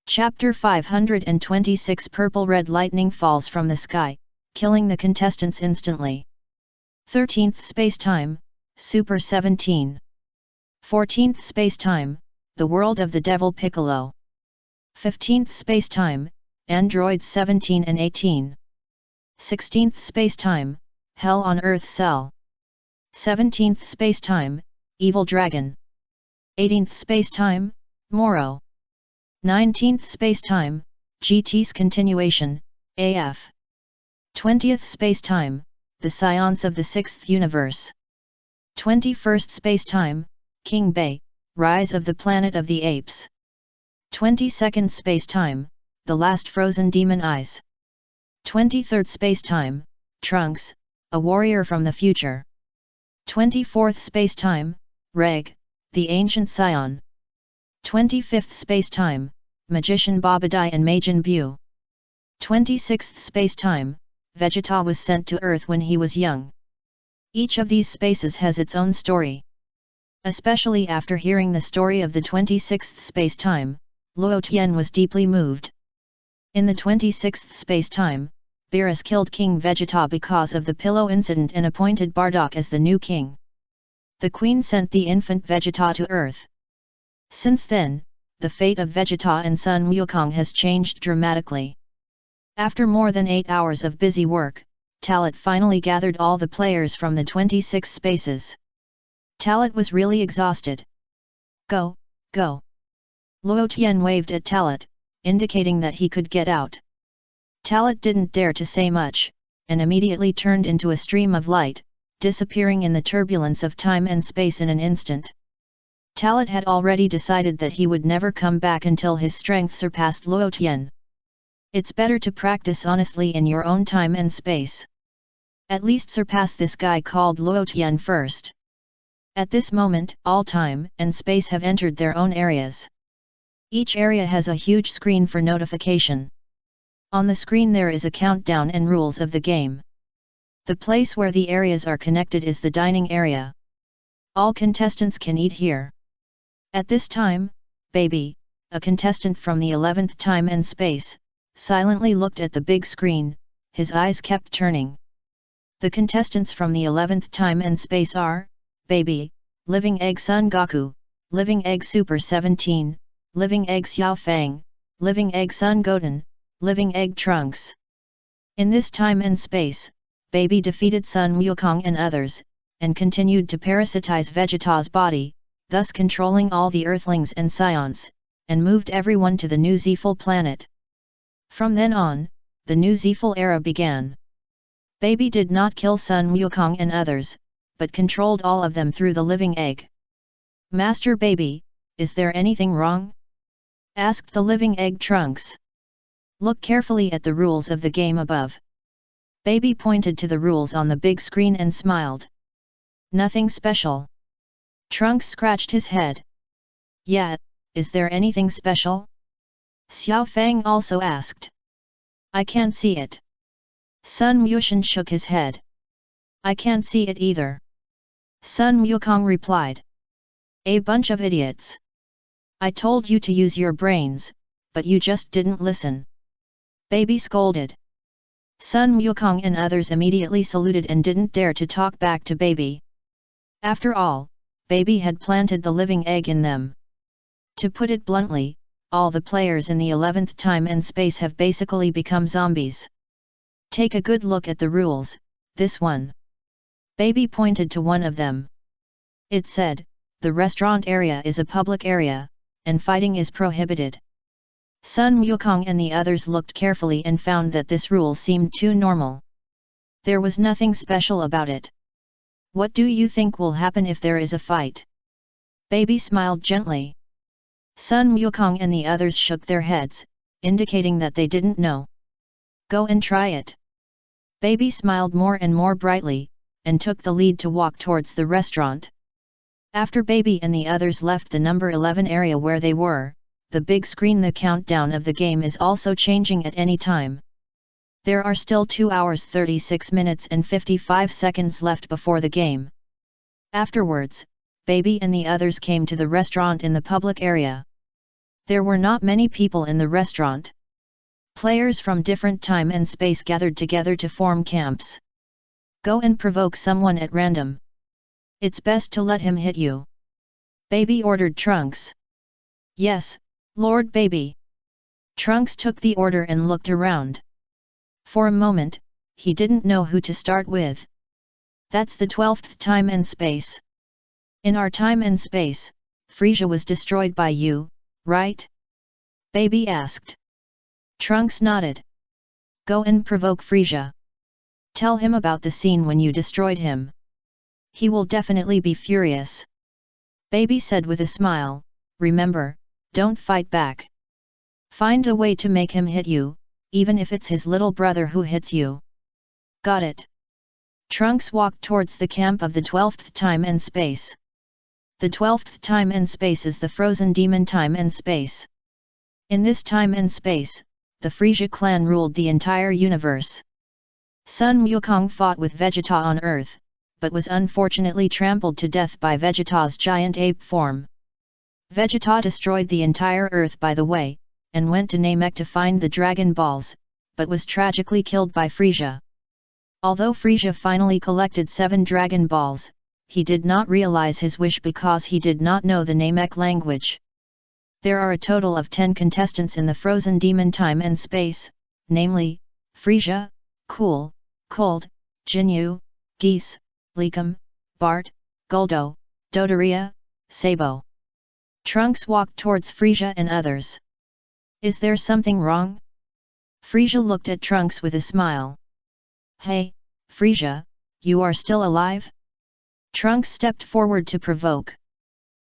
Chapter 526 Purple-red lightning falls from the sky, killing the contestants instantly. 13th Space-Time, Super 17. 14th Space-Time, The World of the Devil Piccolo. 15th Space-Time, Androids 17 and 18. 16th Space-Time, Hell on Earth Cell. 17th Space-Time, Evil Dragon. 18th Space-Time, Moro. 19th Space-Time, GT's Continuation, AF. 20th Space-Time, The Science of the Sixth Universe. 21st Space-Time, King Bay, Rise of the Planet of the Apes. 22nd Space-Time, The Last Frozen Demon Eyes. 23rd Space-Time, Trunks, A Warrior from the Future. 24th Space-Time, Reg, The Ancient Saiyan. 25th Space-Time, Magician Babadai and Majin Buu. 26th Space-Time, Vegeta was sent to Earth when he was young. Each of these spaces has its own story. Especially after hearing the story of the 26th Space-Time, Luo Tian was deeply moved. In the 26th Space-Time, Beerus killed King Vegeta because of the pillow incident and appointed Bardock as the new king. The Queen sent the infant Vegeta to Earth. Since then, the fate of Vegeta and Sun Wukong has changed dramatically. After more than 8 hours of busy work, Talit finally gathered all the players from the 26 spaces. Talit was really exhausted. Go, go. Luo Tian waved at Talit, indicating that he could get out. Talit didn't dare to say much, and immediately turned into a stream of light, disappearing in the turbulence of time and space in an instant. Talit had already decided that he would never come back until his strength surpassed Luo Tian. It's better to practice honestly in your own time and space. At least surpass this guy called Luo Tian first. At this moment, all time and space have entered their own areas. Each area has a huge screen for notification. On the screen there is a countdown and rules of the game. The place where the areas are connected is the dining area. All contestants can eat here. At this time, Baby, a contestant from the 11th time and space, silently looked at the big screen, his eyes kept turning. The contestants from the 11th time and space are, Baby, Living Egg Son Goku, Living Egg Super 17, Living Egg Xiao Fang, Living Egg Son Goten, Living Egg Trunks. In this time and space, Baby defeated Sun Wukong and others, and continued to parasitize Vegeta's body, thus controlling all the Earthlings and Saiyans, and moved everyone to the new Zeful planet. From then on, the new Zeful era began. Baby did not kill Sun Wukong and others, but controlled all of them through the living egg. Master Baby, is there anything wrong? Asked the living egg Trunks. Look carefully at the rules of the game above. Baby pointed to the rules on the big screen and smiled. Nothing special. Trunks scratched his head. Yeah, is there anything special? Xiao Fang also asked. I can't see it. Sun Wushan shook his head. I can't see it either. Sun Wukong replied. A bunch of idiots. I told you to use your brains, but you just didn't listen. Baby scolded. Sun Wukong and others immediately saluted and didn't dare to talk back to Baby. After all, Baby had planted the living egg in them. To put it bluntly, all the players in the 11th time and space have basically become zombies. Take a good look at the rules, this one. Baby pointed to one of them. It said, the restaurant area is a public area, and fighting is prohibited. Sun Wukong and the others looked carefully and found that this rule seemed too normal. There was nothing special about it. What do you think will happen if there is a fight? Baby smiled gently. Sun Wukong and the others shook their heads, indicating that they didn't know. Go and try it. Baby smiled more and more brightly, and took the lead to walk towards the restaurant. After Baby and the others left the number 11 area where they were, the big screen the countdown of the game is also changing at any time. There are still 2 hours 36 minutes and 55 seconds left before the game. Afterwards, Baby and the others came to the restaurant in the public area. There were not many people in the restaurant. Players from different time and space gathered together to form camps. Go and provoke someone at random. It's best to let him hit you. Baby ordered Trunks. Yes, Lord Baby. Trunks took the order and looked around. For a moment, he didn't know who to start with. That's the 12th time and space. In our time and space, Frisia was destroyed by you, right? Baby asked. Trunks nodded. Go and provoke Frisia. Tell him about the scene when you destroyed him. He will definitely be furious. Baby said with a smile, remember, don't fight back. Find a way to make him hit you, even if it's his little brother who hits you. Got it. Trunks walked towards the camp of the 12th time and space. The 12th time and space is the frozen demon time and space. In this time and space, the Frisia clan ruled the entire universe. Sun Wukong fought with Vegeta on Earth, but was unfortunately trampled to death by Vegeta's giant ape form. Vegeta destroyed the entire Earth by the way, and went to Namek to find the Dragon Balls, but was tragically killed by Frisia. Although Frisia finally collected 7 Dragon Balls, he did not realize his wish because he did not know the Namek language. There are a total of 10 contestants in the Frozen Demon Time and Space, namely, Frisia, Cool, Cold, Jinyu, Geese, Likum, Bart, Guldo, Dodoria, Sabo. Trunks walked towards Frisia and others. Is there something wrong? Frisia looked at Trunks with a smile. Hey, Frisia, you are still alive? Trunks stepped forward to provoke.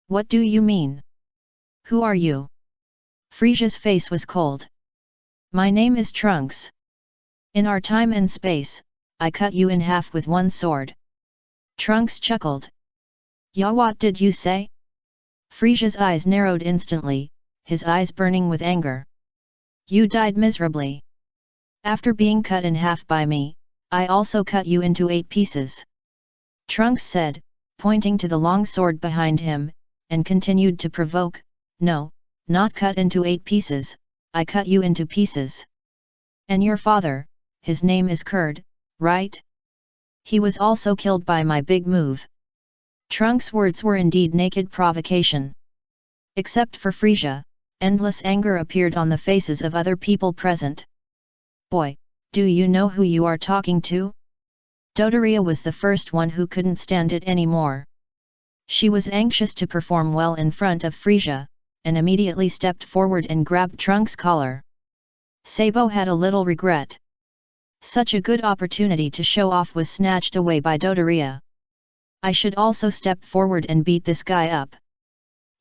What do you mean? Who are you? Frisia's face was cold. My name is Trunks. In our time and space, I cut you in half with one sword. Trunks chuckled. Ya, what did you say? Frisia's eyes narrowed instantly, his eyes burning with anger. You died miserably. After being cut in half by me, I also cut you into 8 pieces. Trunks said, pointing to the long sword behind him, and continued to provoke, no, not cut into 8 pieces, I cut you into pieces. And your father, his name is Kurd, right? He was also killed by my big move. Trunks' words were indeed naked provocation. Except for Frisia, endless anger appeared on the faces of other people present. Boy, do you know who you are talking to? Dodoria was the first one who couldn't stand it anymore. She was anxious to perform well in front of Frisia, and immediately stepped forward and grabbed Trunks' collar. Sabo had a little regret. Such a good opportunity to show off was snatched away by Dodoria. I should also step forward and beat this guy up.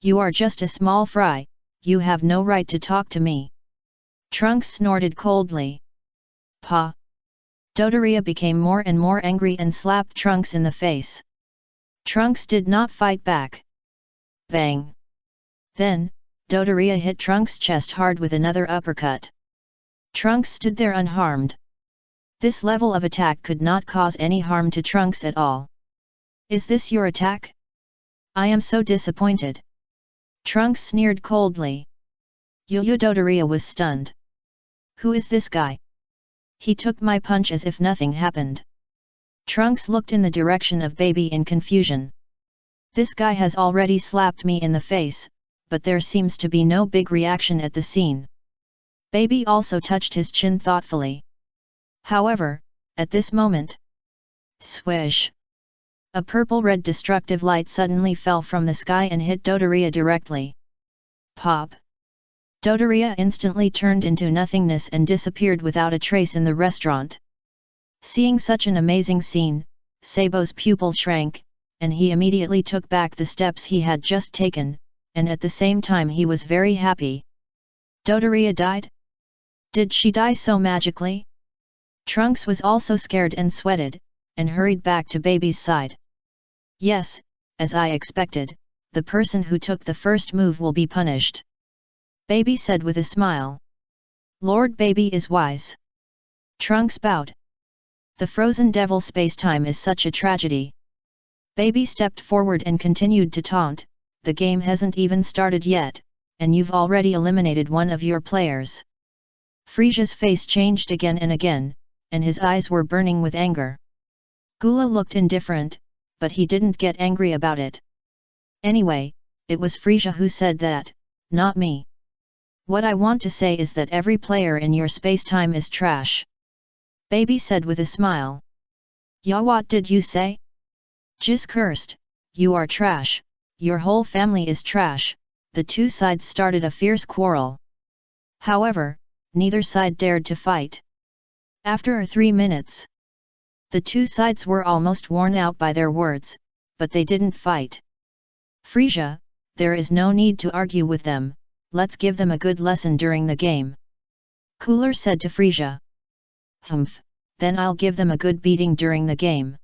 You are just a small fry, you have no right to talk to me. Trunks snorted coldly. Pa! Dodoria became more and more angry and slapped Trunks in the face. Trunks did not fight back. Bang! Then, Dodoria hit Trunks' chest hard with another uppercut. Trunks stood there unharmed. This level of attack could not cause any harm to Trunks at all. Is this your attack? I am so disappointed. Trunks sneered coldly. Dodoria was stunned. Who is this guy? He took my punch as if nothing happened. Trunks looked in the direction of Baby in confusion. This guy has already slapped me in the face, but there seems to be no big reaction at the scene. Baby also touched his chin thoughtfully. However, at this moment, swish! A purple-red destructive light suddenly fell from the sky and hit Dodoria directly. Pop! Dodoria instantly turned into nothingness and disappeared without a trace in the restaurant. Seeing such an amazing scene, Sabo's pupils shrank, and he immediately took back the steps he had just taken, and at the same time he was very happy. Dodoria died? Did she die so magically? Trunks was also scared and sweated, and hurried back to Baby's side. Yes, as I expected, the person who took the first move will be punished. Baby said with a smile. Lord Baby is wise. Trunks bowed. The frozen devil space-time is such a tragedy. Baby stepped forward and continued to taunt, the game hasn't even started yet, and you've already eliminated one of your players. Frisia's face changed again and again, and his eyes were burning with anger. Gula looked indifferent, but he didn't get angry about it. Anyway, it was Frisia who said that, not me. What I want to say is that every player in your space-time is trash. Baby said with a smile. Ya, what did you say? Jis cursed, you are trash, your whole family is trash. The two sides started a fierce quarrel. However, neither side dared to fight. After 3 minutes, the two sides were almost worn out by their words, but they didn't fight. Frisia, there is no need to argue with them, let's give them a good lesson during the game. Cooler said to Frisia. Humph, then I'll give them a good beating during the game.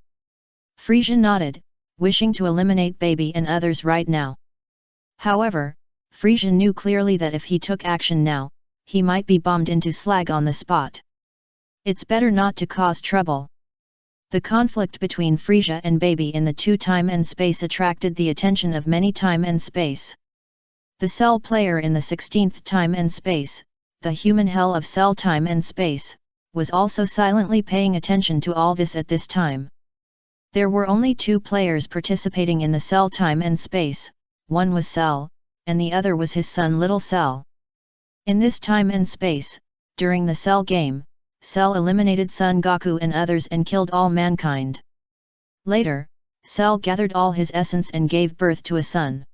Frisia nodded, wishing to eliminate Baby and others right now. However, Frisia knew clearly that if he took action now, he might be bombed into slag on the spot. It's better not to cause trouble. The conflict between Frisia and Baby in the two time and space attracted the attention of many time and space. The Cell player in the 16th time and space, the human hell of Cell time and space, was also silently paying attention to all this at this time. There were only 2 players participating in the Cell time and space, one was Cell, and the other was his son Little Cell. In this time and space, during the Cell game, Cell eliminated Son Goku and others and killed all mankind. Later, Cell gathered all his essence and gave birth to a son.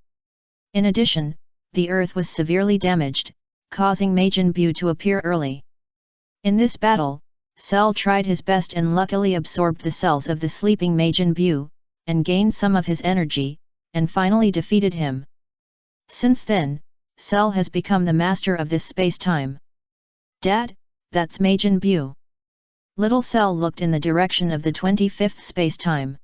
In addition, the Earth was severely damaged, causing Majin Buu to appear early. In this battle, Cell tried his best and luckily absorbed the cells of the sleeping Majin Buu, and gained some of his energy, and finally defeated him. Since then, Cell has become the master of this space-time. Dad, that's Majin Buu. Little Cell looked in the direction of the 25th space-time.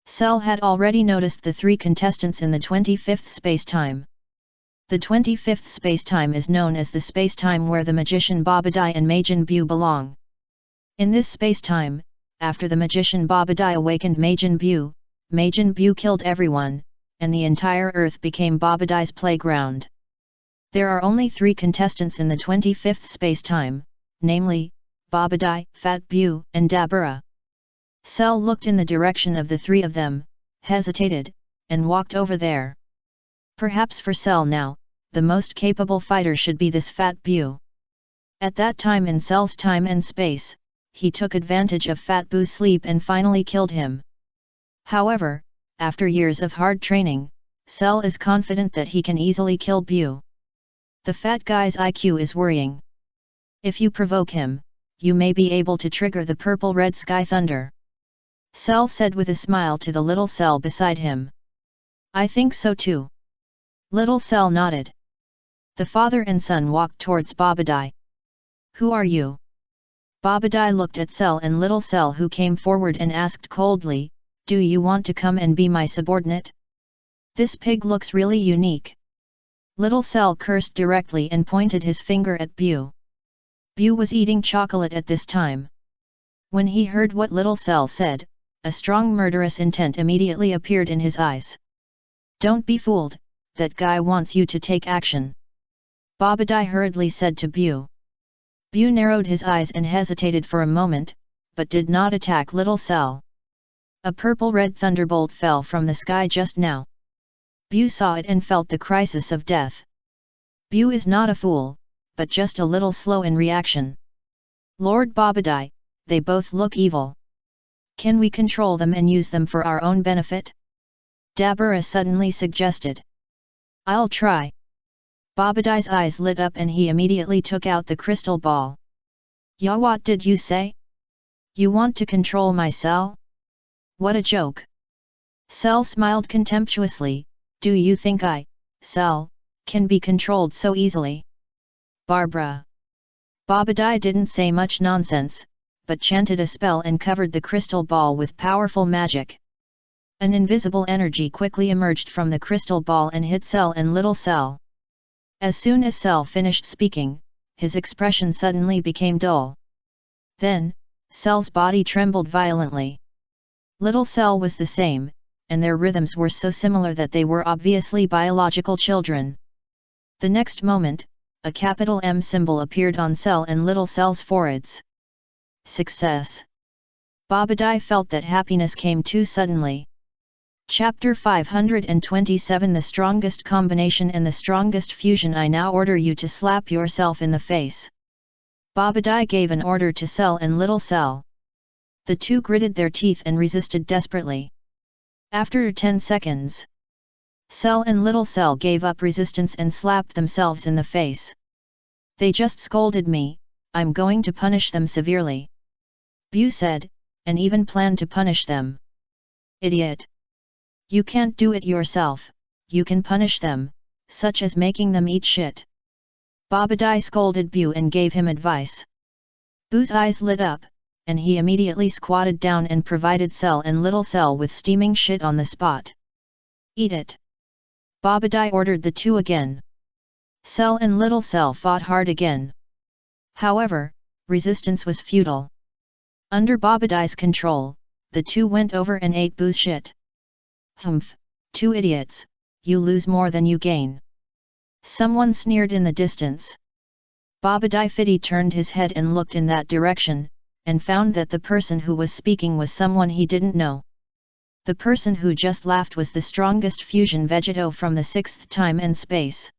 Cell had already noticed the 3 contestants in the 25th space-time. The 25th space-time is known as the space-time where the magician Babadai and Majin Buu belong. In this space-time, after the magician Babadai awakened Majin Buu killed everyone, and the entire Earth became Babadai's playground. There are only 3 contestants in the 25th space-time, namely, Babadai, Fat Buu, and Dabura. Cell looked in the direction of the 3 of them, hesitated, and walked over there. Perhaps for Cell now, the most capable fighter should be this Fat Buu. At that time in Cell's time and space, he took advantage of Fat Buu's sleep and finally killed him. However, after years of hard training, Cell is confident that he can easily kill Buu. The fat guy's IQ is worrying. If you provoke him, you may be able to trigger the purple-red sky thunder. Cell said with a smile to the little Cell beside him. I think so too. Little Cell nodded. The father and son walked towards Babadai. Who are you? Babadai looked at Cell and Little Cell, who came forward and asked coldly, do you want to come and be my subordinate? This pig looks really unique. Little Cell cursed directly and pointed his finger at Buu. Buu was eating chocolate at this time. When he heard what Little Cell said, a strong murderous intent immediately appeared in his eyes. Don't be fooled, that guy wants you to take action. Babadai hurriedly said to Buu. Buu narrowed his eyes and hesitated for a moment, but did not attack Little Cell. A purple-red thunderbolt fell from the sky just now. Buu saw it and felt the crisis of death. Buu is not a fool, but just a little slow in reaction. Lord Babadai, they both look evil. Can we control them and use them for our own benefit? Dabura suddenly suggested. I'll try. Babadai's eyes lit up and he immediately took out the crystal ball. Ya, what did you say? You want to control my Cell? What a joke. Cell smiled contemptuously. Do you think I, Cell, can be controlled so easily? Barbara. Babadai didn't say much nonsense, but chanted a spell and covered the crystal ball with powerful magic. An invisible energy quickly emerged from the crystal ball and hit Cell and Little Cell. As soon as Cell finished speaking, his expression suddenly became dull. Then, Cell's body trembled violently. Little Cell was the same, and their rhythms were so similar that they were obviously biological children. The next moment, a capital M symbol appeared on Cell and Little Cell's foreheads. Success! Babadai felt that happiness came too suddenly. Chapter 527 The strongest combination and the strongest fusion. I now order you to slap yourself in the face. Babadai gave an order to Cell and Little Cell. The two gritted their teeth and resisted desperately. After 10 seconds, Cell and Little Cell gave up resistance and slapped themselves in the face. They just scolded me, I'm going to punish them severely. Bu said, and even planned to punish them. Idiot! You can't do it yourself, you can punish them, such as making them eat shit. Babadai scolded Bu and gave him advice. Bu's eyes lit up, and he immediately squatted down and provided Cell and Little Cell with steaming shit on the spot. Eat it! Babadai ordered the two again. Cell and Little Cell fought hard again. However, resistance was futile. Under Babadai's control, the two went over and ate Bu's shit. Humph, two idiots, you lose more than you gain. Someone sneered in the distance. Babadai Fiddy turned his head and looked in that direction, and found that the person who was speaking was someone he didn't know. The person who just laughed was the strongest fusion Vegito from the sixth time and space.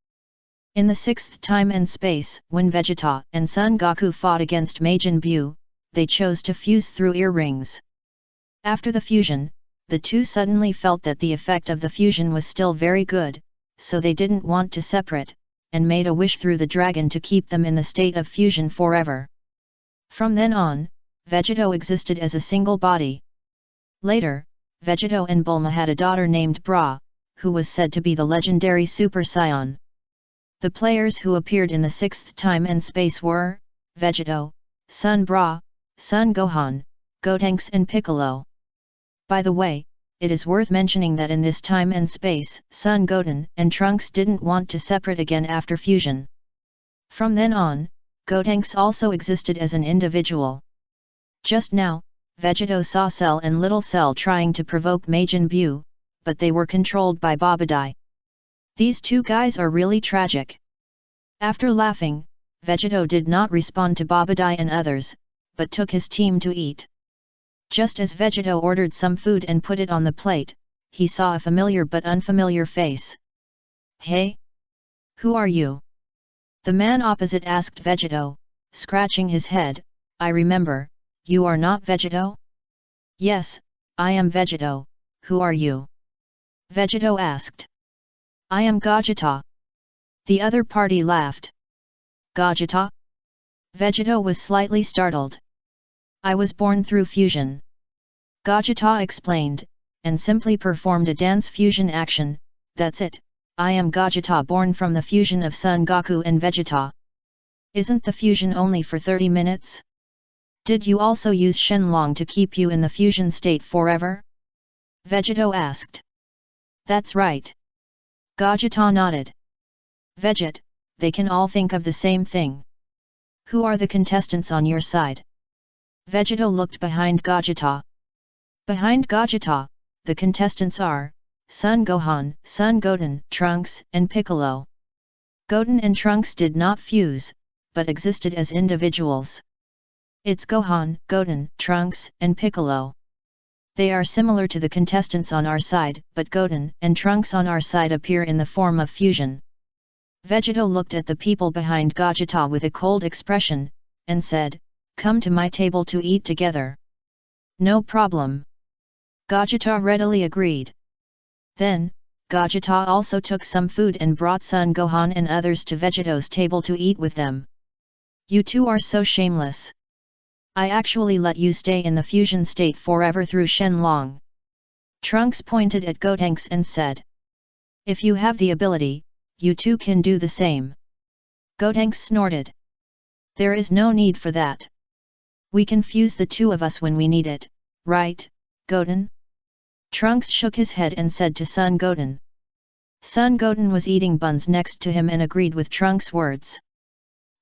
In the sixth time and space, when Vegeta and Son Goku fought against Majin Buu, they chose to fuse through earrings. After the fusion, the two suddenly felt that the effect of the fusion was still very good, so they didn't want to separate, and made a wish through the dragon to keep them in the state of fusion forever. From then on, Vegito existed as a single body. Later, Vegito and Bulma had a daughter named Bra, who was said to be the legendary Super Saiyan. The players who appeared in the sixth time and space were Vegito, Son Bra, Son Gohan, Gotenks and Piccolo. By the way, it is worth mentioning that in this time and space, Son Goten and Trunks didn't want to separate again after fusion. From then on, Gotenks also existed as an individual. Just now, Vegito saw Cell and Little Cell trying to provoke Majin Buu, but they were controlled by Babadai. These two guys are really tragic. After laughing, Vegito did not respond to Babadai and others, but took his team to eat. Just as Vegito ordered some food and put it on the plate, he saw a familiar but unfamiliar face. Hey? Who are you? The man opposite asked Vegito, scratching his head. I remember, you are not Vegito? Yes, I am Vegito, who are you? Vegito asked. I am Gogeta. The other party laughed. Gogeta? Vegito was slightly startled. I was born through fusion. Gogeta explained, and simply performed a dance fusion action. That's it, I am Gogeta, born from the fusion of Son Goku and Vegeta. Isn't the fusion only for 30 minutes? Did you also use Shenlong to keep you in the fusion state forever? Vegito asked. That's right. Gogeta nodded. Veget, they can all think of the same thing. Who are the contestants on your side? Vegito looked behind Gogeta. Behind Gogeta, the contestants are Son Gohan, Son Goten, Trunks, and Piccolo. Goten and Trunks did not fuse, but existed as individuals. It's Gohan, Goten, Trunks, and Piccolo. They are similar to the contestants on our side, but Goten and Trunks on our side appear in the form of fusion. Vegito looked at the people behind Gogeta with a cold expression, and said, Come to my table to eat together. No problem. Gogeta readily agreed. Then, Gogeta also took some food and brought Son Gohan and others to Vegito's table to eat with them. You two are so shameless. I actually let you stay in the fusion state forever through Shenlong. Trunks pointed at Gotenks and said. If you have the ability, you two can do the same. Gotenks snorted. There is no need for that. We can fuse the two of us when we need it, right, Goten? Trunks shook his head and said to Son Goten. Son Goten was eating buns next to him and agreed with Trunks' words.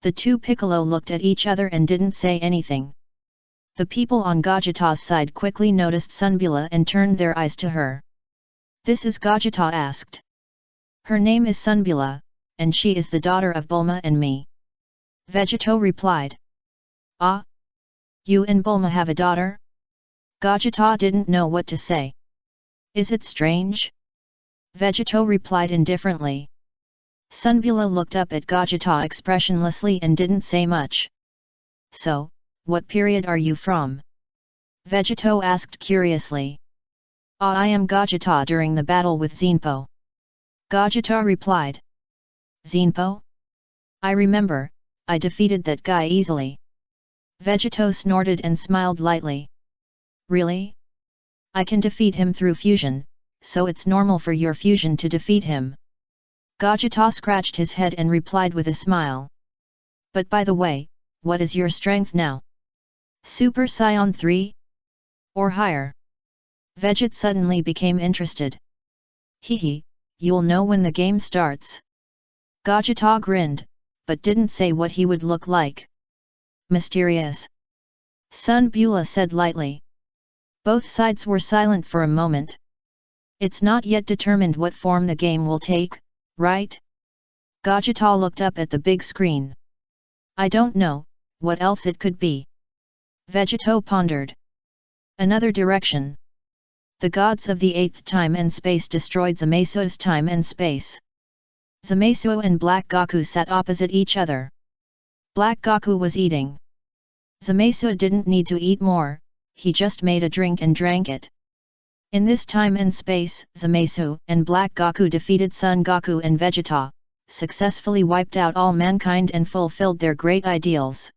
The two Piccolo looked at each other and didn't say anything. The people on Gogeta's side quickly noticed Sunbula and turned their eyes to her. This is Gogeta asked. Her name is Sunbula, and she is the daughter of Bulma and me. Vegito replied. Ah? You and Bulma have a daughter? Gogeta didn't know what to say. Is it strange? Vegito replied indifferently. Sunbula looked up at Gogeta expressionlessly and didn't say much. So, what period are you from? Vegito asked curiously. I am Gogeta during the battle with Zenpo. Gogeta replied. Zenpo? I remember, I defeated that guy easily. Vegito snorted and smiled lightly. Really? I can defeat him through fusion, so it's normal for your fusion to defeat him. Gogeta scratched his head and replied with a smile. But by the way, what is your strength now? Super Saiyan 3? Or higher? Veget suddenly became interested. Hehe, you'll know when the game starts. Gogeta grinned, but didn't say what he would look like. Mysterious. Sunbula said lightly. Both sides were silent for a moment. It's not yet determined what form the game will take, right? Gogeta looked up at the big screen. I don't know, what else it could be. Vegito pondered. Another direction. The gods of the 8th time and space destroyed Zamaisu's time and space. Zamaisu and Black Goku sat opposite each other. Black Goku was eating. Zamaisu didn't need to eat more, he just made a drink and drank it. In this time and space, Zamaisu and Black Goku defeated Son Goku and Vegeta, successfully wiped out all mankind and fulfilled their great ideals.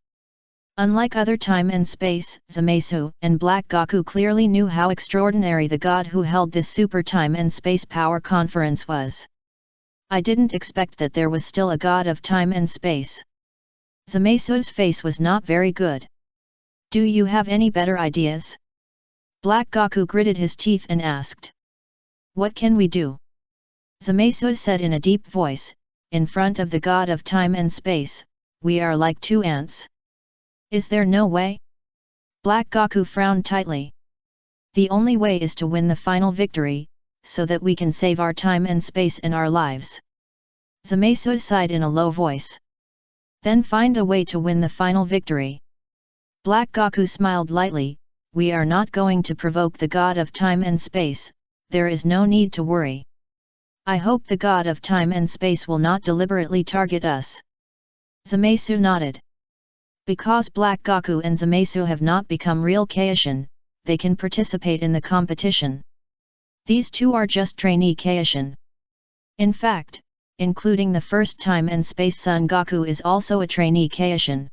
Unlike other time and space, Zamaisu and Black Goku clearly knew how extraordinary the god who held this super time and space power conference was. I didn't expect that there was still a god of time and space. Zamaisu's face was not very good. Do you have any better ideas? Black Goku gritted his teeth and asked. What can we do? Zamaisu said in a deep voice, in front of the god of time and space, we are like two ants. Is there no way? Black Goku frowned tightly. The only way is to win the final victory, so that we can save our time and space in our lives. Zamaisu sighed in a low voice. Then find a way to win the final victory. Black Goku smiled lightly, we are not going to provoke the god of time and space, there is no need to worry. I hope the god of time and space will not deliberately target us. Zamaisu nodded. Because Black Goku and Zamaisu have not become real Kaishin, they can participate in the competition. These two are just trainee Kaishin. In fact, including the first time and space Son Goku is also a trainee Kaishin.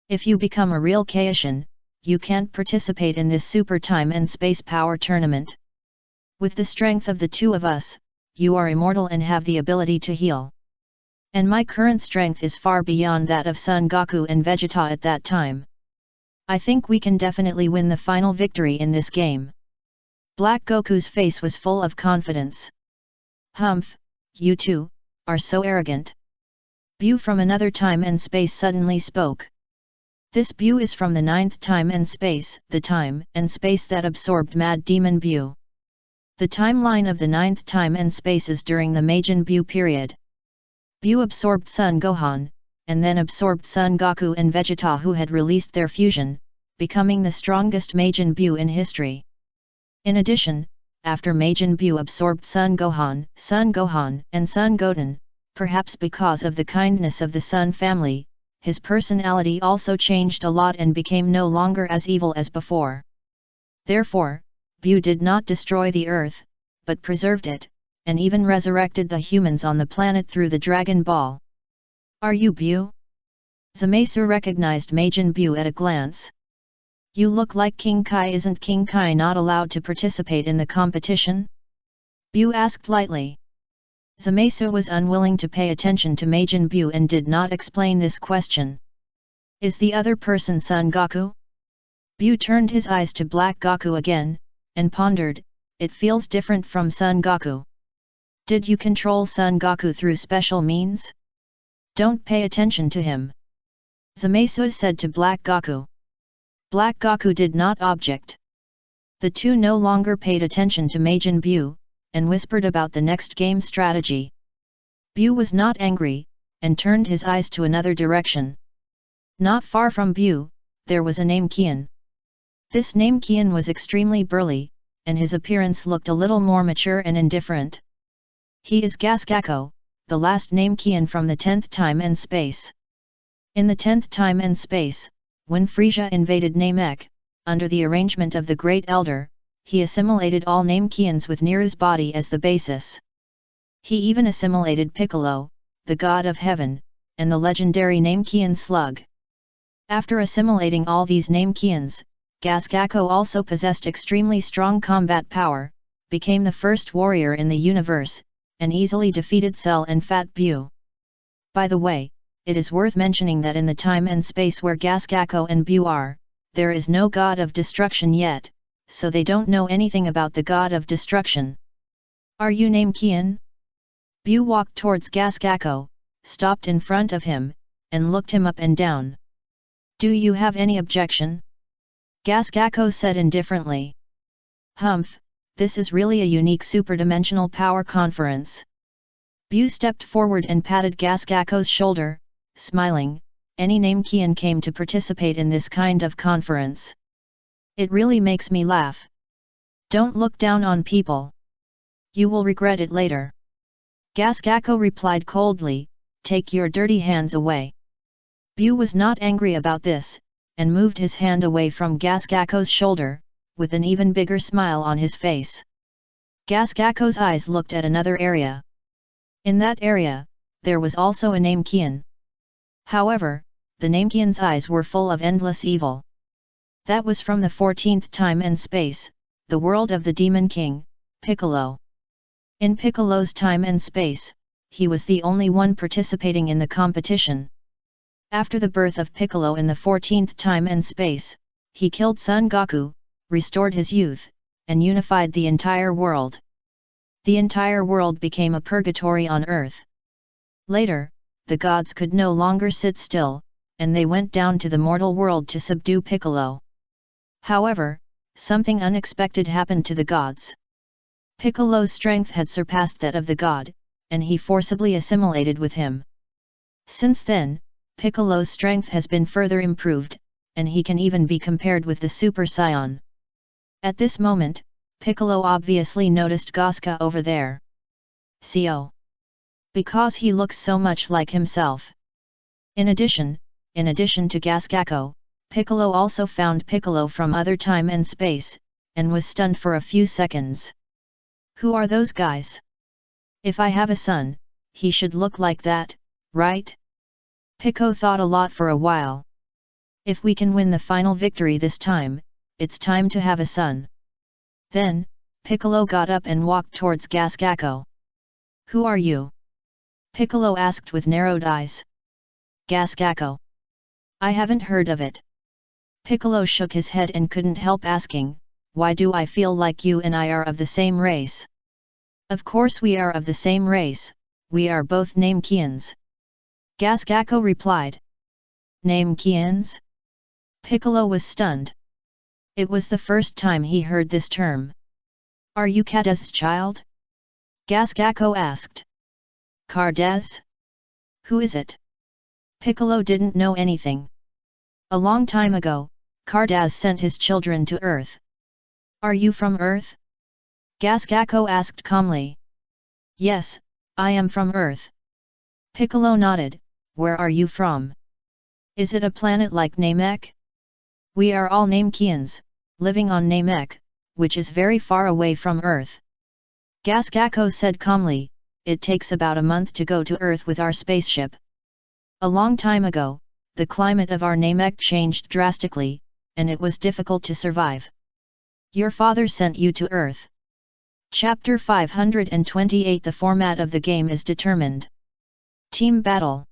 If you become a real Kaishin, you can't participate in this super time and space power tournament. With the strength of the two of us, you are immortal and have the ability to heal. And my current strength is far beyond that of Son Goku and Vegeta at that time. I think we can definitely win the final victory in this game. Black Goku's face was full of confidence. Humph, you two, are so arrogant. Bu from another time and space suddenly spoke. This Bu is from the 9th time and space, the time and space that absorbed Mad Demon Bu. The timeline of the 9th time and space is during the Meijin Bu period. Bu absorbed Son Gohan, and then absorbed Son Goku and Vegeta who had released their fusion, becoming the strongest Meijin Bu in history. In addition, after Meijin Bu absorbed Son Gohan, and Son Goten, perhaps because of the kindness of the Son family, his personality also changed a lot and became no longer as evil as before. Therefore, Bu did not destroy the earth, but preserved it, and even resurrected the humans on the planet through the Dragon Ball. Are you Bu? Zamaisu recognized Meijin Bu at a glance. You look like King Kai. Isn't King Kai not allowed to participate in the competition? Bu asked lightly. Zamaisu was unwilling to pay attention to Meijin Bu and did not explain this question. Is the other person Son Goku? Bu turned his eyes to Black Goku again, and pondered, it feels different from Son Goku. Did you control Son Goku through special means? Don't pay attention to him. Zamaisu said to Black Goku. Black Goku did not object. The two no longer paid attention to Meijin Bu, and whispered about the next game strategy. Bu was not angry, and turned his eyes to another direction. Not far from Bu, there was a Namekian. This Namekian was extremely burly, and his appearance looked a little more mature and indifferent. He is Gaskako, the last Namekian from the 10th time and space. In the 10th time and space, when Frisia invaded Namek, under the arrangement of the Great Elder, he assimilated all Namekians with Neru's body as the basis. He even assimilated Piccolo, the god of heaven, and the legendary Namekian Slug. After assimilating all these Namekians, Gaskako also possessed extremely strong combat power, became the first warrior in the universe, and easily defeated Cell and Fat Bu. By the way, it is worth mentioning that in the time and space where Gaskako and Bu are, there is no god of destruction yet, so they don't know anything about the god of destruction. Are you Namekian? Bu walked towards Gaskako, stopped in front of him, and looked him up and down. Do you have any objection? Gaskako said indifferently. Humph, this is really a unique superdimensional power conference. Bu stepped forward and patted Gaskako's shoulder, smiling. Any Namekian came to participate in this kind of conference. It really makes me laugh. Don't look down on people. You will regret it later. Gaskako replied coldly, take your dirty hands away. Bu was not angry about this, and moved his hand away from Gaskako's shoulder, with an even bigger smile on his face. Gaskako's eyes looked at another area. In that area, there was also a Namekian. However, the Namekian's eyes were full of endless evil. That was from the 14th time and space, the world of the Demon King, Piccolo. In Piccolo's time and space, he was the only one participating in the competition. After the birth of Piccolo in the 14th time and space, he killed Son Goku, restored his youth, and unified the entire world. The entire world became a purgatory on Earth. Later, the gods could no longer sit still, and they went down to the mortal world to subdue Piccolo. However, something unexpected happened to the gods. Piccolo's strength had surpassed that of the god, and he forcibly assimilated with him. Since then, Piccolo's strength has been further improved, and he can even be compared with the Super Saiyan. At this moment, Piccolo obviously noticed Gaska over there. Co. Because he looks so much like himself. In addition to Gaskako, Piccolo also found Piccolo from other time and space, and was stunned for a few seconds. Who are those guys? If I have a son, he should look like that, right? Pico thought a lot for a while. If we can win the final victory this time, it's time to have a son. Then, Piccolo got up and walked towards Gaskako. Who are you? Piccolo asked with narrowed eyes. Gaskako. I haven't heard of it. Piccolo shook his head and couldn't help asking, why do I feel like you and I are of the same race? Of course we are of the same race, we are both Namekians. Gaskako replied. Namekians? Piccolo was stunned. It was the first time he heard this term. Are you Kadez's child? Gaskako asked. Kardez? Who is it? Piccolo didn't know anything. A long time ago, Kardaz sent his children to Earth. Are you from Earth? Gaskako asked calmly. Yes, I am from Earth. Piccolo nodded. Where are you from? Is it a planet like Namek? We are all Namekians, living on Namek, which is very far away from Earth. Gaskako said calmly, it takes about a month to go to Earth with our spaceship. A long time ago, the climate of our Namek changed drastically, and it was difficult to survive. Your father sent you to Earth. Chapter 528. The format of the game is determined. Team Battle.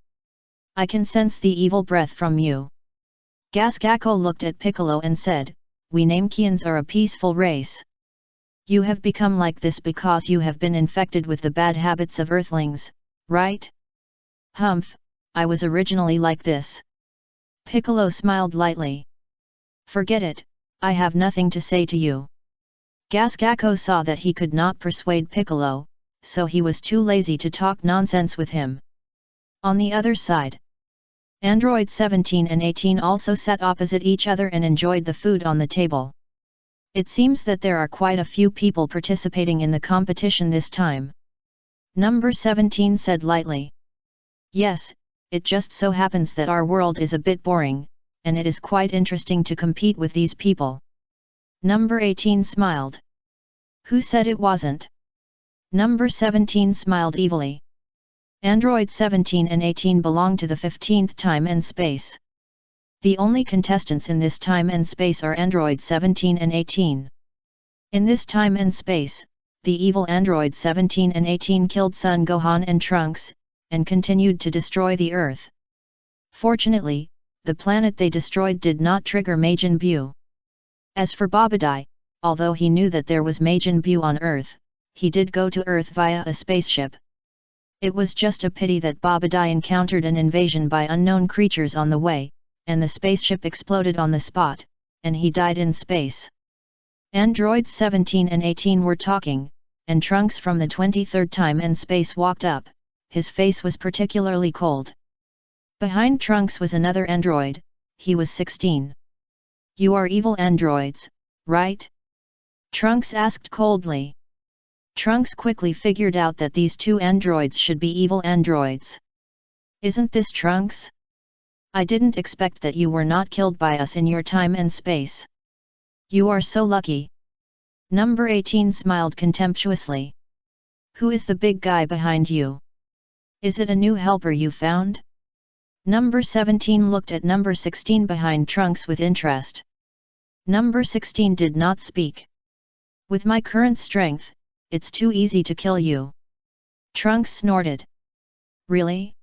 I can sense the evil breath from you. Gaskako looked at Piccolo and said, we Namekians are a peaceful race. You have become like this because you have been infected with the bad habits of Earthlings, right? Humph, I was originally like this. Piccolo smiled lightly. Forget it, I have nothing to say to you. Gaskako saw that he could not persuade Piccolo, so he was too lazy to talk nonsense with him. On the other side, Android 17 and 18 also sat opposite each other and enjoyed the food on the table. It seems that there are quite a few people participating in the competition this time. Number 17 said lightly. Yes, it just so happens that our world is a bit boring, and it is quite interesting to compete with these people. Number 18 smiled. Who said it wasn't? Number 17 smiled evilly. Android 17 and 18 belong to the 15th time and space. The only contestants in this time and space are Android 17 and 18. In this time and space, the evil Android 17 and 18 killed Son Gohan and Trunks, and continued to destroy the Earth. Fortunately, the planet they destroyed did not trigger Majin Buu. As for Babidi, although he knew that there was Majin Buu on Earth, he did go to Earth via a spaceship. It was just a pity that Babidi encountered an invasion by unknown creatures on the way, and the spaceship exploded on the spot, and he died in space. Androids 17 and 18 were talking, and Trunks from the 23rd time and space walked up. His face was particularly cold. Behind Trunks was another android, he was 16. You are evil androids, right? Trunks asked coldly. Trunks quickly figured out that these two androids should be evil androids. Isn't this Trunks? I didn't expect that you were not killed by us in your time and space. You are so lucky. Number 18 smiled contemptuously. Who is the big guy behind you? Is it a new helper you found? Number 17 looked at number 16 behind Trunks with interest. Number 16 did not speak. With my current strength, it's too easy to kill you. Trunks snorted. Really?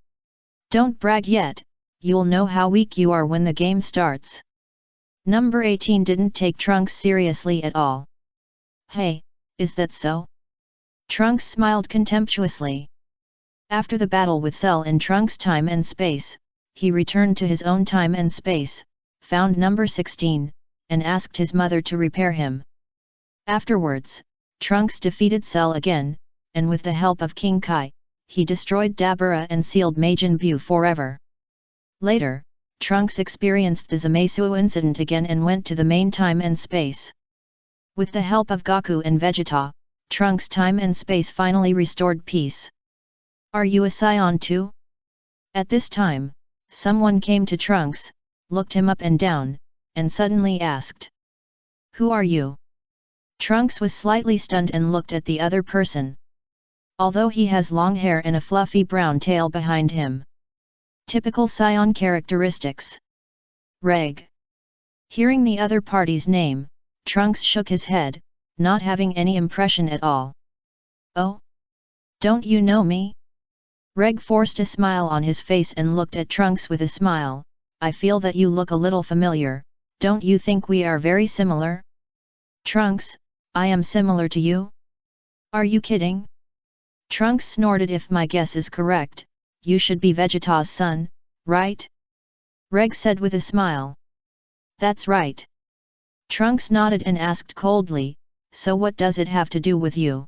Don't brag yet, you'll know how weak you are when the game starts. Number 18 didn't take Trunks seriously at all. Hey, is that so? Trunks smiled contemptuously. After the battle with Cell in Trunks' time and space, he returned to his own time and space, found number 16, and asked his mother to repair him. Afterwards, Trunks defeated Cell again, and with the help of King Kai, he destroyed Dabura and sealed Majin Buu forever. Later, Trunks experienced the Zamasu incident again and went to the main time and space. With the help of Goku and Vegeta, Trunks' time and space finally restored peace. Are you a Saiyan too? At this time, someone came to Trunks, looked him up and down, and suddenly asked. Who are you? Trunks was slightly stunned and looked at the other person. Although he has long hair and a fluffy brown tail behind him. Typical Saiyan characteristics. Reg. Hearing the other party's name, Trunks shook his head, not having any impression at all. Oh? Don't you know me? Reg forced a smile on his face and looked at Trunks with a smile. I feel that you look a little familiar, don't you think we are very similar? Trunks, I am similar to you? Are you kidding? Trunks snorted. If my guess is correct, you should be Vegeta's son, right? Reg said with a smile. That's right. Trunks nodded and asked coldly, so what does it have to do with you?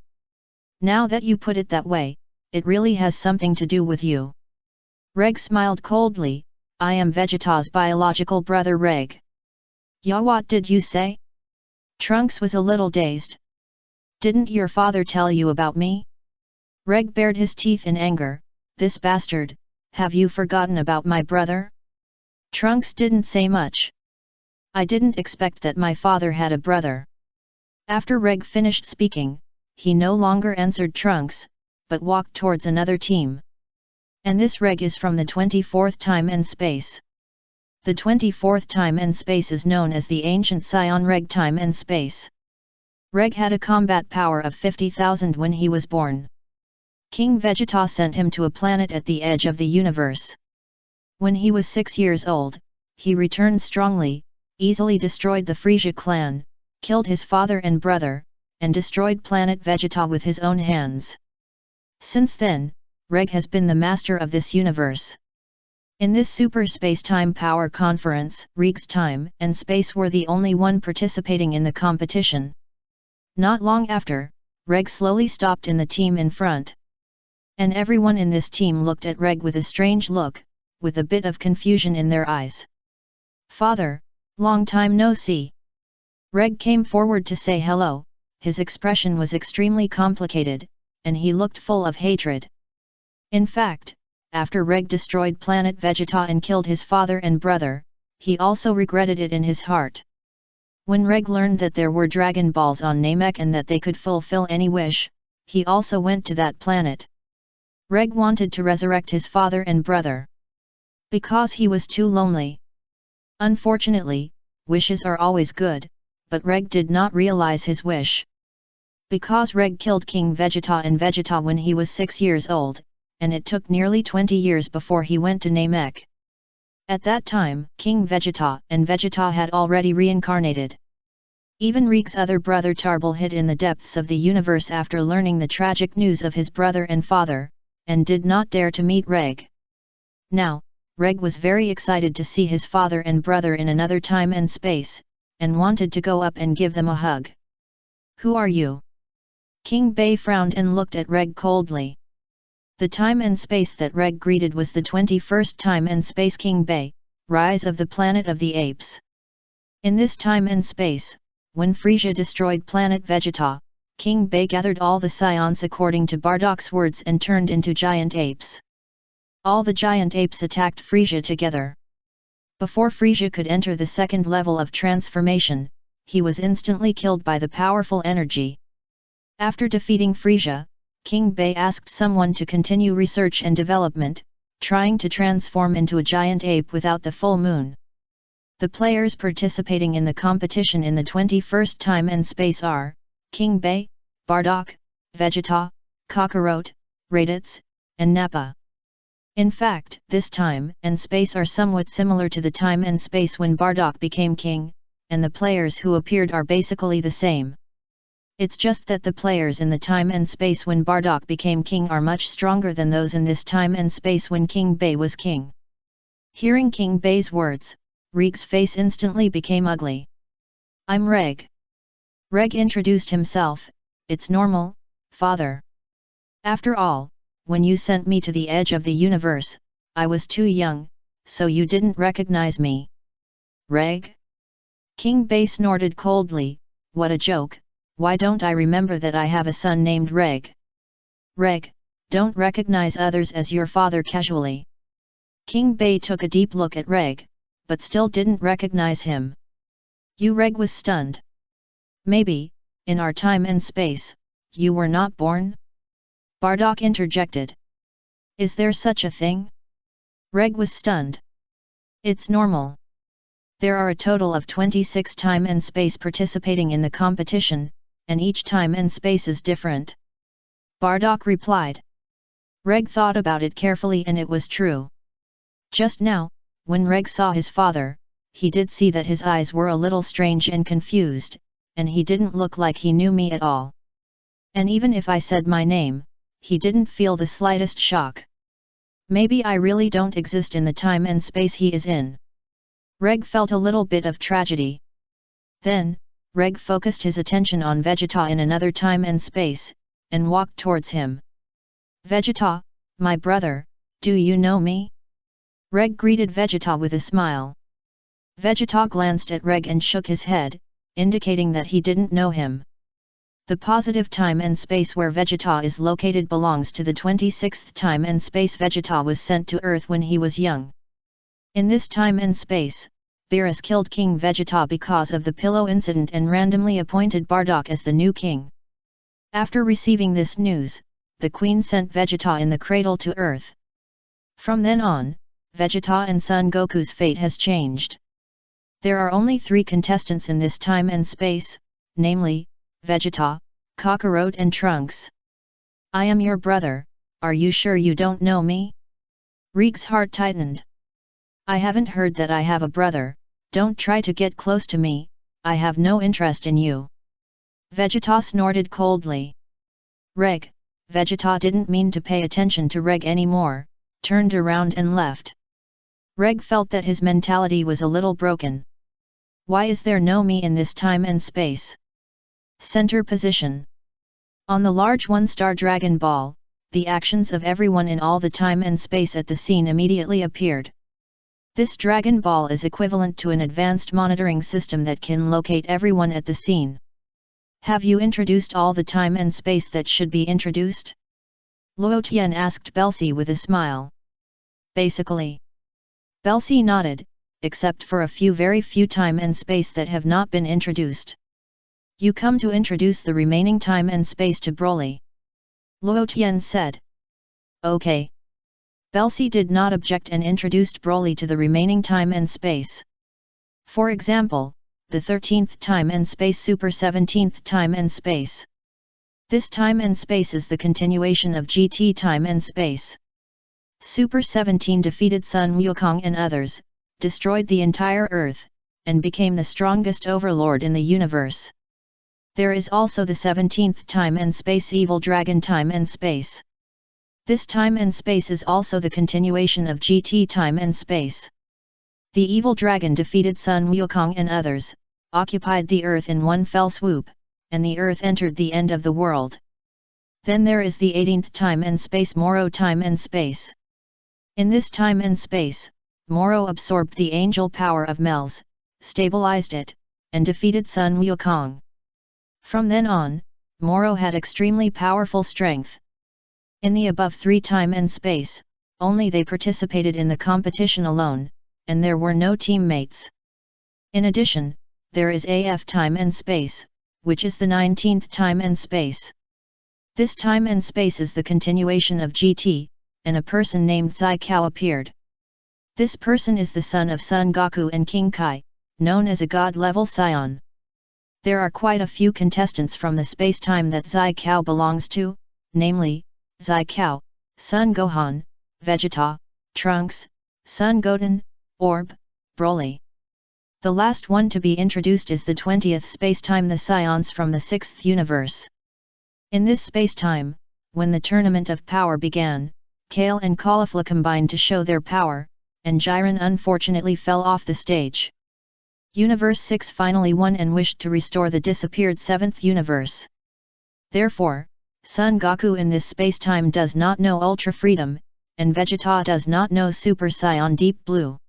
Now that you put it that way, it really has something to do with you. Reg smiled coldly. I am Vegeta's biological brother Reg. Ya, what did you say? Trunks was a little dazed. Didn't your father tell you about me? Reg bared his teeth in anger. This bastard, have you forgotten about my brother? Trunks didn't say much. I didn't expect that my father had a brother. After Reg finished speaking, he no longer answered Trunks, but walked towards another team. And this Reg is from the 24th time and space. The 24th time and space is known as the ancient Saiyan Reg time and space. Reg had a combat power of 50,000 when he was born. King Vegeta sent him to a planet at the edge of the universe. When he was 6 years old, he returned strongly, easily destroyed the Frisia clan, killed his father and brother, and destroyed planet Vegeta with his own hands. Since then, Reg has been the master of this universe. In this super space-time power conference, Reg's time and space were the only one participating in the competition. Not long after, Reg slowly stopped in the team in front. And everyone in this team looked at Reg with a strange look, with a bit of confusion in their eyes. "Father, long time no see." Reg came forward to say hello. His expression was extremely complicated, and he looked full of hatred. In fact, after Reg destroyed planet Vegeta and killed his father and brother, he also regretted it in his heart. When Reg learned that there were Dragon Balls on Namek and that they could fulfill any wish, he also went to that planet. Reg wanted to resurrect his father and brother. Because he was too lonely. Unfortunately, wishes are always good, but Reg did not realize his wish. Because Reg killed King Vegeta and Vegeta when he was 6 years old, and it took nearly 20 years before he went to Namek. At that time, King Vegeta and Vegeta had already reincarnated. Even Reg's other brother Tarbal hid in the depths of the universe after learning the tragic news of his brother and father, and did not dare to meet Reg. Now, Reg was very excited to see his father and brother in another time and space, and wanted to go up and give them a hug. "Who are you?" King Bei frowned and looked at Reg coldly. The time and space that Reg greeted was the 21st Time and Space King Bei, Rise of the Planet of the Apes. In this time and space, when Frieza destroyed planet Vegeta, King Bei gathered all the Saiyans according to Bardock's words and turned into giant apes. All the giant apes attacked Frieza together. Before Frieza could enter the second level of transformation, he was instantly killed by the powerful energy. After defeating Frieza, King Bei asked someone to continue research and development, trying to transform into a giant ape without the full moon. The players participating in the competition in the 21st Time and Space are King Bei, Bardock, Vegeta, Kakarot, Raditz, and Nappa. In fact, this time and space are somewhat similar to the time and space when Bardock became king, and the players who appeared are basically the same. It's just that the players in the time and space when Bardock became king are much stronger than those in this time and space when King Bei was king. Hearing King Bei's words, Reg's face instantly became ugly. "I'm Reg." Reg introduced himself. "It's normal, father. After all, when you sent me to the edge of the universe, I was too young, so you didn't recognize me." "Reg?" King Bei snorted coldly. "What a joke. Why don't I remember that I have a son named Reg?" "Reg, don't recognize others as your father casually." King Bei took a deep look at Reg, but still didn't recognize him. "You?" Reg was stunned. "Maybe, in our time and space, you were not born?" Bardock interjected. "Is there such a thing?" Reg was stunned. "It's normal. There are a total of 26 time and space participating in the competition, and each time and space is different." Bardock replied. Reg thought about it carefully and it was true. Just now, when Reg saw his father, he did see that his eyes were a little strange and confused, and he didn't look like he knew me at all. And even if I said my name, he didn't feel the slightest shock. Maybe I really don't exist in the time and space he is in. Reg felt a little bit of tragedy. Then, Reg focused his attention on Vegeta in another time and space, and walked towards him. "Vegeta, my brother, do you know me?" Reg greeted Vegeta with a smile. Vegeta glanced at Reg and shook his head, indicating that he didn't know him. The positive time and space where Vegeta is located belongs to the 26th time and space. Vegeta was sent to Earth when he was young. In this time and space, Beerus killed King Vegeta because of the pillow incident and randomly appointed Bardock as the new king. After receiving this news, the Queen sent Vegeta in the cradle to Earth. From then on, Vegeta and Son Goku's fate has changed. There are only 3 contestants in this time and space, namely, Vegeta, Kakarot and Trunks. "I am your brother, are you sure you don't know me?" Reg's heart tightened. "I haven't heard that I have a brother, don't try to get close to me, I have no interest in you." Vegeta snorted coldly. Reg, Vegeta didn't mean to pay attention to Reg anymore, turned around and left. Reg felt that his mentality was a little broken. Why is there no me in this time and space? Center position. On the large one-star Dragon Ball, the actions of everyone in all the time and space at the scene immediately appeared. This Dragon Ball is equivalent to an advanced monitoring system that can locate everyone at the scene. Have you introduced all the time and space that should be introduced? Luo Tian asked Belsi with a smile. Basically. Belsi nodded, except for a very few time and space that have not been introduced. You come to introduce the remaining time and space to Broly. Luo Tian said. Okay. Belsi did not object and introduced Broly to the remaining time and space. For example, the 13th time and space Super 17th time and space. This time and space is the continuation of GT time and space. Super 17 defeated Sun Wukong and others, destroyed the entire Earth, and became the strongest overlord in the universe. There is also the 17th time and space Evil Dragon time and space. This time and space is also the continuation of GT time and space. The Evil Dragon defeated Sun Wukong and others, occupied the Earth in one fell swoop, and the Earth entered the end of the world. Then there is the 18th time and space Moro time and space. In this time and space, Moro absorbed the angel power of Mels, stabilized it, and defeated Sun Wukong. From then on, Moro had extremely powerful strength. In the above three time and space, only they participated in the competition alone, and there were no teammates. In addition, there is AF time and space, which is the 19th time and space. This time and space is the continuation of GT, and a person named Zai Kao appeared. This person is the son of Son Goku and King Kai, known as a god-level Saiyan. There are quite a few contestants from the space-time that Zai Kao belongs to, namely, Zai Kao, Son Gohan, Vegeta, Trunks, Son Goten, Orb, Broly. The last one to be introduced is the 20th space-time, the Saiyans from the 6th universe. In this space-time, when the Tournament of Power began, Kale and Caulifla combined to show their power, and Jiren unfortunately fell off the stage. Universe 6 finally won and wished to restore the disappeared 7th universe. Therefore, Son Goku in this space-time does not know Ultra Freedom, and Vegeta does not know Super Saiyan Deep Blue.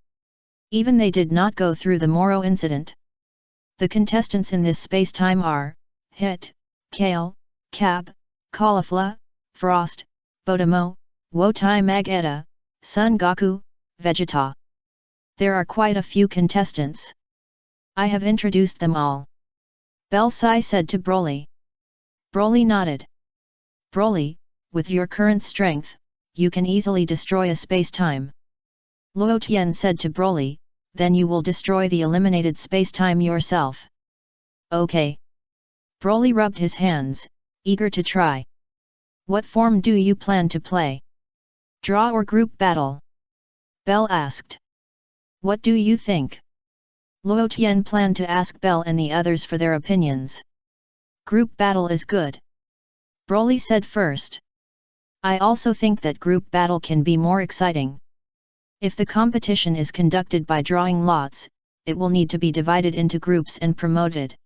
Even they did not go through the Moro incident. The contestants in this space-time are Hit, Kale, Cab, Caulifla, Frost, Bodemo, Wotai Magetta, Son Goku, Vegeta. There are quite a few contestants. I have introduced them all. Belsi said to Broly. Broly nodded. Broly, with your current strength, you can easily destroy a space-time. Luo Tian said to Broly, then you will destroy the eliminated space-time yourself. Okay. Broly rubbed his hands, eager to try. What form do you plan to play? Draw or group battle? Bell asked. What do you think? Luo Tian planned to ask Bell and the others for their opinions. Group battle is good. Broly said first. I also think that group battle can be more exciting. If the competition is conducted by drawing lots, it will need to be divided into groups and promoted.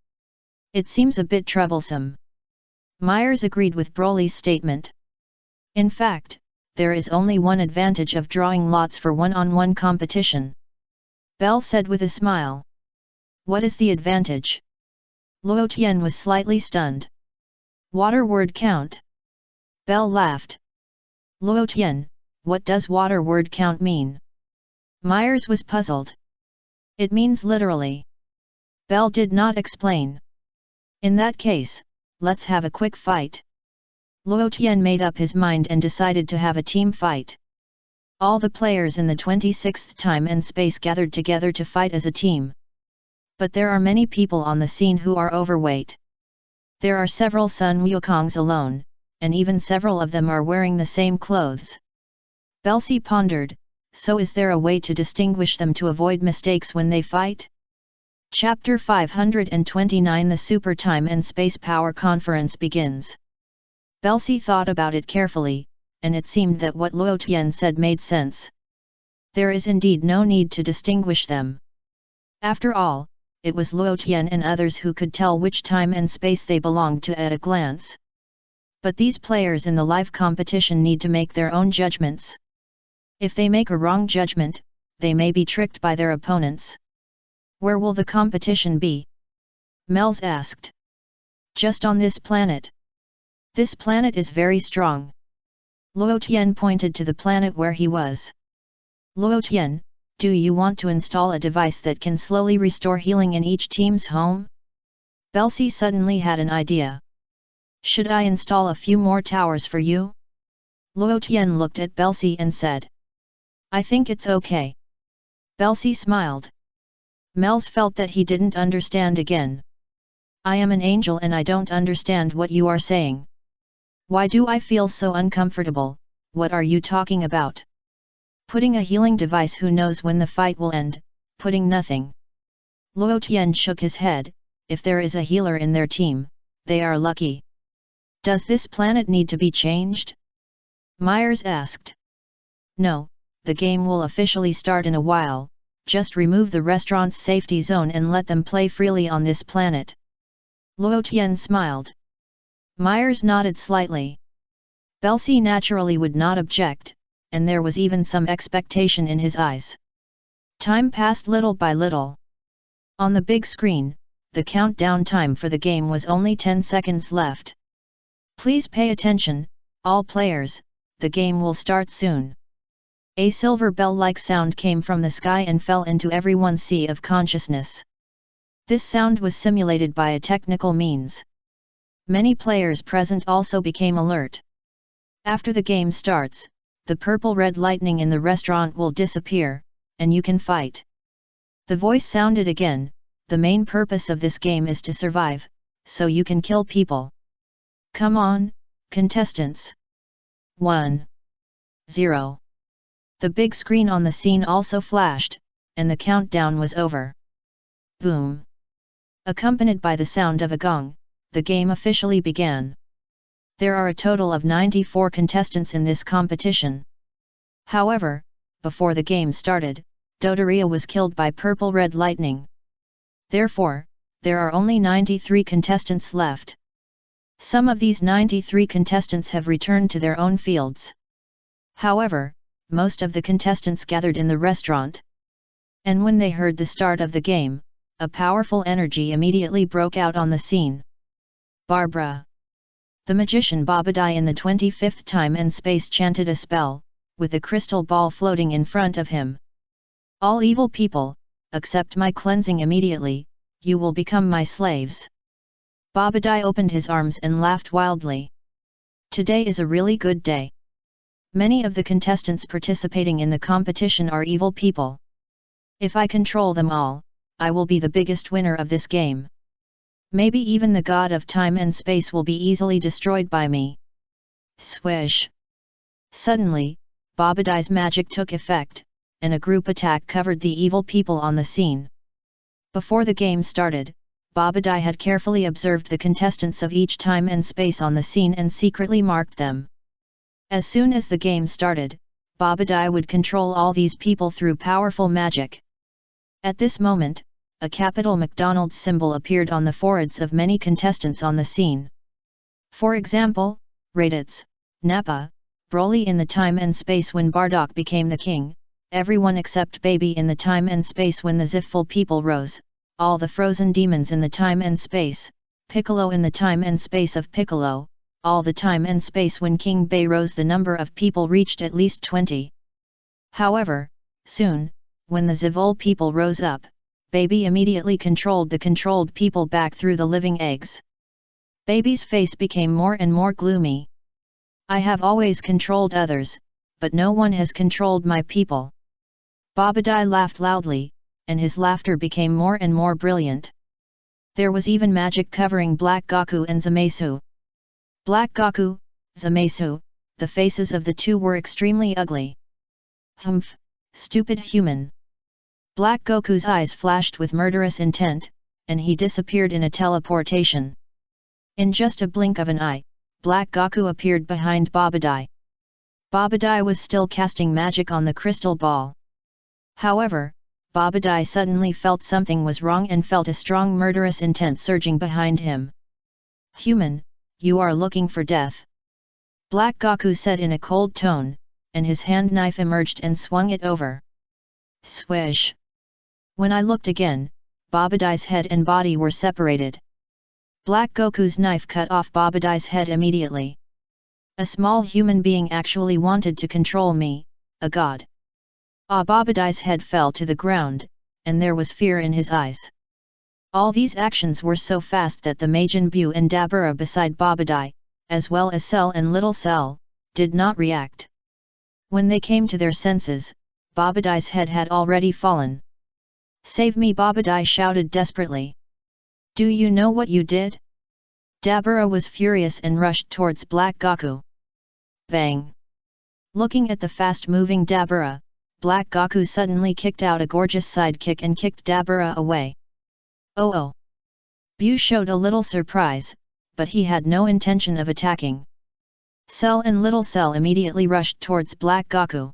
It seems a bit troublesome. Myers agreed with Broly's statement. In fact, there is only one advantage of drawing lots for one-on-one competition. Bell said with a smile. What is the advantage? Luo Tian was slightly stunned. Water word count. Bell laughed. Luo Tian, what does water word count mean? Myers was puzzled. It means literally. Bell did not explain. In that case, let's have a quick fight. Luo Tian made up his mind and decided to have a team fight. All the players in the 26th time and space gathered together to fight as a team. But there are many people on the scene who are overweight. There are several Sun Wukongs alone, and even several of them are wearing the same clothes. Belsi pondered, so is there a way to distinguish them to avoid mistakes when they fight? Chapter 529 The Super Time and Space Power Conference begins. Belsi thought about it carefully, and it seemed that what Luo Tian said made sense. There is indeed no need to distinguish them. After all, it was Luo Tian and others who could tell which time and space they belonged to at a glance. But these players in the live competition need to make their own judgments. If they make a wrong judgment, they may be tricked by their opponents. Where will the competition be? Mel's asked. Just on this planet. This planet is very strong. Luo Tian pointed to the planet where he was. Luo Tian, do you want to install a device that can slowly restore healing in each team's home? Belsi suddenly had an idea. Should I install a few more towers for you? Luo Tian looked at Belsi and said. I think it's okay. Belsi smiled. Mels felt that he didn't understand again. I am an angel and I don't understand what you are saying. Why do I feel so uncomfortable? What are you talking about? Putting a healing device, who knows when the fight will end, putting nothing. Luo Tian shook his head. If there is a healer in their team, they are lucky. Does this planet need to be changed? Myers asked. No, the game will officially start in a while, just remove the restaurant's safety zone and let them play freely on this planet. Luo Tian smiled. Myers nodded slightly. Belsi naturally would not object, and there was even some expectation in his eyes. Time passed little by little. On the big screen, the countdown time for the game was only 10 seconds left. Please pay attention, all players, the game will start soon. A silver bell-like sound came from the sky and fell into everyone's sea of consciousness. This sound was simulated by a technical means. Many players present also became alert. After the game starts, the purple-red lightning in the restaurant will disappear, and you can fight. The voice sounded again. The main purpose of this game is to survive, so you can kill people. Come on, contestants. 1. 0. The big screen on the scene also flashed, and the countdown was over. Boom. Accompanied by the sound of a gong, the game officially began. There are a total of 94 contestants in this competition. However, before the game started, Dodoria was killed by purple-red lightning. Therefore, there are only 93 contestants left. Some of these 93 contestants have returned to their own fields. However, most of the contestants gathered in the restaurant. And when they heard the start of the game, a powerful energy immediately broke out on the scene. Barbara. The magician Babadai in the 25th time and space chanted a spell, with a crystal ball floating in front of him. All evil people, accept my cleansing immediately, you will become my slaves. Babadai opened his arms and laughed wildly. Today is a really good day. Many of the contestants participating in the competition are evil people. If I control them all, I will be the biggest winner of this game. Maybe even the god of time and space will be easily destroyed by me. Swish! Suddenly, Babadai's magic took effect, and a group attack covered the evil people on the scene. Before the game started, Babadai had carefully observed the contestants of each time and space on the scene and secretly marked them. As soon as the game started, Babadai would control all these people through powerful magic. At this moment, a capital McDonald's symbol appeared on the foreheads of many contestants on the scene. For example, Raditz, Nappa, Broly in the time and space when Bardock became the king, everyone except Baby in the time and space when the Zifful people rose, all the frozen demons in the time and space, Piccolo in the time and space of Piccolo, all the time and space when King Bay rose. The number of people reached at least 20. However, soon, when the Zivol people rose up, Baby immediately controlled the controlled people back through the living eggs. Baby's face became more and more gloomy. I have always controlled others, but no one has controlled my people. Babadai laughed loudly, and his laughter became more and more brilliant. There was even magic covering Black Goku and Zamasu. Black Goku, Zamasu, the faces of the two were extremely ugly. Humph, stupid human. Black Goku's eyes flashed with murderous intent, and he disappeared in a teleportation. In just a blink of an eye, Black Goku appeared behind Babadai. Babadai was still casting magic on the crystal ball. However, Babadai suddenly felt something was wrong and felt a strong murderous intent surging behind him. Human, you are looking for death. Black Goku said in a cold tone, and his hand knife emerged and swung it over. Swish! When I looked again, Babadai's head and body were separated. Black Goku's knife cut off Babadai's head immediately. A small human being actually wanted to control me, a god. Babadai's head fell to the ground, and there was fear in his eyes. All these actions were so fast that the Majin Buu and Dabura beside Babadai, as well as Cell and Little Cell, did not react. When they came to their senses, Babadai's head had already fallen. "Save me!" Babadai shouted desperately. "Do you know what you did?" Dabura was furious and rushed towards Black Goku. Bang! Looking at the fast-moving Dabura, Black Goku suddenly kicked out a gorgeous side kick and kicked Dabura away. Oh! Buu showed a little surprise, but he had no intention of attacking. Cell and Little Cell immediately rushed towards Black Goku.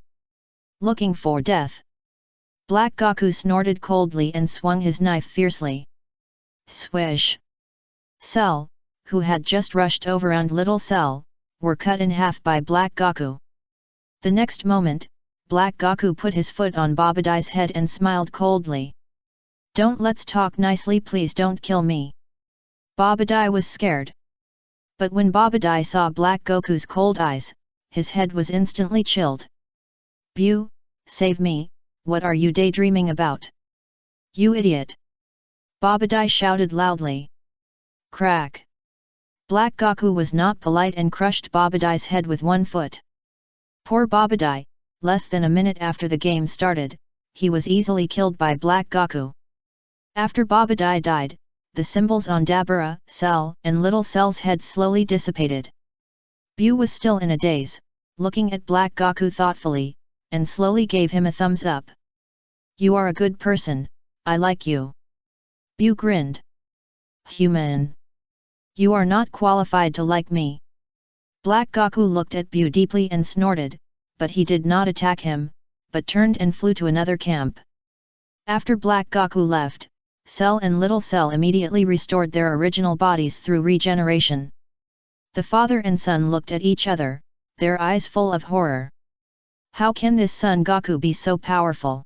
Looking for death. Black Goku snorted coldly and swung his knife fiercely. Swish! Cell, who had just rushed over, and Little Cell, were cut in half by Black Goku. The next moment, Black Goku put his foot on Babadai's head and smiled coldly. Let's talk nicely, please don't kill me." Babadai was scared. But when Babadai saw Black Goku's cold eyes, his head was instantly chilled. "Buu, save me, what are you daydreaming about? You idiot!" Babadai shouted loudly. Crack! Black Goku was not polite and crushed Babadai's head with one foot. Poor Babadai, less than a minute after the game started, he was easily killed by Black Goku. After Babadai died, the symbols on Dabura, Cell, and Little Cell's heads slowly dissipated. Buu was still in a daze, looking at Black Goku thoughtfully, and slowly gave him a thumbs up. "You are a good person, I like you." Buu grinned. "Human. You are not qualified to like me." Black Goku looked at Buu deeply and snorted, but he did not attack him, but turned and flew to another camp. After Black Goku left, Cell and Little Cell immediately restored their original bodies through regeneration. The father and son looked at each other, their eyes full of horror. "How can this Son Goku be so powerful?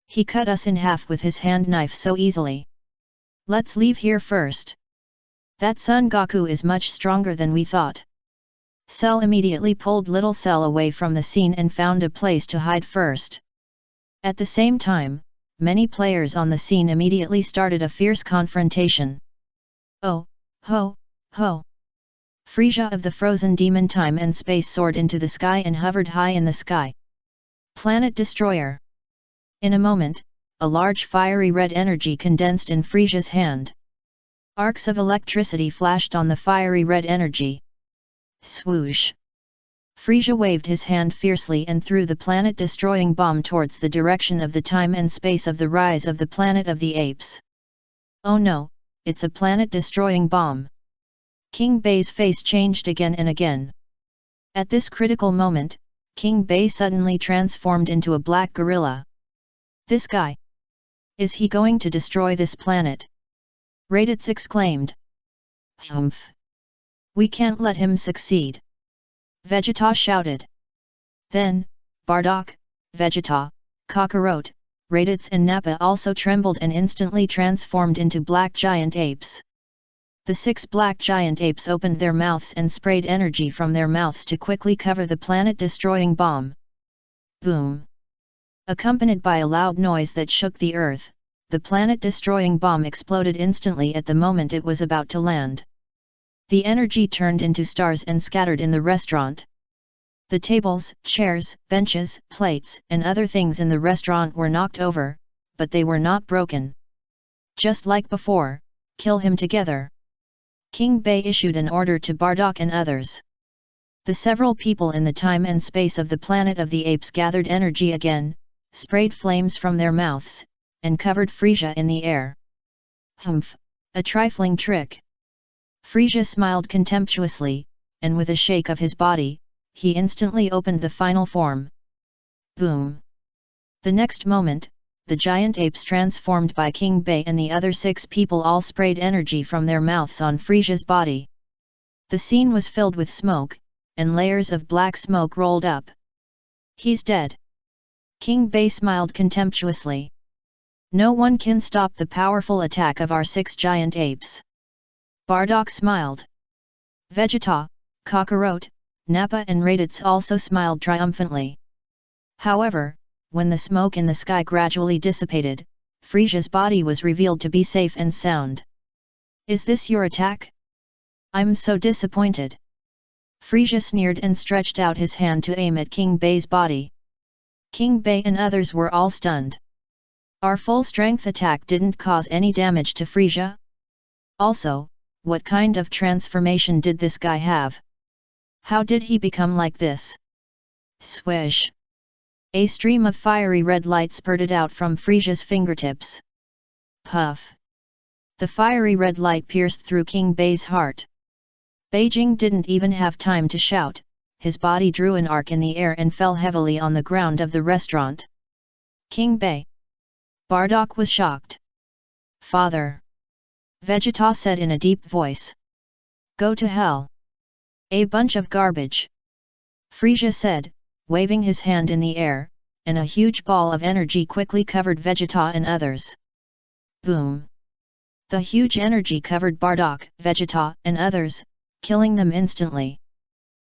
He cut us in half with his hand knife so easily. Let's leave here first. That Son Goku is much stronger than we thought." Cell immediately pulled Little Cell away from the scene and found a place to hide first. At the same time, many players on the scene immediately started a fierce confrontation. "Oh, ho, ho!" Frieza of the Frozen Demon time and space soared into the sky and hovered high in the sky. Planet Destroyer. In a moment, a large fiery red energy condensed in Frieza's hand. Arcs of electricity flashed on the fiery red energy. Swoosh! Frieza waved his hand fiercely and threw the planet-destroying bomb towards the direction of the time and space of the rise of the Planet of the Apes. "Oh no, it's a planet-destroying bomb." King Bai's face changed again and again. At this critical moment, King Bai suddenly transformed into a black gorilla. "This guy! Is he going to destroy this planet?" Raditz exclaimed. "Humph! We can't let him succeed!" Vegeta shouted. Then, Bardock, Vegeta, Kakarot, Raditz and Nappa also trembled and instantly transformed into black giant apes. The 6 black giant apes opened their mouths and sprayed energy from their mouths to quickly cover the planet-destroying bomb. Boom! Accompanied by a loud noise that shook the earth, the planet-destroying bomb exploded instantly at the moment it was about to land. The energy turned into stars and scattered in the restaurant. The tables, chairs, benches, plates, and other things in the restaurant were knocked over, but they were not broken. Just like before, kill him together. King Bai issued an order to Bardock and others. The several people in the time and space of the Planet of the Apes gathered energy again, sprayed flames from their mouths, and covered Frieza in the air. "Humph, a trifling trick." Frieza smiled contemptuously, and with a shake of his body, he instantly opened the final form. Boom! The next moment, the giant apes transformed by King Bai and the other 6 people all sprayed energy from their mouths on Frieza's body. The scene was filled with smoke, and layers of black smoke rolled up. He's dead. King Bei smiled contemptuously. No one can stop the powerful attack of our 6 giant apes. Bardock smiled. Vegeta, Kakarot, Nappa and Raditz also smiled triumphantly. However, when the smoke in the sky gradually dissipated, Frisia's body was revealed to be safe and sound. Is this your attack? I'm so disappointed. Frisia sneered and stretched out his hand to aim at King Bei's body. King Bei and others were all stunned. Our full-strength attack didn't cause any damage to Frisia? Also, what kind of transformation did this guy have? How did he become like this? Swish! A stream of fiery red light spurted out from Frisia's fingertips. Puff! The fiery red light pierced through King Bei's heart. Beijing didn't even have time to shout, his body drew an arc in the air and fell heavily on the ground of the restaurant. King Bei! Bardock was shocked. Father! Vegeta said in a deep voice. Go to hell! A bunch of garbage! Frisia said, waving his hand in the air, and a huge ball of energy quickly covered Vegeta and others. Boom! The huge energy covered Bardock, Vegeta, and others, killing them instantly.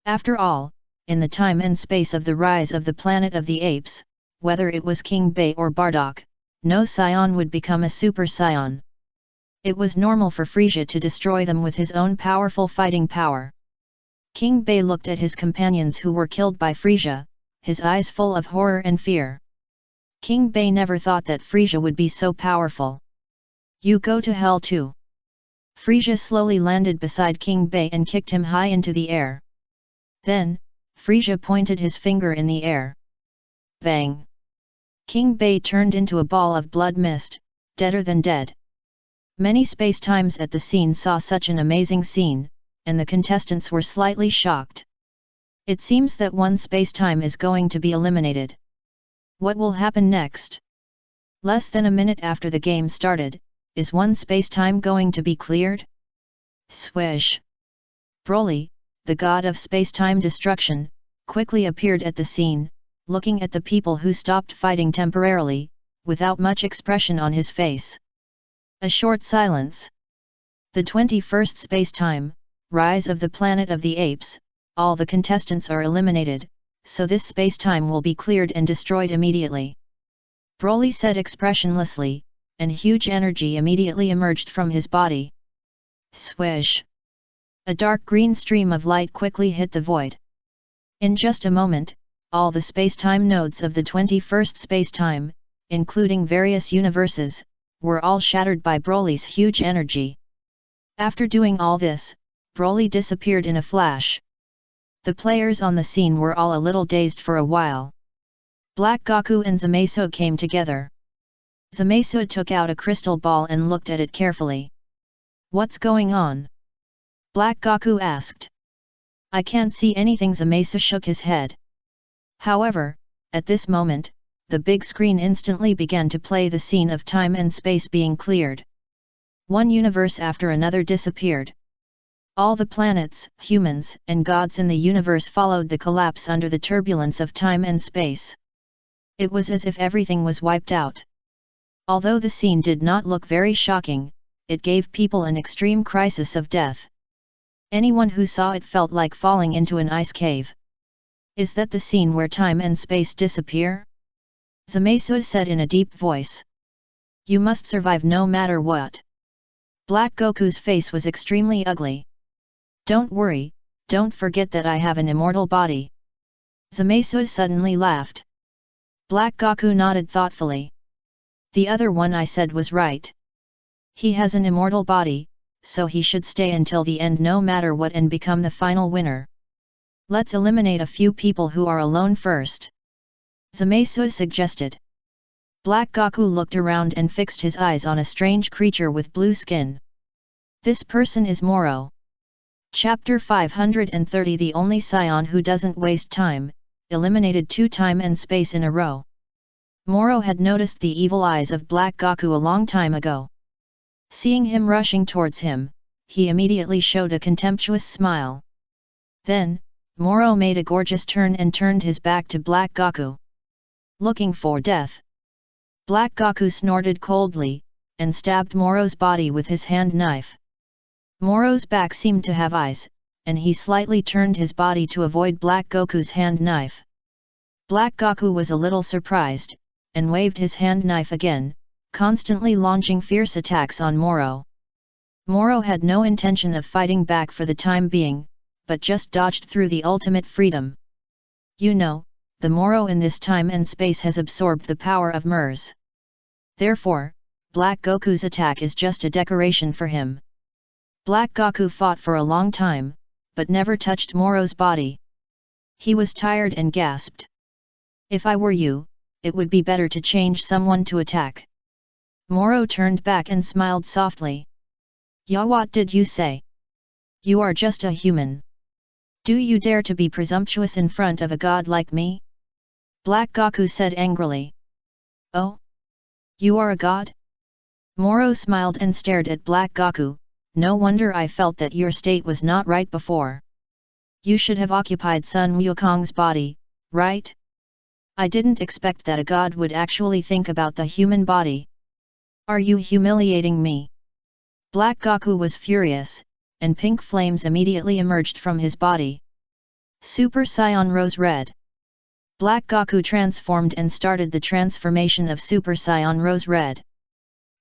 After all, in the time and space of the rise of the planet of the apes, whether it was King Bei or Bardock, no Saiyan would become a Super Saiyan. It was normal for Frisia to destroy them with his own powerful fighting power. King Bei looked at his companions who were killed by Frisia, his eyes full of horror and fear. King Bei never thought that Frisia would be so powerful. You go to hell too. Frisia slowly landed beside King Bei and kicked him high into the air. Then, Frisia pointed his finger in the air. Bang! King Bei turned into a ball of blood mist, deader than dead. Many space-times at the scene saw such an amazing scene, and the contestants were slightly shocked. It seems that one space-time is going to be eliminated. What will happen next? Less than a minute after the game started, is one space-time going to be cleared? Swish! Broly, the god of space-time destruction, quickly appeared at the scene, looking at the people who stopped fighting temporarily, without much expression on his face. A short silence. The 21st space-time, rise of the planet of the apes, all the contestants are eliminated, so this space-time will be cleared and destroyed immediately. Broly said expressionlessly, and huge energy immediately emerged from his body. Swish! A dark green stream of light quickly hit the void. In just a moment, all the space-time nodes of the 21st space-time, including various universes, were all shattered by Broly's huge energy. After doing all this, Broly disappeared in a flash. The players on the scene were all a little dazed for a while. Black Goku and Zamasu came together. Zamasu took out a crystal ball and looked at it carefully. What's going on? Black Goku asked. I can't see anything. Zamasu shook his head. However, at this moment, the big screen instantly began to play the scene of time and space being cleared. One universe after another disappeared. All the planets, humans, and gods in the universe followed the collapse under the turbulence of time and space. It was as if everything was wiped out. Although the scene did not look very shocking, it gave people an extreme crisis of death. Anyone who saw it felt like falling into an ice cave. Is that the scene where time and space disappear? Zamasu said in a deep voice. You must survive no matter what. Black Goku's face was extremely ugly. Don't worry, don't forget that I have an immortal body. Zamasu suddenly laughed. Black Goku nodded thoughtfully. The other one I said was right. He has an immortal body, so he should stay until the end no matter what and become the final winner. Let's eliminate a few people who are alone first. Zamasu suggested. Black Goku looked around and fixed his eyes on a strange creature with blue skin. This person is Moro. Chapter 530. The only Saiyan who doesn't waste time, eliminated 2 time and space in a row. Moro had noticed the evil eyes of Black Goku a long time ago. Seeing him rushing towards him, he immediately showed a contemptuous smile. Then, Moro made a gorgeous turn and turned his back to Black Goku. Looking for death. Black Goku snorted coldly, and stabbed Moro's body with his hand knife. Moro's back seemed to have eyes, and he slightly turned his body to avoid Black Goku's hand knife. Black Goku was a little surprised, and waved his hand knife again, constantly launching fierce attacks on Moro. Moro had no intention of fighting back for the time being, but just dodged through the ultimate freedom. You know, the Moro in this time and space has absorbed the power of Mers. Therefore, Black Goku's attack is just a decoration for him. Black Goku fought for a long time, but never touched Moro's body. He was tired and gasped. If I were you, it would be better to change someone to attack. Moro turned back and smiled softly. Ya, what did you say? You are just a human. Do you dare to be presumptuous in front of a god like me? Black Goku said angrily. Oh? You are a god? Moro smiled and stared at Black Goku. No wonder I felt that your state was not right before. You should have occupied Sun Wukong's body, right? I didn't expect that a god would actually think about the human body. Are you humiliating me? Black Goku was furious, and pink flames immediately emerged from his body. Super Saiyan rose red. Black Goku transformed and started the transformation of Super Saiyan rose red.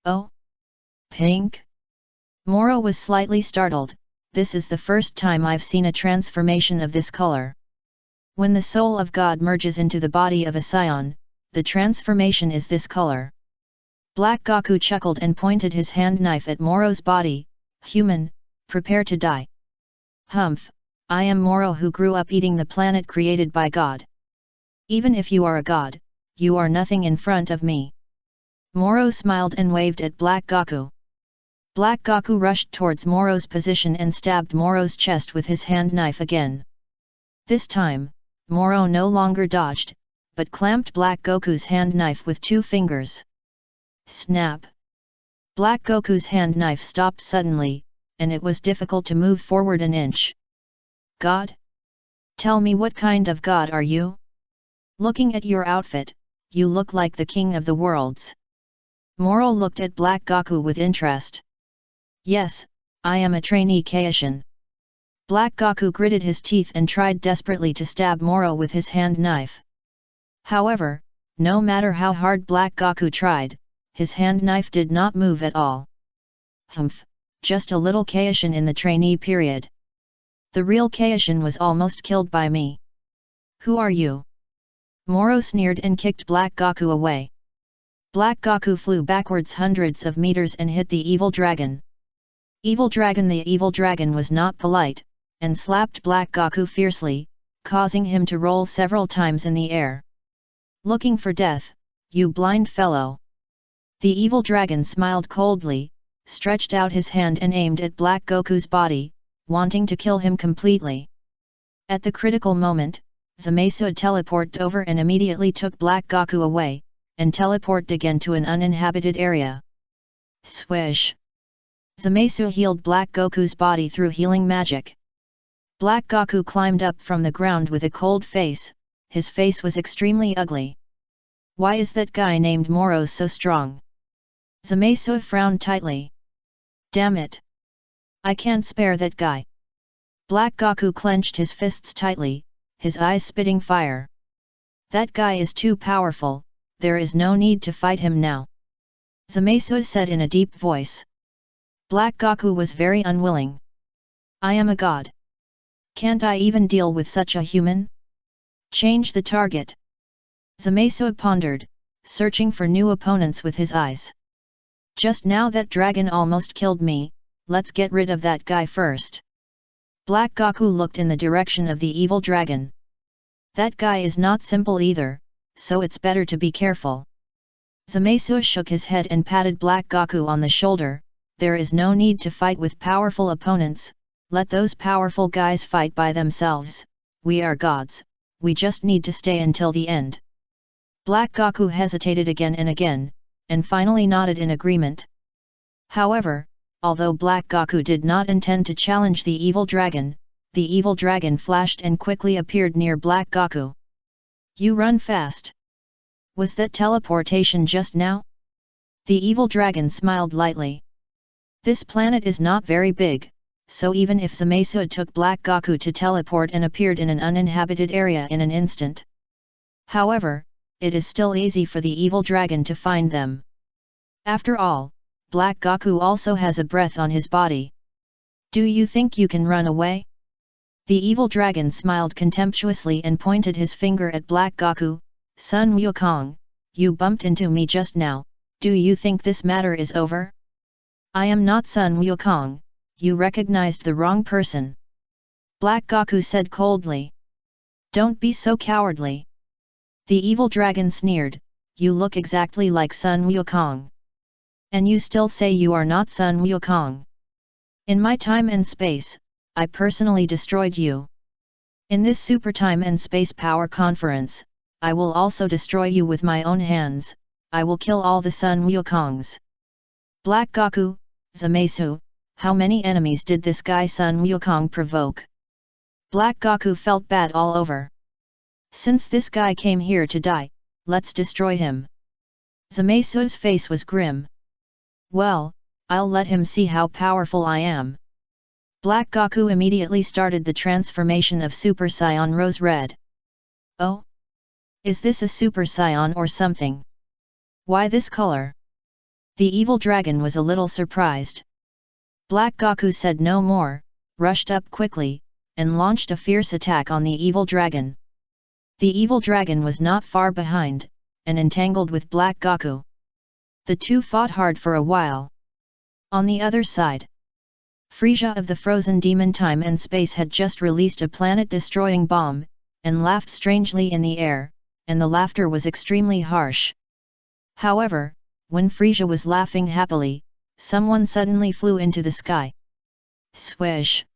Oh? Pink? Moro was slightly startled. This is the first time I've seen a transformation of this color. When the soul of God merges into the body of a Saiyan, the transformation is this color. Black Goku chuckled and pointed his hand knife at Moro's body. Human, prepare to die. Humph, I am Moro who grew up eating the planet created by God. Even if you are a god, you are nothing in front of me. Moro smiled and waved at Black Goku. Black Goku rushed towards Moro's position and stabbed Moro's chest with his hand knife again. This time, Moro no longer dodged, but clamped Black Goku's hand knife with 2 fingers. Snap! Black Goku's hand knife stopped suddenly, and it was difficult to move forward an inch. God? Tell me, what kind of god are you? Looking at your outfit, you look like the king of the worlds. Moro looked at Black Goku with interest. Yes, I am a trainee Kaishin. Black Goku gritted his teeth and tried desperately to stab Moro with his hand knife. However, no matter how hard Black Goku tried, his hand knife did not move at all. Humph, just a little Kaishin in the trainee period. The real Kaishin was almost killed by me. Who are you? Moro sneered and kicked Black Goku away. Black Goku flew backwards hundreds of meters and hit the evil dragon. Evil dragon! The evil dragon was not polite, and slapped Black Goku fiercely, causing him to roll several times in the air. Looking for death, you blind fellow! The evil dragon smiled coldly, stretched out his hand and aimed at Black Goku's body, wanting to kill him completely. At the critical moment, Zamasu teleported over and immediately took Black Goku away, and teleported again to an uninhabited area. Swish! Zamasu healed Black Goku's body through healing magic. Black Goku climbed up from the ground with a cold face. His face was extremely ugly. Why is that guy named Moro so strong? Zamasu frowned tightly. Damn it! I can't spare that guy. Black Goku clenched his fists tightly, his eyes spitting fire. That guy is too powerful, there is no need to fight him now. Zamasu said in a deep voice. Black Goku was very unwilling. I am a god. Can't I even deal with such a human? Change the target. Zamasu pondered, searching for new opponents with his eyes. Just now that dragon almost killed me, let's get rid of that guy first. Black Goku looked in the direction of the evil dragon. That guy is not simple either, so it's better to be careful. Zamasu shook his head and patted Black Goku on the shoulder. There is no need to fight with powerful opponents, let those powerful guys fight by themselves, we are gods, we just need to stay until the end. Black Goku hesitated again and again, and finally nodded in agreement. However, although Black Goku did not intend to challenge the evil dragon, the evil dragon flashed and quickly appeared near Black Goku. You run fast. Was that teleportation just now? The evil dragon smiled lightly. This planet is not very big, so even if Zamasu took Black Goku to teleport and appeared in an uninhabited area in an instant. However, it is still easy for the evil dragon to find them. After all, Black Goku also has a breath on his body. Do you think you can run away? The evil dragon smiled contemptuously and pointed his finger at Black Goku. Sun Wukong, you bumped into me just now, do you think this matter is over? I am not Sun Wukong, you recognized the wrong person. Black Goku said coldly. Don't be so cowardly. The evil dragon sneered, you look exactly like Sun Wukong. And you still say you are not Sun Wukong. In my time and space, I personally destroyed you. In this super time and space power conference, I will also destroy you with my own hands. I will kill all the Sun Wukongs. Black Goku, Zamasu, how many enemies did this guy Sun Wukong provoke? Black Goku felt bad all over. Since this guy came here to die, let's destroy him. Zamasu's face was grim. Well, I'll let him see how powerful I am. Black Goku immediately started the transformation of Super Saiyan Rose Red. Oh? Is this a Super Saiyan or something? Why this color? The evil dragon was a little surprised. Black Goku said no more, rushed up quickly, and launched a fierce attack on the evil dragon. The evil dragon was not far behind, and entangled with Black Goku. The two fought hard for a while. On the other side, Frieza of the Frozen Demon Time and Space had just released a planet-destroying bomb, and laughed strangely in the air, and the laughter was extremely harsh. However, when Frieza was laughing happily, someone suddenly flew into the sky. Swish!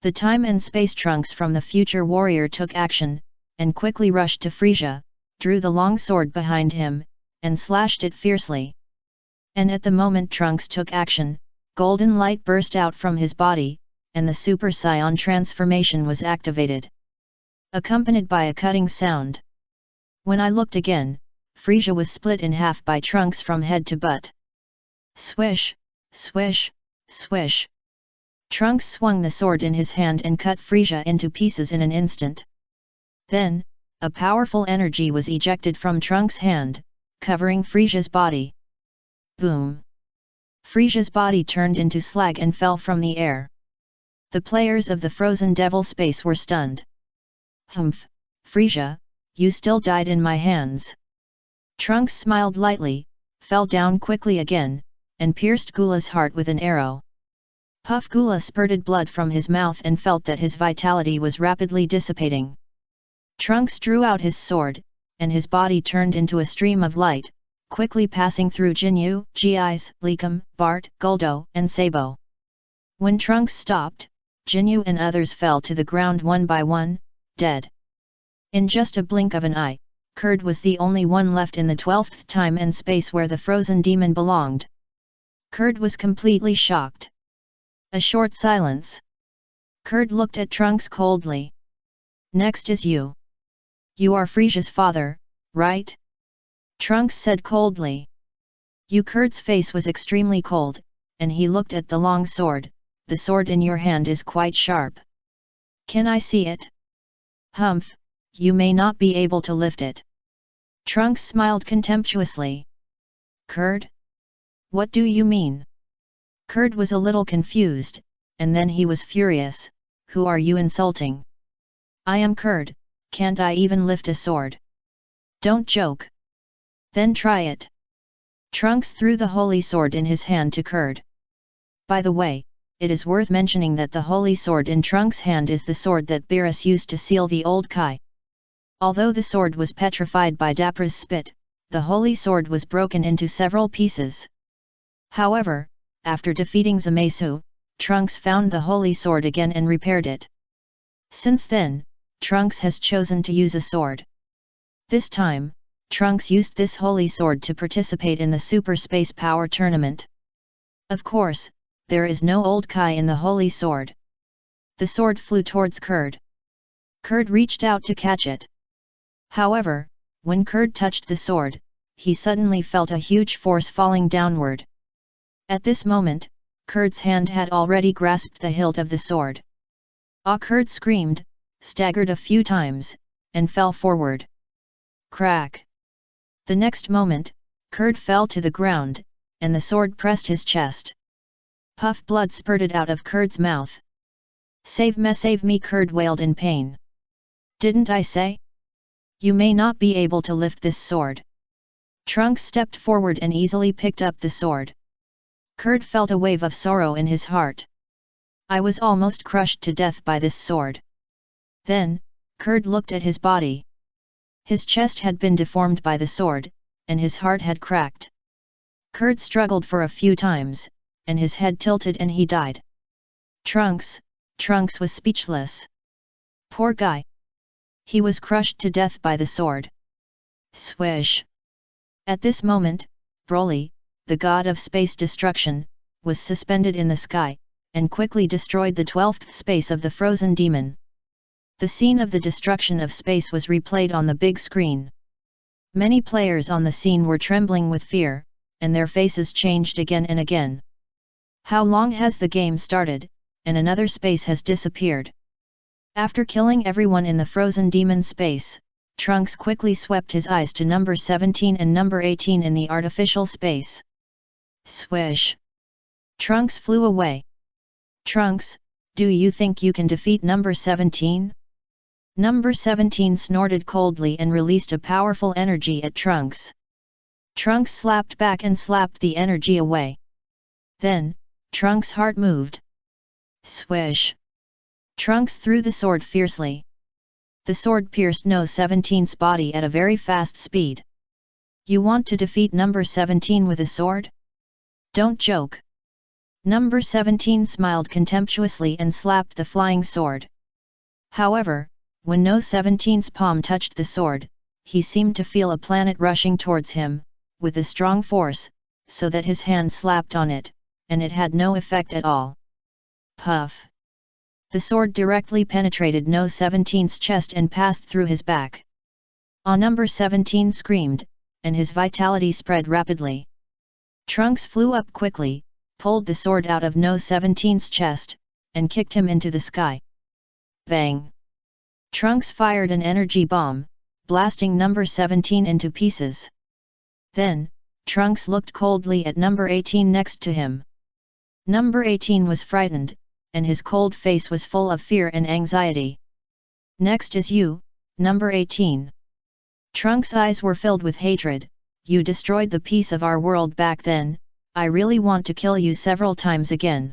The time and space trunks from the future warrior took action, and quickly rushed to Frieza, drew the long sword behind him, and slashed it fiercely. And at the moment Trunks took action, golden light burst out from his body, and the Super Saiyan transformation was activated, accompanied by a cutting sound. When I looked again, Frieza was split in half by Trunks from head to butt. Swish, swish, swish. Trunks swung the sword in his hand and cut Frieza into pieces in an instant. Then, a powerful energy was ejected from Trunks' hand, covering Frieza's body. Boom! Frieza's body turned into slag and fell from the air. The players of the Frozen Devil Space were stunned. Humph, Frieza, you still died in my hands. Trunks smiled lightly, fell down quickly again, and pierced Gula's heart with an arrow. Puff Gula spurted blood from his mouth and felt that his vitality was rapidly dissipating. Trunks drew out his sword, and his body turned into a stream of light, quickly passing through Jinyu, Gi's, Likum, Bart, Guldo, and Sabo. When Trunks stopped, Jinyu and others fell to the ground one by one, dead. In just a blink of an eye, Kurd was the only one left in the 12th time and space where the frozen demon belonged. Kurd was completely shocked. A short silence. Kurd looked at Trunks coldly. Next is you. You are Frieza's father, right? Trunks said coldly. Kurd's face was extremely cold, and he looked at the long sword. The sword in your hand is quite sharp. Can I see it? Humph, you may not be able to lift it. Trunks smiled contemptuously. Kurd? What do you mean? Kurd was a little confused, and then he was furious. Who are you insulting? I am Kurd, can't I even lift a sword? Don't joke. Then try it. Trunks threw the holy sword in his hand to Kurd. By the way, it is worth mentioning that the holy sword in Trunks' hand is the sword that Beerus used to seal the old Kai. Although the sword was petrified by Dapra's spit, the holy sword was broken into several pieces. However, after defeating Zamasu, Trunks found the holy sword again and repaired it. Since then, Trunks has chosen to use a sword. This time, Trunks used this holy sword to participate in the Super Space Power Tournament. Of course, there is no old Kai in the holy sword. The sword flew towards Kurd. Kurd reached out to catch it. However, when Kurd touched the sword, he suddenly felt a huge force falling downward. At this moment, Kurd's hand had already grasped the hilt of the sword. Ah! Kurd screamed, staggered a few times, and fell forward. Crack! The next moment, Kurd fell to the ground, and the sword pressed his chest. Puff! Blood spurted out of Kurd's mouth. Save me! Kurd wailed in pain. Didn't I say? You may not be able to lift this sword. Trunks stepped forward and easily picked up the sword. Kurd felt a wave of sorrow in his heart. I was almost crushed to death by this sword. Then, Kurd looked at his body. His chest had been deformed by the sword, and his heart had cracked. Kurd struggled for a few times, and his head tilted and he died. Trunks was speechless. Poor guy. He was crushed to death by the sword. Swish! At this moment, Broly, the god of space destruction, was suspended in the sky, and quickly destroyed the 12th space of the frozen demon. The scene of the destruction of space was replayed on the big screen. Many players on the scene were trembling with fear, and their faces changed again and again. How long has the game started, and another space has disappeared? After killing everyone in the frozen demon space, Trunks quickly swept his eyes to number 17 and number 18 in the artificial space. Swish! Trunks flew away. Trunks, do you think you can defeat number 17? Number 17 snorted coldly and released a powerful energy at Trunks. Trunks slapped back and slapped the energy away. Then, Trunks' heart moved. Swish! Trunks threw the sword fiercely. The sword pierced No. 17's body at a very fast speed. You want to defeat number 17 with a sword? Don't joke. Number 17 smiled contemptuously and slapped the flying sword. However, when No. 17's palm touched the sword, he seemed to feel a planet rushing towards him, with a strong force, so that his hand slapped on it, and it had no effect at all. Puff! The sword directly penetrated No. 17's chest and passed through his back. Number 17 screamed, and his vitality spread rapidly. Trunks flew up quickly, pulled the sword out of No. 17's chest, and kicked him into the sky. Bang! Trunks fired an energy bomb, blasting number 17 into pieces. Then, Trunks looked coldly at number 18 next to him. Number 18 was frightened, and his cold face was full of fear and anxiety. Next is you, number 18. Trunks' eyes were filled with hatred. You destroyed the peace of our world back then, I really want to kill you several times again.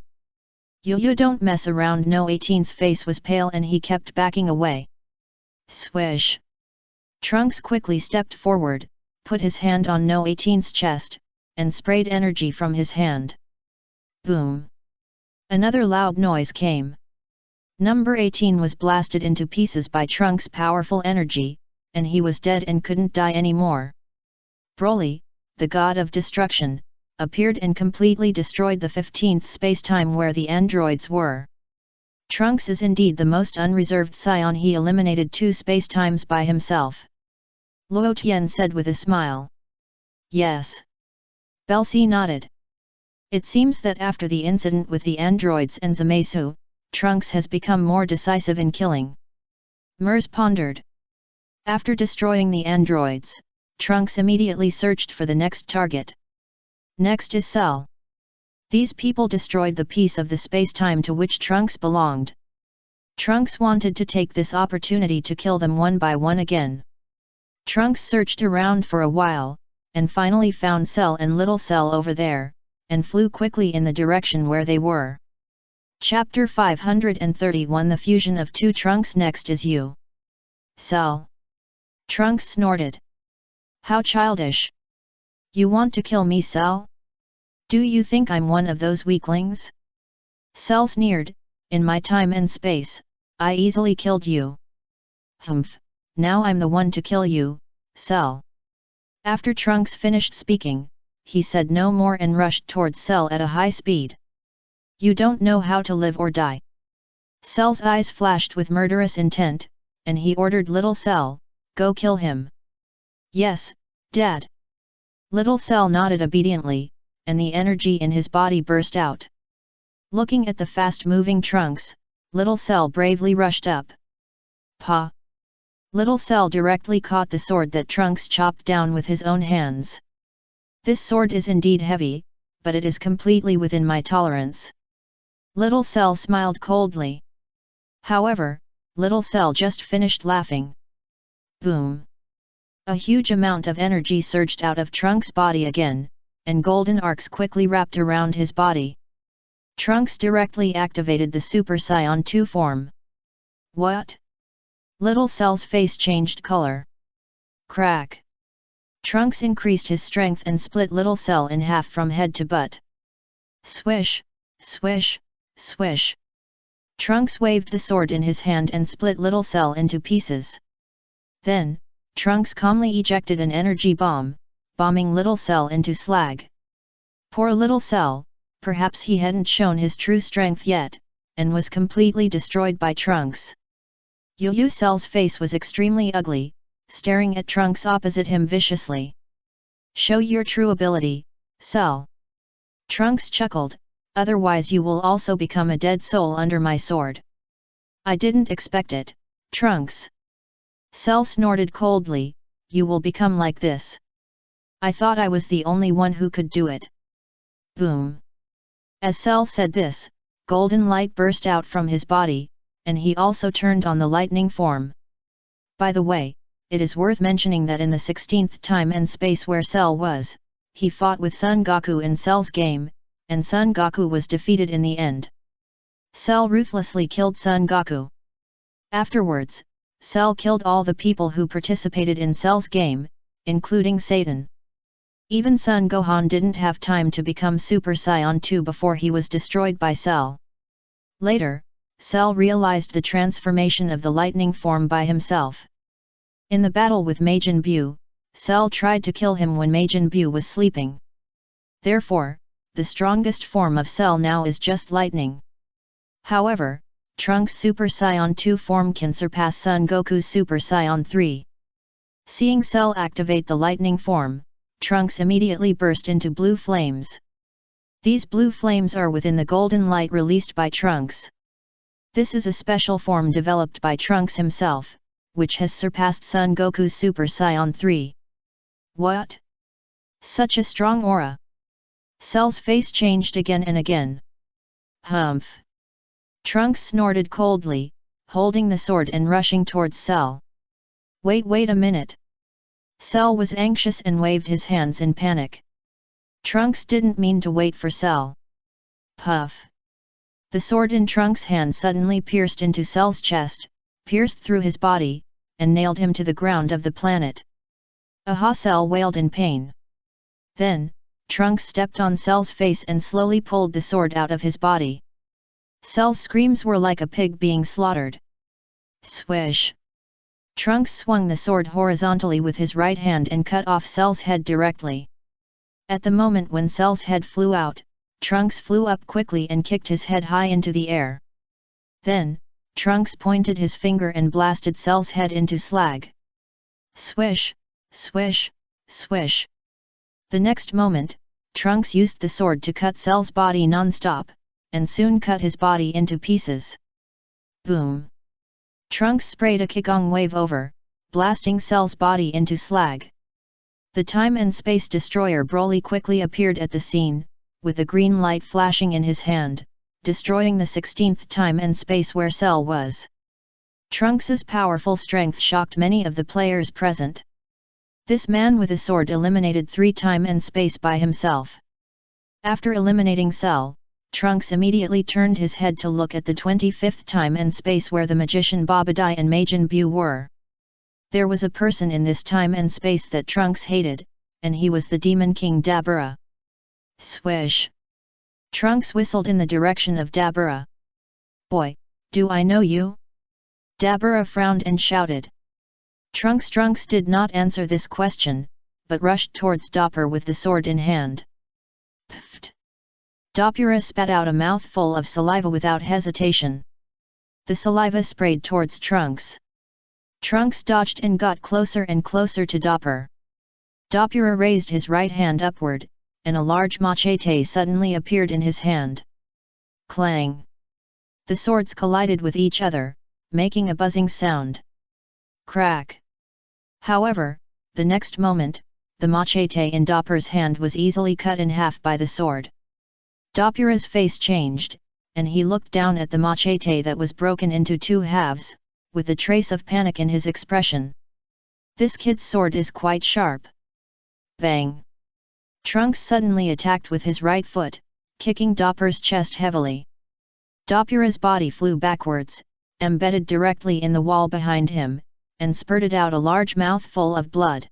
You don't mess around. No. 18's face was pale and he kept backing away. Swish! Trunks quickly stepped forward, put his hand on No. 18's chest, and sprayed energy from his hand. Boom! Another loud noise came. Number 18 was blasted into pieces by Trunks' powerful energy, and he was dead and couldn't die anymore. Broly, the god of destruction, appeared and completely destroyed the 15th spacetime where the androids were. Trunks is indeed the most unreserved Saiyan. He eliminated 2 spacetimes by himself. Luo Tian said with a smile. Yes. Belsi nodded. It seems that after the incident with the androids and Zamasu, Trunks has become more decisive in killing. Mers pondered. After destroying the androids, Trunks immediately searched for the next target. Next is Cell. These people destroyed the piece of the space-time to which Trunks belonged. Trunks wanted to take this opportunity to kill them one by one again. Trunks searched around for a while, and finally found Cell and Little Cell over there, and flew quickly in the direction where they were. Chapter 531 The Fusion of Two Trunks. Next is you. Cell. Trunks snorted. How childish. You want to kill me, Cell? Do you think I'm one of those weaklings? Cell sneered, in my time and space, I easily killed you. Humph, now I'm the one to kill you, Cell. After Trunks finished speaking, he said no more and rushed towards Cell at a high speed. You don't know how to live or die. Cell's eyes flashed with murderous intent, and he ordered Little Cell, "Go kill him." "Yes, Dad." Little Cell nodded obediently, and the energy in his body burst out. Looking at the fast-moving Trunks, Little Cell bravely rushed up. "Pa!" Little Cell directly caught the sword that Trunks chopped down with his own hands. "This sword is indeed heavy, but it is completely within my tolerance." Little Cell smiled coldly. However, Little Cell just finished laughing. Boom! A huge amount of energy surged out of Trunks' body again, and golden arcs quickly wrapped around his body. Trunks directly activated the Super Saiyan 2 form. "What?" Little Cell's face changed color. Crack! Trunks increased his strength and split Little Cell in half from head to butt. Swish, swish, swish. Trunks waved the sword in his hand and split Little Cell into pieces. Then, Trunks calmly ejected an energy bomb, bombing Little Cell into slag. Poor Little Cell, perhaps he hadn't shown his true strength yet, and was completely destroyed by Trunks. Yu Cell's face was extremely ugly, staring at Trunks opposite him viciously. "Show your true ability, Cell." Trunks chuckled, "Otherwise you will also become a dead soul under my sword." "I didn't expect it, Trunks." Cell snorted coldly, "You will become like this. I thought I was the only one who could do it." Boom! As Cell said this, golden light burst out from his body, and he also turned on the lightning form. By the way, it is worth mentioning that in the 16th time and space where Cell was, he fought with Son Goku in Cell's game, and Son Goku was defeated in the end. Cell ruthlessly killed Son Goku. Afterwards, Cell killed all the people who participated in Cell's game, including Satan. Even Son Gohan didn't have time to become Super Saiyan 2 before he was destroyed by Cell. Later, Cell realized the transformation of the lightning form by himself. In the battle with Majin Buu, Cell tried to kill him when Majin Buu was sleeping. Therefore, the strongest form of Cell now is just lightning. However, Trunks' Super Saiyan 2 form can surpass Son Goku's Super Saiyan 3. Seeing Cell activate the lightning form, Trunks immediately burst into blue flames. These blue flames are within the golden light released by Trunks. This is a special form developed by Trunks himself, which has surpassed Son Goku's Super Saiyan 3. What? Such a strong aura! Cell's face changed again and again. Humph! Trunks snorted coldly, holding the sword and rushing towards Cell. Wait a minute! Cell was anxious and waved his hands in panic. Trunks didn't mean to wait for Cell. Puff! The sword in Trunks' hand suddenly pierced into Cell's chest, pierced through his body, and nailed him to the ground of the planet. Aha! Cell wailed in pain. Then, Trunks stepped on Cell's face and slowly pulled the sword out of his body. Cell's screams were like a pig being slaughtered. Swish! Trunks swung the sword horizontally with his right hand and cut off Cell's head directly. At the moment when Cell's head flew out, Trunks flew up quickly and kicked his head high into the air. Then, Trunks pointed his finger and blasted Cell's head into slag. Swish! Swish! Swish! The next moment, Trunks used the sword to cut Cell's body non-stop, and soon cut his body into pieces. Boom! Trunks sprayed a Kigong wave over, blasting Cell's body into slag. The time and space destroyer Broly quickly appeared at the scene, with a green light flashing in his hand, destroying the 16th time and space where Cell was. Trunks's powerful strength shocked many of the players present. This man with a sword eliminated 3 time and space by himself. After eliminating Cell, Trunks immediately turned his head to look at the 25th time and space where the magician Babadai and Majin Buu were. There was a person in this time and space that Trunks hated, and he was the Demon King Dabura. Swish! Trunks whistled in the direction of Dabura. Boy, do I know you? Dabura frowned and shouted. Trunks did not answer this question, but rushed towards Dabura with the sword in hand. Pfft! Dabura spat out a mouthful of saliva without hesitation. The saliva sprayed towards Trunks. Trunks dodged and got closer and closer to Dopper. Dopper raised his right hand upward, and a large machete suddenly appeared in his hand. Clang! The swords collided with each other, making a buzzing sound. Crack! However, the next moment, the machete in Dopper's hand was easily cut in half by the sword. Dopper's face changed, and he looked down at the machete that was broken into two halves, with a trace of panic in his expression. This kid's sword is quite sharp. Bang! Trunks suddenly attacked with his right foot, kicking Dopper's chest heavily. Dopper's body flew backwards, embedded directly in the wall behind him, and spurted out a large mouthful of blood.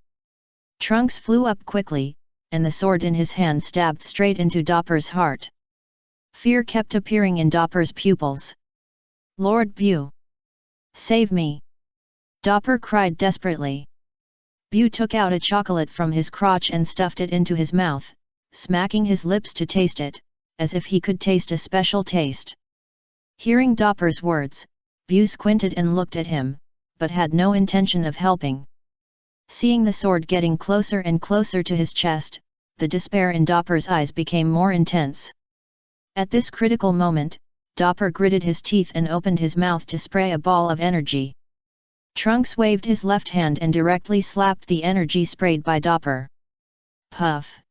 Trunks flew up quickly, and the sword in his hand stabbed straight into Dopper's heart. Fear kept appearing in Dopper's pupils. Lord Bu! Save me! Dopper cried desperately. Bu took out a chocolate from his crotch and stuffed it into his mouth, smacking his lips to taste it, as if he could taste a special taste. Hearing Dopper's words, Bu squinted and looked at him, but had no intention of helping. Seeing the sword getting closer and closer to his chest, the despair in Dopper's eyes became more intense. At this critical moment, Dopper gritted his teeth and opened his mouth to spray a ball of energy. Trunks waved his left hand and directly slapped the energy sprayed by Dopper. Puff!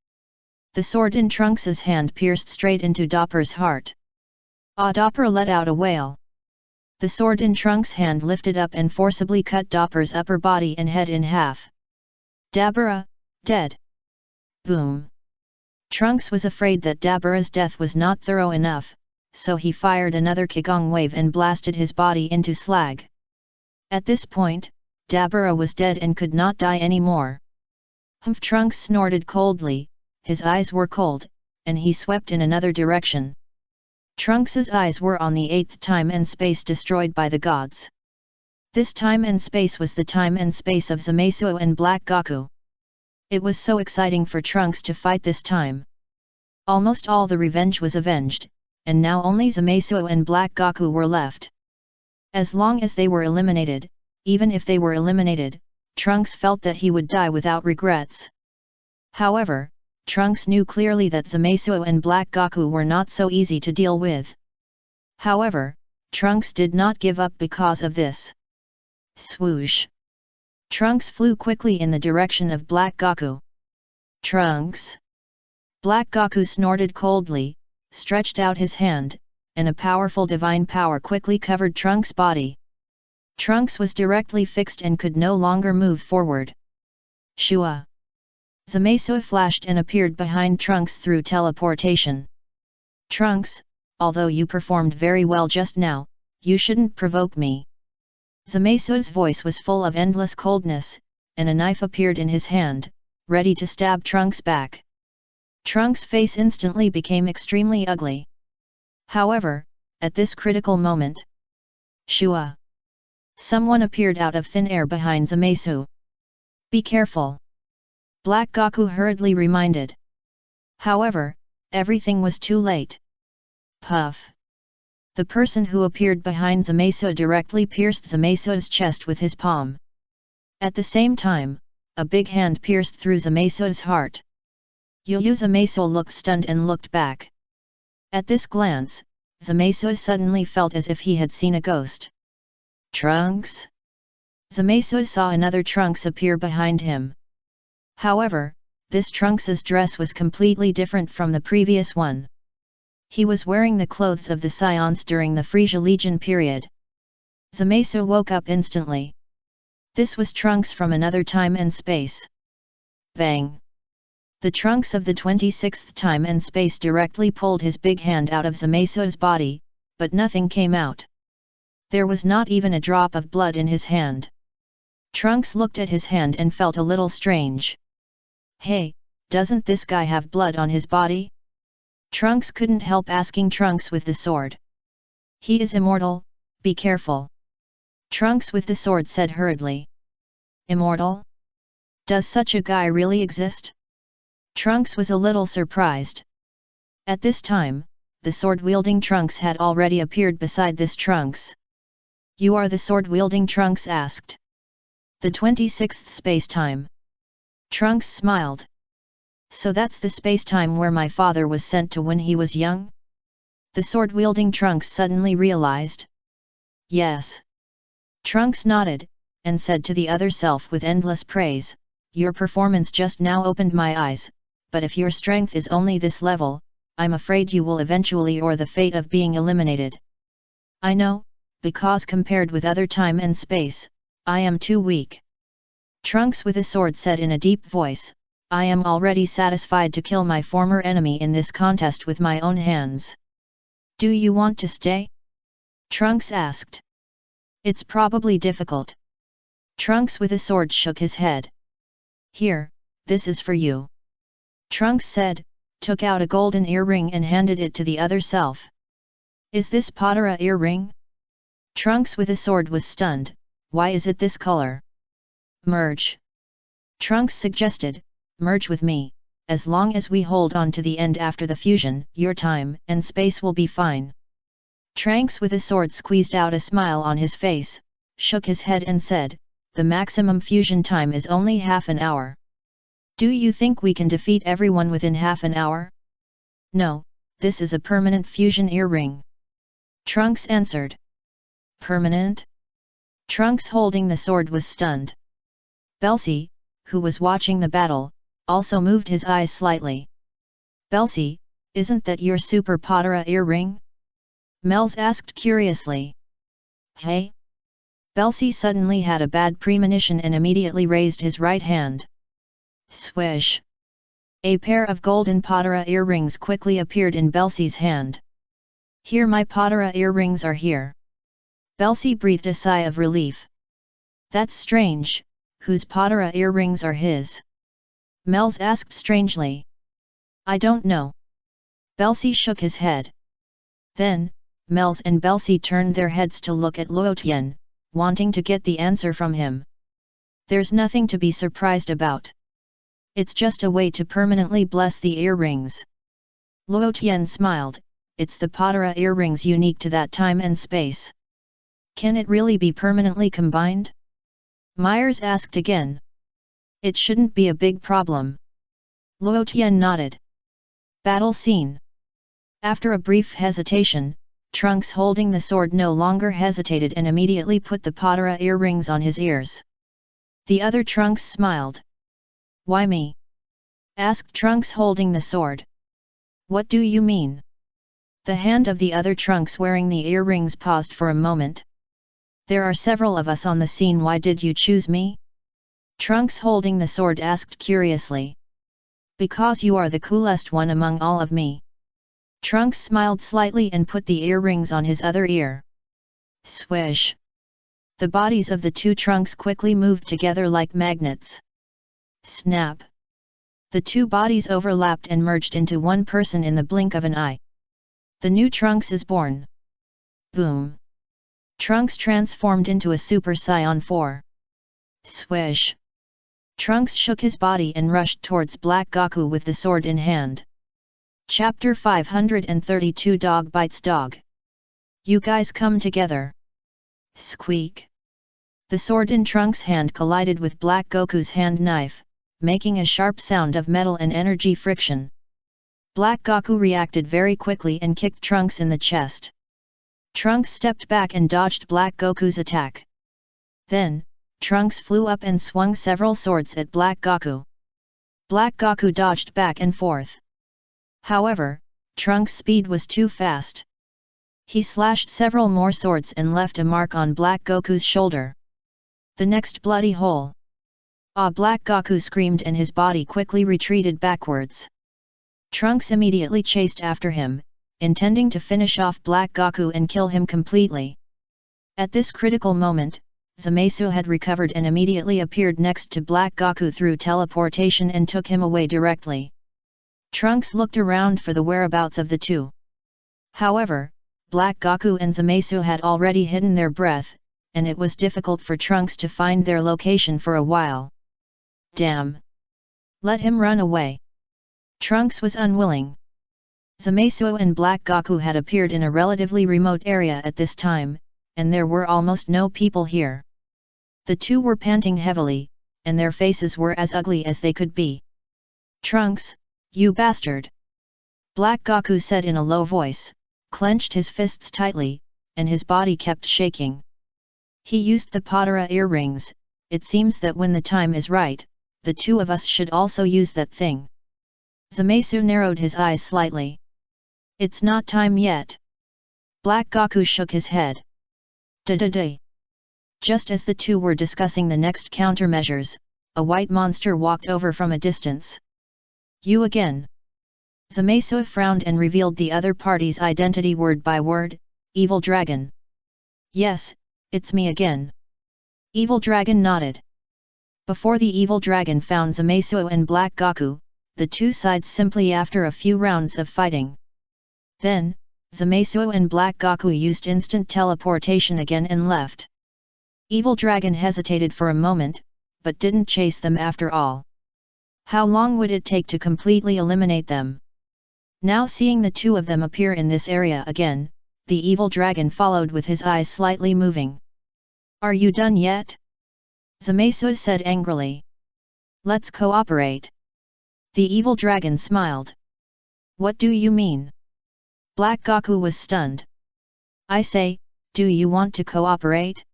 The sword in Trunks's hand pierced straight into Dopper's heart. Dopper let out a wail. The sword in Trunks' hand lifted up and forcibly cut Dopper's upper body and head in half. Dabbera, dead! Boom! Trunks was afraid that Dabbera's death was not thorough enough, so he fired another Kigong wave and blasted his body into slag. At this point, Dabbera was dead and could not die anymore. Humph! Trunks snorted coldly, his eyes were cold, and he swept in another direction. Trunks's eyes were on the 8th time and space destroyed by the gods. This time and space was the time and space of Zamasu and Black Goku. It was so exciting for Trunks to fight this time. Almost all the revenge was avenged, and now only Zamasu and Black Goku were left. As long as they were eliminated, even if they were eliminated, Trunks felt that he would die without regrets. However, Trunks knew clearly that Zamasu and Black Goku were not so easy to deal with. However, Trunks did not give up because of this. Swoosh! Trunks flew quickly in the direction of Black Goku. Trunks! Black Goku snorted coldly, stretched out his hand, and a powerful divine power quickly covered Trunks' body. Trunks was directly fixed and could no longer move forward. Shua! Zamasu flashed and appeared behind Trunks through teleportation. Trunks, although you performed very well just now, you shouldn't provoke me. Zamasu's voice was full of endless coldness, and a knife appeared in his hand, ready to stab Trunks' back. Trunks' face instantly became extremely ugly. However, at this critical moment, Shua! Someone appeared out of thin air behind Zamasu. Be careful! Black Goku hurriedly reminded. However, everything was too late. Puff! The person who appeared behind Zamasu directly pierced Zamasu's chest with his palm. At the same time, a big hand pierced through Zamasu's heart. Zamasu looked stunned and looked back. At this glance, Zamasu suddenly felt as if he had seen a ghost. Trunks? Zamasu saw another Trunks appear behind him. However, this Trunks's dress was completely different from the previous one. He was wearing the clothes of the Saiyans during the Frisia Legion period. Zamasu woke up instantly. This was Trunks from another time and space. Bang! The Trunks of the 26th time and space directly pulled his big hand out of Zamasu's body, but nothing came out. There was not even a drop of blood in his hand. Trunks looked at his hand and felt a little strange. Hey, doesn't this guy have blood on his body? Trunks couldn't help asking Trunks with the sword. He is immortal, be careful. Trunks with the sword said hurriedly. Immortal? Does such a guy really exist? Trunks was a little surprised. At this time, the sword-wielding Trunks had already appeared beside this Trunks. You are the sword-wielding Trunks asked. The 26th space-time. Trunks smiled. So that's the space-time where my father was sent to when he was young? The sword-wielding Trunks suddenly realized. Yes. Trunks nodded, and said to the other self with endless praise, your performance just now opened my eyes, but if your strength is only this level, I'm afraid you will eventually or the fate of being eliminated. I know, because compared with other time and space, I am too weak. Trunks with a sword said in a deep voice, I am already satisfied to kill my former enemy in this contest with my own hands. Do you want to stay? Trunks asked. It's probably difficult. Trunks with a sword shook his head. Here, this is for you. Trunks said, took out a golden earring and handed it to the other self. Is this Potara earring? Trunks with a sword was stunned. Why is it this color? Merge. Trunks suggested, merge with me, as long as we hold on to the end after the fusion, your time and space will be fine. Trunks with a sword squeezed out a smile on his face, shook his head and said, the maximum fusion time is only half an hour. Do you think we can defeat everyone within half an hour? No, this is a permanent fusion earring. Trunks answered. Permanent? Trunks holding the sword was stunned. Belsi, who was watching the battle, also moved his eyes slightly. Belsi, isn't that your super Potara earring? Mel's asked curiously. Hey? Belsi suddenly had a bad premonition and immediately raised his right hand. Swish! A pair of golden Potara earrings quickly appeared in Belsi's hand. Here my Potara earrings are here. Belsi breathed a sigh of relief. That's strange, whose Potara earrings are his? Mel's asked strangely. I don't know. Belsi shook his head. Then, Mel's and Belsi turned their heads to look at Luo Tian, wanting to get the answer from him. There's nothing to be surprised about. It's just a way to permanently bless the earrings. Luo Tian smiled, it's the Potara earrings unique to that time and space. Can it really be permanently combined? Myers asked again. It shouldn't be a big problem. Luo Tian nodded. Battle scene. After a brief hesitation, Trunks holding the sword no longer hesitated and immediately put the Potara earrings on his ears. The other Trunks smiled. Why me? Asked Trunks holding the sword. What do you mean? The hand of the other Trunks wearing the earrings paused for a moment. There are several of us on the scene, why did you choose me? Trunks holding the sword asked curiously. Because you are the coolest one among all of me. Trunks smiled slightly and put the earrings on his other ear. Swish! The bodies of the two Trunks quickly moved together like magnets. Snap! The two bodies overlapped and merged into one person in the blink of an eye. The new Trunks is born. Boom! Trunks transformed into a Super Saiyan 4. Swish! Trunks shook his body and rushed towards Black Goku with the sword in hand. Chapter 532 Dog Bites Dog. You guys come together. Squeak! The sword in Trunks' hand collided with Black Goku's hand knife, making a sharp sound of metal and energy friction. Black Goku reacted very quickly and kicked Trunks in the chest. Trunks stepped back and dodged Black Goku's attack. Then, Trunks flew up and swung several swords at Black Goku. Black Goku dodged back and forth. However, Trunks' speed was too fast. He slashed several more swords and left a mark on Black Goku's shoulder. The next bloody hole. Ah! Black Goku screamed and his body quickly retreated backwards. Trunks immediately chased after him, intending to finish off Black Goku and kill him completely. At this critical moment, Zamasu had recovered and immediately appeared next to Black Goku through teleportation and took him away directly. Trunks looked around for the whereabouts of the two. However, Black Goku and Zamasu had already hidden their breath, and it was difficult for Trunks to find their location for a while. Damn! Let him run away. Trunks was unwilling. Zamasu and Black Goku had appeared in a relatively remote area at this time, and there were almost no people here. The two were panting heavily, and their faces were as ugly as they could be. "Trunks, you bastard!" Black Gaku said in a low voice, clenched his fists tightly, and his body kept shaking. He used the Potara earrings. "It seems that when the time is right, the two of us should also use that thing." Zamasu narrowed his eyes slightly. "It's not time yet." Black Gaku shook his head. Da-da-da. Just as the two were discussing the next countermeasures, a white monster walked over from a distance. "You again?" Zamasu frowned and revealed the other party's identity word by word: Evil Dragon. "Yes, it's me again." Evil Dragon nodded. Before the Evil Dragon found Zamasu and Black Gaku, the two sides simply after a few rounds of fighting. Then, Zamasu and Black Gaku used instant teleportation again and left. Evil Dragon hesitated for a moment, but didn't chase them after all. How long would it take to completely eliminate them? Now seeing the two of them appear in this area again, the Evil Dragon followed with his eyes slightly moving. "Are you done yet?" Zamasu said angrily. "Let's cooperate." The Evil Dragon smiled. "What do you mean?" Black Gaku was stunned. "I say, do you want to cooperate?"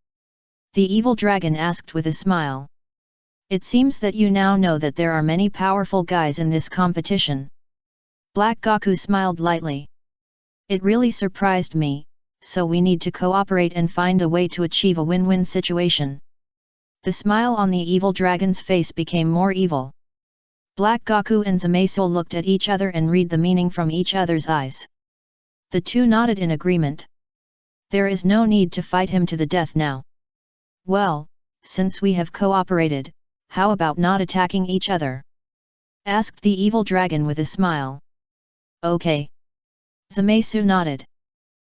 The Evil Dragon asked with a smile. "It seems that you now know that there are many powerful guys in this competition." Black Gaku smiled lightly. "It really surprised me, so we need to cooperate and find a way to achieve a win-win situation." The smile on the Evil Dragon's face became more evil. Black Gaku and Zamasu looked at each other and read the meaning from each other's eyes. The two nodded in agreement. There is no need to fight him to the death now. "Well, since we have cooperated, how about not attacking each other?" asked the Evil Dragon with a smile. "Okay." Zamasu nodded.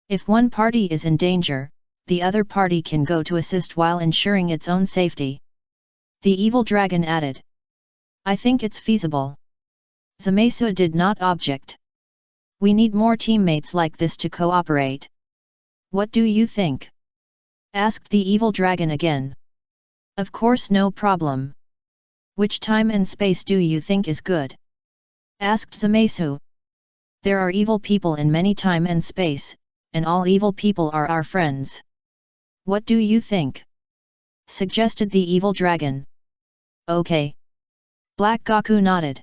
If one party is in danger, the other party can go to assist while ensuring its own safety. The Evil Dragon added. "I think it's feasible." Zamasu did not object. "We need more teammates like this to cooperate. What do you think?" asked the Evil Dragon again. "Of course, no problem. Which time and space do you think is good?" asked Zamasu. "There are evil people in many time and space, and all evil people are our friends. What do you think?" suggested the Evil Dragon. "Okay." Black Gaku nodded.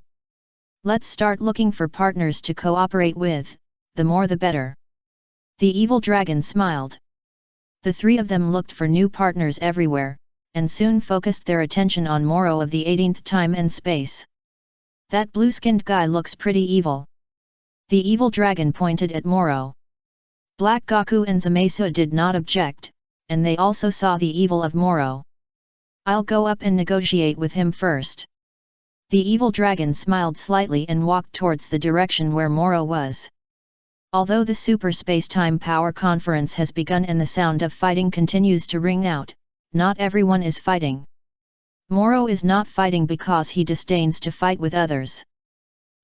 "Let's start looking for partners to cooperate with, the more the better." The Evil Dragon smiled. The three of them looked for new partners everywhere, and soon focused their attention on Moro of the 18th time and space. "That blue-skinned guy looks pretty evil." The Evil Dragon pointed at Moro. Black Gaku and Zamasu did not object, and they also saw the evil of Moro. "I'll go up and negotiate with him first." The Evil Dragon smiled slightly and walked towards the direction where Moro was. Although the Super Space-Time Power Conference has begun and the sound of fighting continues to ring out, not everyone is fighting. Moro is not fighting because he disdains to fight with others.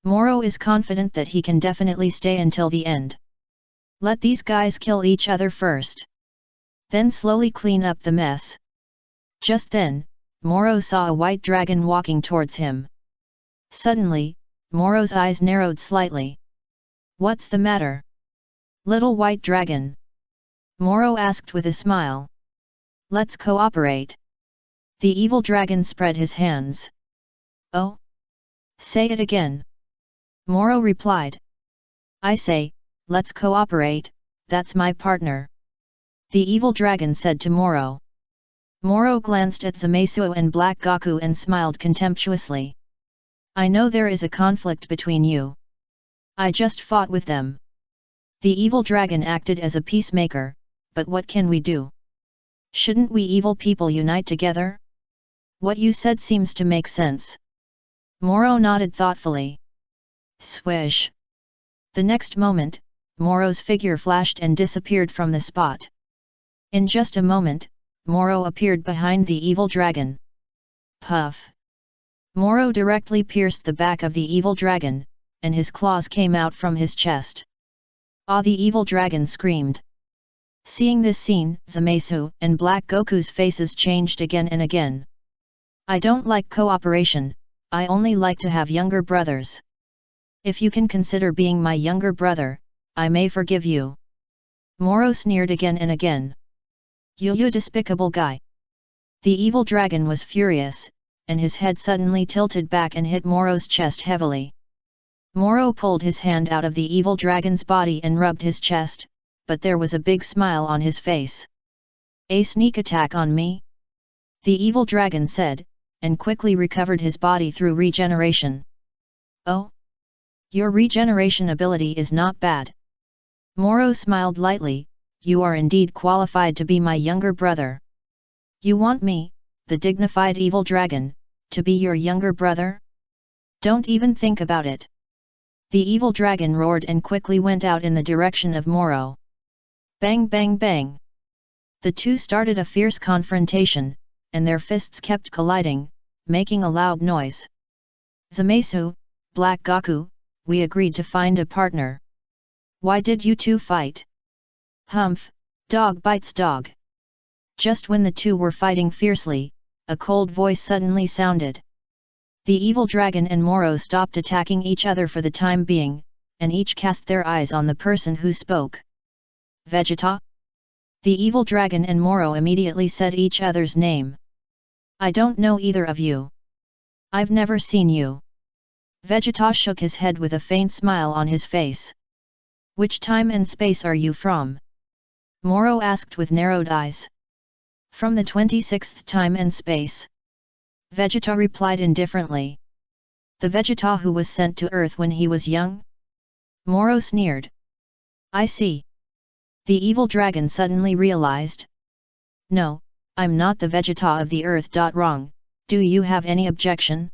Moro is confident that he can definitely stay until the end. Let these guys kill each other first. Then slowly clean up the mess. Just then, Moro saw a white dragon walking towards him. Suddenly, Moro's eyes narrowed slightly. "What's the matter, little white dragon?" Moro asked with a smile. "Let's cooperate." The Evil Dragon spread his hands. "Oh? Say it again." Moro replied. "I say, let's cooperate, that's my partner." The Evil Dragon said to Moro. Moro glanced at Zamasu and Black Gaku and smiled contemptuously. "I know there is a conflict between you. I just fought with them." The Evil Dragon acted as a peacemaker, "But what can we do? Shouldn't we evil people unite together? What you said seems to make sense." Moro nodded thoughtfully. Swish! The next moment, Moro's figure flashed and disappeared from the spot. In just a moment, Moro appeared behind the Evil Dragon. Puff! Moro directly pierced the back of the Evil Dragon, and his claws came out from his chest. "Ah!" the Evil Dragon screamed. Seeing this scene, Zamasu and Black Goku's faces changed again and again. I don't like cooperation, I only like to have younger brothers. If you can consider being my younger brother, I may forgive you. Moro sneered again and again. You despicable guy. The evil dragon was furious, and his head suddenly tilted back and hit Moro's chest heavily. Moro pulled his hand out of the evil dragon's body and rubbed his chest, but there was a big smile on his face. A sneak attack on me? The evil dragon said, and quickly recovered his body through regeneration. Oh? Your regeneration ability is not bad. Moro smiled lightly, you are indeed qualified to be my younger brother. You want me, the dignified evil dragon, to be your younger brother? Don't even think about it. The evil dragon roared and quickly went out in the direction of Moro. Bang bang bang. The two started a fierce confrontation, and their fists kept colliding, making a loud noise. Zamasu, Black Goku, we agreed to find a partner. Why did you two fight? Humph, dog bites dog. Just when the two were fighting fiercely, a cold voice suddenly sounded. The evil dragon and Moro stopped attacking each other for the time being, and each cast their eyes on the person who spoke. Vegeta? The evil dragon and Moro immediately said each other's name. I don't know either of you. I've never seen you. Vegeta shook his head with a faint smile on his face. Which time and space are you from? Moro asked with narrowed eyes. From the 26th time and space. Vegeta replied indifferently. The Vegeta who was sent to Earth when he was young? Moro sneered. I see. The evil dragon suddenly realized. No, I'm not the Vegeta of the Earth. Wrong, do you have any objection?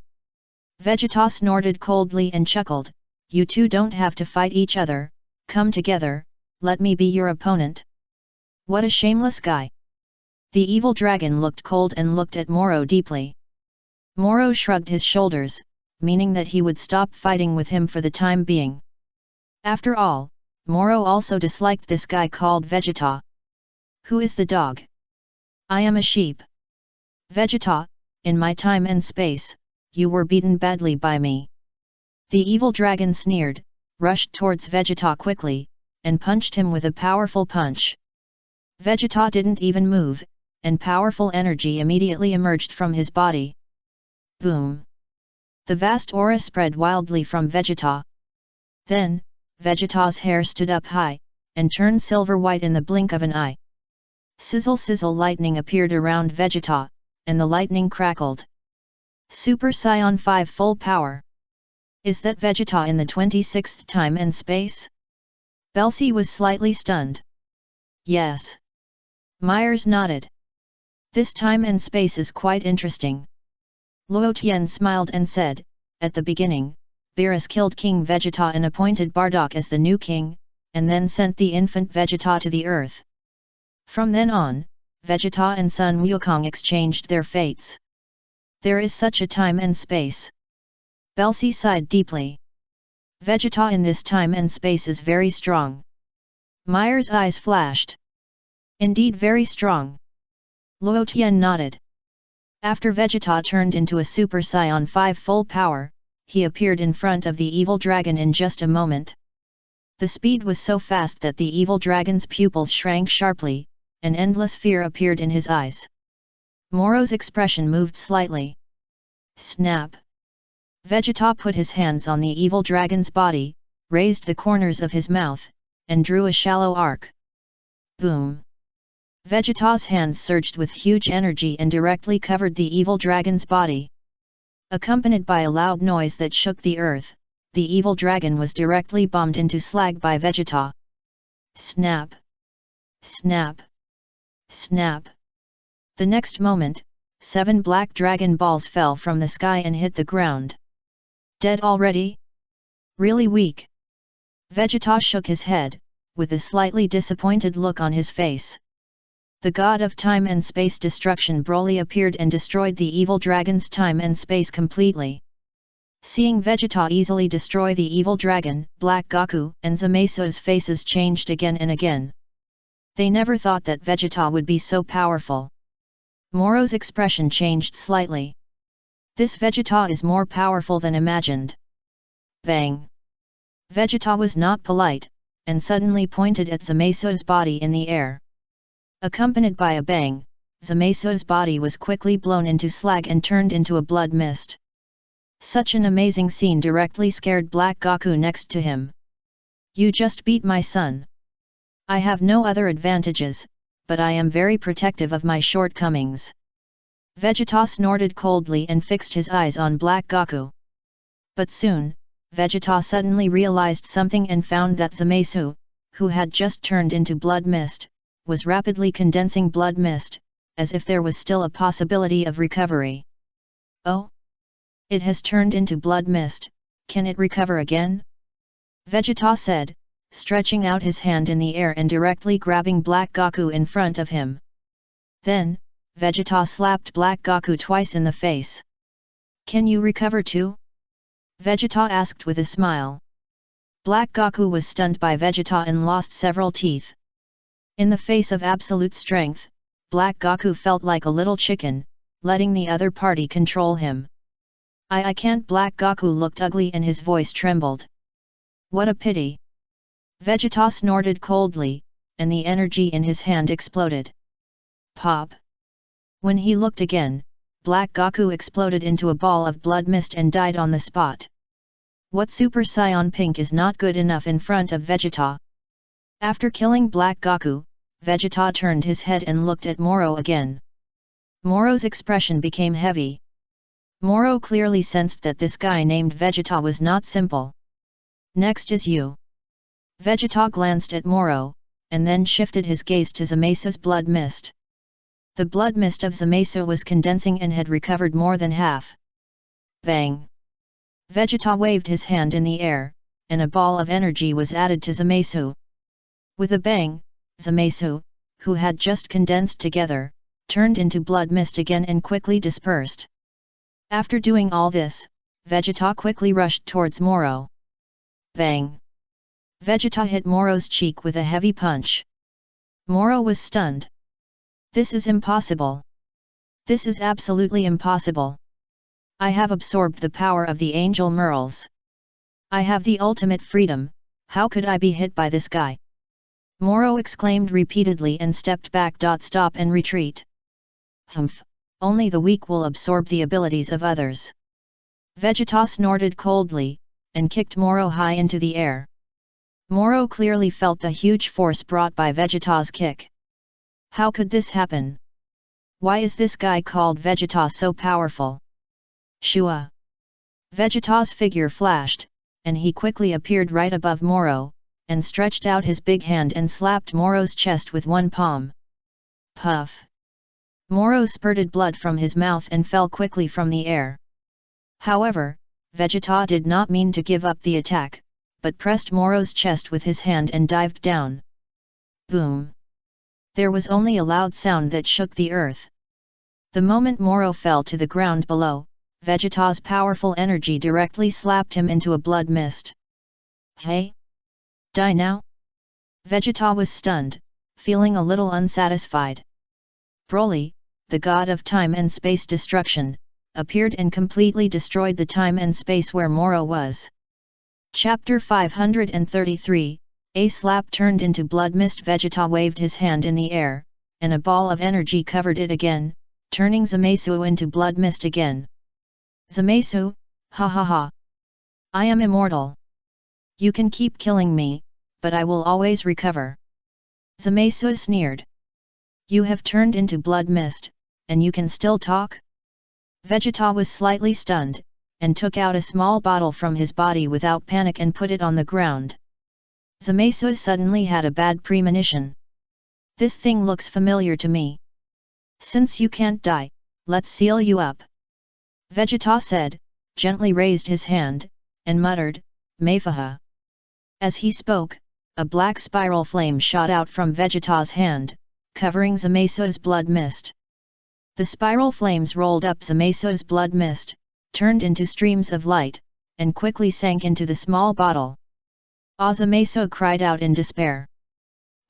Vegeta snorted coldly and chuckled, you two don't have to fight each other, come together, let me be your opponent. What a shameless guy. The evil dragon looked cold and looked at Moro deeply. Moro shrugged his shoulders, meaning that he would stop fighting with him for the time being. After all, Moro also disliked this guy called Vegeta. Who is the dog? I am a sheep. Vegeta, in my time and space, you were beaten badly by me. The evil dragon sneered, rushed towards Vegeta quickly, and punched him with a powerful punch. Vegeta didn't even move, and powerful energy immediately emerged from his body. Boom! The vast aura spread wildly from Vegeta. Then, Vegeta's hair stood up high, and turned silver-white in the blink of an eye. Sizzle sizzle lightning appeared around Vegeta, and the lightning crackled. Super Saiyan 5 full power. Is that Vegeta in the 26th time and space? Belsi was slightly stunned. Yes. Myers nodded. This time and space is quite interesting. Luo Tian smiled and said, at the beginning, Beerus killed King Vegeta and appointed Bardock as the new king, and then sent the infant Vegeta to the earth. From then on, Vegeta and Sun Wukong exchanged their fates. There is such a time and space. Belsi sighed deeply. Vegeta in this time and space is very strong. Myers' eyes flashed. Indeed very strong. Luo Tian nodded. After Vegeta turned into a Super Saiyan 5 full power, he appeared in front of the evil dragon in just a moment. The speed was so fast that the evil dragon's pupils shrank sharply, and endless fear appeared in his eyes. Moro's expression moved slightly. Snap! Vegeta put his hands on the evil dragon's body, raised the corners of his mouth, and drew a shallow arc. Boom! Vegeta's hands surged with huge energy and directly covered the evil dragon's body. Accompanied by a loud noise that shook the earth, the evil dragon was directly bombed into slag by Vegeta. Snap! Snap! Snap! The next moment, 7 black dragon balls fell from the sky and hit the ground. Dead already? Really weak? Vegeta shook his head, with a slightly disappointed look on his face. The god of time and space destruction Broly appeared and destroyed the evil dragon's time and space completely. Seeing Vegeta easily destroy the evil dragon, Black Goku and Zamasu's faces changed again and again. They never thought that Vegeta would be so powerful. Moro's expression changed slightly. This Vegeta is more powerful than imagined. Bang! Vegeta was not polite, and suddenly pointed at Zamaisu's body in the air. Accompanied by a bang, Zamaisu's body was quickly blown into slag and turned into a blood mist. Such an amazing scene directly scared Black Goku next to him. You just beat my son. I have no other advantages, but I am very protective of my shortcomings. Vegeta snorted coldly and fixed his eyes on Black Goku. But soon, Vegeta suddenly realized something and found that Zamaisu, who had just turned into blood mist, was rapidly condensing blood mist, as if there was still a possibility of recovery. Oh? It has turned into blood mist, can it recover again? Vegeta said, stretching out his hand in the air and directly grabbing Black Goku in front of him. Then, Vegeta slapped Black Goku twice in the face. Can you recover too? Vegeta asked with a smile. Black Goku was stunned by Vegeta and lost several teeth. In the face of absolute strength, Black Goku felt like a little chicken, letting the other party control him. I can't. Black Goku looked ugly and his voice trembled. What a pity. Vegeta snorted coldly, and the energy in his hand exploded. Pop! When he looked again, Black Goku exploded into a ball of blood mist and died on the spot. What Super Saiyan Pink is not good enough in front of Vegeta? After killing Black Goku, Vegeta turned his head and looked at Moro again. Moro's expression became heavy. Moro clearly sensed that this guy named Vegeta was not simple. Next is you. Vegeta glanced at Moro, and then shifted his gaze to Zamaisu's blood mist. The blood mist of Zamaisu was condensing and had recovered more than half. Bang! Vegeta waved his hand in the air, and a ball of energy was added to Zamaisu. With a bang, Zamaisu, who had just condensed together, turned into blood mist again and quickly dispersed. After doing all this, Vegeta quickly rushed towards Moro. Bang! Vegeta hit Moro's cheek with a heavy punch. Moro was stunned. This is impossible. This is absolutely impossible. I have absorbed the power of the Angel Merles. I have the ultimate freedom, how could I be hit by this guy? Moro exclaimed repeatedly and stepped back. Stop and retreat. Humph, only the weak will absorb the abilities of others. Vegeta snorted coldly, and kicked Moro high into the air. Moro clearly felt the huge force brought by Vegeta's kick. How could this happen? Why is this guy called Vegeta so powerful? Shua! Vegeta's figure flashed, and he quickly appeared right above Moro, and stretched out his big hand and slapped Moro's chest with one palm. Puff! Moro spurted blood from his mouth and fell quickly from the air. However, Vegeta did not mean to give up the attack, but pressed Moro's chest with his hand and dived down. Boom! There was only a loud sound that shook the earth. The moment Moro fell to the ground below, Vegeta's powerful energy directly slapped him into a blood mist. Hey! Die now? Vegeta was stunned, feeling a little unsatisfied. Broly, the god of time and space destruction, appeared and completely destroyed the time and space where Moro was. Chapter 533, A slap turned into blood mist. Vegeta waved his hand in the air, and a ball of energy covered it again, turning Zamaisu into blood mist again. Zamaisu, ha ha ha! I am immortal. You can keep killing me, but I will always recover. Zamaisu sneered. You have turned into blood mist, and you can still talk? Vegeta was slightly stunned, and took out a small bottle from his body without panic and put it on the ground. Zamaisu suddenly had a bad premonition. This thing looks familiar to me. Since you can't die, let's seal you up. Vegeta said, gently raised his hand, and muttered, Mayfaha. As he spoke, a black spiral flame shot out from Vegeta's hand, covering Zamaisu's blood mist. The spiral flames rolled up Zamaisu's blood mist, turned into streams of light, and quickly sank into the small bottle. Zamaisu cried out in despair.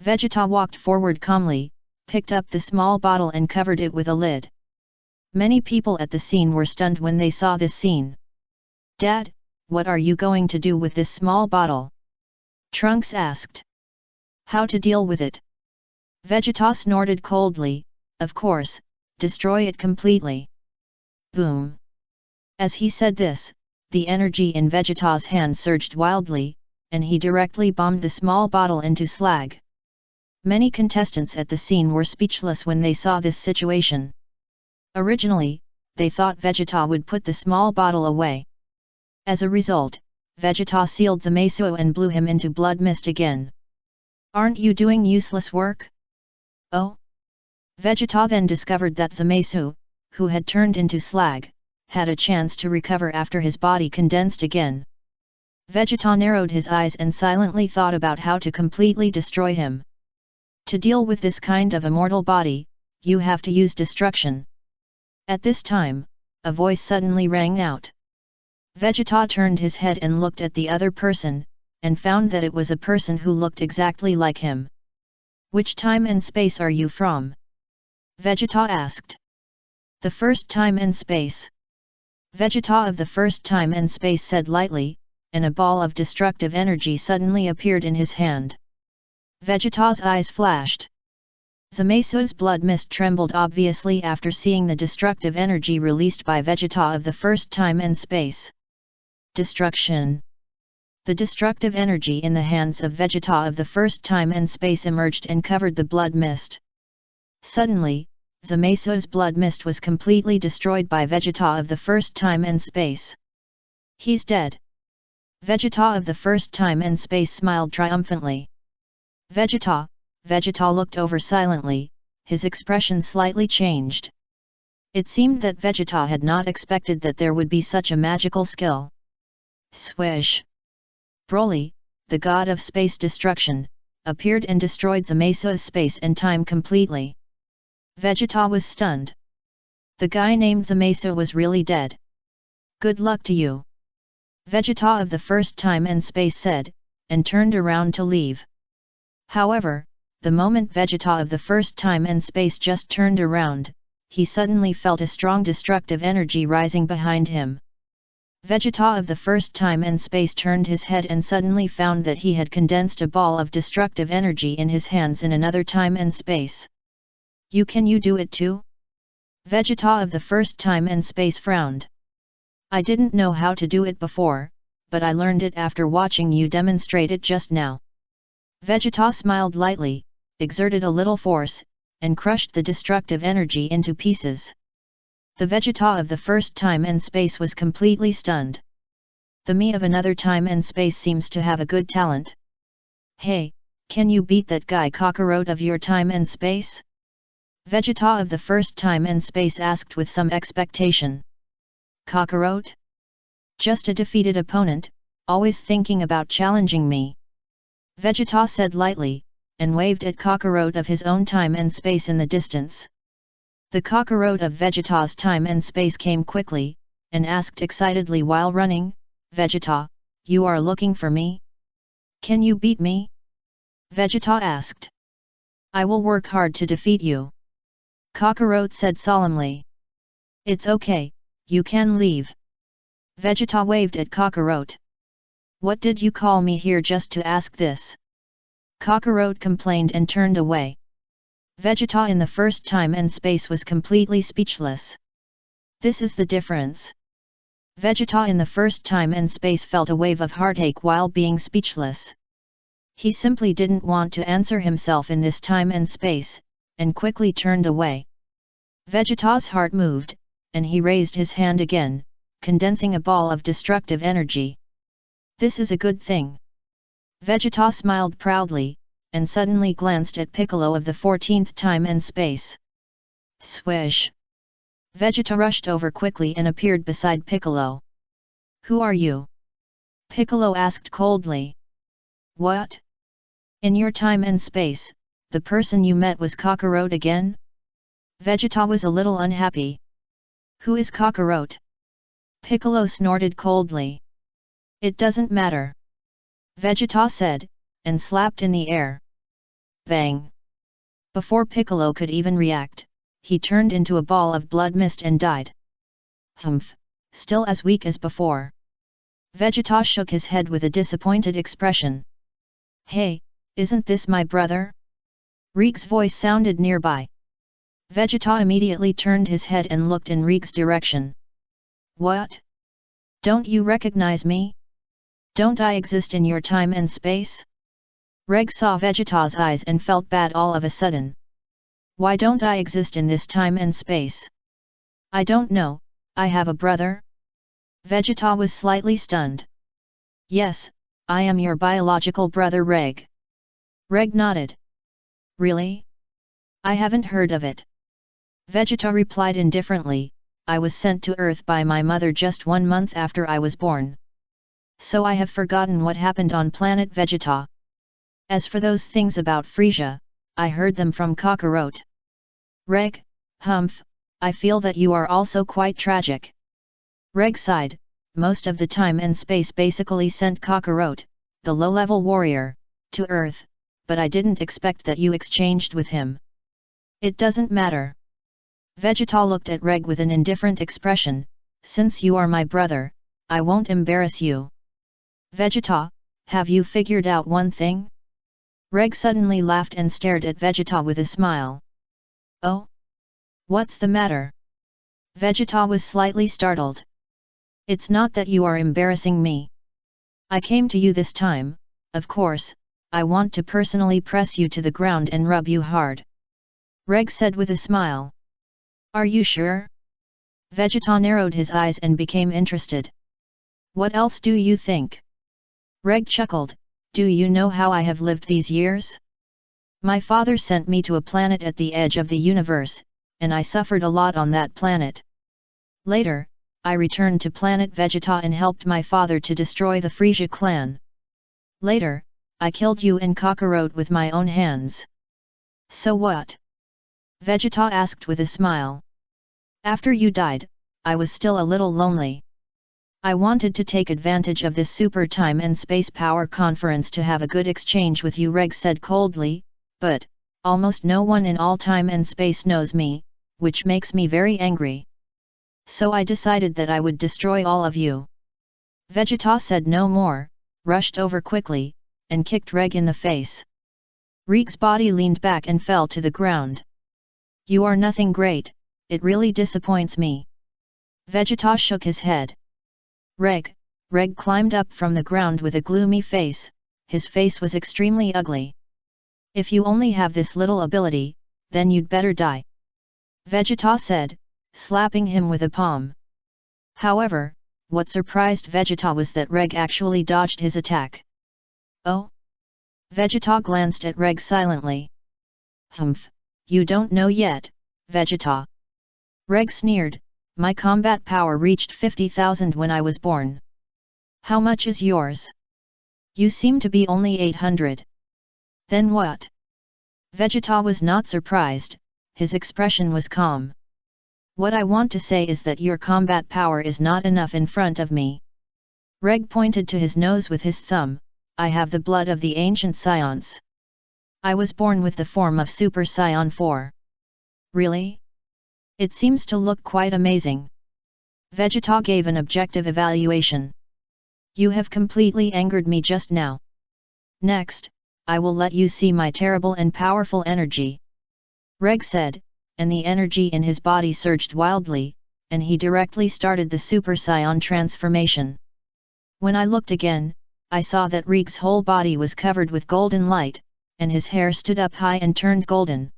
Vegeta walked forward calmly, picked up the small bottle and covered it with a lid. Many people at the scene were stunned when they saw this scene. "Dad, what are you going to do with this small bottle?" Trunks asked. "How to deal with it?" Vegeta snorted coldly, "Of course, destroy it completely." Boom! As he said this, the energy in Vegeta's hand surged wildly, and he directly bombed the small bottle into slag. Many contestants at the scene were speechless when they saw this situation. Originally, they thought Vegeta would put the small bottle away. As a result, Vegeta sealed Zamasu and blew him into blood mist again. "Aren't you doing useless work?" "Oh?" Vegeta then discovered that Zamasu, who had turned into slag, had a chance to recover after his body condensed again. Vegeta narrowed his eyes and silently thought about how to completely destroy him. To deal with this kind of immortal body, you have to use destruction. At this time, a voice suddenly rang out. Vegeta turned his head and looked at the other person, and found that it was a person who looked exactly like him. "Which time and space are you from?" Vegeta asked. "The first time and space." Vegeta of the first time and space said lightly, and a ball of destructive energy suddenly appeared in his hand. Vegeta's eyes flashed. Zamasu's blood mist trembled obviously after seeing the destructive energy released by Vegeta of the first time and space. Destruction. The destructive energy in the hands of Vegeta of the first time and space emerged and covered the blood mist. Suddenly, Zamasu's blood mist was completely destroyed by Vegeta of the first time and space. "He's dead." Vegeta of the first time and space smiled triumphantly. Vegeta looked over silently, his expression slightly changed. It seemed that Vegeta had not expected that there would be such a magical skill. Swish! Broly, the god of space destruction, appeared and destroyed Zamasu's space and time completely. Vegeta was stunned. The guy named Zamasu was really dead. "Good luck to you," Vegeta of the first time and space said, and turned around to leave. However, the moment Vegeta of the first time and space just turned around, he suddenly felt a strong destructive energy rising behind him. Vegeta of the first time and space turned his head and suddenly found that he had condensed a ball of destructive energy in his hands in another time and space. Can you do it too?" Vegeta of the first time and space frowned. "I didn't know how to do it before, but I learned it after watching you demonstrate it just now." Vegeta smiled lightly, exerted a little force, and crushed the destructive energy into pieces. The Vegeta of the first time and space was completely stunned. The me of another time and space seems to have a good talent. "Hey, can you beat that guy Kakarot of your time and space?" Vegeta of the first time and space asked with some expectation. "Kakarot? Just a defeated opponent, always thinking about challenging me," Vegeta said lightly, and waved at Kakarot of his own time and space in the distance. The Kakarot of Vegeta's time and space came quickly, and asked excitedly while running, "Vegeta, you are looking for me? Can you beat me?" Vegeta asked. "I will work hard to defeat you," Kakarot said solemnly. "It's okay, you can leave." Vegeta waved at Kakarot. "What did you call me here just to ask this?" Kakarot complained and turned away. Vegeta in the first time and space was completely speechless. This is the difference. Vegeta in the first time and space felt a wave of heartache while being speechless. He simply didn't want to answer himself in this time and space, and quickly turned away. Vegeta's heart moved, and he raised his hand again, condensing a ball of destructive energy. "This is a good thing." Vegeta smiled proudly, and suddenly glanced at Piccolo of the 14th time and space. Swish! Vegeta rushed over quickly and appeared beside Piccolo. "Who are you?" Piccolo asked coldly. "What? In your time and space, the person you met was Kakarot again?" Vegeta was a little unhappy. "Who is Kakarot?" Piccolo snorted coldly. "It doesn't matter," Vegeta said, and slapped in the air. Bang! Before Piccolo could even react, he turned into a ball of blood mist and died. Humph! Still as weak as before. Vegeta shook his head with a disappointed expression. Hey, isn't this my brother? Reek's voice sounded nearby. Vegeta immediately turned his head and looked in Reek's direction. What? Don't you recognize me? Don't I exist in your time and space? Reg saw Vegeta's eyes and felt bad all of a sudden. Why don't I exist in this time and space? I don't know, I have a brother? Vegeta was slightly stunned. Yes, I am your biological brother Reg. Reg nodded. Really? I haven't heard of it. Vegeta replied indifferently, I was sent to Earth by my mother just 1 month after I was born. So I have forgotten what happened on planet Vegeta. As for those things about Frisia, I heard them from Kakarot. Reg, humph, I feel that you are also quite tragic. Reg sighed, most of the time and space basically sent Kakarot, the low-level warrior, to Earth, but I didn't expect that you exchanged with him. It doesn't matter. Vegeta looked at Reg with an indifferent expression, since you are my brother, I won't embarrass you. Vegeta, have you figured out one thing? Reg suddenly laughed and stared at Vegeta with a smile. Oh? What's the matter? Vegeta was slightly startled. It's not that you are embarrassing me. I came to you this time, of course, I want to personally press you to the ground and rub you hard. Reg said with a smile. Are you sure? Vegeta narrowed his eyes and became interested. What else do you think? Reg chuckled, do you know how I have lived these years? My father sent me to a planet at the edge of the universe, and I suffered a lot on that planet. Later, I returned to planet Vegeta and helped my father to destroy the Frisia clan. Later, I killed you and Kakarot with my own hands. So what? Vegeta asked with a smile. After you died, I was still a little lonely. I wanted to take advantage of this super time and space power conference to have a good exchange with you, Reg said coldly, but almost no one in all time and space knows me, which makes me very angry. So I decided that I would destroy all of you. Vegeta said no more, rushed over quickly, and kicked Reg in the face. Reek's body leaned back and fell to the ground. You are nothing great, it really disappoints me. Vegeta shook his head. Reg climbed up from the ground with a gloomy face, his face was extremely ugly. If you only have this little ability, then you'd better die. Vegeta said, slapping him with a palm. However, what surprised Vegeta was that Reg actually dodged his attack. Oh? Vegeta glanced at Reg silently. Humph, you don't know yet, Vegeta. Reg sneered, my combat power reached 50,000 when I was born. How much is yours? You seem to be only 800. Then what? Vegeta was not surprised, his expression was calm. What I want to say is that your combat power is not enough in front of me. Reg pointed to his nose with his thumb, I have the blood of the ancient Saiyans. I was born with the form of Super Saiyan 4. Really? It seems to look quite amazing. Vegeta gave an objective evaluation. You have completely angered me just now. Next, I will let you see my terrible and powerful energy. Reg said, and the energy in his body surged wildly, and he directly started the Super Saiyan transformation. When I looked again, I saw that Reg's whole body was covered with golden light, and his hair stood up high and turned golden.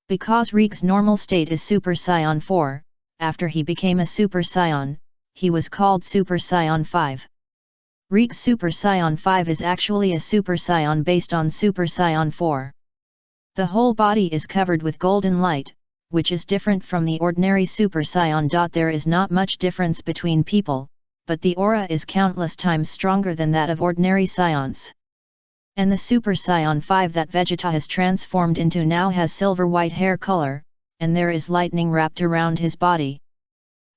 Because Reg's normal state is Super Saiyan 4, after he became a Super Saiyan, he was called Super Saiyan 5. Reg's Super Saiyan 5 is actually a Super Saiyan based on Super Saiyan 4. The whole body is covered with golden light, which is different from the ordinary Super Saiyan. There is not much difference between people, but the aura is countless times stronger than that of ordinary Saiyans. And the Super Saiyan 5 that Vegeta has transformed into now has silver-white hair color, and there is lightning wrapped around his body.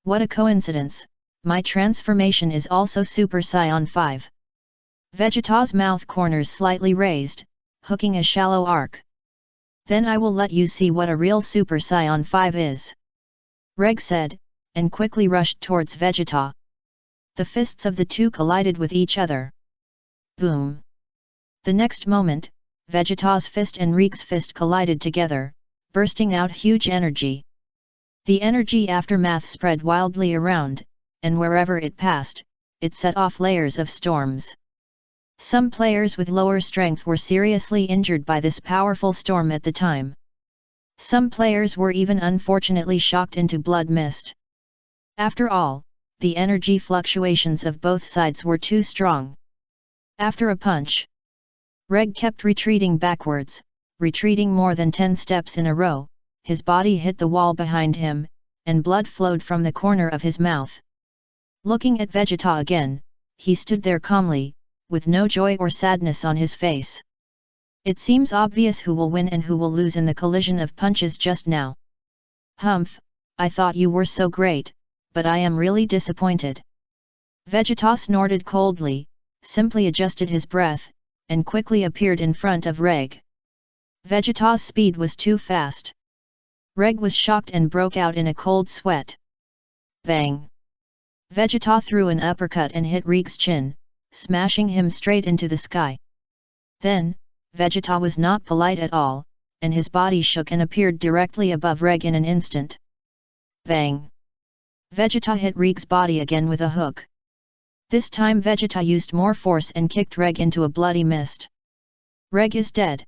What a coincidence, my transformation is also Super Saiyan 5. Vegeta's mouth corners slightly raised, hooking a shallow arc, Then I will let you see what a real Super Saiyan 5 is. Reg said, and quickly rushed towards Vegeta. The fists of the two collided with each other. Boom! The next moment, Vegeta's fist and Reg's fist collided together, bursting out huge energy. The energy aftermath spread wildly around, and wherever it passed, it set off layers of storms. Some players with lower strength were seriously injured by this powerful storm at the time. Some players were even unfortunately shocked into blood mist. After all, the energy fluctuations of both sides were too strong. After a punch, Reg kept retreating backwards, retreating more than 10 steps in a row, his body hit the wall behind him, and blood flowed from the corner of his mouth. Looking at Vegeta again, he stood there calmly, with no joy or sadness on his face. It seems obvious who will win and who will lose in the collision of punches just now. Humph, I thought you were so great, but I am really disappointed. Vegeta snorted coldly, simply adjusted his breath, and quickly appeared in front of Reg. Vegeta's speed was too fast. Reg was shocked and broke out in a cold sweat. Bang! Vegeta threw an uppercut and hit Reg's chin, smashing him straight into the sky. Then, Vegeta was not polite at all, and his body shook and appeared directly above Reg in an instant. Bang! Vegeta hit Reg's body again with a hook. This time Vegeta used more force and kicked Reg into a bloody mist. Reg is dead.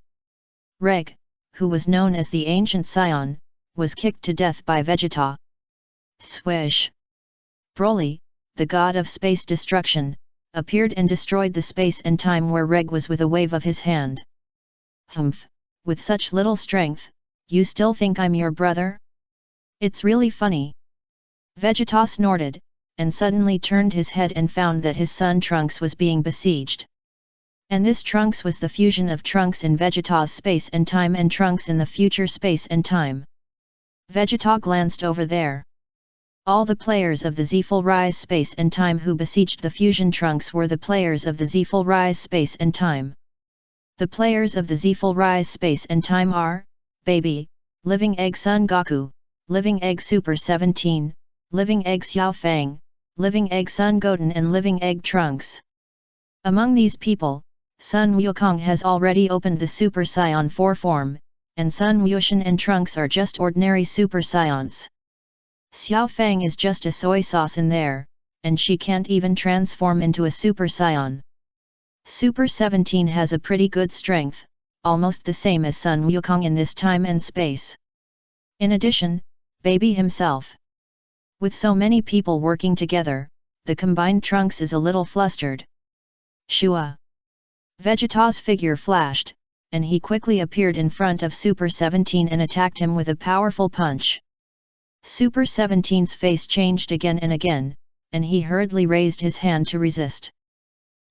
Reg, who was known as the Ancient Saiyan, was kicked to death by Vegeta. Swish! Broly, the god of space destruction, appeared and destroyed the space and time where Reg was with a wave of his hand. Humph, with such little strength, you still think I'm your brother? It's really funny. Vegeta snorted, and suddenly turned his head and found that his son Trunks was being besieged. And this Trunks was the fusion of Trunks in Vegeta's space and time and Trunks in the future space and time. Vegeta glanced over there. All the players of the Z-Full Rise space and time who besieged the fusion Trunks were the players of the Z-Full Rise space and time. The players of the Z-Full Rise space and time are, Baby, Living Egg Son Goku, Living Egg Super 17, Living Egg Xiao Fang, Living Egg Son Goten and Living Egg Trunks. Among these people, Sun Wukong has already opened the Super Saiyan 4 form, and Sun Wushan and Trunks are just ordinary Super Saiyans. Xiao Fang is just a soy sauce in there, and she can't even transform into a Super Saiyan. Super 17 has a pretty good strength, almost the same as Sun Wukong in this time and space. In addition, Baby himself. With so many people working together, the combined Trunks is a little flustered. Shua! Vegeta's figure flashed, and he quickly appeared in front of Super 17 and attacked him with a powerful punch. Super 17's face changed again and again, and he hurriedly raised his hand to resist.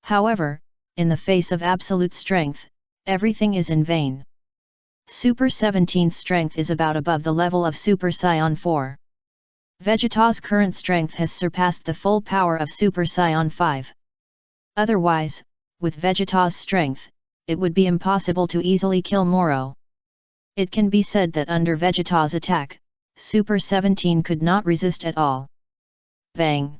However, in the face of absolute strength, everything is in vain. Super 17's strength is about above the level of Super Saiyan 4. Vegeta's current strength has surpassed the full power of Super Saiyan 5. Otherwise, with Vegeta's strength, it would be impossible to easily kill Moro. It can be said that under Vegeta's attack, Super 17 could not resist at all. Bang!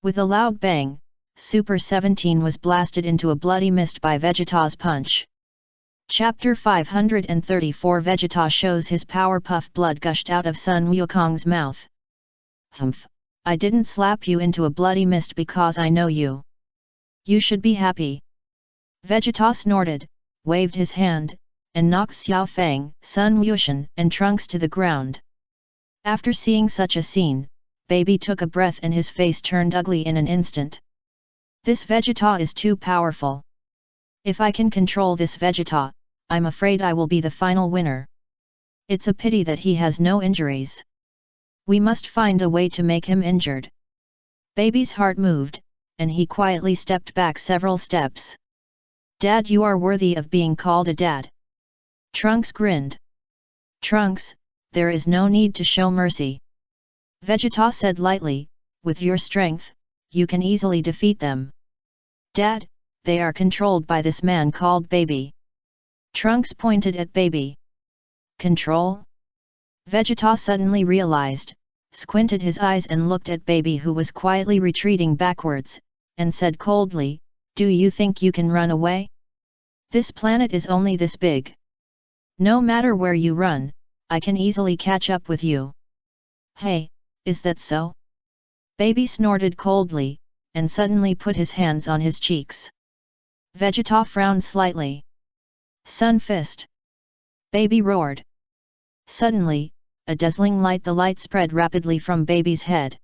With a loud bang, Super 17 was blasted into a bloody mist by Vegeta's punch. Chapter 534 Vegeta shows his Powerpuff blood gushed out of Sun Wukong's mouth. Humph! I didn't slap you into a bloody mist because I know you. You should be happy. Vegeta snorted, waved his hand, and knocked Xiao Fang, Sun Wushan, and Trunks to the ground. After seeing such a scene, Baby took a breath and his face turned ugly in an instant. This Vegeta is too powerful. If I can control this Vegeta, I'm afraid I will be the final winner. It's a pity that he has no injuries. We must find a way to make him injured. Baby's heart moved, and he quietly stepped back several steps. Dad, you are worthy of being called a dad. Trunks grinned. Trunks, there is no need to show mercy. Vegeta said lightly, with your strength, you can easily defeat them. Dad, they are controlled by this man called Baby. Trunks pointed at Baby. Control? Vegeta suddenly realized, squinted his eyes and looked at baby who was quietly retreating backwards, and said coldly, "Do you think you can run away? This planet is only this big. No matter where you run, I can easily catch up with you." "Hey, is that so?" Baby snorted coldly, and suddenly put his hands on his cheeks. Vegeta frowned slightly. "Sun Fist!" Baby roared. Suddenly, a dazzling light spread rapidly from baby's head.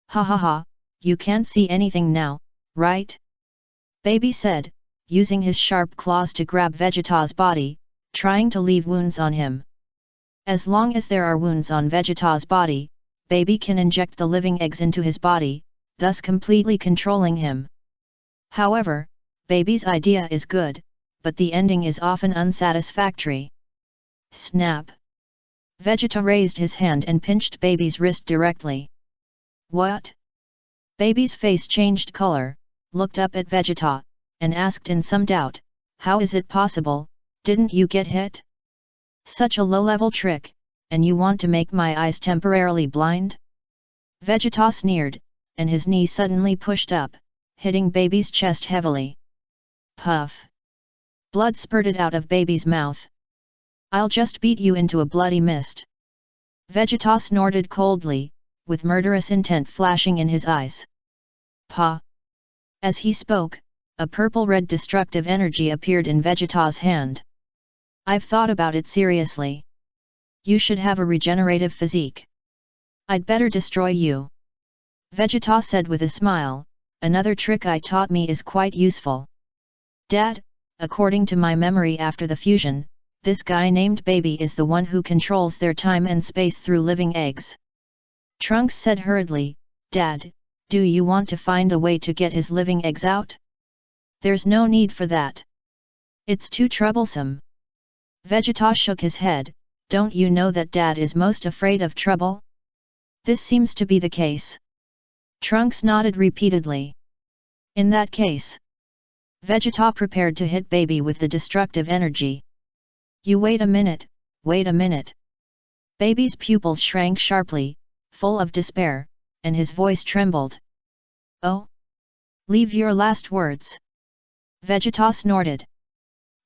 "Ha ha ha, you can't see anything now, right?" Baby said, using his sharp claws to grab Vegeta's body, trying to leave wounds on him. As long as there are wounds on Vegeta's body, baby can inject the living eggs into his body, thus completely controlling him. However, baby's idea is good, but the ending is often unsatisfactory. Snap! Vegeta raised his hand and pinched baby's wrist directly. "What?" Baby's face changed color, looked up at Vegeta, and asked in some doubt, "How is it possible, didn't you get hit? Such a low-level trick, and you want to make my eyes temporarily blind?" Vegeta sneered, and his knee suddenly pushed up, hitting baby's chest heavily. Puff! Blood spurted out of baby's mouth. "I'll just beat you into a bloody mist." Vegeta snorted coldly, with murderous intent flashing in his eyes. Pa! As he spoke, a purple-red destructive energy appeared in Vegeta's hand. "I've thought about it seriously. You should have a regenerative physique. I'd better destroy you." Vegeta said with a smile, "Another trick I taught me is quite useful. Dad, according to my memory after the fusion, this guy named Baby is the one who controls their time and space through living eggs." Trunks said hurriedly, "Dad, do you want to find a way to get his living eggs out?" "There's no need for that. It's too troublesome." Vegeta shook his head, "Don't you know that Dad is most afraid of trouble?" "This seems to be the case." Trunks nodded repeatedly. "In that case..." Vegeta prepared to hit Baby with the destructive energy. "You wait a minute, wait a minute." Baby's pupils shrank sharply, full of despair, and his voice trembled. "Oh? Leave your last words." Vegeta snorted.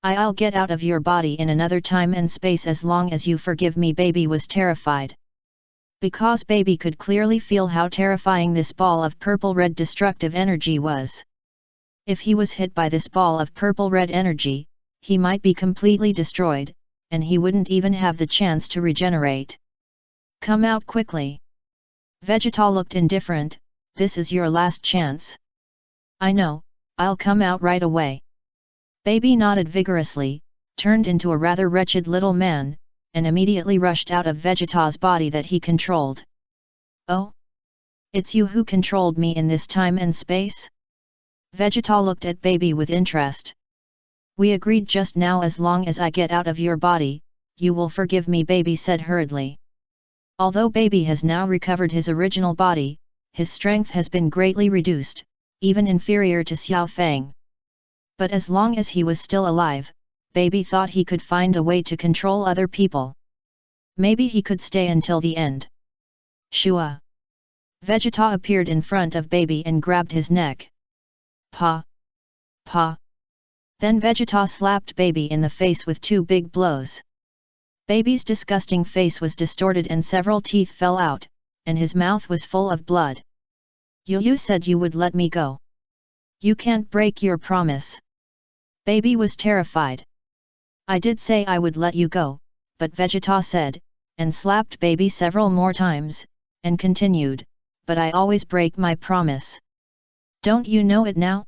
"I'll get out of your body in another time and space as long as you forgive me." Baby was terrified. Because Baby could clearly feel how terrifying this ball of purple-red destructive energy was. If he was hit by this ball of purple-red energy, he might be completely destroyed, and he wouldn't even have the chance to regenerate. "Come out quickly." Vegeta looked indifferent. "This is your last chance." "I know, I'll come out right away." Baby nodded vigorously, turned into a rather wretched little man, and immediately rushed out of Vegeta's body that he controlled. "Oh? It's you who controlled me in this time and space?" Vegeta looked at Baby with interest. "We agreed just now as long as I get out of your body, you will forgive me," Baby said hurriedly. Although Baby has now recovered his original body, his strength has been greatly reduced, even inferior to Xiao Fang. But as long as he was still alive, Baby thought he could find a way to control other people. Maybe he could stay until the end. Shua! Vegeta appeared in front of Baby and grabbed his neck. "Pa! Pa!" Then Vegeta slapped Baby in the face with 2 big blows. Baby's disgusting face was distorted and several teeth fell out, and his mouth was full of blood. "You said you would let me go. You can't break your promise." Baby was terrified. "I did say I would let you go," but Vegeta said, and slapped Baby several more times, and continued, "But I always break my promise. Don't you know it now?"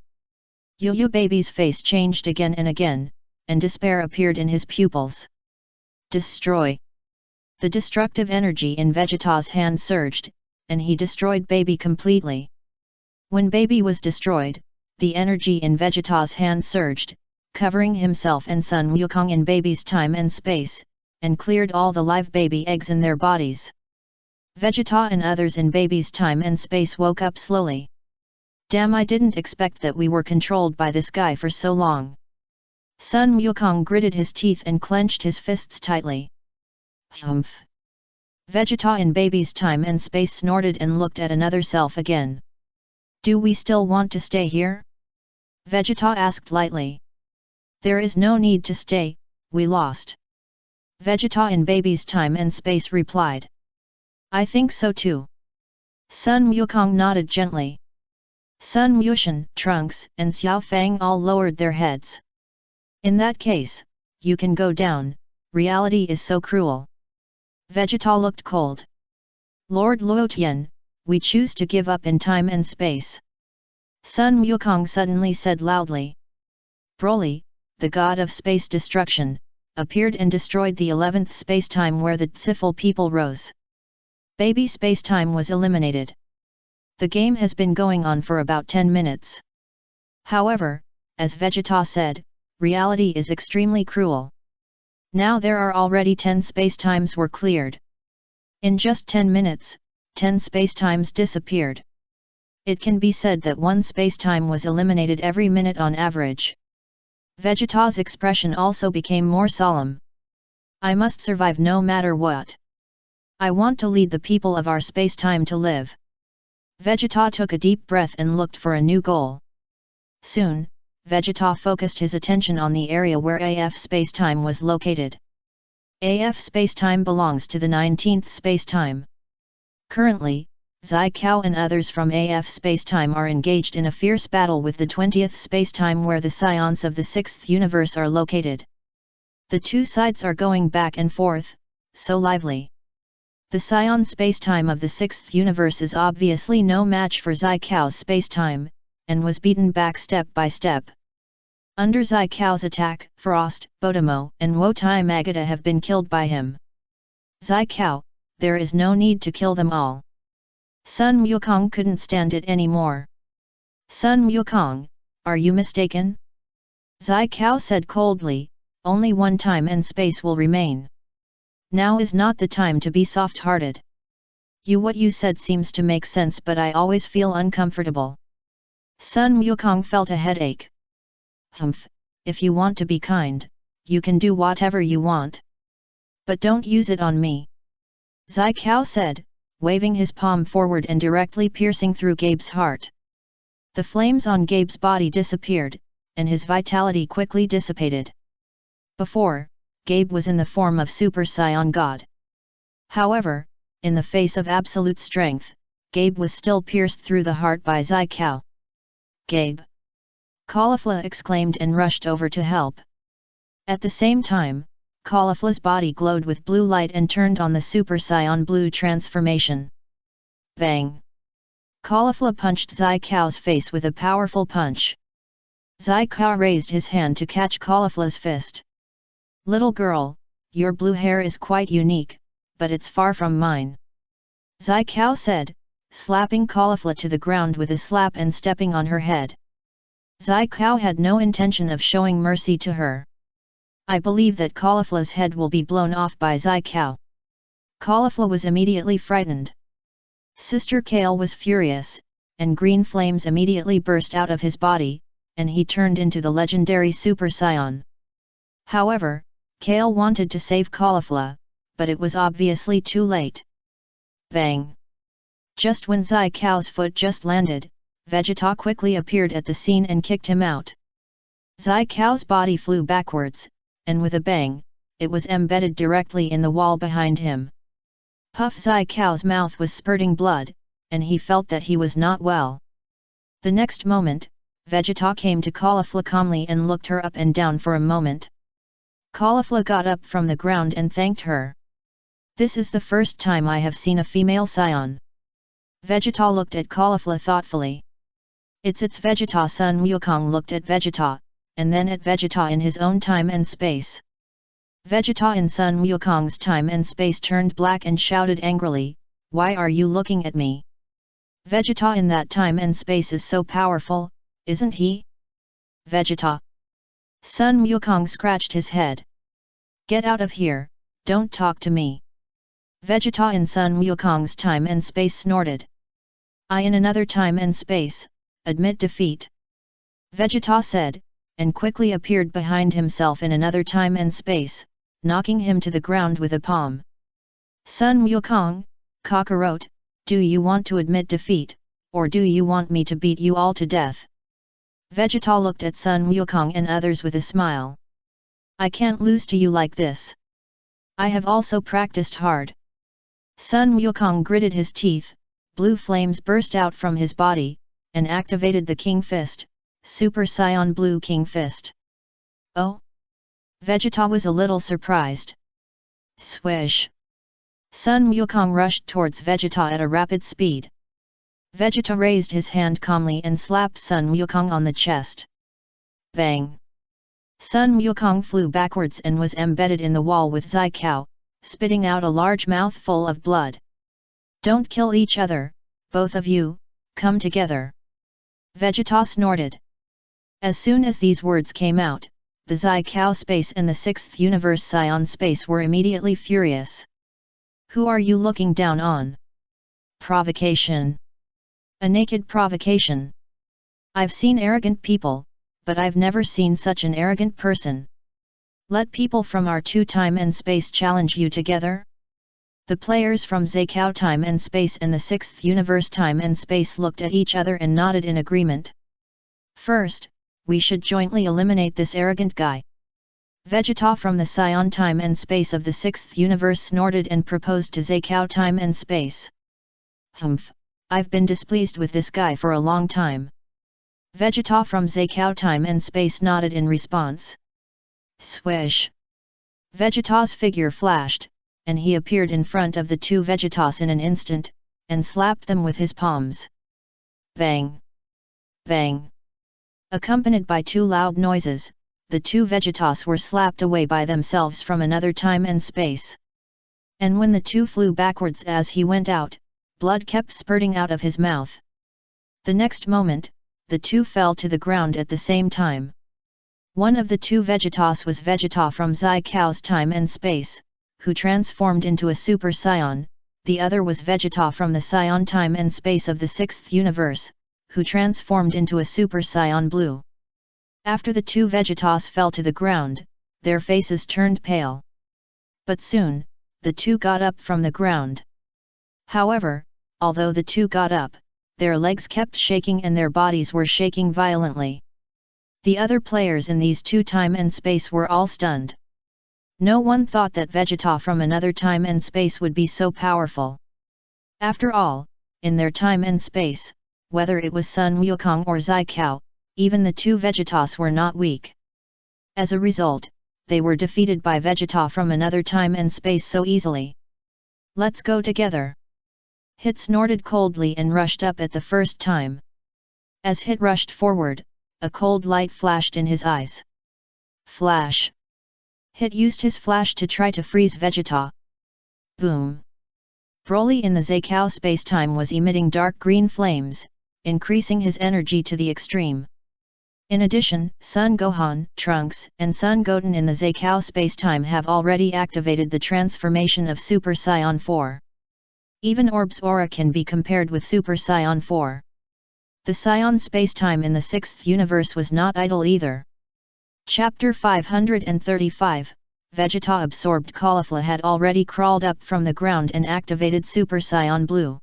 Baby's face changed again and again, and despair appeared in his pupils. "Destroy!" The destructive energy in Vegeta's hand surged, and he destroyed Baby completely. When Baby was destroyed, the energy in Vegeta's hand surged, covering himself and Sun Wukong in Baby's time and space, and cleared all the live baby eggs in their bodies. Vegeta and others in Baby's time and space woke up slowly. "Damn, I didn't expect that we were controlled by this guy for so long." Sun Wukong gritted his teeth and clenched his fists tightly. Humph. Vegeta in baby's time and space snorted and looked at another self again. Do we still want to stay here? Vegeta asked lightly. There is no need to stay, we lost. Vegeta in baby's time and space replied. I think so too. Sun Wukong nodded gently. Sun Wushan, Trunks, and Xiao Fang all lowered their heads. In that case, you can go down, reality is so cruel. Vegeta looked cold. Lord Luotian, we choose to give up in time and space. Sun Wukong suddenly said loudly. Broly, the god of space destruction, appeared and destroyed the 11th spacetime where the Tsifel people rose. Baby spacetime was eliminated. The game has been going on for about 10 minutes. However, as Vegeta said, reality is extremely cruel. Now there are already 10 spacetimes were cleared. In just 10 minutes, 10 spacetimes disappeared. It can be said that one spacetime was eliminated every minute on average. Vegeta's expression also became more solemn. I must survive no matter what. I want to lead the people of our spacetime to live. Vegeta took a deep breath and looked for a new goal. Soon, Vegeta focused his attention on the area where AF spacetime was located. AF spacetime belongs to the 19th spacetime. Currently, Zai Kao and others from AF spacetime are engaged in a fierce battle with the 20th spacetime where the Saiyans of the 6th universe are located. The two sides are going back and forth, so lively. The Saiyan spacetime of the 6th universe is obviously no match for Zai Kao's spacetime, and was beaten back step by step. Under Zai Kao's attack, Frost, Botomo, and Wotai Magata have been killed by him. Zai Kao, there is no need to kill them all. Sun Wukong couldn't stand it anymore. Sun Wukong, are you mistaken? Zai Kao said coldly, only one time and space will remain. Now is not the time to be soft-hearted. What you said seems to make sense, but I always feel uncomfortable. Sun Wukong felt a headache. Humph, if you want to be kind, you can do whatever you want. But don't use it on me. Zai Kao said, waving his palm forward and directly piercing through Gabe's heart. The flames on Gabe's body disappeared, and his vitality quickly dissipated. Before, Gabe was in the form of Super Saiyan God. However, in the face of absolute strength, Gabe was still pierced through the heart by Zai Kao. Gabe! Caulifla exclaimed and rushed over to help. At the same time, Caulifla's body glowed with blue light and turned on the Super Saiyan Blue transformation. Bang! Caulifla punched Zai Kao's face with a powerful punch. Zai Kao raised his hand to catch Caulifla's fist. Little girl, your blue hair is quite unique, but it's far from mine. Zai Kao said, slapping Caulifla to the ground with a slap and stepping on her head. Zai Kao had no intention of showing mercy to her. I believe that Caulifla's head will be blown off by Zai Kao. Caulifla was immediately frightened. Sister Kale was furious, and green flames immediately burst out of his body, and he turned into the legendary Super Saiyan. However, Kale wanted to save Caulifla, but it was obviously too late. Bang! Just when Zai Kao's foot just landed, Vegeta quickly appeared at the scene and kicked him out. Zai Kao's body flew backwards, and with a bang, it was embedded directly in the wall behind him. Puff Zai Kao's mouth was spurting blood, and he felt that he was not well. The next moment, Vegeta came to Caulifla calmly and looked her up and down for a moment. Caulifla got up from the ground and thanked her. This is the first time I have seen a female Saiyan. Vegeta looked at Caulifla thoughtfully. It's Vegeta. Sun Wukong looked at Vegeta, and then at Vegeta in his own time and space. Vegeta in Sun Wukong's time and space turned black and shouted angrily, why are you looking at me? Vegeta in that time and space is so powerful, isn't he? Vegeta. Sun Wukong scratched his head. Get out of here, don't talk to me. Vegeta in Sun Wukong's time and space snorted. I in another time and space, admit defeat. Vegeta said, and quickly appeared behind himself in another time and space, knocking him to the ground with a palm. Sun Wukong, Kakarot, do you want to admit defeat, or do you want me to beat you all to death? Vegeta looked at Sun Wukong and others with a smile. I can't lose to you like this. I have also practiced hard. Sun Wukong gritted his teeth, blue flames burst out from his body, and activated the King Fist, Super Saiyan Blue King Fist. Oh? Vegeta was a little surprised. Swish! Sun Wukong rushed towards Vegeta at a rapid speed. Vegeta raised his hand calmly and slapped Sun Wukong on the chest. Bang! Sun Wukong flew backwards and was embedded in the wall with Zai Kao, spitting out a large mouthful of blood. Don't kill each other, both of you, come together. Vegeta snorted. As soon as these words came out, the Zai Kao space and the 6th universe Saiyan space were immediately furious. Who are you looking down on? Provocation. A naked provocation. I've seen arrogant people, but I've never seen such an arrogant person. Let people from our 2 time and space challenge you together? The players from Zai Kao time and space and the 6th universe time and space looked at each other and nodded in agreement. First, we should jointly eliminate this arrogant guy. Vegeta from the Saiyan time and space of the 6th universe snorted and proposed to Zai Kao time and space. Humph, I've been displeased with this guy for a long time. Vegeta from Zai Kao time and space nodded in response. Swish! Vegeta's figure flashed, and he appeared in front of the 2 Vegetas in an instant, and slapped them with his palms. Bang! Bang! Accompanied by 2 loud noises, the 2 Vegetas were slapped away by themselves from another time and space. And when the 2 flew backwards as he went out, blood kept spurting out of his mouth. The next moment, the 2 fell to the ground at the same time. One of the 2 Vegetas was Vegeta from Zai Kao's time and space, who transformed into a Super Saiyan, the other was Vegeta from the Saiyan time and space of the 6th universe, who transformed into a Super Saiyan Blue. After the 2 Vegetas fell to the ground, their faces turned pale. But soon, the 2 got up from the ground. However, although the 2 got up, their legs kept shaking and their bodies were shaking violently. The other players in these 2 time and space were all stunned. No one thought that Vegeta from another time and space would be so powerful. After all, in their time and space, whether it was Sun Wukong or Zai Kao, even the 2 Vegetas were not weak. As a result, they were defeated by Vegeta from another time and space so easily. Let's go together. Hit snorted coldly and rushed up at the first time. As Hit rushed forward, a cold light flashed in his eyes. Flash! Hit used his flash to try to freeze Vegeta. Boom! Broly in the Zai Kao space-time was emitting dark green flames, increasing his energy to the extreme. In addition, Son Gohan, Trunks, and Son Goten in the Zai Kao space-time have already activated the transformation of Super Saiyan 4. Even Orb's aura can be compared with Super Saiyan 4. The Saiyan space-time in the 6th universe was not idle either. Chapter 535, Vegeta absorbed Caulifla had already crawled up from the ground and activated Super Saiyan Blue.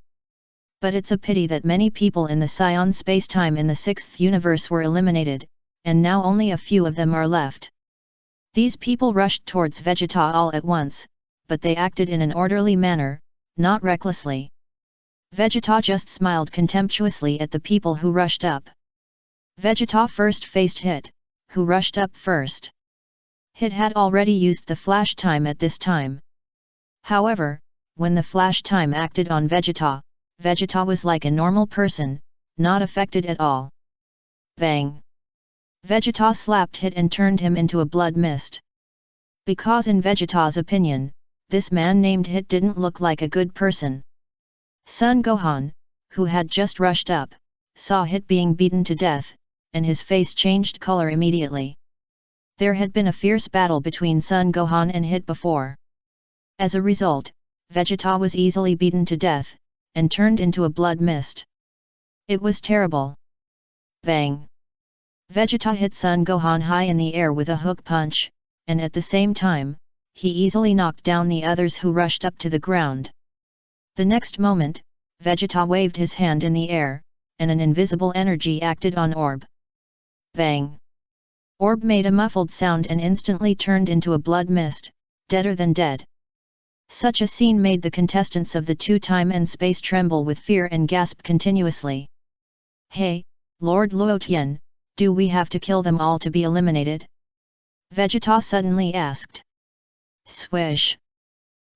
But it's a pity that many people in the Saiyan space-time in the 6th universe were eliminated, and now only a few of them are left. These people rushed towards Vegeta all at once, but they acted in an orderly manner, not recklessly. Vegeta just smiled contemptuously at the people who rushed up. Vegeta first faced Hit, who rushed up first. Hit had already used the flash time at this time. However, when the flash time acted on Vegeta, Vegeta was like a normal person, not affected at all. Bang! Vegeta slapped Hit and turned him into a blood mist. Because in Vegeta's opinion, this man named Hit didn't look like a good person. Son Gohan, who had just rushed up, saw Hit being beaten to death, and his face changed color immediately. There had been a fierce battle between Son Gohan and Hit before. As a result, Vegeta was easily beaten to death, and turned into a blood mist. It was terrible. Bang! Vegeta hit Son Gohan high in the air with a hook punch, and at the same time, he easily knocked down the others who rushed up to the ground. The next moment, Vegeta waved his hand in the air, and an invisible energy acted on Orb. Bang! Orb made a muffled sound and instantly turned into a blood mist, deader than dead. Such a scene made the contestants of the two time and space tremble with fear and gasp continuously. Hey, Lord Luotian, do we have to kill them all to be eliminated? Vegeta suddenly asked. Swish!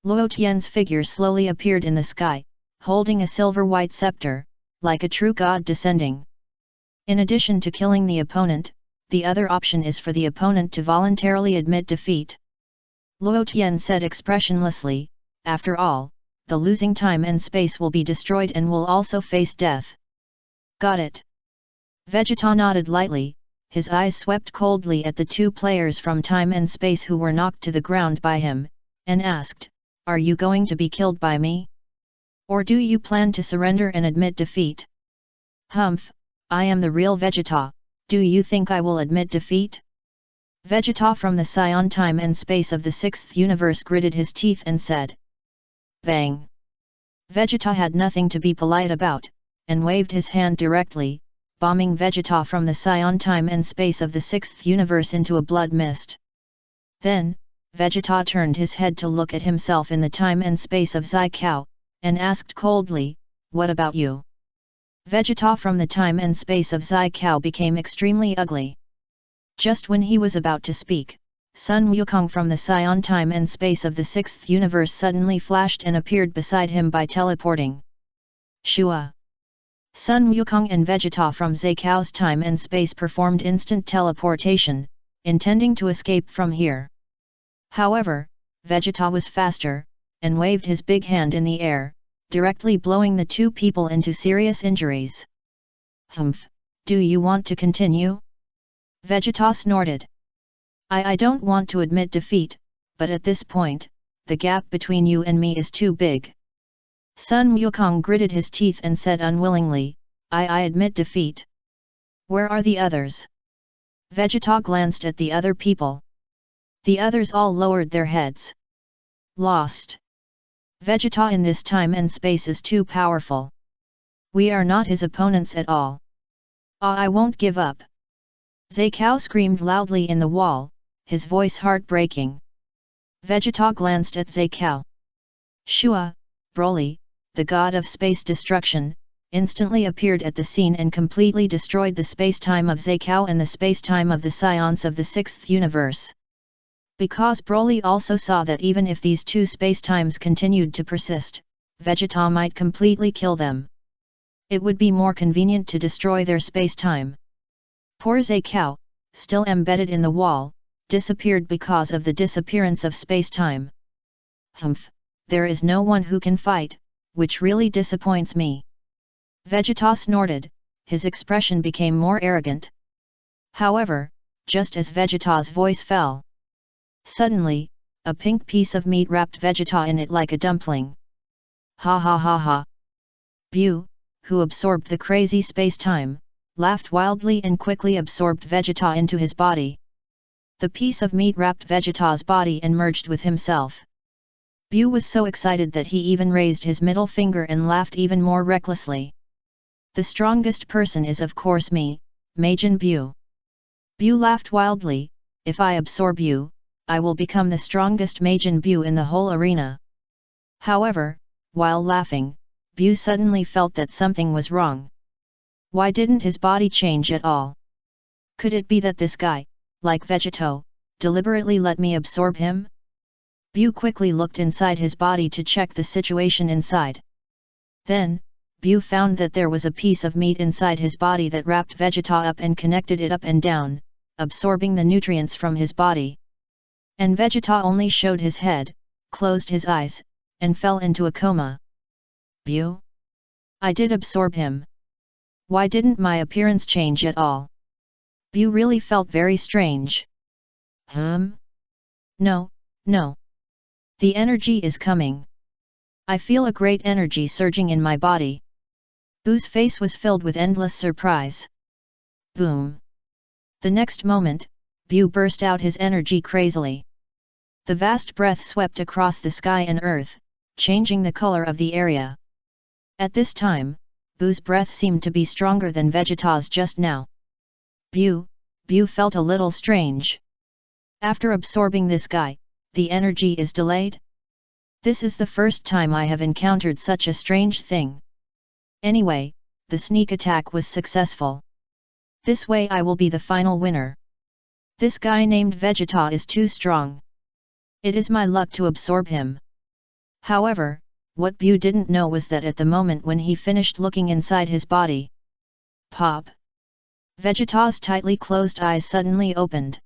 Luotian's figure slowly appeared in the sky, holding a silver-white scepter, like a true god descending. In addition to killing the opponent, the other option is for the opponent to voluntarily admit defeat. Luotian said expressionlessly, after all, the losing time and space will be destroyed and will also face death. Got it. Vegeta nodded lightly, his eyes swept coldly at the two players from time and space who were knocked to the ground by him, and asked, Are you going to be killed by me? Or do you plan to surrender and admit defeat? Humph, I am the real Vegeta, do you think I will admit defeat? Vegeta from the Saiyan time and space of the 6th universe gritted his teeth and said. Bang! Vegeta had nothing to be polite about, and waved his hand directly, bombing Vegeta from the Saiyan time and space of the 6th universe into a blood mist. Then, Vegeta turned his head to look at himself in the time and space of Zai-Kao, and asked coldly, What about you? Vegeta from the time and space of Zai-Kao became extremely ugly. Just when he was about to speak, Sun Wukong from the Saiyan time and space of the 6th universe suddenly flashed and appeared beside him by teleporting. Shua! Sun Wukong and Vegeta from Zai-Kao's time and space performed instant teleportation, intending to escape from here. However, Vegeta was faster, and waved his big hand in the air, directly blowing the two people into serious injuries. Humph, do you want to continue? Vegeta snorted. I don't want to admit defeat, but at this point, the gap between you and me is too big. Sun Wukong gritted his teeth and said unwillingly, I admit defeat. Where are the others? Vegeta glanced at the other people. The others all lowered their heads. Lost. Vegeta in this time and space is too powerful. We are not his opponents at all. I won't give up. Zai-Kao screamed loudly in the wall, his voice heartbreaking. Vegeta glanced at Zai-Kao. Shua, Broly, the god of space destruction, instantly appeared at the scene and completely destroyed the space-time of Zai-Kao and the space-time of the Saiyans of the 6th universe. Because Broly also saw that even if these two space-times continued to persist, Vegeta might completely kill them. It would be more convenient to destroy their space-time. Poor Zai-Kao, still embedded in the wall, disappeared because of the disappearance of space-time. Humph, there is no one who can fight, which really disappoints me. Vegeta snorted, his expression became more arrogant. However, just as Vegeta's voice fell, suddenly, a pink piece of meat wrapped Vegeta in it like a dumpling. Ha ha ha ha. Bu, who absorbed the crazy space-time, laughed wildly and quickly absorbed Vegeta into his body. The piece of meat wrapped Vegeta's body and merged with himself. Bu was so excited that he even raised his middle finger and laughed even more recklessly. The strongest person is of course me, Majin Bu. Bu laughed wildly, if I absorb you, I will become the strongest Majin Bu in the whole arena. However, while laughing, Bu suddenly felt that something was wrong. Why didn't his body change at all? Could it be that this guy, like Vegeta, deliberately let me absorb him? Bu quickly looked inside his body to check the situation inside. Then, Bu found that there was a piece of meat inside his body that wrapped Vegeta up and connected it up and down, absorbing the nutrients from his body. And Vegeta only showed his head, closed his eyes, and fell into a coma. Bu? I did absorb him. Why didn't my appearance change at all? Bu really felt very strange. No, no. The energy is coming. I feel a great energy surging in my body. Bu's face was filled with endless surprise. Boom. The next moment, Bu burst out his energy crazily. The vast breath swept across the sky and earth, changing the color of the area. At this time, Bu's breath seemed to be stronger than Vegeta's just now. Bu felt a little strange. After absorbing this guy, the energy is delayed? This is the first time I have encountered such a strange thing. Anyway, the sneak attack was successful. This way I will be the final winner. This guy named Vegeta is too strong. It is my luck to absorb him. However, what Bu didn't know was that at the moment when he finished looking inside his body, pop! Vegeta's tightly closed eyes suddenly opened.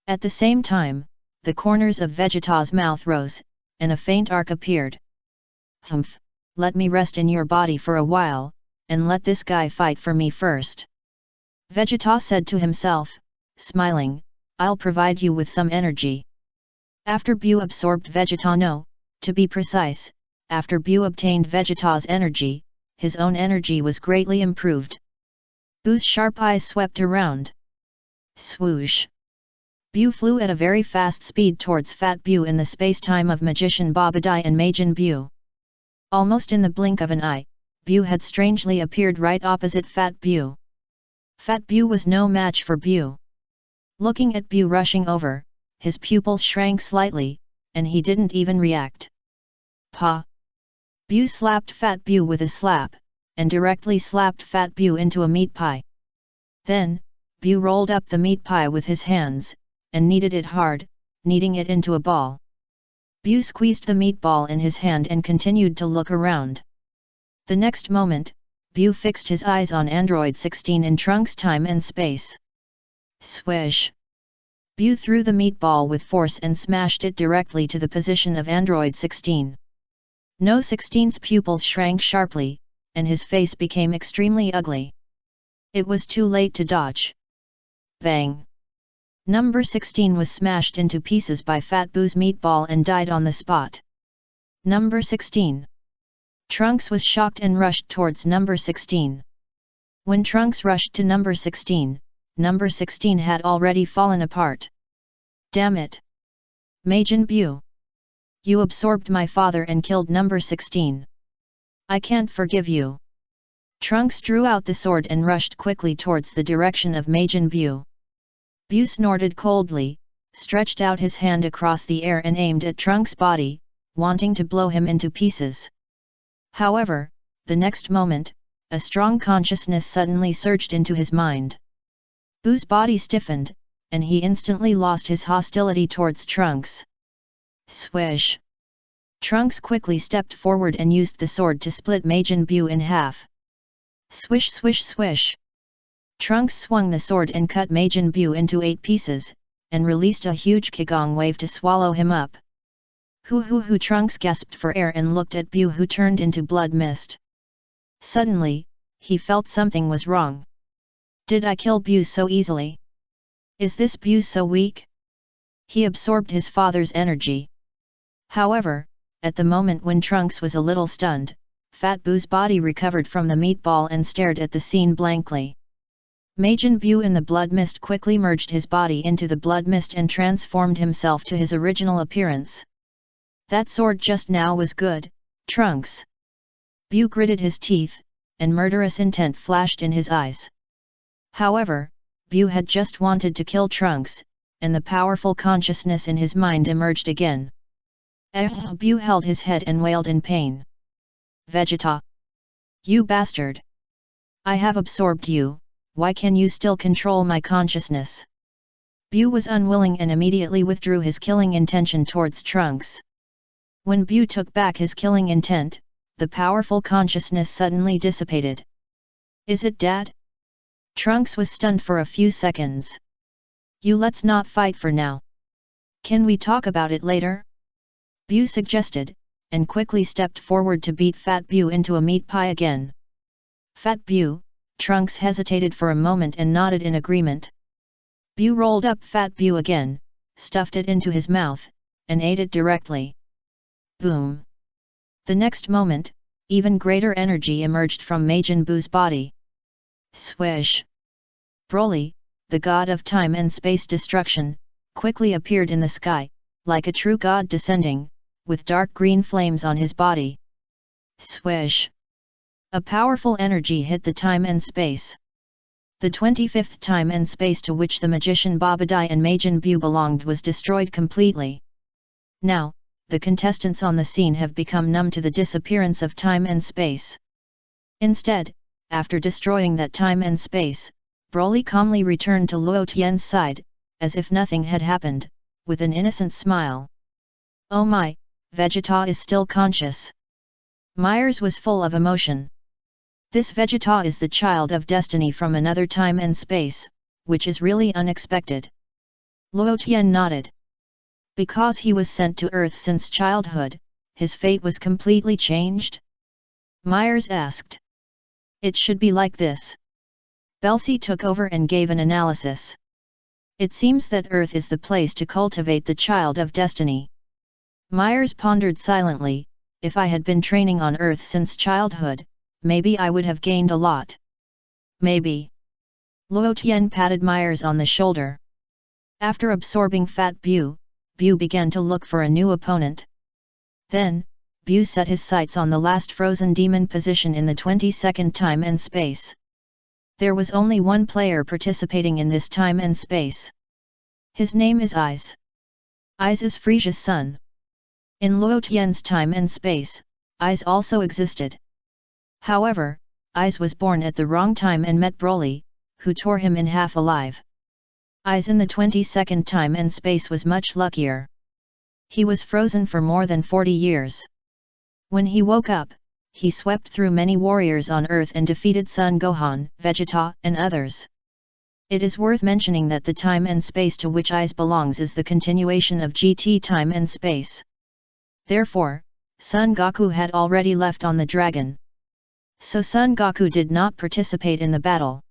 At the same time, the corners of Vegeta's mouth rose, and a faint arc appeared. Humph, let me rest in your body for a while, and let this guy fight for me first. Vegeta said to himself, smiling, I'll provide you with some energy. After Bu absorbed Vegeta, to be precise, after Bu obtained Vegeta's energy, his own energy was greatly improved. Bu's sharp eyes swept around. Swoosh! Bu flew at a very fast speed towards Fat Bu in the space-time of Magician Babadai and Majin Bu. Almost in the blink of an eye, Bu had strangely appeared right opposite Fat Bu. Fat Bu was no match for Bu. Looking at Bu rushing over, his pupils shrank slightly, and he didn't even react. Pa! Bu slapped Fat Bu with a slap, and directly slapped Fat Bu into a meat pie. Then, Bu rolled up the meat pie with his hands, and kneaded it hard, kneading it into a ball. Bu squeezed the meatball in his hand and continued to look around. The next moment, Bu fixed his eyes on Android 16 in Trunks' time and space. Swish! Bu threw the meatball with force and smashed it directly to the position of Android 16. No 16's pupils shrank sharply, and his face became extremely ugly. It was too late to dodge. Bang! Number 16 was smashed into pieces by Fat Bu's meatball and died on the spot. Number 16. Trunks was shocked and rushed towards number 16. When Trunks rushed to number 16, number 16 had already fallen apart. Damn it! Majin Bu! You absorbed my father and killed number 16. I can't forgive you. Trunks drew out the sword and rushed quickly towards the direction of Majin Bu. Bu snorted coldly, stretched out his hand across the air and aimed at Trunks' body, wanting to blow him into pieces. However, the next moment, a strong consciousness suddenly surged into his mind. Bu's body stiffened, and he instantly lost his hostility towards Trunks. Swish! Trunks quickly stepped forward and used the sword to split Majin Bu in half. Swish swish swish! Trunks swung the sword and cut Majin Bu into 8 pieces, and released a huge Qigong wave to swallow him up. Hoo! Trunks gasped for air and looked at Bu, who turned into blood mist. Suddenly, he felt something was wrong. Did I kill Bu so easily? Is this Bu so weak? He absorbed his father's energy. However, at the moment when Trunks was a little stunned, Fat Bu's body recovered from the meatball and stared at the scene blankly. Majin Bu in the blood mist quickly merged his body into the blood mist and transformed himself to his original appearance. That sword just now was good, Trunks. Bu gritted his teeth, and murderous intent flashed in his eyes. However, Bu had just wanted to kill Trunks, and the powerful consciousness in his mind emerged again. Bu held his head and wailed in pain. Vegeta! You bastard! I have absorbed you. Why can you still control my consciousness? Bu was unwilling and immediately withdrew his killing intention towards Trunks. When Bu took back his killing intent, the powerful consciousness suddenly dissipated. Is it Dad? Trunks was stunned for a few seconds. Let's not fight for now. Can we talk about it later? Bu suggested, and quickly stepped forward to beat Fat Bu into a meat pie again. Fat Bu! Trunks hesitated for a moment and nodded in agreement. Bu rolled up Fat Bu again, stuffed it into his mouth, and ate it directly. Boom! The next moment, even greater energy emerged from Majin Bu's body. Swish! Broly, the god of time and space destruction, quickly appeared in the sky, like a true god descending, with dark green flames on his body. Swish! A powerful energy hit the time and space. The 25th time and space to which the magician Babadai and Majin Buu belonged was destroyed completely. Now, the contestants on the scene have become numb to the disappearance of time and space. Instead, after destroying that time and space, Broly calmly returned to Luo Tian's side, as if nothing had happened, with an innocent smile. "Oh my, Vegeta is still conscious." Myers was full of emotion. This Vegeta is the child of destiny from another time and space, which is really unexpected. Luo Tian nodded. Because he was sent to Earth since childhood, his fate was completely changed? Myers asked. It should be like this. Belsi took over and gave an analysis. It seems that Earth is the place to cultivate the child of destiny. Myers pondered silently. If I had been training on Earth since childhood, maybe I would have gained a lot. Maybe. Luo Tian patted Myers on the shoulder. After absorbing Fat Buu, Buu began to look for a new opponent. Then, Buu set his sights on the last frozen demon position in the 22nd time and space. There was only one player participating in this time and space. His name is Aiz. Aiz is Frisia's son. In Luo Tian's time and space, Aiz also existed. However, Aiz was born at the wrong time and met Broly, who tore him in half alive. Aiz in the 22nd time and space was much luckier. He was frozen for more than 40 years. When he woke up, he swept through many warriors on Earth and defeated Son Gohan, Vegeta, and others. It is worth mentioning that the time and space to which Aiz belongs is the continuation of GT time and space. Therefore, Son Goku had already left on the dragon. So Son Goku did not participate in the battle.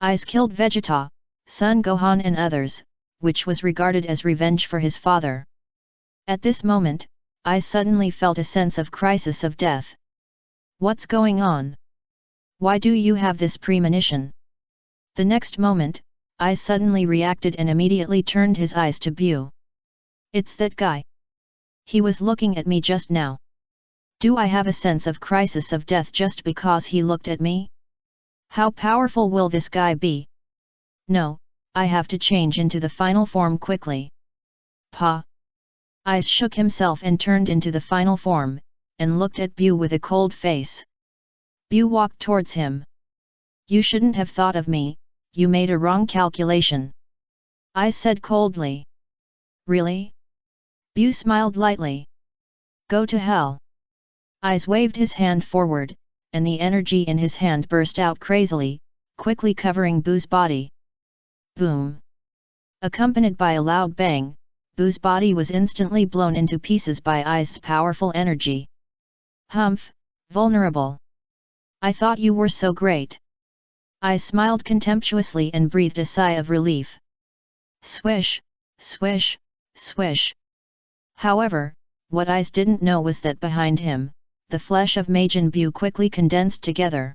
Aiz killed Vegeta, Son Gohan and others, which was regarded as revenge for his father. At this moment, Aiz suddenly felt a sense of crisis of death. What's going on? Why do you have this premonition? The next moment, Aiz suddenly reacted and immediately turned his eyes to Buu. It's that guy. He was looking at me just now. Do I have a sense of crisis of death just because he looked at me? How powerful will this guy be? No, I have to change into the final form quickly. Pa! Aiz shook himself and turned into the final form, and looked at Buu with a cold face. Buu walked towards him. You shouldn't have thought of me, you made a wrong calculation. Aiz said coldly. Really? Buu smiled lightly. Go to hell. Aiz waved his hand forward, and the energy in his hand burst out crazily, quickly covering Buu's body. Boom! Accompanied by a loud bang, Buu's body was instantly blown into pieces by Aiz's powerful energy. Humph, vulnerable. I thought you were so great. Aiz smiled contemptuously and breathed a sigh of relief. Swish, swish, swish. However, what Aiz didn't know was that behind him, the flesh of Majin Buu quickly condensed together.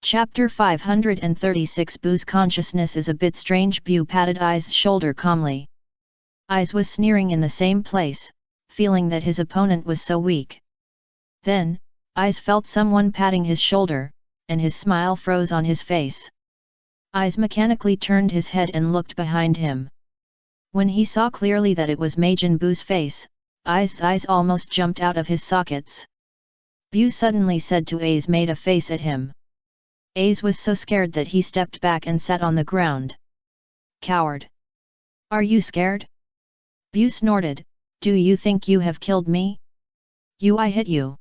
Chapter 536 Buu's consciousness is a bit strange. Buu patted Aiz's shoulder calmly. Aiz was sneering in the same place, feeling that his opponent was so weak. Then, Aiz felt someone patting his shoulder, and his smile froze on his face. Aiz mechanically turned his head and looked behind him. When he saw clearly that it was Majin Buu's face, Aiz's eyes almost jumped out of his sockets. Buu suddenly said to Aiz, made a face at him. Aiz was so scared that he stepped back and sat on the ground. Coward! Are you scared? Buu snorted, do you think you have killed me? I hit you.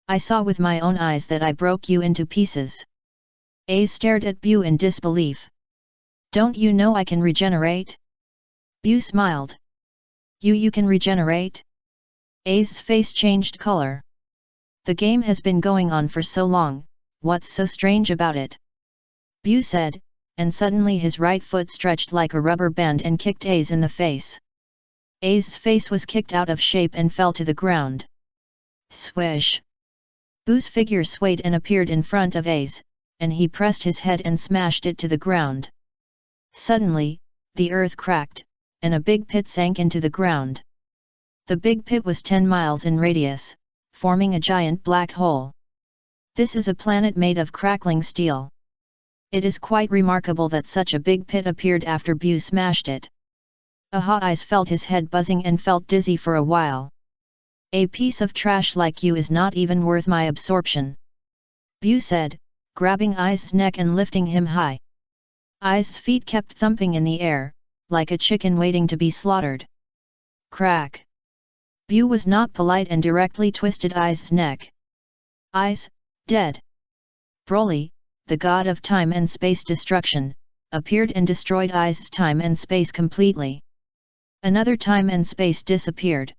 I saw with my own eyes that I broke you into pieces. Aiz stared at Buu in disbelief. Don't you know I can regenerate? Buu smiled. You can regenerate? Aiz's face changed color. The game has been going on for so long, what's so strange about it? Buu said, and suddenly his right foot stretched like a rubber band and kicked Aiz in the face. Aiz's face was kicked out of shape and fell to the ground. Swish! Buu's figure swayed and appeared in front of Aiz, and he pressed his head and smashed it to the ground. Suddenly, the earth cracked, and a big pit sank into the ground. The big pit was 10 miles in radius, forming a giant black hole. This is a planet made of crackling steel. It is quite remarkable that such a big pit appeared after Bu smashed it. Eyes felt his head buzzing and felt dizzy for a while. A piece of trash like you is not even worth my absorption, Bu said, grabbing Ai's neck and lifting him high. Ai's feet kept thumping in the air, like a chicken waiting to be slaughtered. Crack! Bu was not polite and directly twisted Ai's neck. Ai's dead. Broly, the god of time and space destruction, appeared and destroyed Ai's time and space completely. Another time and space disappeared.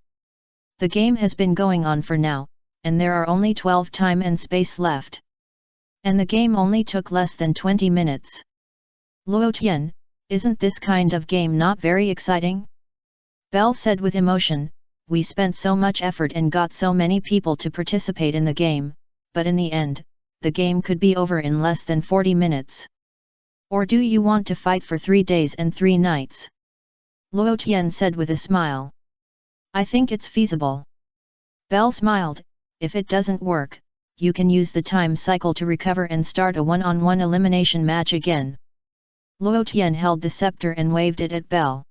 The game has been going on for now, and there are only 12 time and space left. And the game only took less than 20 minutes. Luo Tian, isn't this kind of game not very exciting? Bell said with emotion, we spent so much effort and got so many people to participate in the game, but in the end, the game could be over in less than 40 minutes. Or do you want to fight for 3 days and 3 nights? Luo Tian said with a smile. I think it's feasible. Bell smiled, if it doesn't work, you can use the time cycle to recover and start a one-on-one elimination match again. Luo Tian held the scepter and waved it at Bell.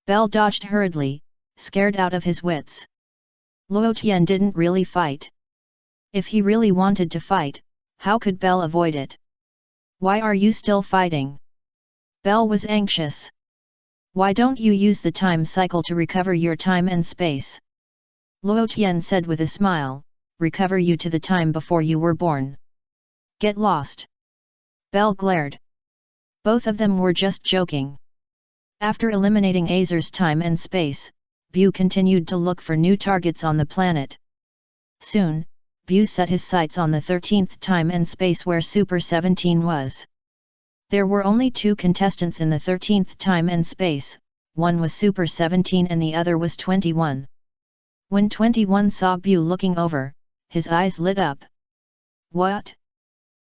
Bell dodged hurriedly, scared out of his wits. Luo Tian didn't really fight. If he really wanted to fight, how could Bell avoid it? Why are you still fighting? Bell was anxious. Why don't you use the time cycle to recover your time and space? Luo Tian said with a smile, recover you to the time before you were born. Get lost. Bell glared. Both of them were just joking. After eliminating Azer's time and space, Bu continued to look for new targets on the planet. Soon, Bu set his sights on the 13th time and space where Super 17 was. There were only 2 contestants in the 13th time and space, one was Super 17 and the other was 21. When 21 saw Bu looking over, his eyes lit up. What?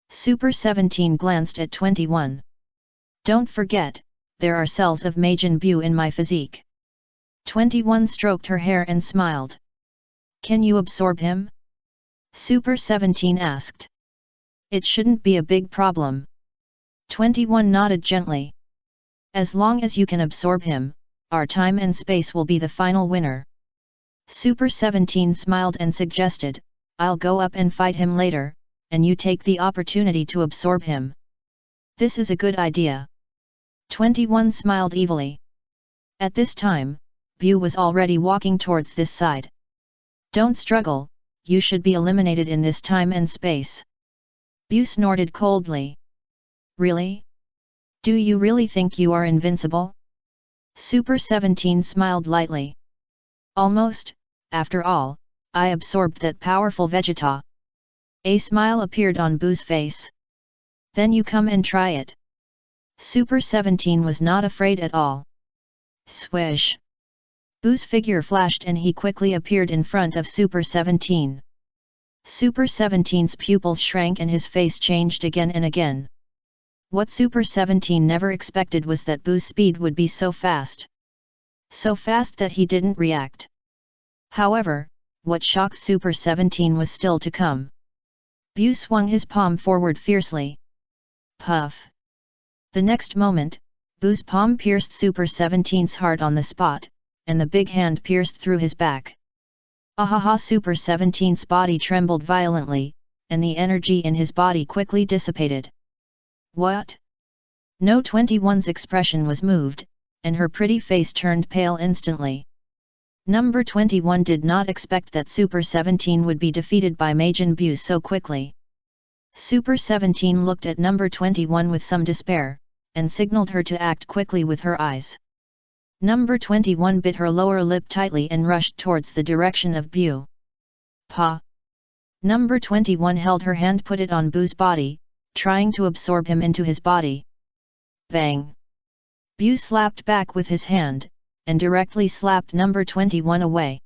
Super 17 glanced at 21. Don't forget, there are cells of Majin Bu in my physique. 21 stroked her hair and smiled. Can you absorb him? Super 17 asked. It shouldn't be a big problem. 21 nodded gently. As long as you can absorb him, our time and space will be the final winner. Super 17 smiled and suggested, I'll go up and fight him later, and you take the opportunity to absorb him. This is a good idea. 21 smiled evilly. At this time, Bu was already walking towards this side. Don't struggle, you should be eliminated in this time and space. Bu snorted coldly. Really? Do you really think you are invincible? Super 17 smiled lightly. Almost, after all, I absorbed that powerful Vegeta. A smile appeared on Bu's face. Then you come and try it. Super 17 was not afraid at all. Swish! Bu's figure flashed and he quickly appeared in front of Super 17. Super 17's pupils shrank and his face changed again and again. What Super 17 never expected was that Bu's speed would be so fast. So fast that he didn't react. However, what shocked Super 17 was still to come. Bu swung his palm forward fiercely. Puff! The next moment, Bu's palm pierced Super 17's heart on the spot, and the big hand pierced through his back. Ahaha! Super 17's body trembled violently, and the energy in his body quickly dissipated. What? No 21's expression was moved, and her pretty face turned pale instantly. Number 21 did not expect that Super 17 would be defeated by Majin Bu so quickly. Super 17 looked at number 21 with some despair, and signaled her to act quickly with her eyes. Number 21 bit her lower lip tightly and rushed towards the direction of Bu. Pa! Number 21 held her hand, put it on Bu's body, trying to absorb him into his body. Bang! Bu slapped back with his hand, and directly slapped number 21 away.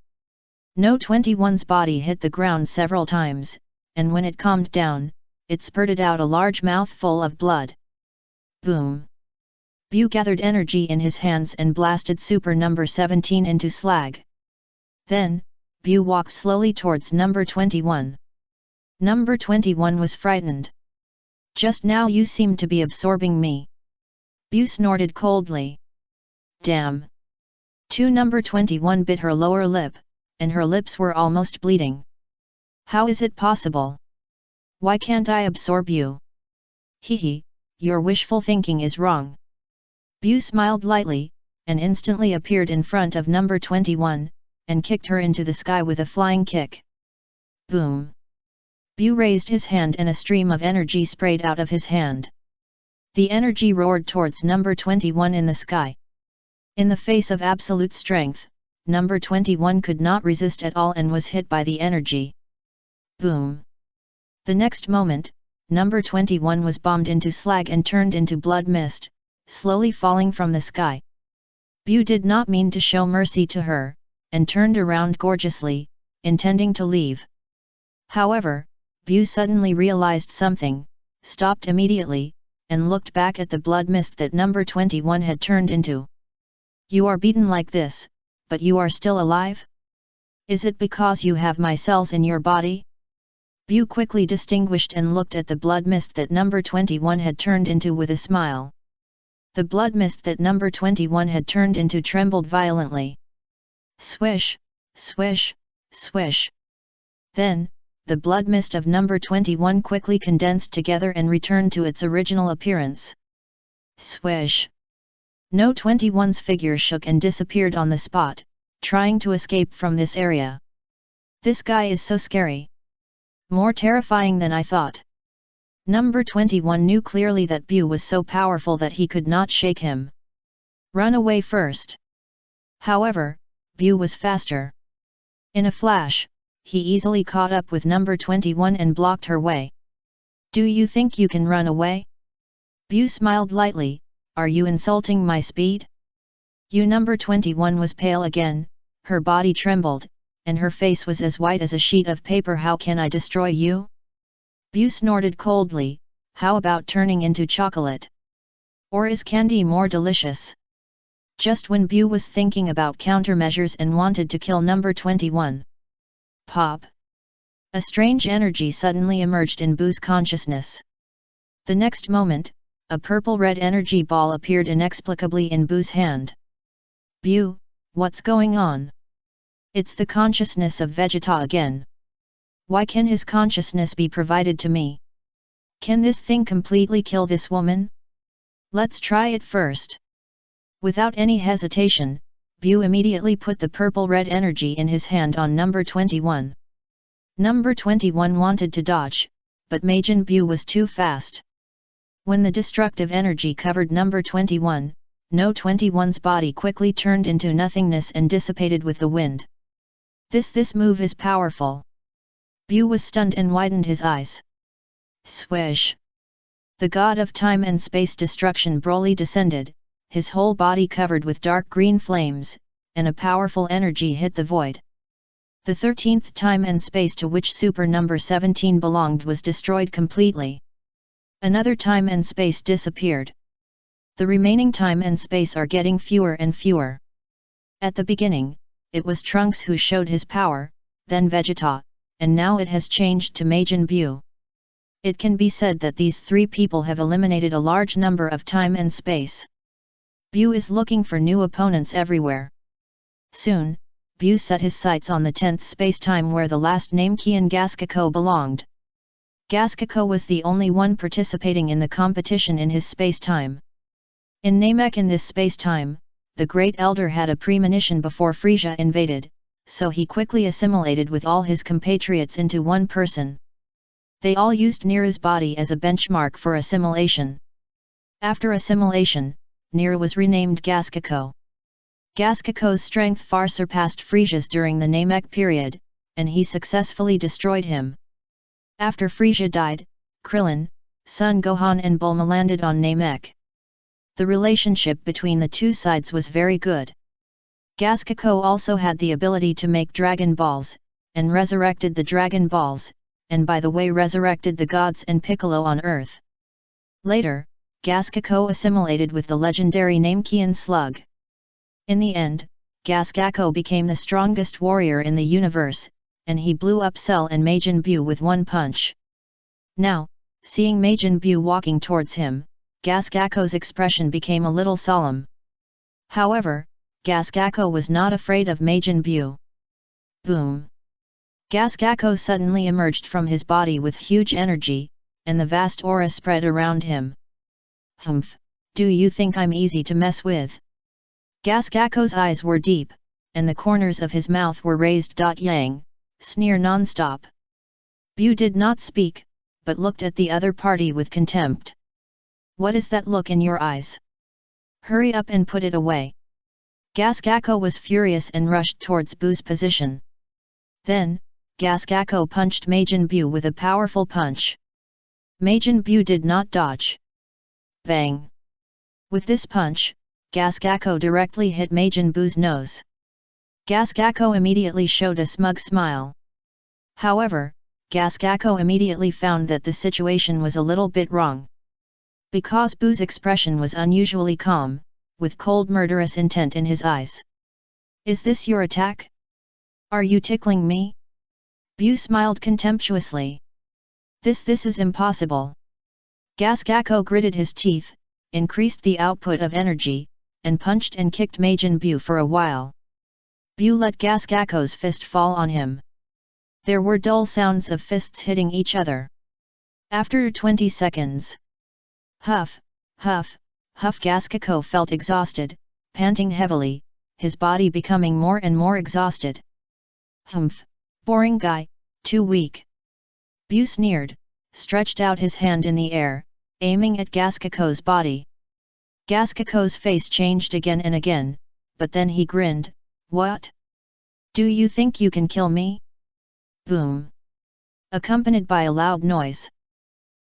No 21's body hit the ground several times, and when it calmed down, it spurted out a large mouthful of blood. Boom! Bu gathered energy in his hands and blasted Super number 17 into slag. Then, Bu walked slowly towards number 21. Number 21 was frightened. Just now you seemed to be absorbing me. Bu snorted coldly. Damn. Number 21 bit her lower lip, and her lips were almost bleeding. How is it possible? Why can't I absorb you? Hehe, your wishful thinking is wrong. Bu smiled lightly, and instantly appeared in front of number 21, and kicked her into the sky with a flying kick. Boom! Bu raised his hand and a stream of energy sprayed out of his hand. The energy roared towards number 21 in the sky. In the face of absolute strength, number 21 could not resist at all and was hit by the energy. Boom! The next moment, number 21 was bombed into slag and turned into blood mist, slowly falling from the sky. Bu did not mean to show mercy to her, and turned around gorgeously, intending to leave. However, Bu suddenly realized something, stopped immediately, and looked back at the blood mist that number 21 had turned into. You are beaten like this, but you are still alive? Is it because you have my cells in your body? Bu quickly distinguished and looked at the blood mist that number 21 had turned into with a smile. The blood mist that number 21 had turned into trembled violently. Swish, swish, swish. Then, the blood mist of number 21 quickly condensed together and returned to its original appearance. Swish. No 21's figure shook and disappeared on the spot, trying to escape from this area. This guy is so scary. More terrifying than I thought. Number 21 knew clearly that Bu was so powerful that he could not shake him. Run away first. However, Bu was faster. In a flash, he easily caught up with number 21 and blocked her way. Do you think you can run away? Bu smiled lightly. Are you insulting my speed? You number 21 was pale again, her body trembled, and her face was as white as a sheet of paper. How can I destroy you? Bu snorted coldly. How about turning into chocolate? Or is candy more delicious? Just when Bu was thinking about countermeasures and wanted to kill number 21. Pop! A strange energy suddenly emerged in Bu's consciousness. The next moment, a purple-red energy ball appeared inexplicably in Bu's hand. Bu, what's going on? It's the consciousness of Vegeta again. Why can his consciousness be provided to me? Can this thing completely kill this woman? Let's try it first. Without any hesitation, Bu immediately put the purple-red energy in his hand on number 21. Number 21 wanted to dodge, but Majin Bu was too fast. When the destructive energy covered number 21, No 21's body quickly turned into nothingness and dissipated with the wind. This move is powerful. Bu was stunned and widened his eyes. Swish! The god of time and space destruction Broly descended, his whole body covered with dark green flames, and a powerful energy hit the void. The 13th time and space to which super number 17 belonged was destroyed completely. Another time and space disappeared. The remaining time and space are getting fewer and fewer. At the beginning, it was Trunks who showed his power, then Vegeta, and now it has changed to Majin Bu. It can be said that these three people have eliminated a large number of time and space. Bu is looking for new opponents everywhere. Soon, Bu set his sights on the 10th space-time where the last name Kian Gaskako belonged. Gaskako was the only one participating in the competition in his space-time. In Namek in this space-time, the Great Elder had a premonition before Frieza invaded, so he quickly assimilated with all his compatriots into one person. They all used Nira's body as a benchmark for assimilation. After assimilation, Nira was renamed Gaskako. Gaskako's strength far surpassed Frieza's during the Namek period, and he successfully destroyed him. After Frieza died, Krillin, Son Gohan and Bulma landed on Namek. The relationship between the two sides was very good. Gaskako also had the ability to make Dragon Balls, and resurrected the Dragon Balls, and by the way resurrected the gods and Piccolo on Earth. Later, Gaskako assimilated with the legendary name Kian Slug. In the end, Gasgako became the strongest warrior in the universe, and he blew up Cell and Majin Buu with one punch. Now, seeing Majin Buu walking towards him, Gasgako's expression became a little solemn. However, Gasgako was not afraid of Majin Buu. Boom! Gasgako suddenly emerged from his body with huge energy, and the vast aura spread around him. Humph! Do you think I'm easy to mess with? Gasgako's eyes were deep, and the corners of his mouth were raised. Yang, sneer non-stop. Buu did not speak, but looked at the other party with contempt. What is that look in your eyes? Hurry up and put it away. Gasgako was furious and rushed towards Buu's position. Then, Gasgako punched Majin Buu with a powerful punch. Majin Buu did not dodge. Bang! With this punch, Gasgako directly hit Majin Buu's nose. Gasgako immediately showed a smug smile. However, Gasgako immediately found that the situation was a little bit wrong. Because Buu's expression was unusually calm, with cold murderous intent in his eyes. Is this your attack? Are you tickling me? Buu smiled contemptuously. This is impossible. Gasgako gritted his teeth, increased the output of energy, and punched and kicked Majin Buu for a while. Buu let Gasgako's fist fall on him. There were dull sounds of fists hitting each other. After 20 seconds. Huff, huff, huff. Gasgako felt exhausted, panting heavily, his body becoming more and more exhausted. Humph, boring guy, too weak. Buu sneered, stretched out his hand in the air, aiming at Gasgako's body. Gasgako's face changed again and again, but then he grinned. What? Do you think you can kill me? Boom! Accompanied by a loud noise.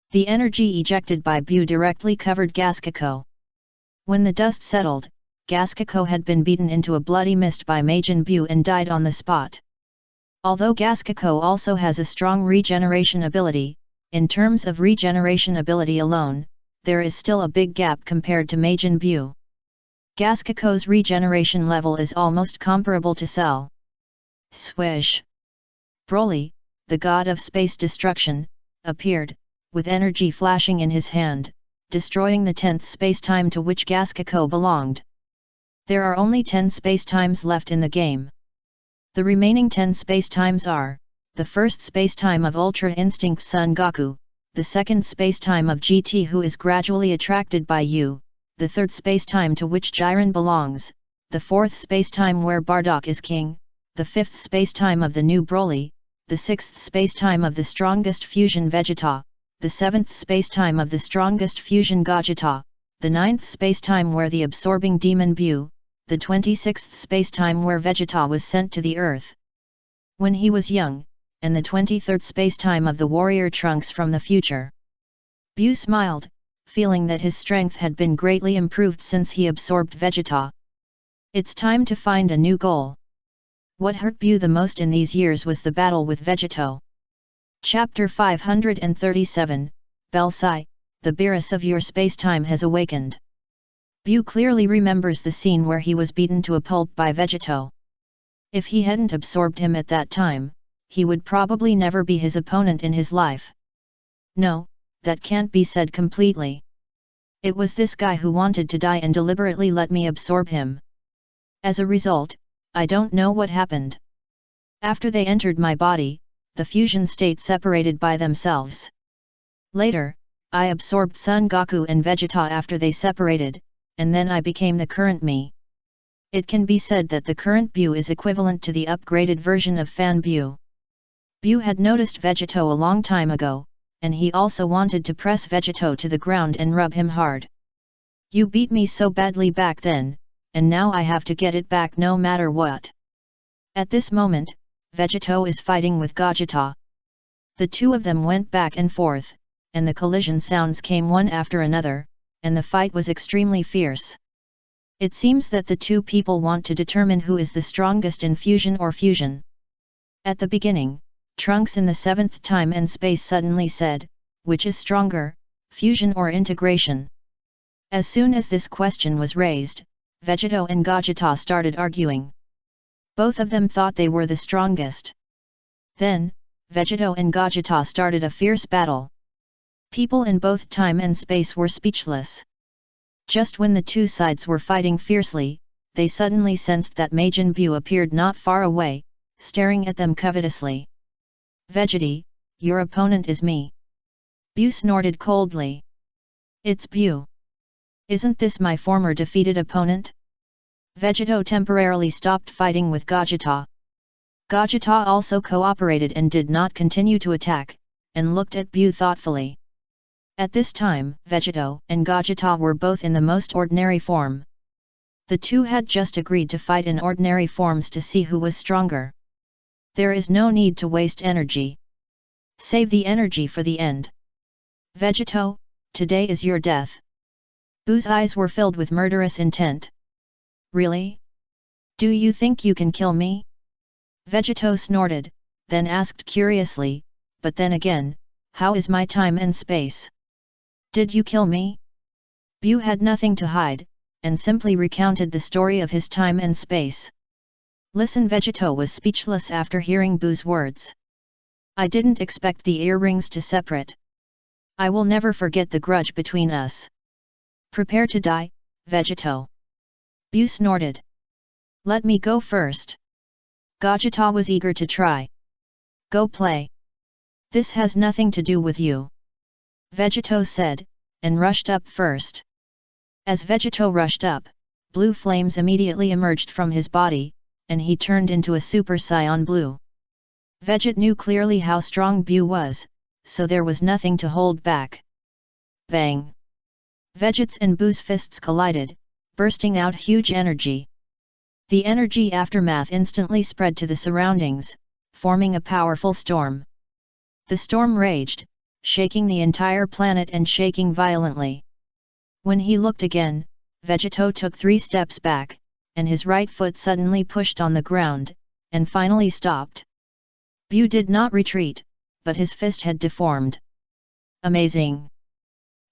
The energy ejected by Buu directly covered Gasgako. When the dust settled, Gasgako had been beaten into a bloody mist by Majin Buu and died on the spot. Although Gasgako also has a strong regeneration ability, in terms of regeneration ability alone, there is still a big gap compared to Majin Buu. Gasgako's regeneration level is almost comparable to Cell. Swish! Broly, the god of space destruction, appeared, with energy flashing in his hand, destroying the 10th spacetime to which Gasgako belonged. There are only 10 spacetimes left in the game. The remaining 10 spacetimes are, the first spacetime of Ultra Instinct Son Goku, the second spacetime of GT who is gradually attracted by you, the third spacetime to which Jiren belongs, the fourth spacetime where Bardock is king, the fifth spacetime of the new Broly, the sixth spacetime of the strongest fusion Vegeta, the seventh spacetime of the strongest fusion Gogeta, the ninth spacetime where the absorbing demon Buu, the 26th spacetime where Vegeta was sent to the Earth when he was young, and the 23rd spacetime of the warrior Trunks from the future. Buu smiled, feeling that his strength had been greatly improved since he absorbed Vegeta. It's time to find a new goal. What hurt Buu the most in these years was the battle with Vegito. Chapter 537, Belsai, the Beerus of your spacetime has awakened. Buu clearly remembers the scene where he was beaten to a pulp by Vegito. If he hadn't absorbed him at that time, he would probably never be his opponent in his life. No, that can't be said completely. It was this guy who wanted to die and deliberately let me absorb him. As a result, I don't know what happened. After they entered my body, the fusion state separated by themselves. Later, I absorbed Son Goku and Vegeta after they separated, and then I became the current me. It can be said that the current Buu is equivalent to the upgraded version of Fan Buu. Buu had noticed Vegito a long time ago, and he also wanted to press Vegito to the ground and rub him hard. You beat me so badly back then, and now I have to get it back no matter what. At this moment, Vegito is fighting with Gogeta. The two of them went back and forth, and the collision sounds came one after another, and the fight was extremely fierce. It seems that the two people want to determine who is the strongest in fusion or fusion. At the beginning, Trunks in the 7th time and space suddenly said, which is stronger, fusion or integration? As soon as this question was raised, Vegito and Gogeta started arguing. Both of them thought they were the strongest. Then, Vegeto and Gogeta started a fierce battle. People in both time and space were speechless. Just when the two sides were fighting fiercely, they suddenly sensed that Majin Buu appeared not far away, staring at them covetously. "Vegeta, your opponent is me." Buu snorted coldly. "It's Buu. Isn't this my former defeated opponent?" Vegeto temporarily stopped fighting with Gogeta. Gogeta also cooperated and did not continue to attack, and looked at Buu thoughtfully. At this time, Vegeto and Gogeta were both in the most ordinary form. The two had just agreed to fight in ordinary forms to see who was stronger. There is no need to waste energy. Save the energy for the end. Vegeto, today is your death. Buu's eyes were filled with murderous intent. Really? Do you think you can kill me? Vegeto snorted, then asked curiously, but then again, how is my time and space? Did you kill me? Buu had nothing to hide, and simply recounted the story of his time and space. Listen, Vegeto was speechless after hearing Buu's words. I didn't expect the earrings to separate. I will never forget the grudge between us. Prepare to die, Vegeto. Buu snorted. Let me go first. Gogeta was eager to try. Go play. This has nothing to do with you. Vegeto said, and rushed up first. As Vegeto rushed up, blue flames immediately emerged from his body, and he turned into a Super Saiyan Blue. Veget knew clearly how strong Buu was, so there was nothing to hold back. Bang! Veget's and Buu's fists collided, bursting out huge energy. The energy aftermath instantly spread to the surroundings, forming a powerful storm. The storm raged, shaking the entire planet and shaking violently. When he looked again, Vegeto took 3 steps back, and his right foot suddenly pushed on the ground, and finally stopped. Buu did not retreat, but his fist had deformed. Amazing!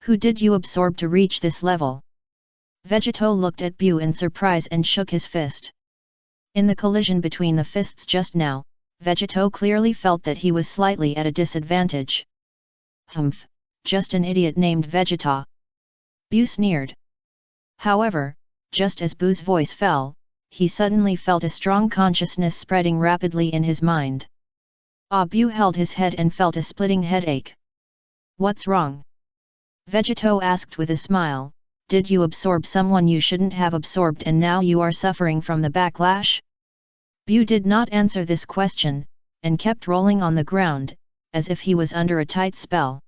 Who did you absorb to reach this level? Vegeto looked at Buu in surprise and shook his fist. In the collision between the fists just now, Vegeto clearly felt that he was slightly at a disadvantage. Humph, just an idiot named Vegeta. Buu sneered. However, just as Buu's voice fell, he suddenly felt a strong consciousness spreading rapidly in his mind. Buu held his head and felt a splitting headache. What's wrong? Vegeto asked with a smile, did you absorb someone you shouldn't have absorbed and now you are suffering from the backlash? Buu did not answer this question, and kept rolling on the ground, as if he was under a tight spell.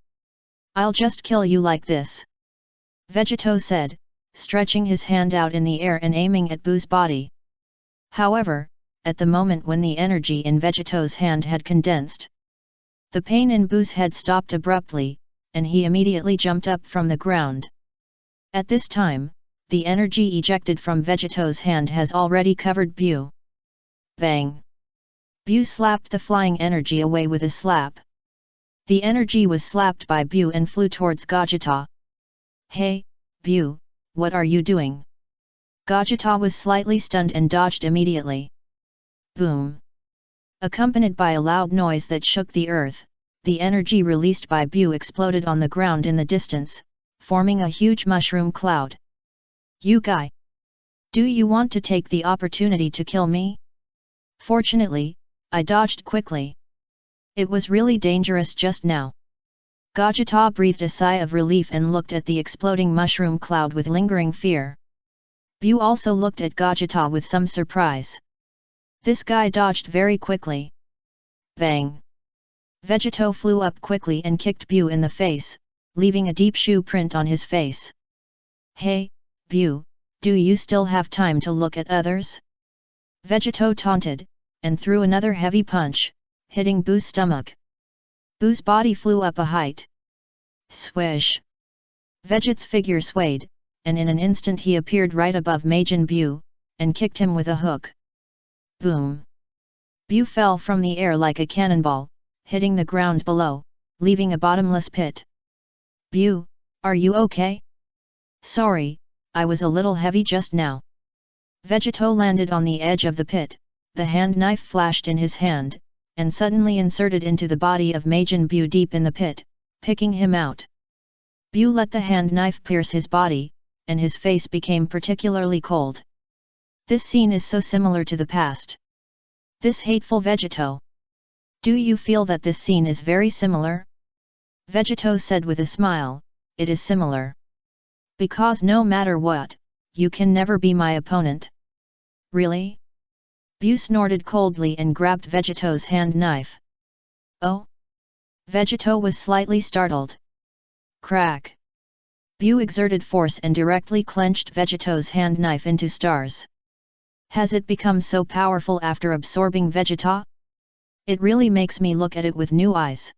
I'll just kill you like this. Vegeto said, stretching his hand out in the air and aiming at Buu's body. However, at the moment when the energy in Vegeto's hand had condensed, the pain in Buu's head stopped abruptly, and he immediately jumped up from the ground. At this time, the energy ejected from Vegeto's hand has already covered Buu. Bang! Buu slapped the flying energy away with a slap. The energy was slapped by Buu and flew towards Gogeta. Hey, Buu, what are you doing? Gogeta was slightly stunned and dodged immediately. Boom! Accompanied by a loud noise that shook the earth, the energy released by Buu exploded on the ground in the distance, forming a huge mushroom cloud. You guy! Do you want to take the opportunity to kill me? Fortunately, I dodged quickly. It was really dangerous just now. Gogeta breathed a sigh of relief and looked at the exploding mushroom cloud with lingering fear. Buu also looked at Gogeta with some surprise. This guy dodged very quickly. Bang! Vegeto flew up quickly and kicked Buu in the face, leaving a deep shoe print on his face. Hey, Buu, do you still have time to look at others? Vegeto taunted, and threw another heavy punch, hitting Buu's stomach. Buu's body flew up a height. Swish! Veget's figure swayed, and in an instant he appeared right above Majin Buu, and kicked him with a hook. Boom! Buu fell from the air like a cannonball, hitting the ground below, leaving a bottomless pit. Buu, are you okay? Sorry, I was a little heavy just now. Vegeto landed on the edge of the pit, the hand knife flashed in his hand, and suddenly inserted into the body of Majin Buu deep in the pit, picking him out. Buu let the hand knife pierce his body, and his face became particularly cold. This scene is so similar to the past. This hateful Vegeto. Do you feel that this scene is very similar? Vegeto said with a smile, it is similar. Because no matter what, you can never be my opponent. Really? Buu snorted coldly and grabbed Vegeto's hand knife. Oh? Vegeto was slightly startled. Crack! Buu exerted force and directly clenched Vegeto's hand knife into stars. Has it become so powerful after absorbing Vegeta? It really makes me look at it with new eyes.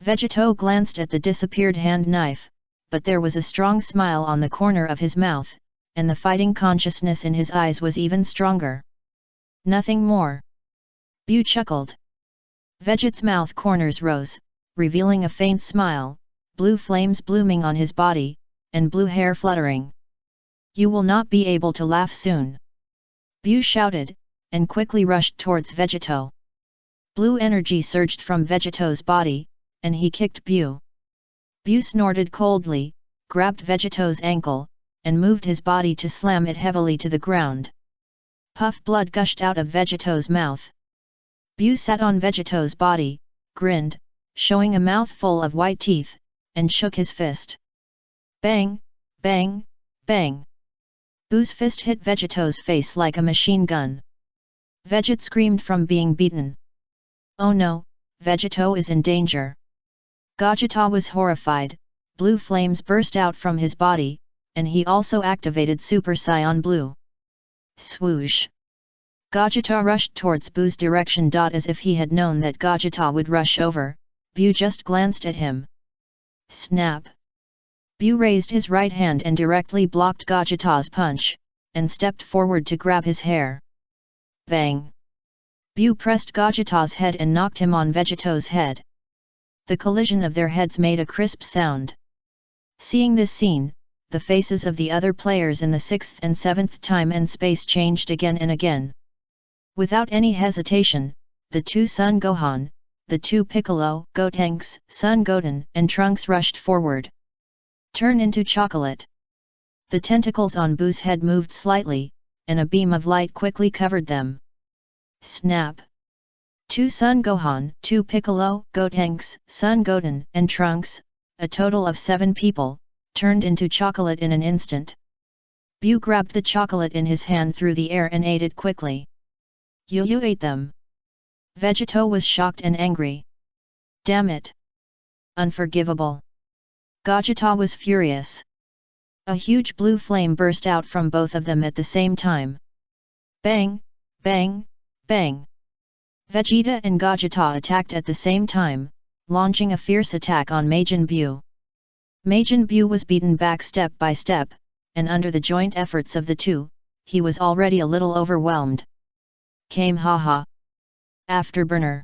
Vegeto glanced at the disappeared hand knife, but there was a strong smile on the corner of his mouth, and the fighting consciousness in his eyes was even stronger. Nothing more. Buu chuckled. Veget's mouth corners rose, revealing a faint smile, blue flames blooming on his body, and blue hair fluttering. You will not be able to laugh soon. Buu shouted, and quickly rushed towards Vegeto. Blue energy surged from Vegeto's body, and he kicked Buu. Buu snorted coldly, grabbed Vegeto's ankle, and moved his body to slam it heavily to the ground. Puff blood gushed out of Vegeto's mouth. Buu sat on Vegeto's body, grinned, showing a mouthful of white teeth, and shook his fist. Bang, bang, bang. Buu's fist hit Vegeto's face like a machine gun. Veget screamed from being beaten. Oh no, Vegeto is in danger. Gogeta was horrified, blue flames burst out from his body, and he also activated Super Saiyan Blue. Swoosh! Gogeta rushed towards Buu's direction. As if he had known that Gogeta would rush over, Buu just glanced at him. Snap! Buu raised his right hand and directly blocked Gogeta's punch, and stepped forward to grab his hair. Bang! Buu pressed Gogeta's head and knocked him on Vegeto's head. The collision of their heads made a crisp sound. Seeing this scene, the faces of the other players in the 6th and 7th time and space changed again and again. Without any hesitation, the two Son Gohan, the two Piccolo, Gotenks, Son Goten, and Trunks rushed forward. Turn into chocolate. The tentacles on Buu's head moved slightly, and a beam of light quickly covered them. Snap! Two Son Gohan, two Piccolo, Gotenks, Son Goten, and Trunks, a total of 7 people, turned into chocolate in an instant. Buu grabbed the chocolate in his hand through the air and ate it quickly. You ate them. Vegeto was shocked and angry. Damn it! Unforgivable! Gogeta was furious. A huge blue flame burst out from both of them at the same time. Bang! Bang! Bang! Vegeta and Gogeta attacked at the same time, launching a fierce attack on Majin Buu. Majin Buu was beaten back step by step, and under the joint efforts of the two, he was already a little overwhelmed. Came haha! Afterburner!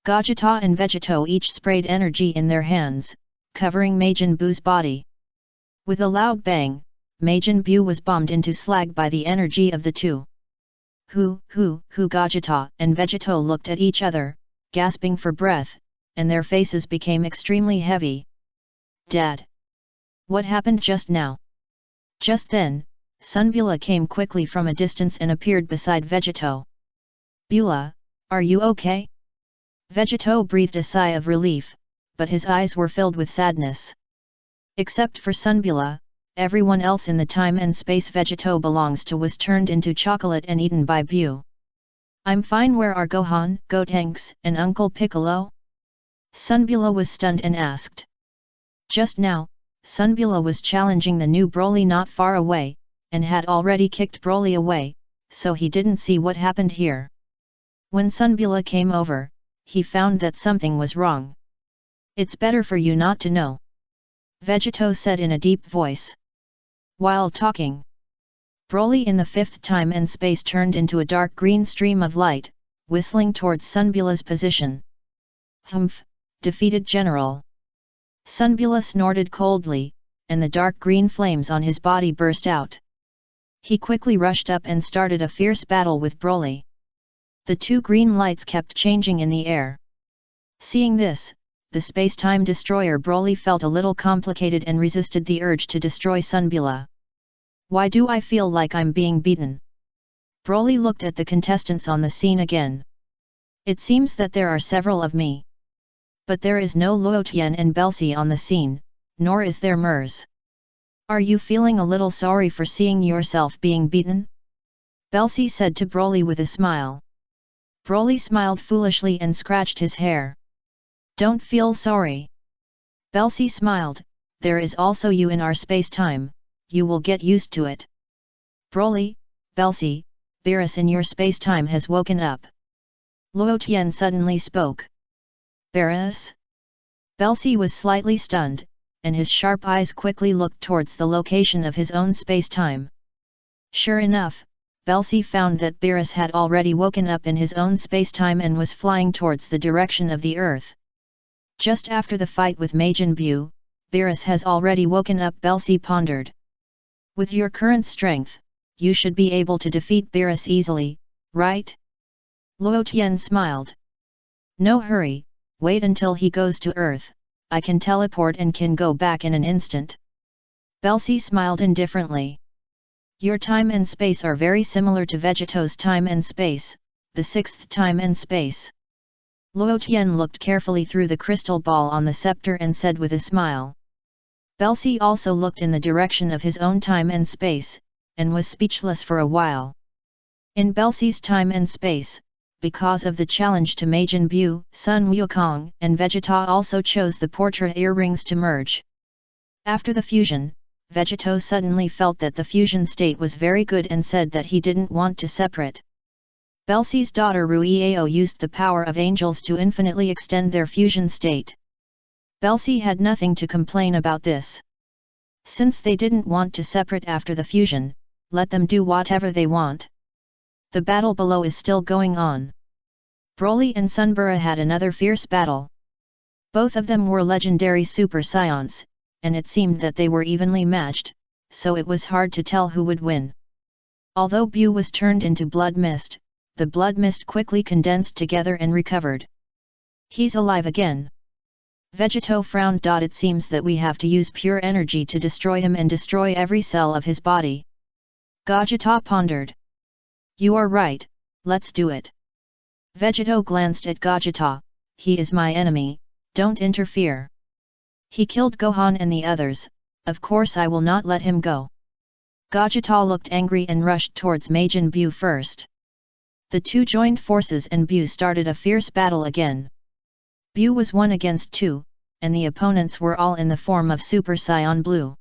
Gogeta and Vegeto each sprayed energy in their hands, covering Majin Buu's body. With a loud bang, Majin Buu was bombed into slag by the energy of the two. Who Gogeta and Vegeto looked at each other, gasping for breath, and their faces became extremely heavy. Dad! What happened just now? Just then, Sunbula came quickly from a distance and appeared beside Vegeto. Bula, are you okay? Vegeto breathed a sigh of relief, but his eyes were filled with sadness. Except for Sunbula, everyone else in the time and space Vegeto belongs to was turned into chocolate and eaten by Buu. I'm fine. Where are Gohan, Gotenks, and Uncle Piccolo? Sunbula was stunned and asked. Just now, Sunbula was challenging the new Broly not far away, and had already kicked Broly away, so he didn't see what happened here. When Sunbula came over, he found that something was wrong. It's better for you not to know, Vegeto said in a deep voice. While talking, Broly in the 5th time and space turned into a dark green stream of light, whistling towards Sunbula's position. Humph, defeated General. Sunbula snorted coldly, and the dark green flames on his body burst out. He quickly rushed up and started a fierce battle with Broly. The two green lights kept changing in the air. Seeing this, the space-time destroyer Broly felt a little complicated and resisted the urge to destroy Sunbula. Why do I feel like I'm being beaten? Broly looked at the contestants on the scene again. It seems that there are several of me. But there is no Luotian and Belsi on the scene, nor is there Mers. Are you feeling a little sorry for seeing yourself being beaten? Belsi said to Broly with a smile. Broly smiled foolishly and scratched his hair. Don't feel sorry. Belsi smiled, there is also you in our space-time, you will get used to it. Broly, Belsi, Beerus in your space-time has woken up. Luotian suddenly spoke. Beerus? Belsi was slightly stunned, and his sharp eyes quickly looked towards the location of his own space-time. Sure enough, Belsi found that Beerus had already woken up in his own space-time and was flying towards the direction of the Earth. Just after the fight with Majin Buu, Beerus has already woken up. Belsi pondered. With your current strength, you should be able to defeat Beerus easily, right? Luotian smiled. No hurry, wait until he goes to Earth, I can teleport and can go back in an instant. Belsi smiled indifferently. Your time and space are very similar to Vegeto's time and space, the sixth time and space. Luotian looked carefully through the crystal ball on the scepter and said with a smile. Belsi also looked in the direction of his own time and space, and was speechless for a while. In Belsi's time and space, because of the challenge to Majin Buu, Sun Wukong and Vegeta also chose the Portra earrings to merge. After the fusion, Vegeto suddenly felt that the fusion state was very good and said that he didn't want to separate. Belsi's daughter Ruiao used the power of angels to infinitely extend their fusion state. Belsi had nothing to complain about this. Since they didn't want to separate after the fusion, let them do whatever they want. The battle below is still going on. Broly and Sunbura had another fierce battle. Both of them were legendary Super Saiyans, and it seemed that they were evenly matched, so it was hard to tell who would win. Although Buu was turned into blood mist, the blood mist quickly condensed together and recovered. He's alive again. Vegeto frowned. It seems that we have to use pure energy to destroy him and destroy every cell of his body. Gogeta pondered. You are right, let's do it. Vegeto glanced at Gogeta, he is my enemy, don't interfere. He killed Gohan and the others, of course I will not let him go. Gogeta looked angry and rushed towards Majin Buu first. The two joined forces and Buu started a fierce battle again. Buu was 1 against 2, and the opponents were all in the form of Super Saiyan Blue.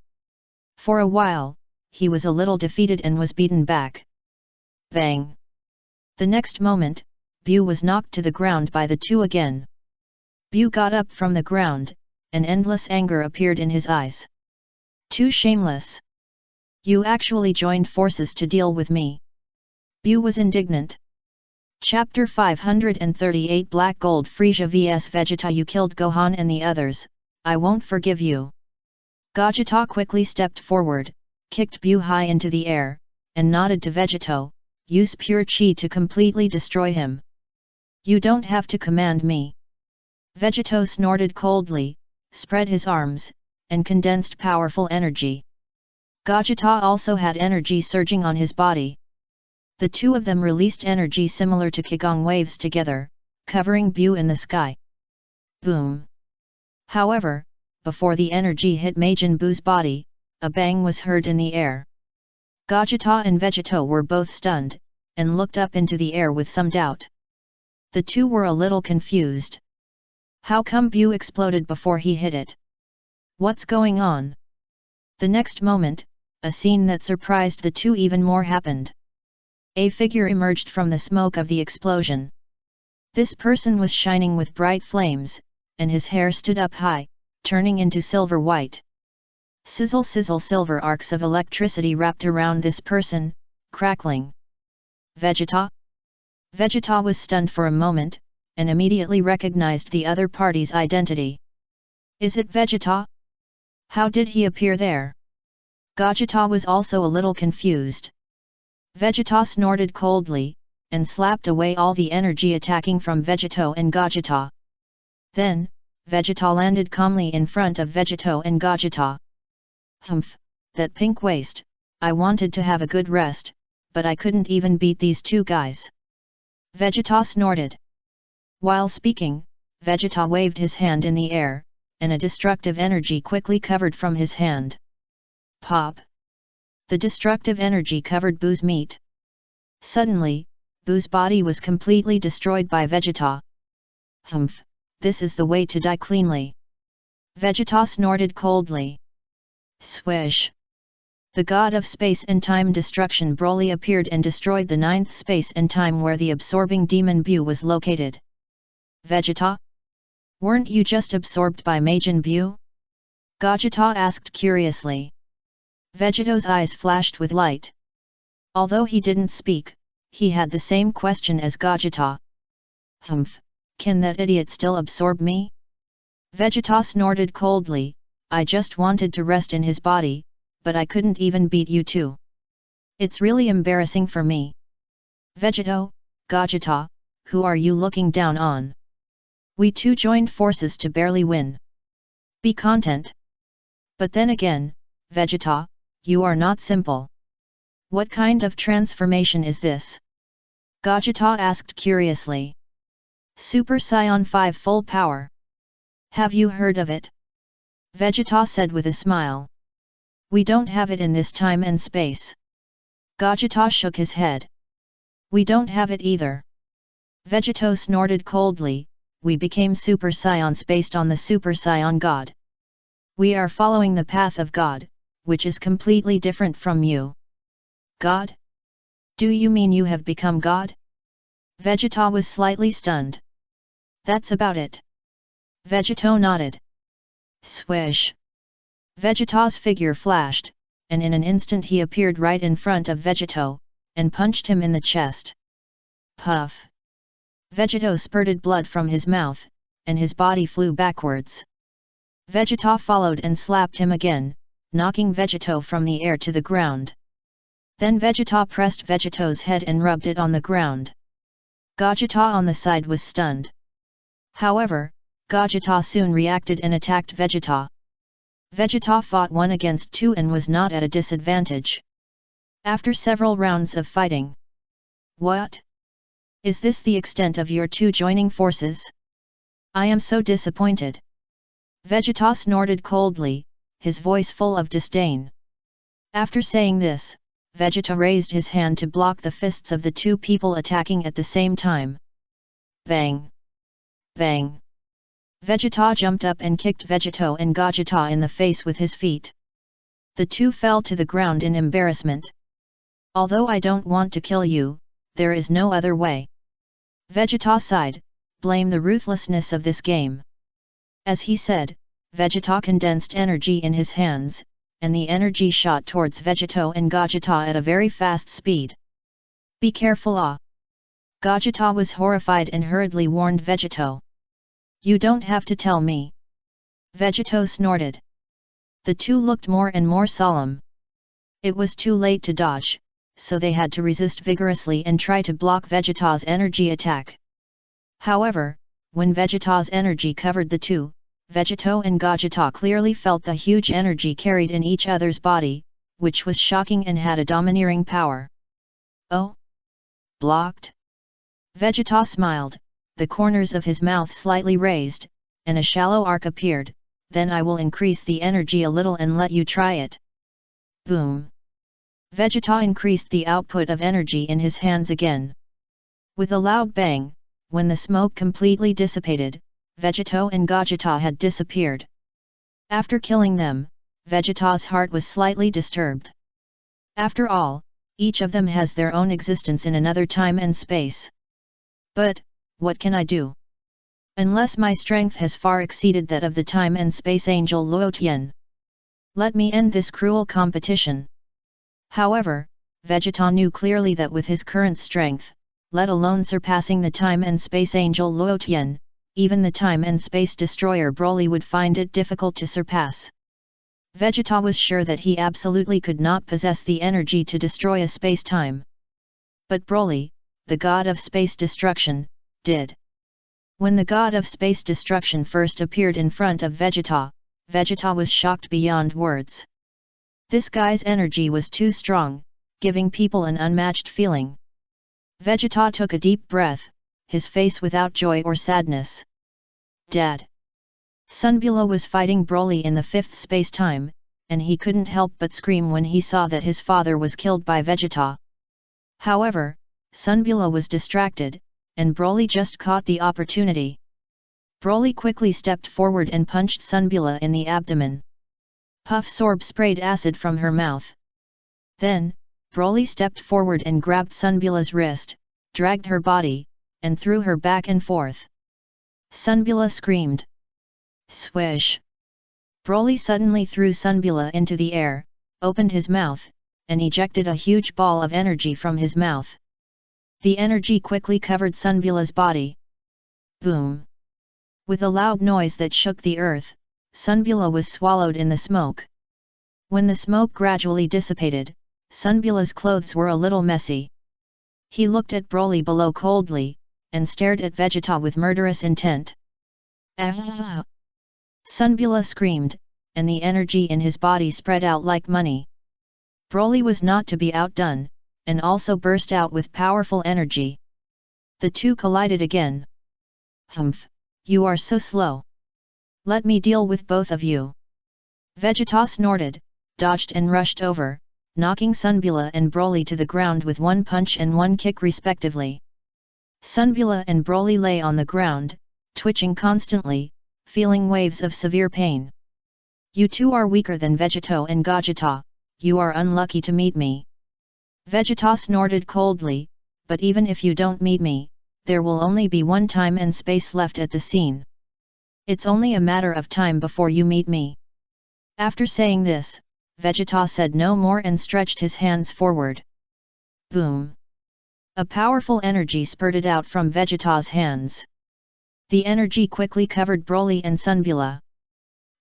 For a while, he was a little defeated and was beaten back. Bang! The next moment, Buu was knocked to the ground by the two again. Buu got up from the ground, and endless anger appeared in his eyes. Too shameless! You actually joined forces to deal with me. Buu was indignant. Chapter 538 Black Gold Frieza vs Vegeta. You killed Gohan and the others, I won't forgive you. Gogeta quickly stepped forward, kicked Buu high into the air, and nodded to Vegeto, use pure chi to completely destroy him. You don't have to command me. Vegeto snorted coldly, spread his arms, and condensed powerful energy. Gogeta also had energy surging on his body. The two of them released energy similar to Qigong waves together, covering Buu in the sky. Boom! However, before the energy hit Majin Buu's body, a bang was heard in the air. Gogeta and Vegeto were both stunned, and looked up into the air with some doubt. The two were a little confused. How come Buu exploded before he hit it? What's going on? The next moment, a scene that surprised the two even more happened. A figure emerged from the smoke of the explosion. This person was shining with bright flames, and his hair stood up high, turning into silver white. Sizzle sizzle, silver arcs of electricity wrapped around this person, crackling. Vegeta? Vegeta was stunned for a moment, and immediately recognized the other party's identity. Is it Vegeta? How did he appear there? Gogeta was also a little confused. Vegeta snorted coldly, and slapped away all the energy attacking from Vegeto and Gogeta. Then, Vegeta landed calmly in front of Vegeto and Gogeta. Humph, that pink waste, I wanted to have a good rest, but I couldn't even beat these two guys. Vegeta snorted. While speaking, Vegeta waved his hand in the air, and a destructive energy quickly covered from his hand. Pop! The destructive energy covered Boo's meat. Suddenly, Boo's body was completely destroyed by Vegeta. Humph, this is the way to die cleanly. Vegeta snorted coldly. Swish! The god of space and time destruction Broly appeared and destroyed the 9th space and time where the absorbing demon Bu was located. Vegeta? Weren't you just absorbed by Majin Bu? Gogeta asked curiously. Vegeto's eyes flashed with light. Although he didn't speak, he had the same question as Gogeta. Humph, can that idiot still absorb me? Vegeta snorted coldly, I just wanted to rest in his body, but I couldn't even beat you two. It's really embarrassing for me. Vegeto, Gogeta, who are you looking down on? We two joined forces to barely win. Be content. But then again, Vegeta, you are not simple. What kind of transformation is this? Gogeta asked curiously. Super Saiyan 5 full power. Have you heard of it? Vegeta said with a smile. We don't have it in this time and space. Gogeta shook his head. We don't have it either. Vegeto snorted coldly, we became Super Saiyans based on the Super Saiyan God. We are following the path of God, which is completely different from you. God? Do you mean you have become God? Vegeta was slightly stunned. That's about it. Vegeto nodded. Swish! Vegeta's figure flashed, and in an instant he appeared right in front of Vegeto, and punched him in the chest. Puff! Vegeto spurted blood from his mouth, and his body flew backwards. Vegeta followed and slapped him again, knocking Vegeto from the air to the ground. Then Vegeta pressed Vegeto's head and rubbed it on the ground. Gogeta on the side was stunned. However, Gogeta soon reacted and attacked Vegeta. Vegeta fought 1 against 2 and was not at a disadvantage. After several rounds of fighting. What? Is this the extent of your two joining forces? I am so disappointed. Vegeta snorted coldly, his voice full of disdain. After saying this, Vegeta raised his hand to block the fists of the two people attacking at the same time. Bang! Bang! Vegeta jumped up and kicked Vegeto and Gogeta in the face with his feet. The two fell to the ground in embarrassment. Although I don't want to kill you, there is no other way. Vegeta sighed, blame the ruthlessness of this game. As he said, Vegeta condensed energy in his hands, and the energy shot towards Vegeto and Gogeta at a very fast speed. Be careful ah! Gogeta was horrified and hurriedly warned Vegeto. You don't have to tell me. Vegeto snorted. The two looked more and more solemn. It was too late to dodge, so they had to resist vigorously and try to block Vegeta's energy attack. However, when Vegeta's energy covered the two, Vegeto and Gogeta clearly felt the huge energy carried in each other's body, which was shocking and had a domineering power. Oh? Blocked? Vegeta smiled, the corners of his mouth slightly raised, and a shallow arc appeared, then I will increase the energy a little and let you try it. Boom! Vegeta increased the output of energy in his hands again. With a loud bang, when the smoke completely dissipated, Vegeto and Gogeta had disappeared. After killing them, Vegeta's heart was slightly disturbed. After all, each of them has their own existence in another time and space. But, what can I do? Unless my strength has far exceeded that of the time and space angel Luo Tian. Let me end this cruel competition. However, Vegeta knew clearly that with his current strength, let alone surpassing the time and space angel Luo Tian, even the time and space destroyer Broly would find it difficult to surpass. Vegeta was sure that he absolutely could not possess the energy to destroy a space-time. But Broly, the god of space destruction, did. When the god of space destruction first appeared in front of Vegeta, Vegeta was shocked beyond words. This guy's energy was too strong, giving people an unmatched feeling. Vegeta took a deep breath, his face without joy or sadness. Dad. Sunbula was fighting Broly in the fifth space-time, and he couldn't help but scream when he saw that his father was killed by Vegeta. However, Sunbula was distracted, and Broly just caught the opportunity. Broly quickly stepped forward and punched Sunbula in the abdomen. Puff Sorb sprayed acid from her mouth. Then, Broly stepped forward and grabbed Sunbula's wrist, dragged her body, and threw her back and forth. Sunbula screamed. Swish! Broly suddenly threw Sunbula into the air, opened his mouth, and ejected a huge ball of energy from his mouth. The energy quickly covered Sunbula's body. Boom! With a loud noise that shook the earth, Sunbula was swallowed in the smoke. When the smoke gradually dissipated, Sunbula's clothes were a little messy. He looked at Broly below coldly, and stared at Vegeta with murderous intent. Ah! Sunbula screamed, and the energy in his body spread out like money. Broly was not to be outdone, and also burst out with powerful energy. The two collided again. Humph! You are so slow. Let me deal with both of you. Vegeta snorted, dodged and rushed over, knocking Sunbula and Broly to the ground with one punch and one kick respectively. Sunbula and Broly lay on the ground, twitching constantly, feeling waves of severe pain. You two are weaker than Vegeta and Gogeta, you are unlucky to meet me. Vegeta snorted coldly, but even if you don't meet me, there will only be one time and space left at the scene. It's only a matter of time before you meet me. After saying this, Vegeta said no more and stretched his hands forward. Boom! A powerful energy spurted out from Vegeta's hands. The energy quickly covered Broly and Sunbula.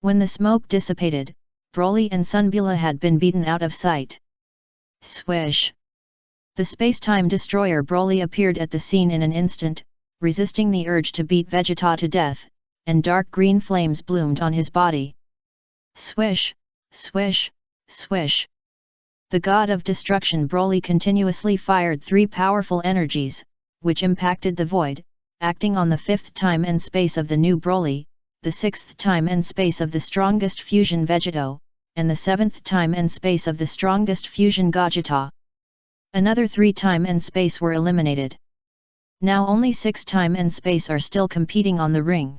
When the smoke dissipated, Broly and Sunbula had been beaten out of sight. Swish! The space-time destroyer Broly appeared at the scene in an instant, resisting the urge to beat Vegeta to death, and dark green flames bloomed on his body. Swish! Swish! Swish! The god of destruction Broly continuously fired three powerful energies, which impacted the void, acting on the fifth time and space of the new Broly, the sixth time and space of the strongest fusion Vegeta, and the seventh time and space of the strongest fusion Gogeta. Another 3 time and space were eliminated. Now only 6 time and space are still competing on the ring.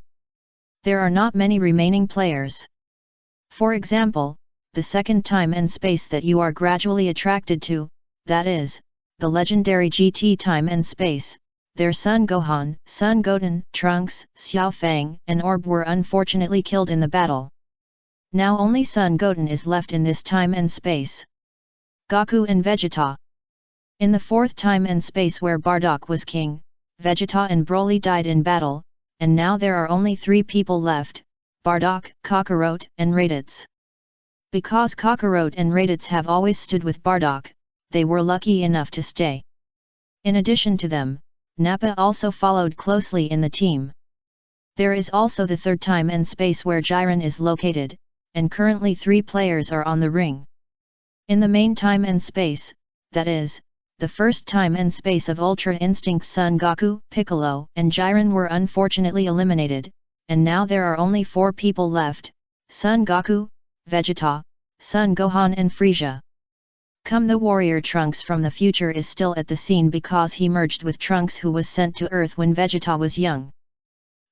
There are not many remaining players. For example, the second time and space that you are gradually attracted to, that is, the legendary GT time and space, their Son Gohan, Son Goten, Trunks, Xiao Fang, and Orb were unfortunately killed in the battle. Now only Son Goten is left in this time and space. Goku and Vegeta. In the fourth time and space where Bardock was king, Vegeta and Broly died in battle, and now there are only 3 people left, Bardock, Kakarot, and Raditz. Because Kakarot and Raditz have always stood with Bardock, they were lucky enough to stay. In addition to them, Nappa also followed closely in the team. There is also the third time and space where Jiren is located, and currently 3 players are on the ring. In the main time and space, that is, the first time and space of Ultra Instinct Son Goku, Piccolo, and Jiren were unfortunately eliminated, and now there are only 4 people left, Son Goku, Vegeta, Son Gohan and Frieza. The warrior Trunks from the future is still at the scene because he merged with Trunks who was sent to Earth when Vegeta was young.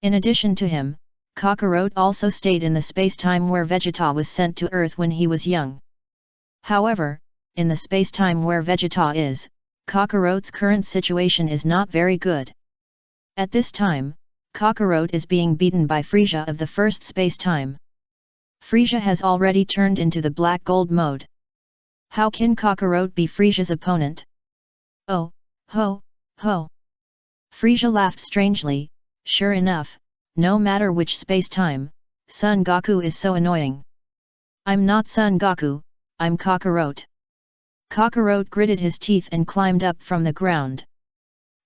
In addition to him, Kakarot also stayed in the space-time where Vegeta was sent to Earth when he was young. However, in the space-time where Vegeta is, Kakarot's current situation is not very good. At this time, Kakarot is being beaten by Frieza of the first space-time. Frieza has already turned into the Black Gold mode. How can Kakarot be Frieza's opponent? Oh, ho, ho. Frieza laughed strangely. Sure enough, no matter which space-time, Son Goku is so annoying. I'm not Son Goku, I'm Kakarot. Kakarot gritted his teeth and climbed up from the ground.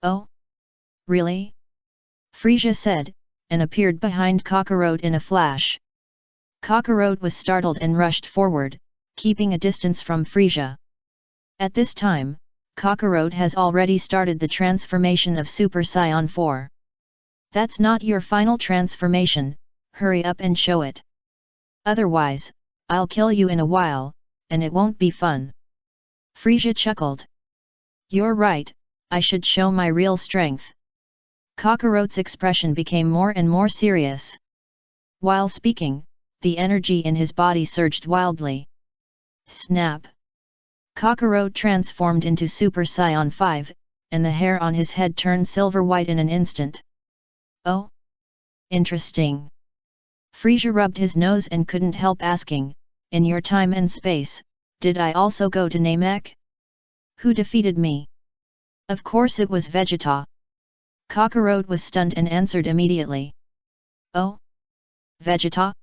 Oh? Really? Frisia said, and appeared behind Kakarot in a flash. Kakarot was startled and rushed forward, keeping a distance from Frisia. At this time, Kakarot has already started the transformation of Super Saiyan 4. That's not your final transformation, hurry up and show it. Otherwise, I'll kill you in a while, and it won't be fun. Frisia chuckled. You're right, I should show my real strength. Kakarot's expression became more and more serious. While speaking, the energy in his body surged wildly. Snap! Kakarot transformed into Super Saiyan 5, and the hair on his head turned silver white in an instant. Oh? Interesting. Frisia rubbed his nose and couldn't help asking, in your time and space, did I also go to Namek? Who defeated me? Of course it was Vegeta. Kakarot was stunned and answered immediately. Oh? Vegeta?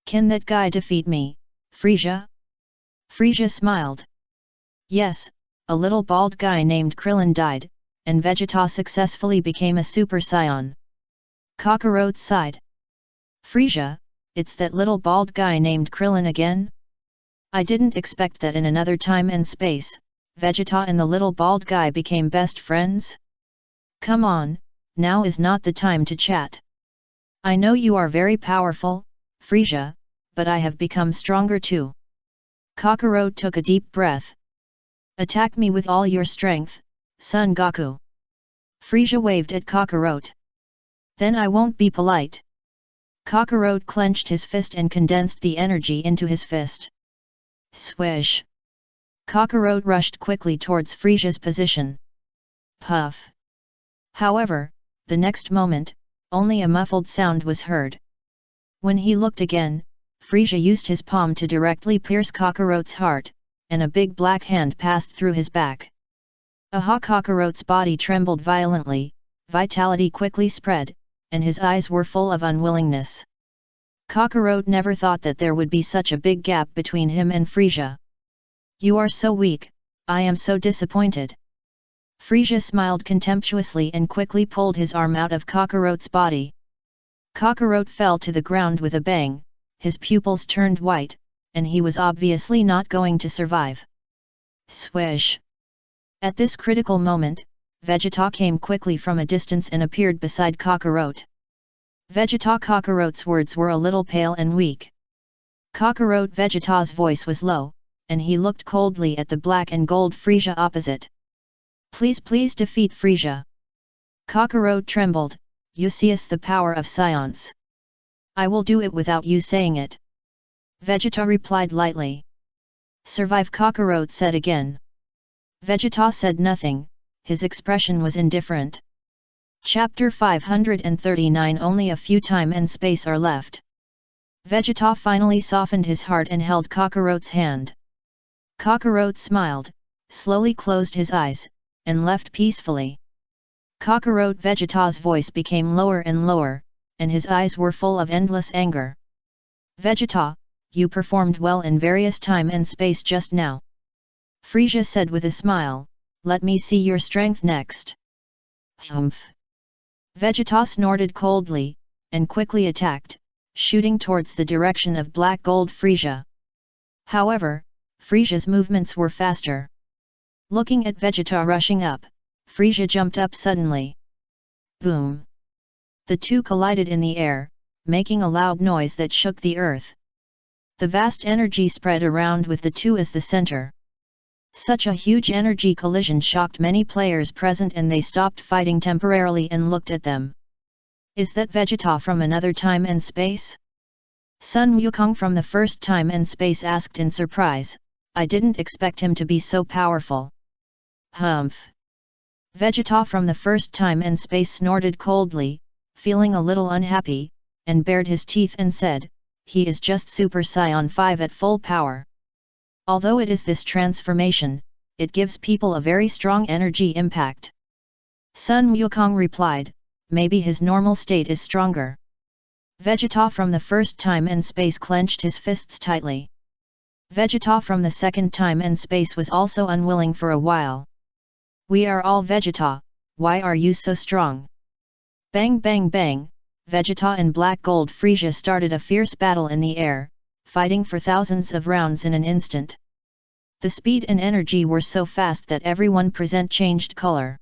Can that guy defeat me, Frisia? Frisia smiled. Yes, a little bald guy named Krillin died, and Vegeta successfully became a Super Saiyan. Kakarot sighed. Frisia, it's that little bald guy named Krillin again? I didn't expect that in another time and space, Vegeta and the little bald guy became best friends? Come on, now is not the time to chat. I know you are very powerful, Frisia, but I have become stronger too. Kakarot took a deep breath. Attack me with all your strength, Son Goku. Frisia waved at Kakarot. Then I won't be polite. Kakarot clenched his fist and condensed the energy into his fist. Swish! Kakarot rushed quickly towards Frisia's position. Puff! However, the next moment, only a muffled sound was heard. When he looked again, Frisia used his palm to directly pierce Kakarot's heart, and a big black hand passed through his back. Aha! Kakarot's body trembled violently, vitality quickly spread, and his eyes were full of unwillingness. Kakarot never thought that there would be such a big gap between him and Frisia. You are so weak, I am so disappointed. Frisia smiled contemptuously and quickly pulled his arm out of Kakarot's body. Kakarot fell to the ground with a bang, his pupils turned white, and he was obviously not going to survive. Swish! At this critical moment, Vegeta came quickly from a distance and appeared beside Kakarot. Kakarot's words were a little pale and weak. Vegeta's voice was low, and he looked coldly at the black and gold Frisia opposite. Please defeat Frisia. Kakarot trembled, you see the power of science. I will do it without you saying it. Vegeta replied lightly. Survive, Kakarot said again. Vegeta said nothing, his expression was indifferent. Chapter 539. Only a few time and space are left. Vegeta finally softened his heart and held Kakarot's hand. Kakarot smiled, slowly closed his eyes, and left peacefully. Vegeta's voice became lower and lower, and his eyes were full of endless anger. Vegeta, you performed well in various time and space just now. Frisia said with a smile, let me see your strength next. Humph! Vegeta snorted coldly, and quickly attacked, shooting towards the direction of black gold Frisia. However, Frisia's movements were faster. Looking at Vegeta rushing up, Frisia jumped up suddenly. Boom! The two collided in the air, making a loud noise that shook the earth. The vast energy spread around with the two as the center. Such a huge energy collision shocked many players present, and they stopped fighting temporarily and looked at them. Is that Vegeta from another time and space? Sun Wukong from the first time and space asked in surprise. I didn't expect him to be so powerful. Humph! Vegeta from the first time and space snorted coldly, feeling a little unhappy, and bared his teeth and said, he is just Super Saiyan 5 at full power. Although it is this transformation, it gives people a very strong energy impact. Sun Wukong replied, maybe his normal state is stronger. Vegeta from the first time and space clenched his fists tightly. Vegeta from the second time and space was also unwilling for a while. We are all Vegeta, why are you so strong? Bang bang bang, Vegeta and Black Gold Frieza started a fierce battle in the air, fighting for thousands of rounds in an instant. The speed and energy were so fast that everyone present changed color.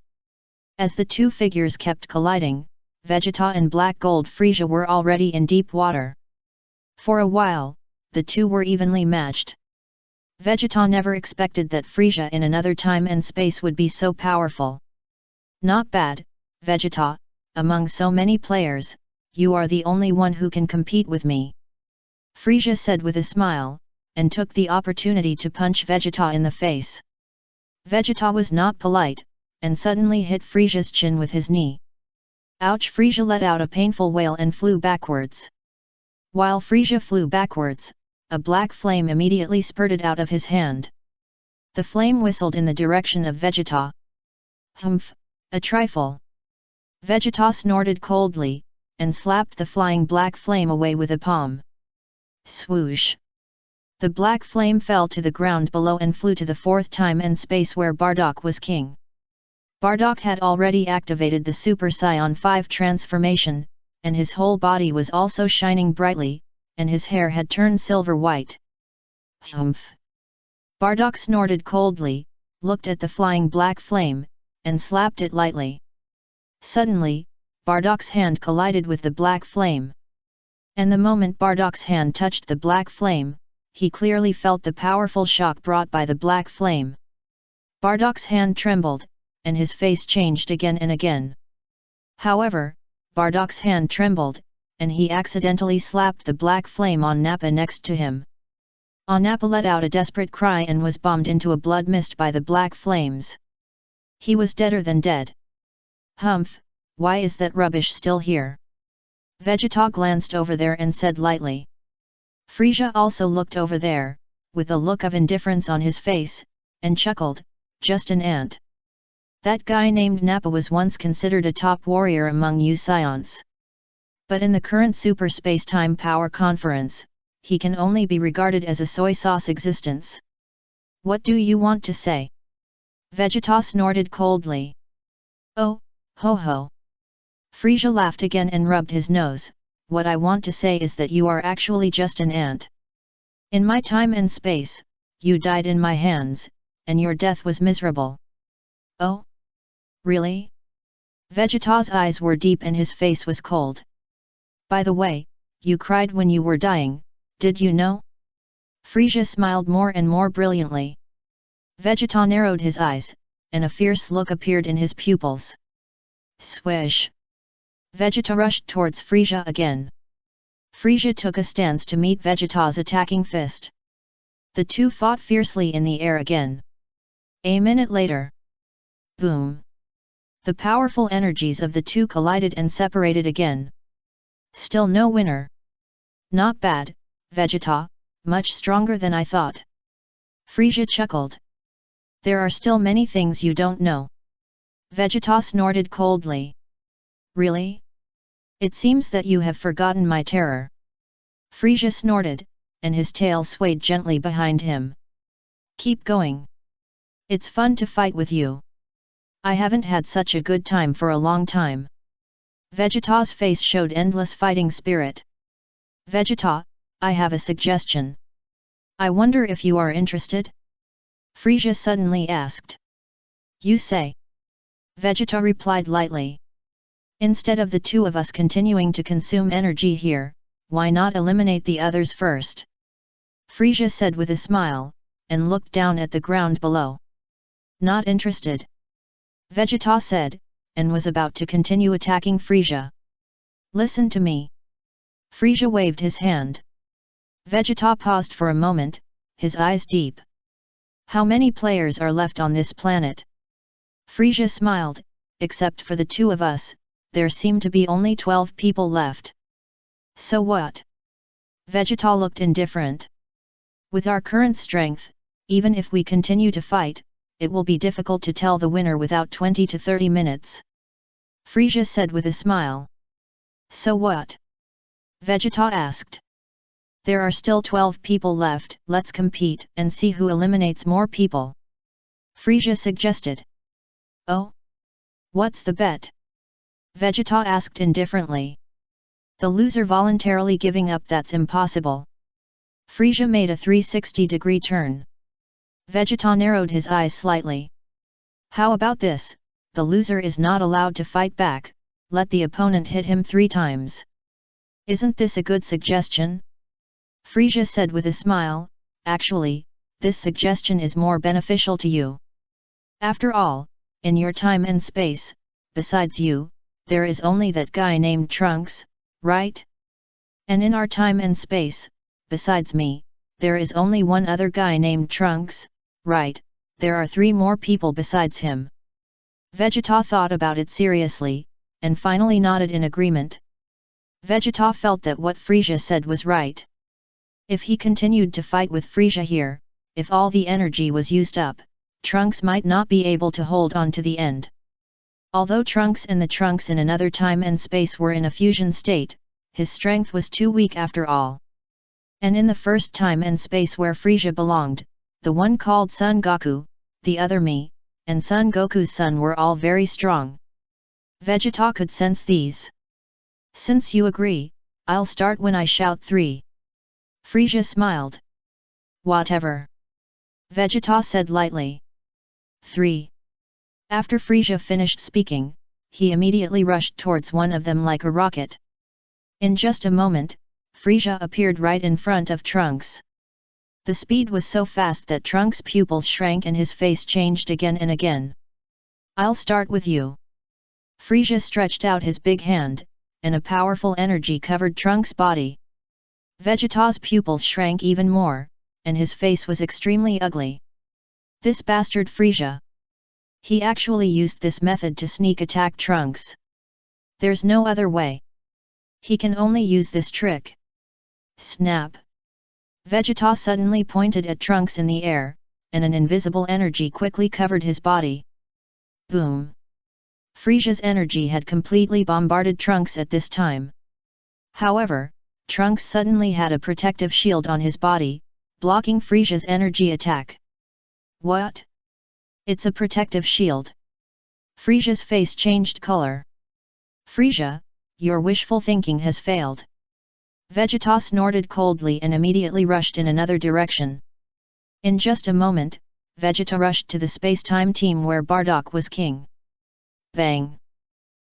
As the two figures kept colliding, Vegeta and Black Gold Frieza were already in deep water. For a while, the two were evenly matched. Vegeta never expected that Frieza in another time and space would be so powerful. Not bad, Vegeta, among so many players, you are the only one who can compete with me. Frieza said with a smile, and took the opportunity to punch Vegeta in the face. Vegeta was not polite, and suddenly hit Frieza's chin with his knee. Ouch! Frieza let out a painful wail and flew backwards. While Frieza flew backwards, a black flame immediately spurted out of his hand. The flame whistled in the direction of Vegeta. Humph! A trifle. Vegeta snorted coldly, and slapped the flying black flame away with a palm. Swoosh! The black flame fell to the ground below and flew to the fourth time and space where Bardock was king. Bardock had already activated the Super Saiyan 5 transformation, and his whole body was also shining brightly, and his hair had turned silver white. Humph! Bardock snorted coldly, looked at the flying black flame, and slapped it lightly. Suddenly, Bardock's hand collided with the black flame. And the moment Bardock's hand touched the black flame, he clearly felt the powerful shock brought by the black flame. Bardock's hand trembled, and his face changed again and again. However, Bardock's hand trembled, and he accidentally slapped the black flame on Nappa next to him. Nappa let out a desperate cry and was bombed into a blood mist by the black flames. He was deader than dead. Humph, why is that rubbish still here? Vegeta glanced over there and said lightly. Frieza also looked over there, with a look of indifference on his face, and chuckled, just an ant. That guy named Nappa was once considered a top warrior among you Saiyans. But in the current Super Space-Time Power Conference, he can only be regarded as a soy sauce existence. What do you want to say? Vegeta snorted coldly. Oh, ho ho. Frieza laughed again and rubbed his nose. What I want to say is that you are actually just an ant. In my time and space, you died in my hands, and your death was miserable. Oh? Really? Vegeta's eyes were deep and his face was cold. By the way, you cried when you were dying, did you know? Frieza smiled more and more brilliantly. Vegeta narrowed his eyes, and a fierce look appeared in his pupils. Swish! Vegeta rushed towards Frieza again. Frieza took a stance to meet Vegeta's attacking fist. The two fought fiercely in the air again. A minute later. Boom! The powerful energies of the two collided and separated again. Still no winner. Not bad, Vegeta, much stronger than I thought. Frieza chuckled. There are still many things you don't know. Vegeta snorted coldly. Really? It seems that you have forgotten my terror. Frieza snorted, and his tail swayed gently behind him. Keep going. It's fun to fight with you. I haven't had such a good time for a long time. Vegeta's face showed endless fighting spirit. Vegeta, I have a suggestion. I wonder if you are interested? Frieza suddenly asked. You say? Vegeta replied lightly. Instead of the two of us continuing to consume energy here, why not eliminate the others first? Frieza said with a smile, and looked down at the ground below. Not interested. Vegeta said, and was about to continue attacking Frieza. Listen to me. Frieza waved his hand. Vegeta paused for a moment, his eyes deep. How many players are left on this planet? Frieza smiled, except for the two of us, there seem to be only 12 people left. So what? Vegeta looked indifferent. With our current strength, even if we continue to fight, it will be difficult to tell the winner without 20 to 30 minutes. Frieza said with a smile. So what? Vegeta asked. There are still 12 people left, let's compete and see who eliminates more people. Frieza suggested. Oh? What's the bet? Vegeta asked indifferently. The loser voluntarily giving up. That's impossible. Frieza made a 360-degree turn. Vegeta narrowed his eyes slightly. How about this? The loser is not allowed to fight back, let the opponent hit him 3 times. Isn't this a good suggestion? Frieza said with a smile. Actually, this suggestion is more beneficial to you. After all, in your time and space, besides you, there is only that guy named Trunks, right? And in our time and space, besides me, there is only one other guy named Trunks, right? There are 3 more people besides him. Vegeta thought about it seriously, and finally nodded in agreement. Vegeta felt that what Frieza said was right. If he continued to fight with Frieza here, if all the energy was used up, Trunks might not be able to hold on to the end. Although Trunks and the Trunks in another time and space were in a fusion state, his strength was too weak after all. And in the first time and space where Frieza belonged, the one called Son Goku, the other me, and Son Goku's son were all very strong. Vegeta could sense these. Since you agree, I'll start when I shout 3. Frieza smiled. Whatever. Vegeta said lightly. 3. After Frieza finished speaking, he immediately rushed towards one of them like a rocket. In just a moment, Frieza appeared right in front of Trunks. The speed was so fast that Trunks' pupils shrank and his face changed again and again. I'll start with you. Frieza stretched out his big hand, and a powerful energy covered Trunks' body. Vegeta's pupils shrank even more, and his face was extremely ugly. This bastard Frieza. He actually used this method to sneak attack Trunks. There's no other way. He can only use this trick. Snap! Vegeta suddenly pointed at Trunks in the air, and an invisible energy quickly covered his body. Boom! Frieza's energy had completely bombarded Trunks at this time. However, Trunks suddenly had a protective shield on his body, blocking Frieza's energy attack. What? It's a protective shield. Frieza's face changed color. Frieza, your wishful thinking has failed. Vegeta snorted coldly and immediately rushed in another direction. In just a moment, Vegeta rushed to the space-time team where Bardock was king. Bang!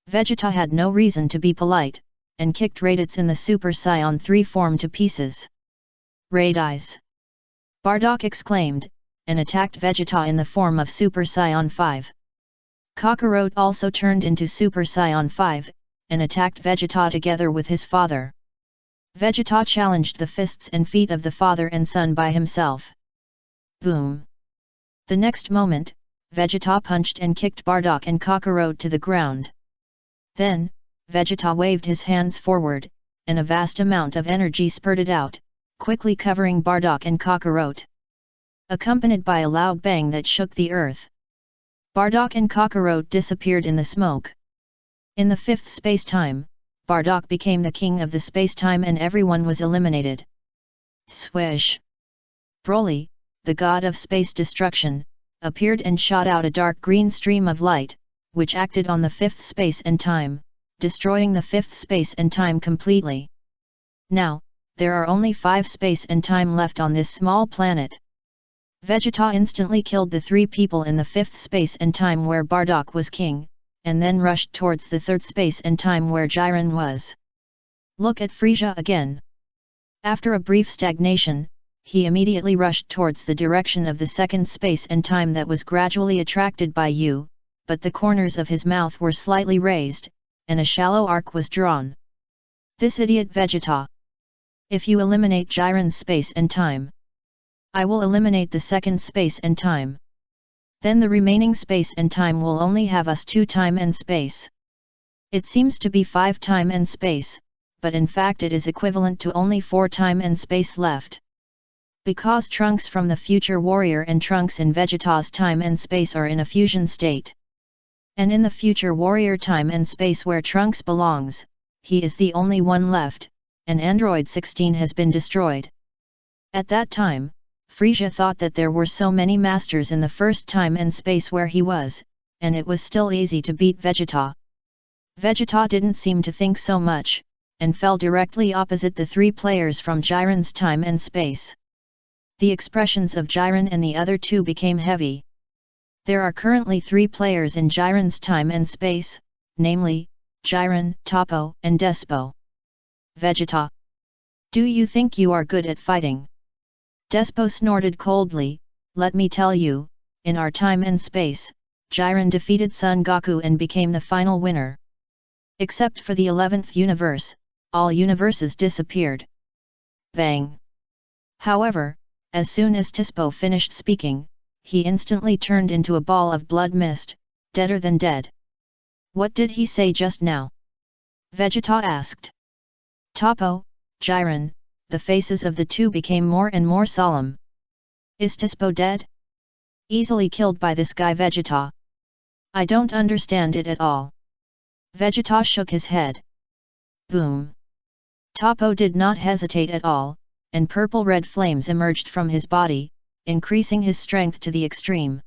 Vegeta had no reason to be polite, and kicked Raditz in the Super Saiyan 3 form to pieces. Raditz! Bardock exclaimed, and attacked Vegeta in the form of Super Saiyan 5. Kakarot also turned into Super Saiyan 5, and attacked Vegeta together with his father. Vegeta challenged the fists and feet of the father and son by himself. Boom! The next moment, Vegeta punched and kicked Bardock and Kakarot to the ground. Then, Vegeta waved his hands forward, and a vast amount of energy spurted out, quickly covering Bardock and Kakarot. Accompanied by a loud bang that shook the earth. Bardock and Kakarot disappeared in the smoke. In the 5th space-time, Bardock became the king of the space-time and everyone was eliminated. Swish! Broly, the god of space destruction, appeared and shot out a dark green stream of light, which acted on the 5th space and time, destroying the 5th space and time completely. Now, there are only 5 space and time left on this small planet. Vegeta instantly killed the 3 people in the 5th space and time where Bardock was king, and then rushed towards the 3rd space and time where Jiren was. Look at Frieza again. After a brief stagnation, he immediately rushed towards the direction of the 2nd space and time that was gradually attracted by you, but the corners of his mouth were slightly raised, and a shallow arc was drawn. This idiot Vegeta! If you eliminate Jiren's space and time, I will eliminate the 2nd space and time. Then the remaining space and time will only have us 2 time and space. It seems to be 5 time and space, but in fact it is equivalent to only 4 time and space left. Because Trunks from the future warrior and Trunks in Vegeta's time and space are in a fusion state. And in the future warrior time and space where Trunks belongs, he is the only one left, and Android 16 has been destroyed. At that time, Frieza thought that there were so many masters in the first time and space where he was, and it was still easy to beat Vegeta. Vegeta didn't seem to think so much, and fell directly opposite the three players from Jiren's time and space. The expressions of Jiren and the other two became heavy. There are currently 3 players in Jiren's time and space, namely, Jiren, Toppo, and Despo. Vegeta. Do you think you are good at fighting? Despo snorted coldly, let me tell you, in our time and space, Jiren defeated Son Goku and became the final winner. Except for the 11th universe, all universes disappeared. Bang! However, as soon as Despo finished speaking, he instantly turned into a ball of blood mist, deader than dead. What did he say just now? Vegeta asked. Toppo, Jiren, the faces of the two became more and more solemn. Is Despo dead? Easily killed by this guy Vegeta. I don't understand it at all. Vegeta shook his head. Boom! Toppo did not hesitate at all, and purple-red flames emerged from his body, increasing his strength to the extreme.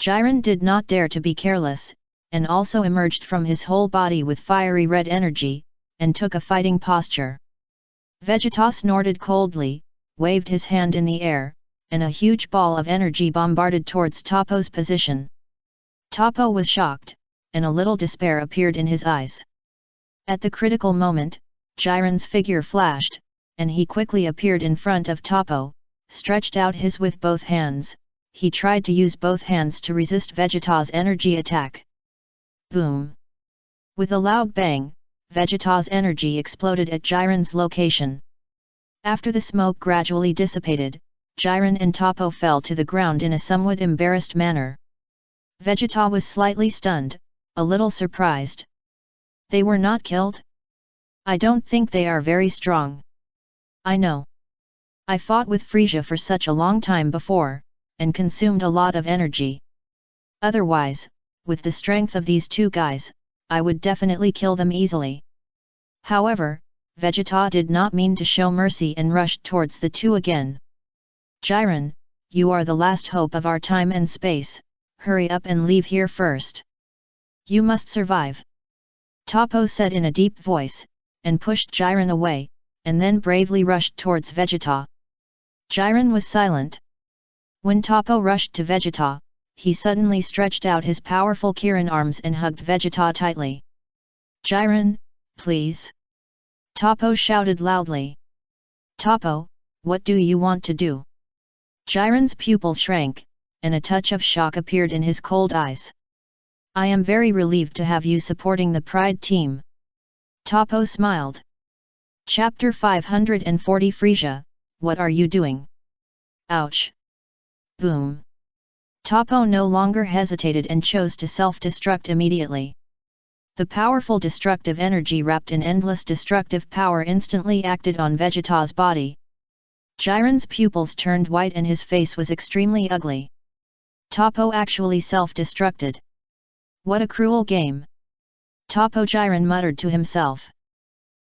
Jiren did not dare to be careless, and also emerged from his whole body with fiery red energy, and took a fighting posture. Vegeta snorted coldly, waved his hand in the air, and a huge ball of energy bombarded towards Toppo's position. Toppo was shocked, and a little despair appeared in his eyes. At the critical moment, Jiren's figure flashed, and he quickly appeared in front of Toppo, stretched out his with both hands. He tried to use both hands to resist Vegeta's energy attack. Boom! With a loud bang, Vegeta's energy exploded at Jiren's location. After the smoke gradually dissipated, Jiren and Toppo fell to the ground in a somewhat embarrassed manner. Vegeta was slightly stunned, a little surprised. They were not killed? I don't think they are very strong. I know. I fought with Frieza for such a long time before, and consumed a lot of energy. Otherwise, with the strength of these two guys, I would definitely kill them easily. However, Vegeta did not mean to show mercy and rushed towards the two again. Jiren, you are the last hope of our time and space, hurry up and leave here first. You must survive. Toppo said in a deep voice, and pushed Jiren away, and then bravely rushed towards Vegeta. Jiren was silent. When Toppo rushed to Vegeta, he suddenly stretched out his powerful Kirin arms and hugged Vegeta tightly. Jiren, please. Toppo shouted loudly. Toppo, what do you want to do? Jiren's pupil shrank, and a touch of shock appeared in his cold eyes. I am very relieved to have you supporting the Pride team. Toppo smiled. Chapter 540 Frieza, what are you doing? Ouch! Boom! Toppo no longer hesitated and chose to self-destruct immediately. The powerful destructive energy wrapped in endless destructive power instantly acted on Vegeta's body. Jiren's pupils turned white and his face was extremely ugly. Toppo actually self-destructed. What a cruel game! Toppo Jiren muttered to himself.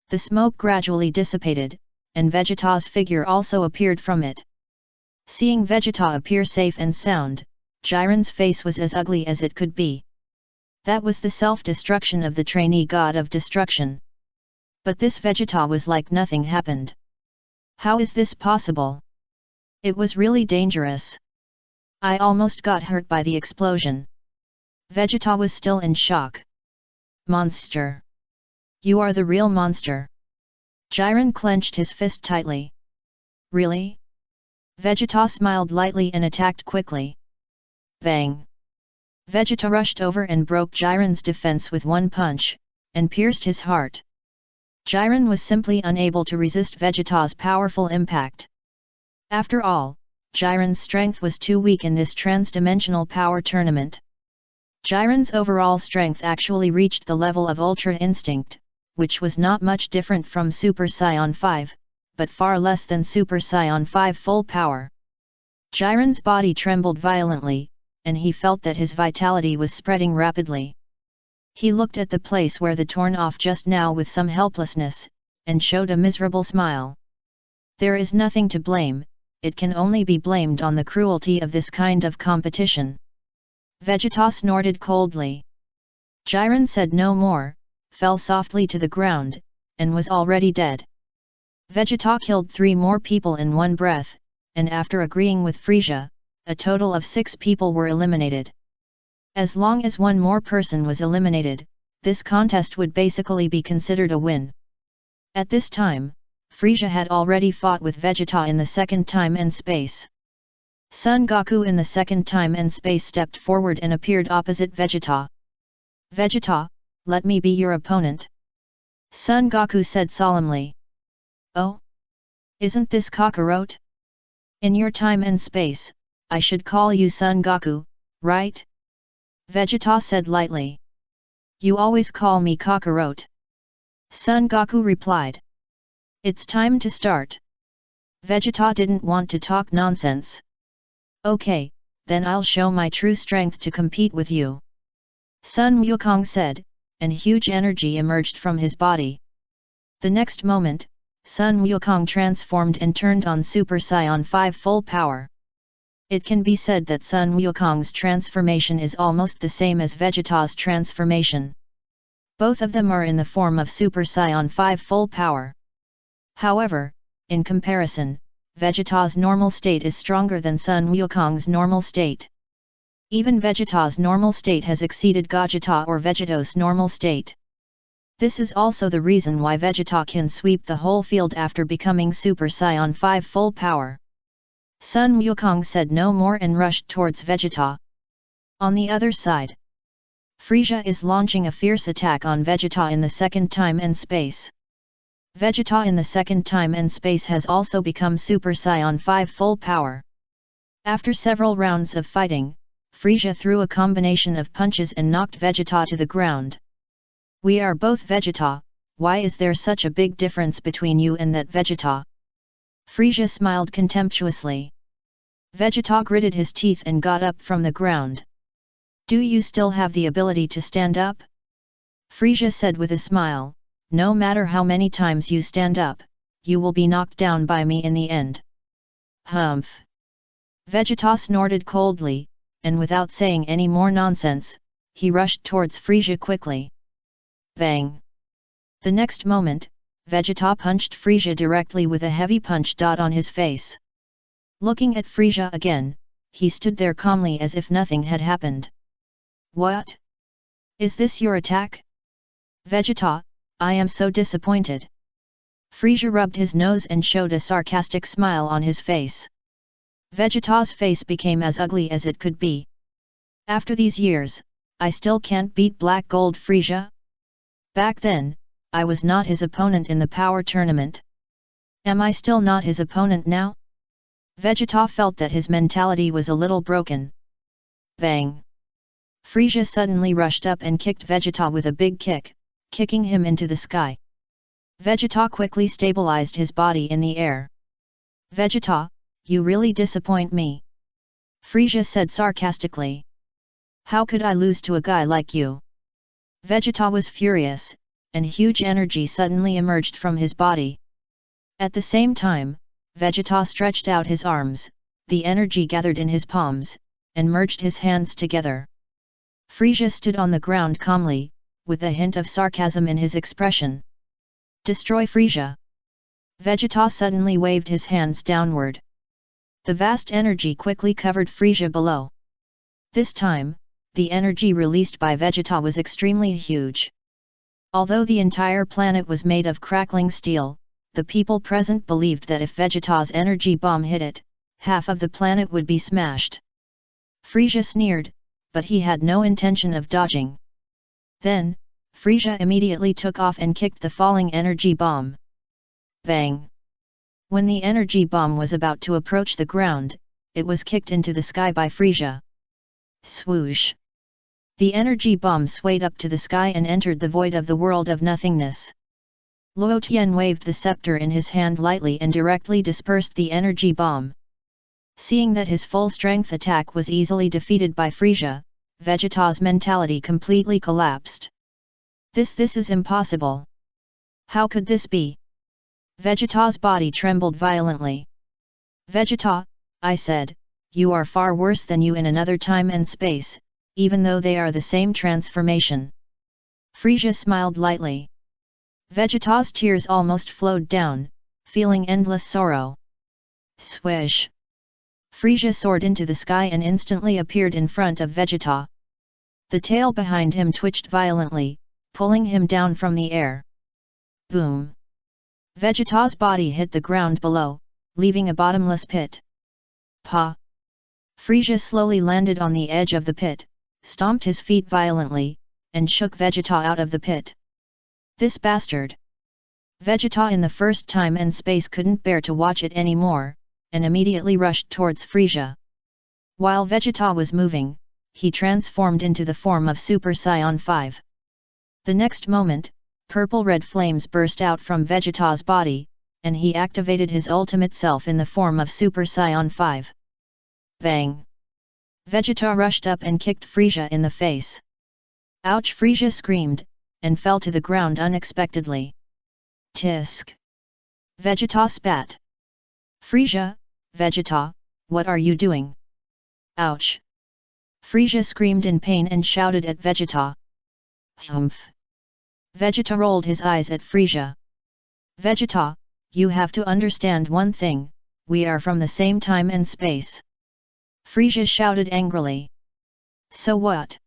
The smoke gradually dissipated, and Vegeta's figure also appeared from it. Seeing Vegeta appear safe and sound, Jiren's face was as ugly as it could be. That was the self-destruction of the trainee god of destruction. But this Vegeta was like nothing happened. How is this possible? It was really dangerous. I almost got hurt by the explosion. Vegeta was still in shock. Monster! You are the real monster. Jiren clenched his fist tightly. Really? Vegeta smiled lightly and attacked quickly. Bang! Vegeta rushed over and broke Jiren's defense with one punch, and pierced his heart. Jiren was simply unable to resist Vegeta's powerful impact. After all, Jiren's strength was too weak in this trans-dimensional power tournament. Jiren's overall strength actually reached the level of Ultra Instinct, which was not much different from Super Saiyan 5, but far less than Super Saiyan 5 full power. Jiren's body trembled violently, and he felt that his vitality was spreading rapidly. He looked at the place where the torn off just now with some helplessness, and showed a miserable smile. There is nothing to blame, it can only be blamed on the cruelty of this kind of competition. Vegeta snorted coldly. Jiren said no more, fell softly to the ground, and was already dead. Vegeta killed 3 more people in one breath, and after agreeing with Frieza, a total of 6 people were eliminated. As long as 1 more person was eliminated, this contest would basically be considered a win. At this time, Frieza had already fought with Vegeta in the second time and space. Son Goku in the second time and space stepped forward and appeared opposite Vegeta. Vegeta, let me be your opponent. Son Goku said solemnly. Oh? Isn't this Kakarot? In your time and space, I should call you Son Goku, right? Vegeta said lightly. You always call me Kakarot. Son Goku replied. It's time to start. Vegeta didn't want to talk nonsense. Okay, then I'll show my true strength to compete with you. Sun Wukong said, and huge energy emerged from his body. The next moment, Sun Wukong transformed and turned on Super Saiyan 5 full power. It can be said that Sun Wukong's transformation is almost the same as Vegeta's transformation. Both of them are in the form of Super Saiyan 5 full power. However, in comparison, Vegeta's normal state is stronger than Sun Wukong's normal state. Even Vegeta's normal state has exceeded Gogeta or Vegeto's normal state. This is also the reason why Vegeta can sweep the whole field after becoming Super Saiyan 5 full power. Sun Wukong said no more and rushed towards Vegeta. On the other side, Frieza is launching a fierce attack on Vegeta in the second time and space. Vegeta in the second time and space has also become Super Saiyan 5 full power. After several rounds of fighting, Frieza threw a combination of punches and knocked Vegeta to the ground. We are both Vegeta, why is there such a big difference between you and that Vegeta? Frieza smiled contemptuously. Vegeta gritted his teeth and got up from the ground. Do you still have the ability to stand up? Frieza said with a smile, no matter how many times you stand up, you will be knocked down by me in the end. Humph! Vegeta snorted coldly, and without saying any more nonsense, he rushed towards Frieza quickly. Bang! The next moment, Vegeta punched Frieza directly with a heavy punch on his face. Looking at Frieza again, he stood there calmly as if nothing had happened. What? Is this your attack? Vegeta, I am so disappointed. Frieza rubbed his nose and showed a sarcastic smile on his face. Vegeta's face became as ugly as it could be. After these years, I still can't beat Black Gold Frieza? Back then, I was not his opponent in the power tournament. Am I still not his opponent now? Vegeta felt that his mentality was a little broken. Bang! Frieza suddenly rushed up and kicked Vegeta with a big kick, kicking him into the sky. Vegeta quickly stabilized his body in the air. Vegeta, you really disappoint me. Frieza said sarcastically. How could I lose to a guy like you? Vegeta was furious, and huge energy suddenly emerged from his body. At the same time, Vegeta stretched out his arms, the energy gathered in his palms, and merged his hands together. Frieza stood on the ground calmly, with a hint of sarcasm in his expression. Destroy Frieza! Vegeta suddenly waved his hands downward. The vast energy quickly covered Frieza below. This time, the energy released by Vegeta was extremely huge. Although the entire planet was made of crackling steel, the people present believed that if Vegeta's energy bomb hit it, half of the planet would be smashed. Frieza sneered, but he had no intention of dodging. Then, Frieza immediately took off and kicked the falling energy bomb. Bang! When the energy bomb was about to approach the ground, it was kicked into the sky by Frieza. Swoosh! The energy bomb swayed up to the sky and entered the void of the world of nothingness. Luo Tian waved the scepter in his hand lightly and directly dispersed the energy bomb. Seeing that his full-strength attack was easily defeated by Frieza, Vegeta's mentality completely collapsed. This is impossible. How could this be? Vegeta's body trembled violently. Vegeta, I said, you are far worse than you in another time and space, even though they are the same transformation. Frisia smiled lightly. Vegeta's tears almost flowed down, feeling endless sorrow. Swish! Frisia soared into the sky and instantly appeared in front of Vegeta. The tail behind him twitched violently, pulling him down from the air. Boom! Vegeta's body hit the ground below, leaving a bottomless pit. Pa! Frisia slowly landed on the edge of the pit, stomped his feet violently, and shook Vegeta out of the pit. This bastard! Vegeta in the first time and space couldn't bear to watch it anymore, and immediately rushed towards Frisia. While Vegeta was moving, he transformed into the form of Super Saiyan 5. The next moment, purple-red flames burst out from Vegeta's body, and he activated his ultimate self in the form of Super Saiyan 5. Bang! Vegeta rushed up and kicked Frisia in the face. Ouch! Frisia screamed, and fell to the ground unexpectedly. Tisk! Vegeta spat. Frisia, Vegeta, what are you doing? Ouch! Frisia screamed in pain and shouted at Vegeta. Humph! Vegeta rolled his eyes at Frisia. Vegeta, you have to understand one thing, we are from the same time and space. Frisia shouted angrily. So what?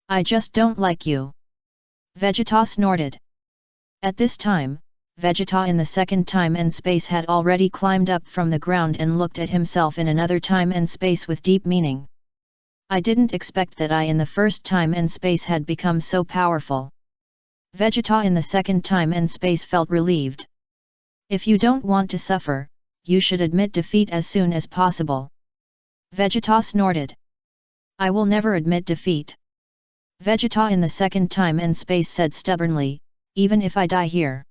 I just don't like you. Vegeta snorted. At this time, Vegeta in the second time and space had already climbed up from the ground and looked at himself in another time and space with deep meaning. I didn't expect that I in the first time and space had become so powerful. Vegeta in the second time and space felt relieved. If you don't want to suffer, you should admit defeat as soon as possible. Vegeta snorted. I will never admit defeat. Vegeta in the second time and space said stubbornly, even if I die here.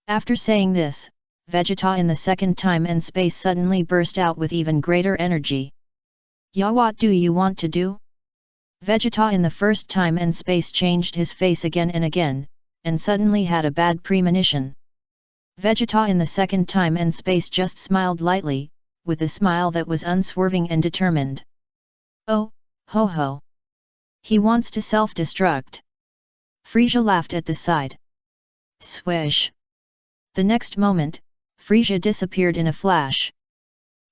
After saying this, Vegeta in the second time and space suddenly burst out with even greater energy. Ya, what do you want to do? Vegeta in the first time and space changed his face again and again, and suddenly had a bad premonition. Vegeta in the second time and space just smiled lightly, with a smile that was unswerving and determined. Oh, ho ho! He wants to self-destruct. Frisia laughed at the side. Swish! The next moment, Frisia disappeared in a flash.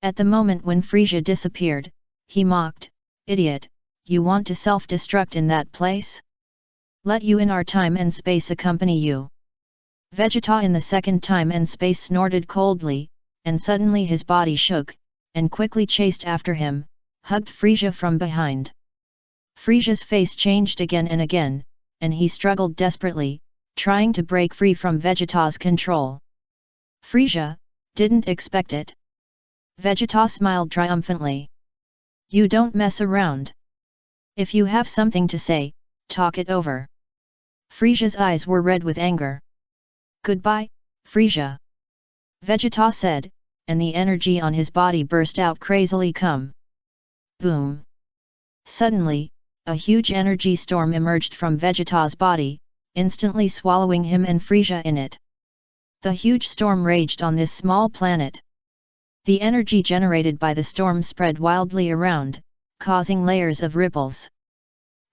At the moment when Frisia disappeared, he mocked, Idiot, you want to self-destruct in that place? Let you in our time and space accompany you. Vegeta in the second time and space snorted coldly, and suddenly his body shook, and quickly chased after him, hugged Frisia from behind. Frisia's face changed again and again, and he struggled desperately, trying to break free from Vegeta's control. Frisia, didn't expect it. Vegeta smiled triumphantly. You don't mess around. If you have something to say, talk it over. Frisia's eyes were red with anger. Goodbye, Frisia. Vegeta said, and the energy on his body burst out crazily. Come. Boom. Suddenly, a huge energy storm emerged from Vegeta's body, instantly swallowing him and Frisia in it. The huge storm raged on this small planet. The energy generated by the storm spread wildly around, causing layers of ripples.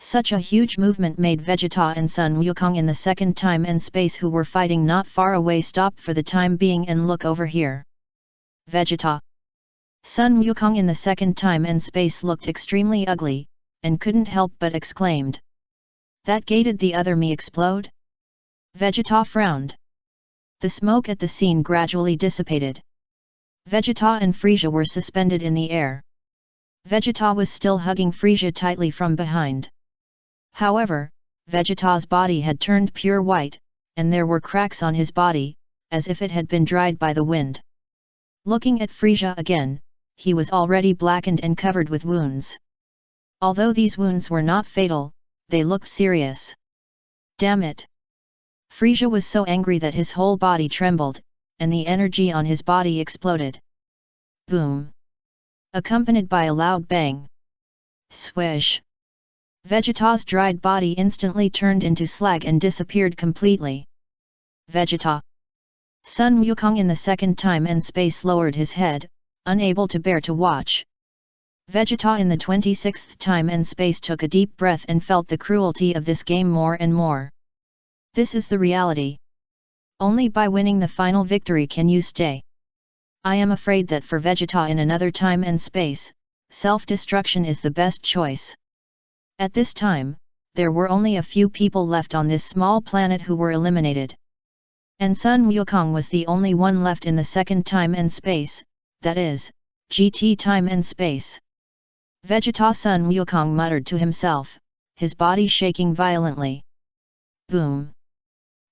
Such a huge movement made Vegeta and Sun Wukong in the second time and space who were fighting not far away stop for the time being and look over here. Vegeta. Sun Wukong in the second time and space looked extremely ugly, and couldn't help but exclaimed. That gated the other me explode? Vegeta frowned. The smoke at the scene gradually dissipated. Vegeta and Frisia were suspended in the air. Vegeta was still hugging Frisia tightly from behind. However, Vegeta's body had turned pure white, and there were cracks on his body, as if it had been dried by the wind. Looking at Frisia again, he was already blackened and covered with wounds. Although these wounds were not fatal, they looked serious. Damn it! Frisia was so angry that his whole body trembled, and the energy on his body exploded. Boom! Accompanied by a loud bang. Swish! Vegeta's dried body instantly turned into slag and disappeared completely. Vegeta. Sun Wukong in the second time and space lowered his head, unable to bear to watch. Vegeta in the 26th time and space took a deep breath and felt the cruelty of this game more and more. This is the reality. Only by winning the final victory can you stay. I am afraid that for Vegeta in another time and space, self-destruction is the best choice. At this time, there were only a few people left on this small planet who were eliminated. And Sun Wukong was the only one left in the second time and space, that is, GT time and space. Vegeta Sun Wukong muttered to himself, his body shaking violently. Boom!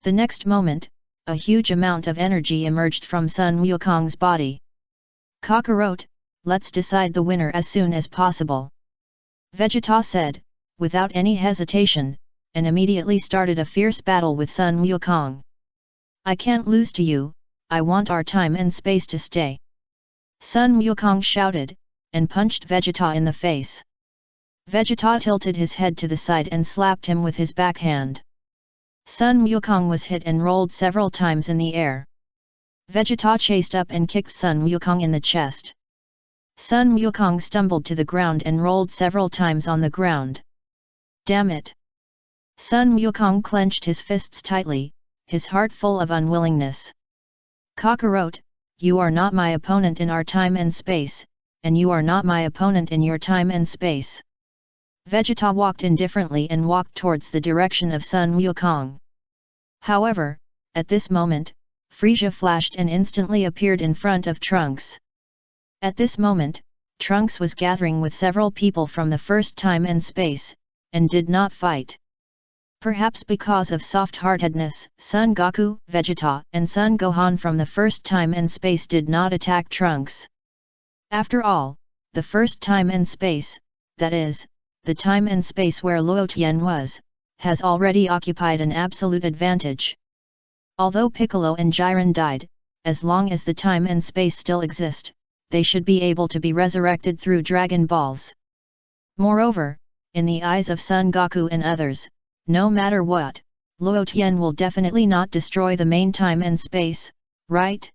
The next moment, a huge amount of energy emerged from Sun Wukong's body. Kakarot, let's decide the winner as soon as possible. Vegeta said, without any hesitation, and immediately started a fierce battle with Sun Wukong. I can't lose to you, I want our time and space to stay. Sun Wukong shouted, and punched Vegeta in the face. Vegeta tilted his head to the side and slapped him with his backhand. Sun Wukong was hit and rolled several times in the air. Vegeta chased up and kicked Sun Wukong in the chest. Sun Wukong stumbled to the ground and rolled several times on the ground. Damn it! Sun Wukong clenched his fists tightly, his heart full of unwillingness. Kakarot, you are not my opponent in our time and space, and you are not my opponent in your time and space. Vegeta walked indifferently and walked towards the direction of Sun Wukong. However, at this moment, Frieza flashed and instantly appeared in front of Trunks. At this moment, Trunks was gathering with several people from the first time and space, and did not fight. Perhaps because of soft-heartedness, Son Goku, Vegeta, and Son Gohan from the first time and space did not attack Trunks. After all, the first time and space, that is, the time and space where Luo Tian was, has already occupied an absolute advantage. Although Piccolo and Jiren died, as long as the time and space still exist, they should be able to be resurrected through Dragon Balls. Moreover, in the eyes of Son Goku and others, no matter what, Luo Tian will definitely not destroy the main time and space, right?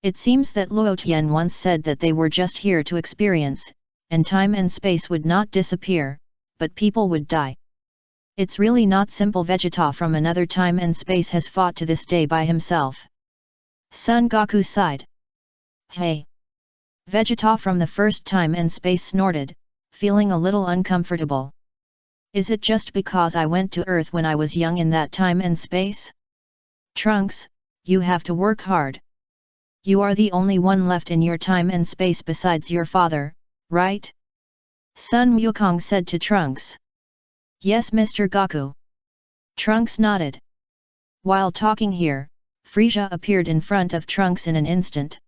It seems that Luo Tian once said that they were just here to experience, and time and space would not disappear, but people would die. It's really not simple. Vegeta from another time and space has fought to this day by himself. Son Goku sighed. Hey! Vegeta from the first time and space snorted, feeling a little uncomfortable. Is it just because I went to Earth when I was young in that time and space? Trunks, you have to work hard. You are the only one left in your time and space besides your father, right? Sun Wukong said to Trunks. Yes, Mr. Goku. Trunks nodded. While talking here, Frieza appeared in front of Trunks in an instant.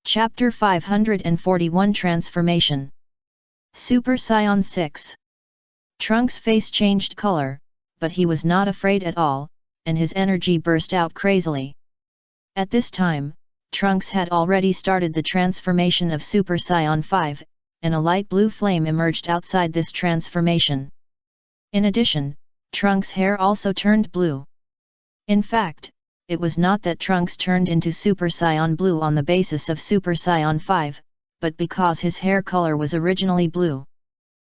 Chapter 541 Transformation. Super Saiyan 6. Trunks' face changed color, but he was not afraid at all, and his energy burst out crazily. At this time, Trunks had already started the transformation of Super Saiyan 5, and a light blue flame emerged outside this transformation. In addition, Trunks' hair also turned blue. In fact, it was not that Trunks turned into Super Saiyan Blue on the basis of Super Saiyan 5, but because his hair color was originally blue.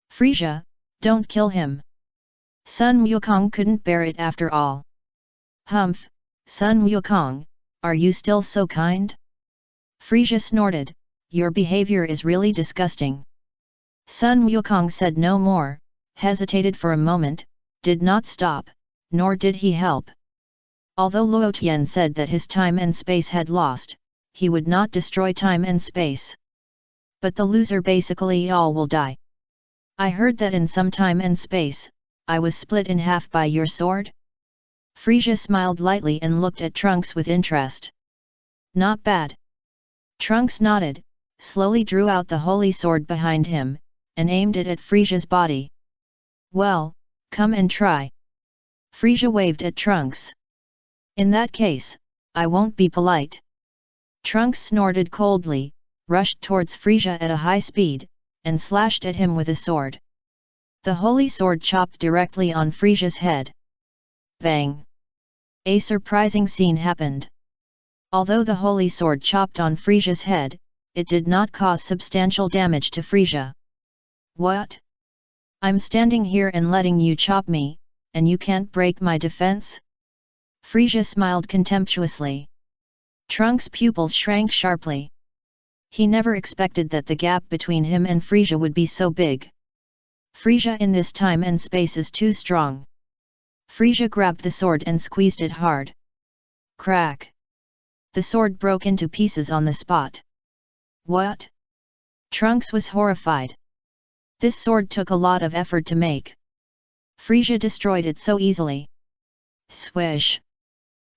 Frieza, don't kill him. Sun Wukong couldn't bear it after all. Humph, Sun Wukong, are you still so kind? Frieza snorted, your behavior is really disgusting. Sun Wukong said no more, hesitated for a moment, did not stop, nor did he help. Although Luo Tian said that his time and space had lost, he would not destroy time and space. But the loser basically all will die. I heard that in some time and space, I was split in half by your sword? Frieza smiled lightly and looked at Trunks with interest. Not bad. Trunks nodded, slowly drew out the holy sword behind him, and aimed it at Frieza's body. Well, come and try. Frieza waved at Trunks. In that case, I won't be polite. Trunks snorted coldly, rushed towards Frieza at a high speed, and slashed at him with a sword. The holy sword chopped directly on Frieza's head. Bang! A surprising scene happened. Although the holy sword chopped on Frieza's head, it did not cause substantial damage to Frieza. What? I'm standing here and letting you chop me, and you can't break my defense? Frisia smiled contemptuously. Trunks' pupils shrank sharply. He never expected that the gap between him and Frisia would be so big. Frisia in this time and space is too strong. Frisia grabbed the sword and squeezed it hard. Crack! The sword broke into pieces on the spot. What? Trunks was horrified. This sword took a lot of effort to make. Frisia destroyed it so easily. Swish!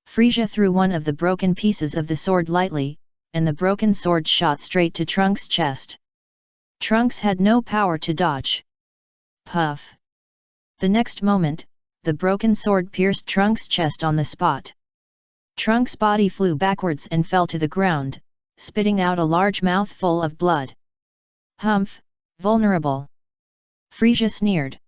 Frisia threw one of the broken pieces of the sword lightly, and the broken sword shot straight to Trunks' chest. Trunks had no power to dodge. Puff! The next moment, the broken sword pierced Trunks' chest on the spot. Trunks' body flew backwards and fell to the ground, spitting out a large mouthful of blood. Humph, vulnerable! Frisia sneered.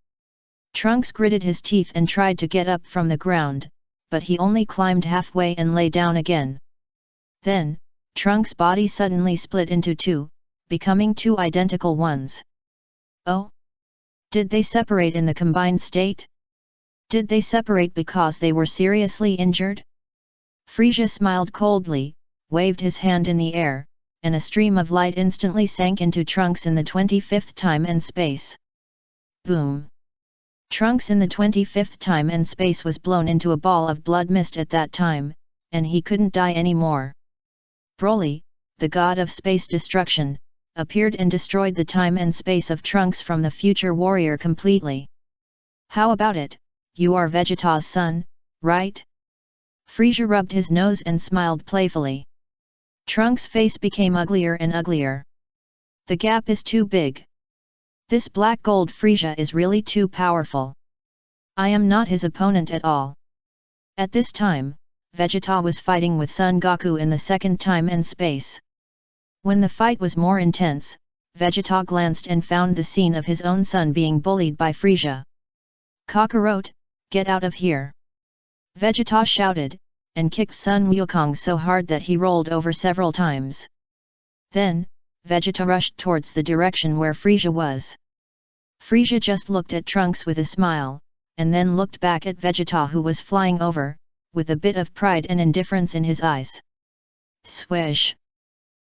Trunks gritted his teeth and tried to get up from the ground, but he only climbed halfway and lay down again. Then, Trunks' body suddenly split into two, becoming two identical ones. Oh? Did they separate in the combined state? Did they separate because they were seriously injured? Frisia smiled coldly, waved his hand in the air, and a stream of light instantly sank into Trunks in the 25th time and space. Boom! Trunks in the 25th time and space was blown into a ball of blood mist at that time, and he couldn't die anymore. Broly, the god of space destruction, appeared and destroyed the time and space of Trunks from the future warrior completely. How about it, you are Vegeta's son, right? Frisia rubbed his nose and smiled playfully. Trunks' face became uglier and uglier. The gap is too big. This black gold Frisia is really too powerful. I am not his opponent at all. At this time, Vegeta was fighting with Son Goku in the second time and space. When the fight was more intense, Vegeta glanced and found the scene of his own son being bullied by Frisia. Kakarot, get out of here! Vegeta shouted, and kicked Sun Wukong so hard that he rolled over several times. Then, Vegeta rushed towards the direction where Frisia was. Frisia just looked at Trunks with a smile, and then looked back at Vegeta who was flying over, with a bit of pride and indifference in his eyes. Swish!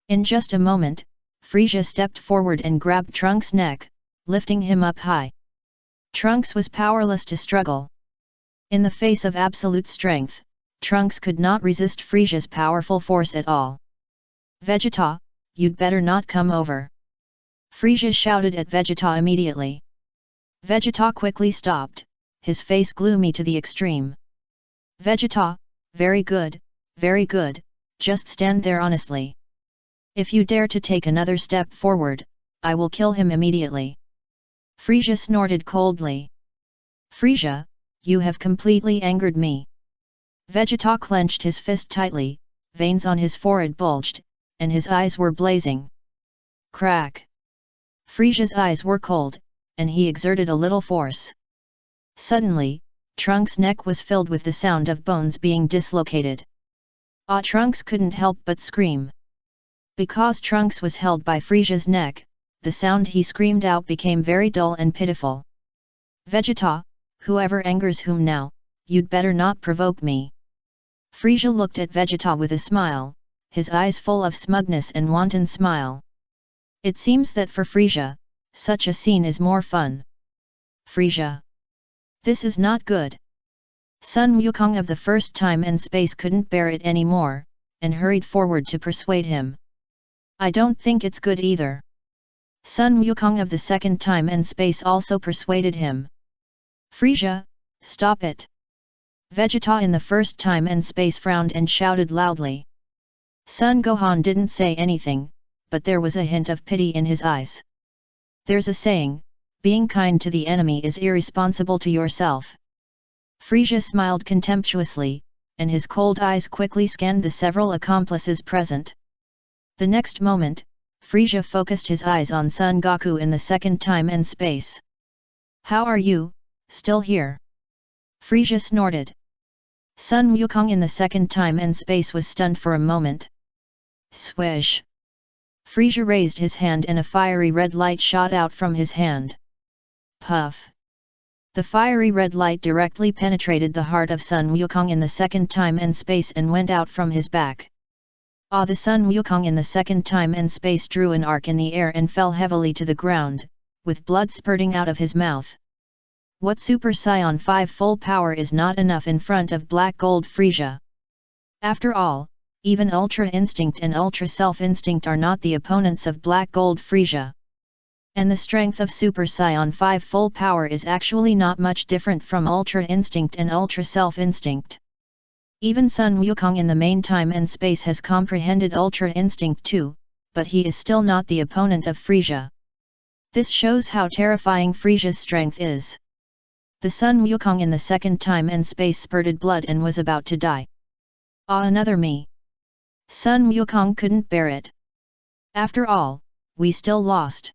In just a moment, Frisia stepped forward and grabbed Trunks' neck, lifting him up high. Trunks was powerless to struggle. In the face of absolute strength, Trunks could not resist Frisia's powerful force at all. Vegeta, you'd better not come over! Frisia shouted at Vegeta immediately. Vegeta quickly stopped, his face gloomy to the extreme. Vegeta, very good, just stand there honestly. If you dare to take another step forward, I will kill him immediately. Frisia snorted coldly. Frisia, you have completely angered me. Vegeta clenched his fist tightly, veins on his forehead bulged, and his eyes were blazing. Crack! Frisia's eyes were cold, and he exerted a little force. Suddenly, Trunks' neck was filled with the sound of bones being dislocated. Trunks couldn't help but scream. Because Trunks was held by Frisia's neck, the sound he screamed out became very dull and pitiful. Vegeta, whoever angers whom now, you'd better not provoke me. Frisia looked at Vegeta with a smile, his eyes full of smugness and wanton smile. It seems that for Frisia, such a scene is more fun. Frisia! This is not good. Sun Wukong of the first time and space couldn't bear it anymore, and hurried forward to persuade him. I don't think it's good either. Sun Wukong of the second time and space also persuaded him. Frisia, stop it! Vegeta in the first time and space frowned and shouted loudly. Son Gohan didn't say anything, but there was a hint of pity in his eyes. There's a saying, being kind to the enemy is irresponsible to yourself. Frisia smiled contemptuously, and his cold eyes quickly scanned the several accomplices present. The next moment, Frisia focused his eyes on Son Goku in the second time and space. How are you, still here? Frisia snorted. Sun Wukong in the second time and space was stunned for a moment. Swish! Frisia raised his hand and a fiery red light shot out from his hand. Puff! The fiery red light directly penetrated the heart of Sun Wukong in the second time and space and went out from his back. The Sun Wukong in the second time and space drew an arc in the air and fell heavily to the ground, with blood spurting out of his mouth. What Super Saiyan 5 full power is not enough in front of Black Gold Frisia? After all, even Ultra Instinct and Ultra Self Instinct are not the opponents of Black Gold Frisia. And the strength of Super Saiyan 5 full power is actually not much different from Ultra Instinct and Ultra Self Instinct. Even Sun Wukong in the main time and space has comprehended Ultra Instinct too, but he is still not the opponent of Frisia. This shows how terrifying Frisia's strength is. The Sun Wukong in the second time and space spurted blood and was about to die. Another me! Sun Wukong couldn't bear it. After all, we still lost.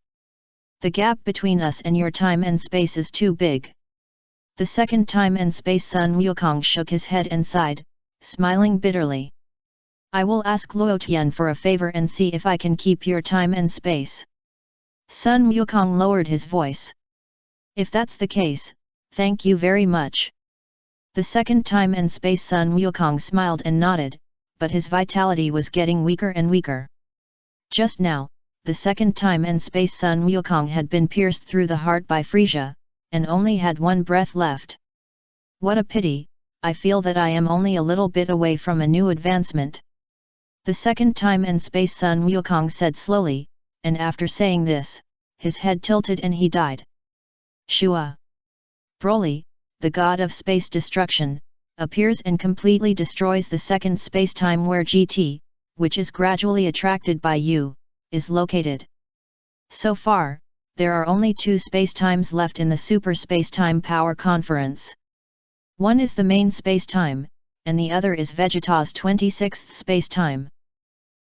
The gap between us and your time and space is too big. The second time and space Sun Wukong shook his head and sighed, smiling bitterly. I will ask Luo Tian for a favor and see if I can keep your time and space. Sun Wukong lowered his voice. If that's the case, thank you very much. The second time and space Sun Wukong smiled and nodded, but his vitality was getting weaker and weaker. Just now, the second time and space Sun Wukong had been pierced through the heart by Frisia, and only had one breath left. What a pity, I feel that I am only a little bit away from a new advancement. The second time and space Sun Wukong said slowly, and after saying this, his head tilted and he died. Shua! Broly, the god of space destruction, appears and completely destroys the second space-time where GT, which is gradually attracted by you, is located. So far, there are only two spacetimes left in the Super Spacetime Power Conference. One is the main spacetime, and the other is Vegeta's 26th spacetime.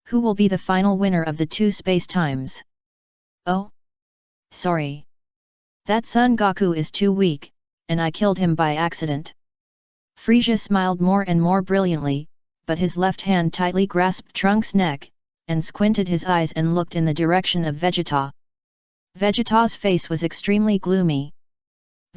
Who will be the final winner of the two spacetimes? Oh? Sorry. That Son Goku is too weak, and I killed him by accident. Frisia smiled more and more brilliantly, but his left hand tightly grasped Trunks' neck, and squinted his eyes and looked in the direction of Vegeta. Vegeta's face was extremely gloomy.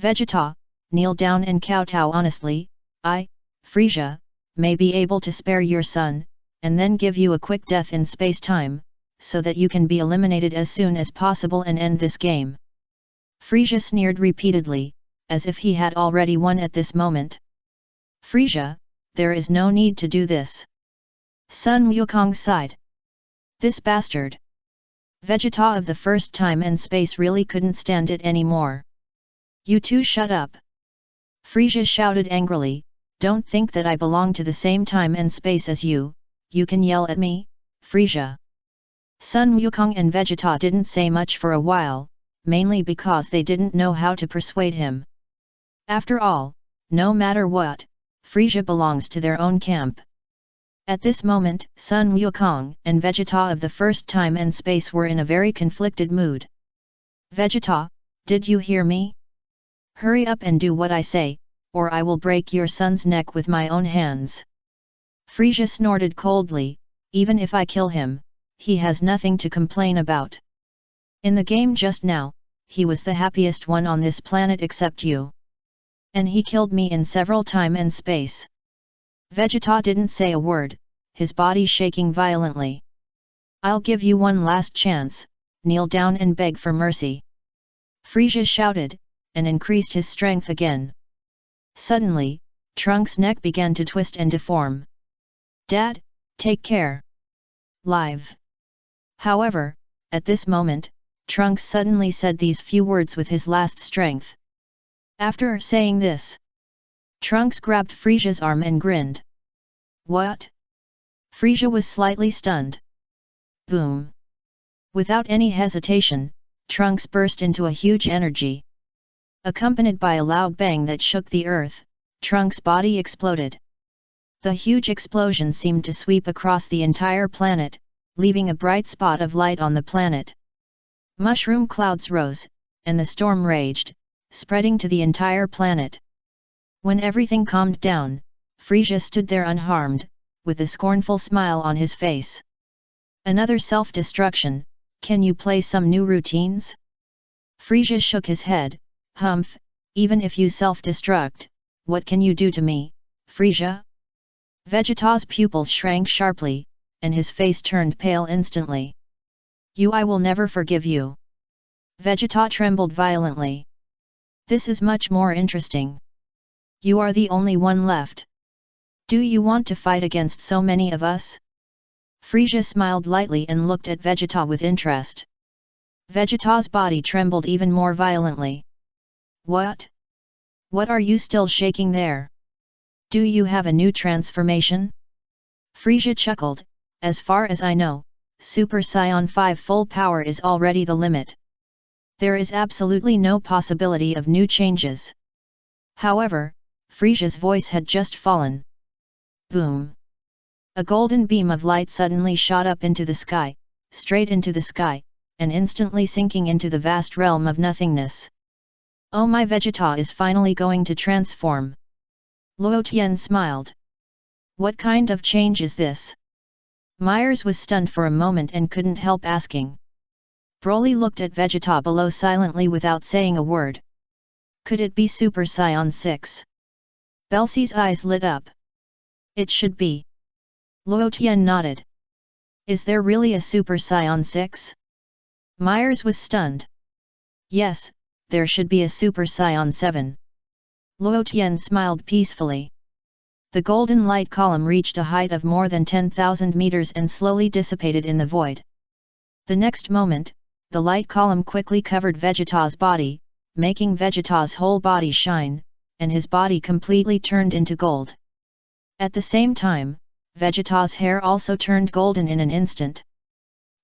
Vegeta, kneel down and kowtow honestly. I, Frisia, may be able to spare your son, and then give you a quick death in space-time, so that you can be eliminated as soon as possible and end this game. Frisia sneered repeatedly, as if he had already won at this moment. Frisia, there is no need to do this. Sun Wukong sighed. This bastard. Vegeta of the first time and space really couldn't stand it anymore. You two shut up. Frisia shouted angrily, don't think that I belong to the same time and space as you, you can yell at me, Frisia. Sun Wukong and Vegeta didn't say much for a while, mainly because they didn't know how to persuade him. After all, no matter what, Frisia belongs to their own camp. At this moment, Sun Wukong and Vegeta of the first time and space were in a very conflicted mood. Vegeta, did you hear me? Hurry up and do what I say, or I will break your son's neck with my own hands. Frisia snorted coldly, even if I kill him, he has nothing to complain about. In the game just now, he was the happiest one on this planet except you. And he killed me in several time and space. Vegeta didn't say a word, his body shaking violently. I'll give you one last chance, kneel down and beg for mercy. Frisia shouted, and increased his strength again. Suddenly, Trunks' neck began to twist and deform. Dad, take care. Live. However, at this moment, Trunks suddenly said these few words with his last strength. After saying this, Trunks grabbed Frisia's arm and grinned. What? Frisia was slightly stunned. Boom. Without any hesitation, Trunks burst into a huge energy. Accompanied by a loud bang that shook the earth, Trunks' body exploded. The huge explosion seemed to sweep across the entire planet, leaving a bright spot of light on the planet. Mushroom clouds rose, and the storm raged, spreading to the entire planet. When everything calmed down, Frisia stood there unharmed, with a scornful smile on his face. Another self-destruction, can you play some new routines? Frisia shook his head, humph, even if you self-destruct, what can you do to me, Frisia? Vegeta's pupils shrank sharply, and his face turned pale instantly. I will never forgive you. Vegeta trembled violently. This is much more interesting. You are the only one left. Do you want to fight against so many of us? Frisia smiled lightly and looked at Vegeta with interest. Vegeta's body trembled even more violently. What? What are you still shaking there? Do you have a new transformation? Frisia chuckled, as far as I know, Super Saiyan 5 full power is already the limit. There is absolutely no possibility of new changes. However, Frisia's voice had just fallen. Boom! A golden beam of light suddenly shot up into the sky, straight into the sky, and instantly sinking into the vast realm of nothingness. Oh, my Vegeta is finally going to transform. Luo Tian smiled. What kind of change is this? Myers was stunned for a moment and couldn't help asking. Broly looked at Vegeta below silently without saying a word. Could it be Super Saiyan 6? Belsie's eyes lit up. It should be. Luo Tian nodded. Is there really a Super Saiyan 6? Myers was stunned. Yes, there should be a Super Saiyan 7. Luo Tian smiled peacefully. The golden light column reached a height of more than 10,000 meters and slowly dissipated in the void. The next moment, the light column quickly covered Vegeta's body, making Vegeta's whole body shine, and his body completely turned into gold. At the same time, Vegeta's hair also turned golden in an instant.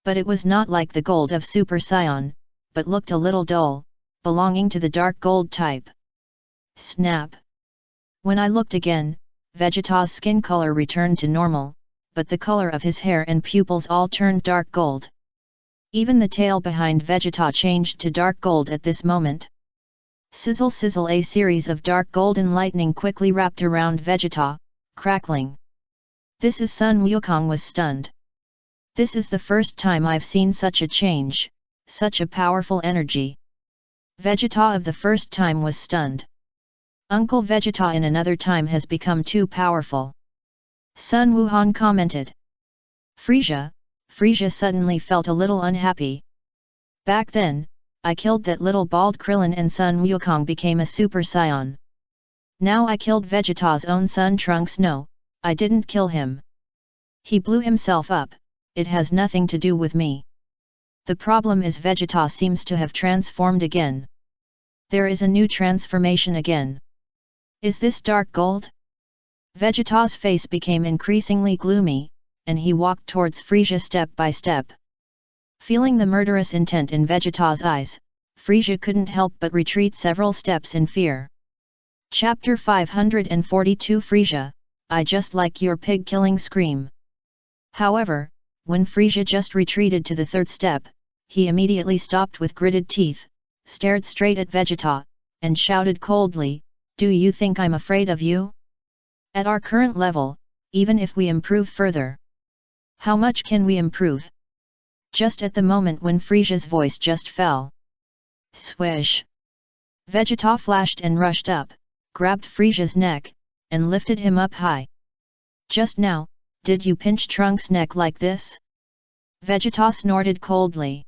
But it was not like the gold of Super Saiyan, but looked a little dull, belonging to the dark gold type. Snap! When I looked again, Vegeta's skin color returned to normal, but the color of his hair and pupils all turned dark gold. Even the tail behind Vegeta changed to dark gold at this moment. Sizzle sizzle, a series of dark golden lightning quickly wrapped around Vegeta, crackling. This is Sun Wukong was stunned. This is the first time I've seen such a change, such a powerful energy. Vegeta of the first time was stunned. Uncle Vegeta in another time has become too powerful. Sun Wuhan commented. Frisia suddenly felt a little unhappy. Back then, I killed that little bald Krillin and Sun Wukong became a Super Saiyan. Now I killed Vegeta's own son Trunks. No, I didn't kill him. He blew himself up, it has nothing to do with me. The problem is Vegeta seems to have transformed again. There is a new transformation again. Is this dark gold? Vegeta's face became increasingly gloomy, and he walked towards Frisia step by step. Feeling the murderous intent in Vegeta's eyes, Frisia couldn't help but retreat several steps in fear. Chapter 542 Frisia, I just like your pig-killing scream. However, when Frisia just retreated to the third step, he immediately stopped with gritted teeth, stared straight at Vegeta, and shouted coldly, Do you think I'm afraid of you? At our current level, even if we improve further. How much can we improve? Just at the moment when Frisia's voice just fell. Swish! Vegeta flashed and rushed up, grabbed Frisia's neck, and lifted him up high. Just now, did you pinch Trunks' neck like this? Vegeta snorted coldly.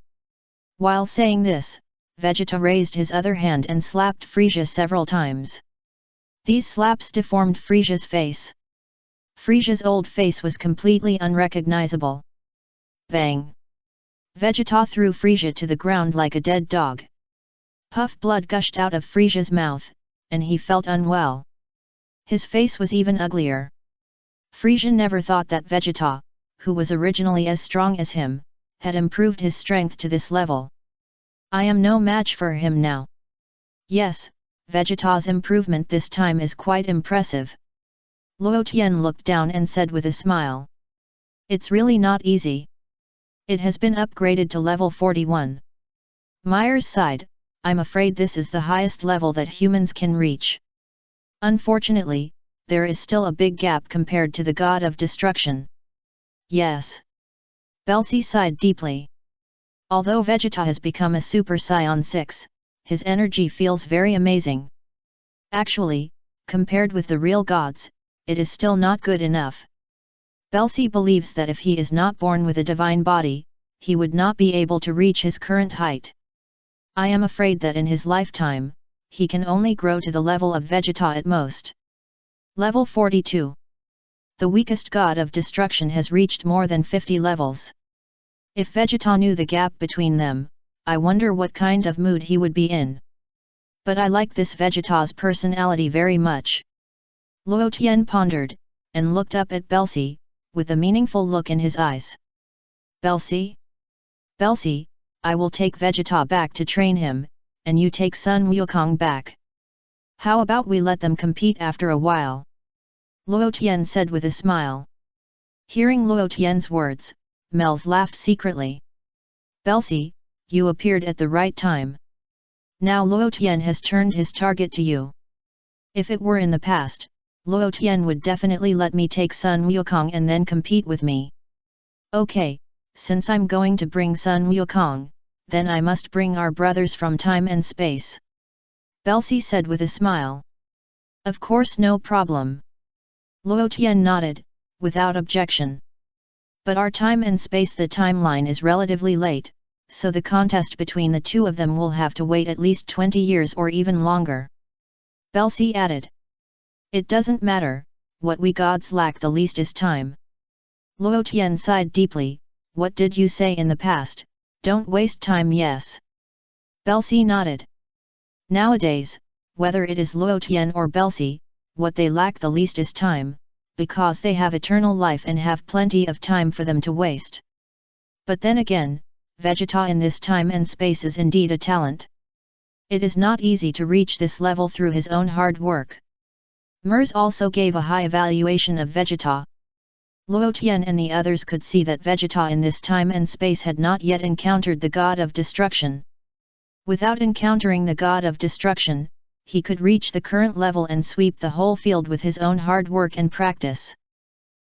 While saying this, Vegeta raised his other hand and slapped Frisia several times. These slaps deformed Frisia's face. Frisia's old face was completely unrecognizable. Bang! Vegeta threw Frisia to the ground like a dead dog. Puff blood gushed out of Frisia's mouth, and he felt unwell. His face was even uglier. Frisia never thought that Vegeta, who was originally as strong as him, had improved his strength to this level. I am no match for him now. Yes, Vegeta's improvement this time is quite impressive. Luo Tian looked down and said with a smile. It's really not easy. It has been upgraded to level 41. Myers sighed, I'm afraid this is the highest level that humans can reach. Unfortunately, there is still a big gap compared to the God of Destruction. Yes. Belsey sighed deeply. Although Vegeta has become a Super Saiyan 6, his energy feels very amazing. Actually, compared with the real gods, it is still not good enough. Belsey believes that if he is not born with a divine body, he would not be able to reach his current height. I am afraid that in his lifetime, he can only grow to the level of Vegeta at most. Level 42. The weakest god of destruction has reached more than 50 levels. If Vegeta knew the gap between them, I wonder what kind of mood he would be in. But I like this Vegeta's personality very much. Luo Tian pondered, and looked up at Belsey, with a meaningful look in his eyes. Belsey? Belsey, I will take Vegeta back to train him, and you take Sun Wukong back. How about we let them compete after a while? Luo Tian said with a smile. Hearing Luo Tian's words, Mels laughed secretly. Belsey, you appeared at the right time. Now Luo Tian has turned his target to you. If it were in the past, Luo Tian would definitely let me take Sun Wukong and then compete with me. Okay, since I'm going to bring Sun Wukong, then I must bring our brothers from time and space. Belsey said with a smile. Of course, no problem. Luo Tian nodded, without objection. But our time and space, the timeline is relatively late, so the contest between the two of them will have to wait at least 20 years or even longer. Belsey added. It doesn't matter, what we gods lack the least is time. Luo Tian sighed deeply. What did you say in the past? Don't waste time, yes. Belsey nodded. Nowadays, whether it is Luo Tian or Belsey, what they lack the least is time, because they have eternal life and have plenty of time for them to waste. But then again, Vegeta in this time and space is indeed a talent. It is not easy to reach this level through his own hard work. Mers also gave a high evaluation of Vegeta. Luo Tian and the others could see that Vegeta in this time and space had not yet encountered the god of destruction. Without encountering the god of destruction, he could reach the current level and sweep the whole field with his own hard work and practice.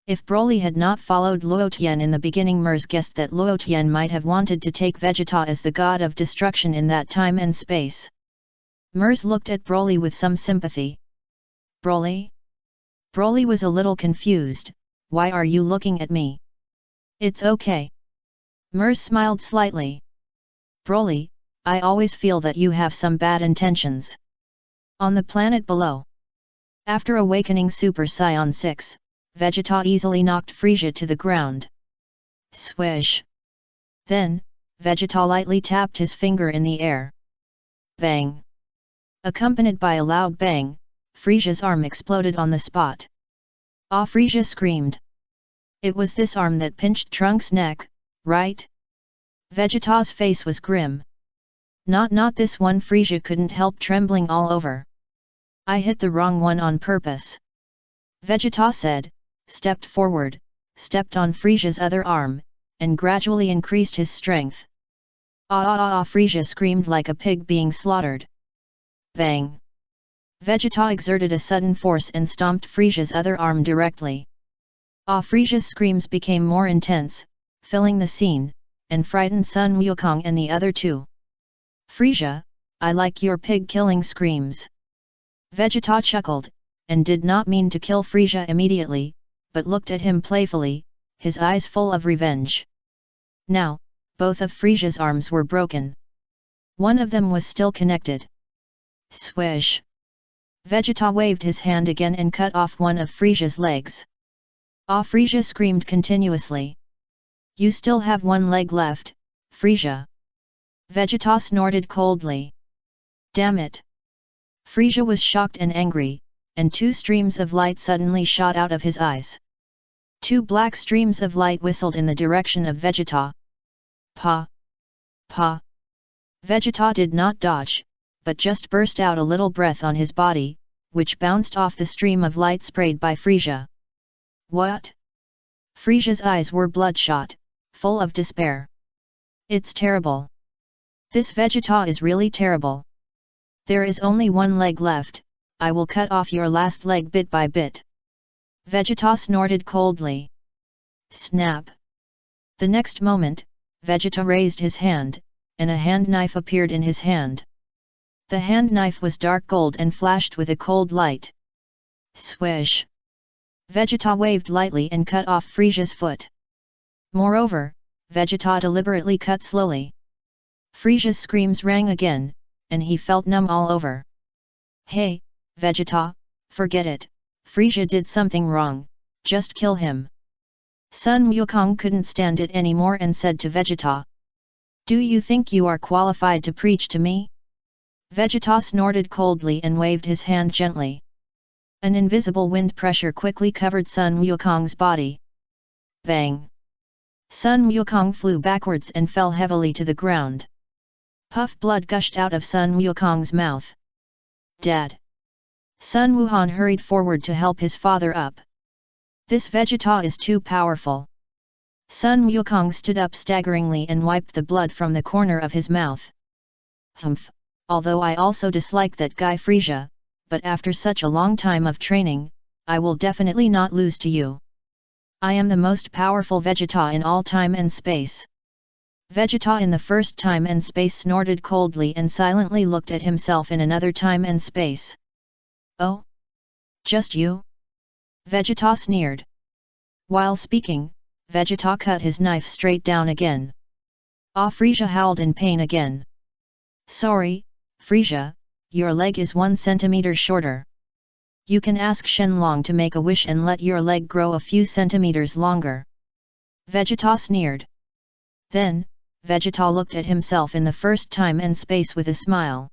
If Broly had not followed Luo Tian in the beginning, Mers guessed that Luo Tian might have wanted to take Vegeta as the god of destruction in that time and space. Mers looked at Broly with some sympathy. Broly? Broly was a little confused. Why are you looking at me? It's okay. Mers smiled slightly. Broly, I always feel that you have some bad intentions. On the planet below. After awakening Super Saiyan 6, Vegeta easily knocked Frieza to the ground. Swish! Then, Vegeta lightly tapped his finger in the air. Bang! Accompanied by a loud bang, Frieza's arm exploded on the spot. Ah! Frieza screamed. It was this arm that pinched Trunks' neck, right? Vegeta's face was grim. Not this one. Frieza couldn't help trembling all over. I hit the wrong one on purpose. Vegeta said, stepped forward, stepped on Frieza's other arm, and gradually increased his strength. Ah! Frieza screamed like a pig being slaughtered. Bang! Vegeta exerted a sudden force and stomped Frieza's other arm directly. Ah! Frieza's screams became more intense, filling the scene, and frightened Sun Wukong and the other two. Frieza, I like your pig-killing screams. Vegeta chuckled, and did not mean to kill Frieza immediately, but looked at him playfully, his eyes full of revenge. Now, both of Frieza's arms were broken. One of them was still connected. Swish! Vegeta waved his hand again and cut off one of Frieza's legs. Ah! Frieza screamed continuously. You still have one leg left, Frieza. Vegeta snorted coldly. Damn it! Frieza was shocked and angry, and two streams of light suddenly shot out of his eyes. Two black streams of light whistled in the direction of Vegeta. Pa! Pa! Vegeta did not dodge, but just burst out a little breath on his body, which bounced off the stream of light sprayed by Frieza. What? Frieza's eyes were bloodshot, full of despair. It's terrible. This Vegeta is really terrible. There is only one leg left, I will cut off your last leg bit by bit. Vegeta snorted coldly. Snap! The next moment, Vegeta raised his hand, and a hand knife appeared in his hand. The hand knife was dark gold and flashed with a cold light. Swish! Vegeta waved lightly and cut off Frisia's foot. Moreover, Vegeta deliberately cut slowly. Frisia's screams rang again, and he felt numb all over. Hey, Vegeta, forget it, Frisia did something wrong, just kill him. Sun Wukong couldn't stand it anymore and said to Vegeta. Do you think you are qualified to preach to me? Vegeta snorted coldly and waved his hand gently. An invisible wind pressure quickly covered Sun Wukong's body. Bang! Sun Wukong flew backwards and fell heavily to the ground. Puff blood gushed out of Sun Wukong's mouth. Dad! Sun Wuhan hurried forward to help his father up. This Vegeta is too powerful. Sun Wukong stood up staggeringly and wiped the blood from the corner of his mouth. Humph! Although I also dislike that guy Frisia, but after such a long time of training, I will definitely not lose to you. I am the most powerful Vegeta in all time and space. Vegeta in the first time and space snorted coldly and silently looked at himself in another time and space. Oh? Just you? Vegeta sneered. While speaking, Vegeta cut his knife straight down again. Frisia howled in pain again. Sorry, Frisia, your leg is 1 centimeter shorter. You can ask Shenlong to make a wish and let your leg grow a few centimeters longer. Vegeta sneered. Then, Vegeta looked at himself in the first time and space with a smile.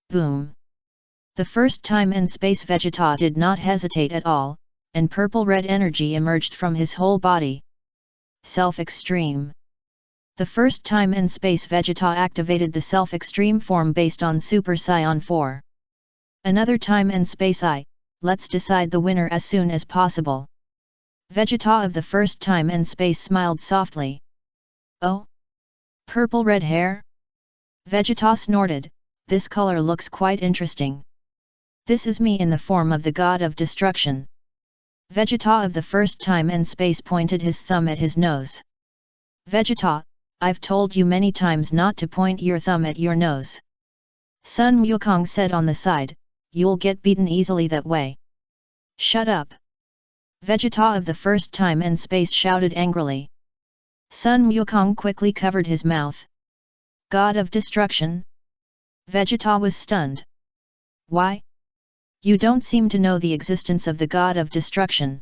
Boom! The first time and space Vegeta did not hesitate at all, and purple-red energy emerged from his whole body. Self-Extreme. The first time and space Vegeta activated the Self-Extreme form based on Super Saiyan 4. Another time and space let's decide the winner as soon as possible. Vegeta of the first time and space smiled softly. Oh? Purple-red hair? Vegeta snorted, this color looks quite interesting. This is me in the form of the God of Destruction. Vegeta of the first time and space pointed his thumb at his nose. Vegeta, I've told you many times not to point your thumb at your nose. Sun Wukong said on the side, you'll get beaten easily that way. Shut up! Vegeta of the first time and space shouted angrily. Sun Wukong quickly covered his mouth. God of Destruction? Vegeta was stunned. Why? You don't seem to know the existence of the God of Destruction.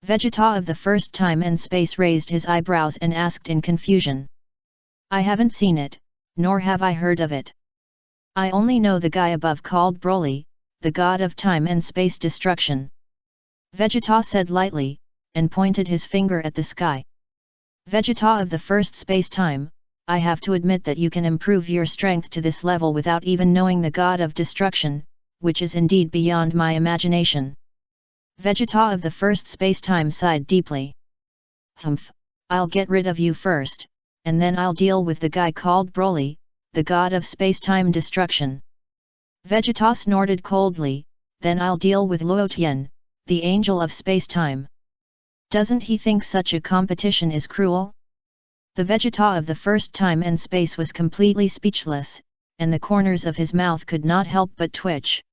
Vegeta of the first time and space raised his eyebrows and asked in confusion. I haven't seen it, nor have I heard of it. I only know the guy above called Broly, the God of Time and Space Destruction. Vegeta said lightly, and pointed his finger at the sky. Vegeta of the first space-time, I have to admit that you can improve your strength to this level without even knowing the God of Destruction, which is indeed beyond my imagination. Vegeta of the first space-time sighed deeply. Humph, I'll get rid of you first, and then I'll deal with the guy called Broly, the God of Space-Time Destruction. Vegeta snorted coldly, then I'll deal with Luo Tian, the Angel of Space-Time. Doesn't he think such a competition is cruel? The Vegeta of the first time and space was completely speechless, and the corners of his mouth could not help but twitch.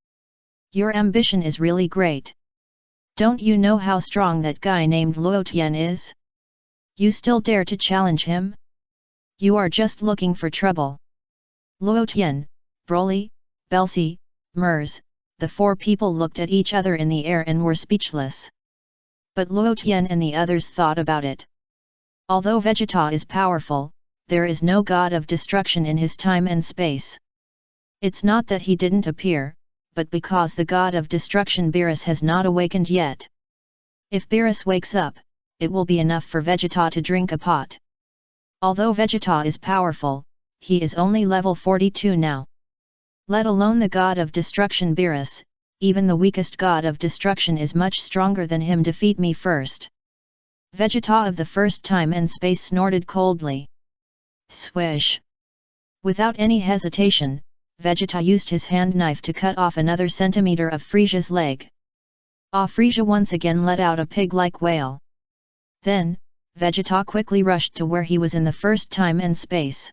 Your ambition is really great. Don't you know how strong that guy named Luo Tian is? You still dare to challenge him? You are just looking for trouble. Luo Tian, Broly, Belsi, Mers, the 4 people looked at each other in the air and were speechless. But Luo Tian and the others thought about it. Although Vegeta is powerful, there is no God of Destruction in his time and space. It's not that he didn't appear, but because the God of Destruction Beerus has not awakened yet. If Beerus wakes up, it will be enough for Vegeta to drink a pot. Although Vegeta is powerful, he is only level 42 now. Let alone the God of Destruction Beerus, even the weakest God of Destruction is much stronger than him. Defeat me first. Vegeta of the first time and space snorted coldly. Swish! Without any hesitation, Vegeta used his hand knife to cut off another centimeter of Frisia's leg. Frisia once again let out a pig-like wail. Then, Vegeta quickly rushed to where he was in the first time and space.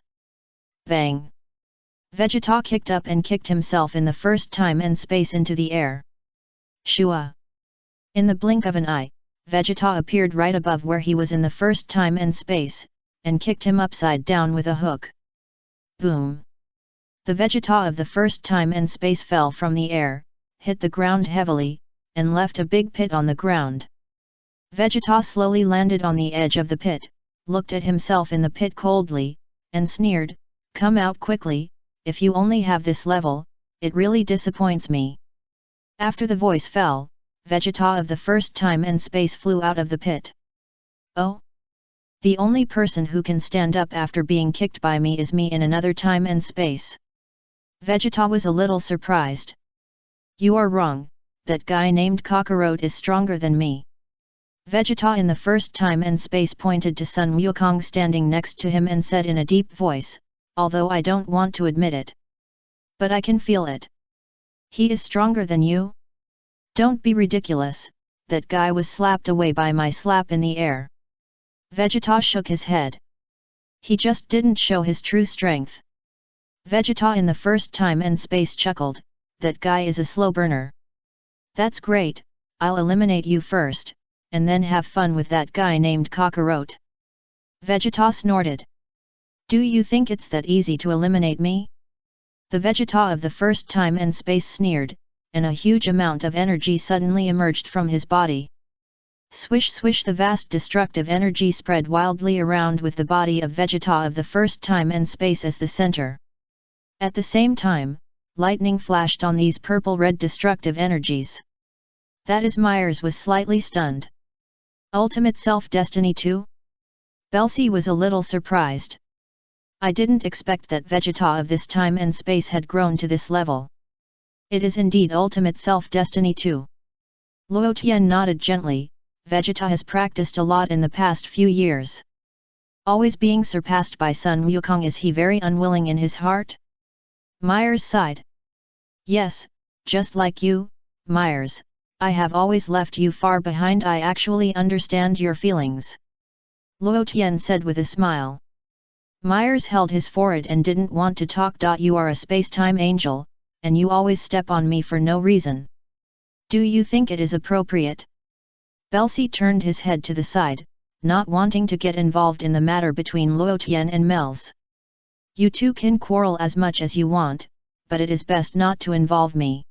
Bang! Vegeta kicked up and kicked himself in the first time and space into the air. Shua! In the blink of an eye, Vegeta appeared right above where he was in the first time and space, and kicked him upside down with a hook. Boom! The Vegeta of the first time and space fell from the air, hit the ground heavily, and left a big pit on the ground. Vegeta slowly landed on the edge of the pit, looked at himself in the pit coldly, and sneered, "Come out quickly, if you only have this level, it really disappoints me." After the voice fell, Vegeta of the first time and space flew out of the pit. "Oh? The only person who can stand up after being kicked by me is me in another time and space." Vegeta was a little surprised. "You are wrong, that guy named Kakarot is stronger than me." Vegeta in the first time and space pointed to Sun Wukong standing next to him and said in a deep voice, "Although I don't want to admit it. But I can feel it. He is stronger than you? Don't be ridiculous, that guy was slapped away by my slap in the air." Vegeta shook his head. He just didn't show his true strength. Vegeta in the first time and space chuckled, "That guy is a slow burner. That's great, I'll eliminate you first, and then have fun with that guy named Kakarot." Vegeta snorted. "Do you think it's that easy to eliminate me?" The Vegeta of the first time and space sneered, and a huge amount of energy suddenly emerged from his body. Swish swish, the vast destructive energy spread wildly around with the body of Vegeta of the first time and space as the center. At the same time, lightning flashed on these purple-red destructive energies. That is, Myers was slightly stunned. Ultimate Self-Destiny 2? Belsi was a little surprised. "I didn't expect that Vegeta of this time and space had grown to this level. It is indeed Ultimate Self-Destiny 2. Luo Tian nodded gently. Vegeta has practiced a lot in the past few years. Always being surpassed by Sun Wukong, is he very unwilling in his heart?" Myers sighed. "Yes, just like you, Myers, I have always left you far behind. I actually understand your feelings," Luo Tian said with a smile. Myers held his forehead and didn't want to talk. "You are a space-time angel, and you always step on me for no reason. Do you think it is appropriate?" Belsi turned his head to the side, not wanting to get involved in the matter between Luo Tian and Mels. "You two can quarrel as much as you want, but it is best not to involve me."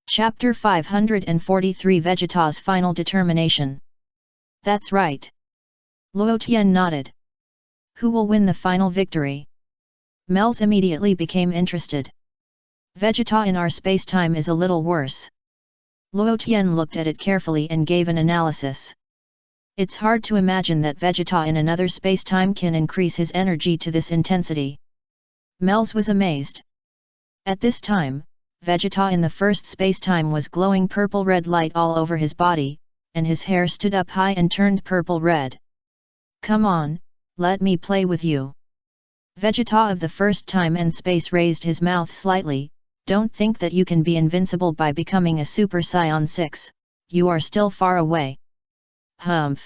Chapter 543, Vegeta's Final Determination. "That's right." Luo Tian nodded. "Who will win the final victory?" Mels immediately became interested. "Vegeta in our space-time is a little worse." Luo Tian looked at it carefully and gave an analysis. It's hard to imagine that Vegeta in another space-time can increase his energy to this intensity. Mels was amazed. At this time, Vegeta in the first space-time was glowing purple-red light all over his body, and his hair stood up high and turned purple-red. "Come on, let me play with you." Vegeta of the first time and space raised his mouth slightly. "Don't think that you can be invincible by becoming a Super Saiyan 6, you are still far away." Humph!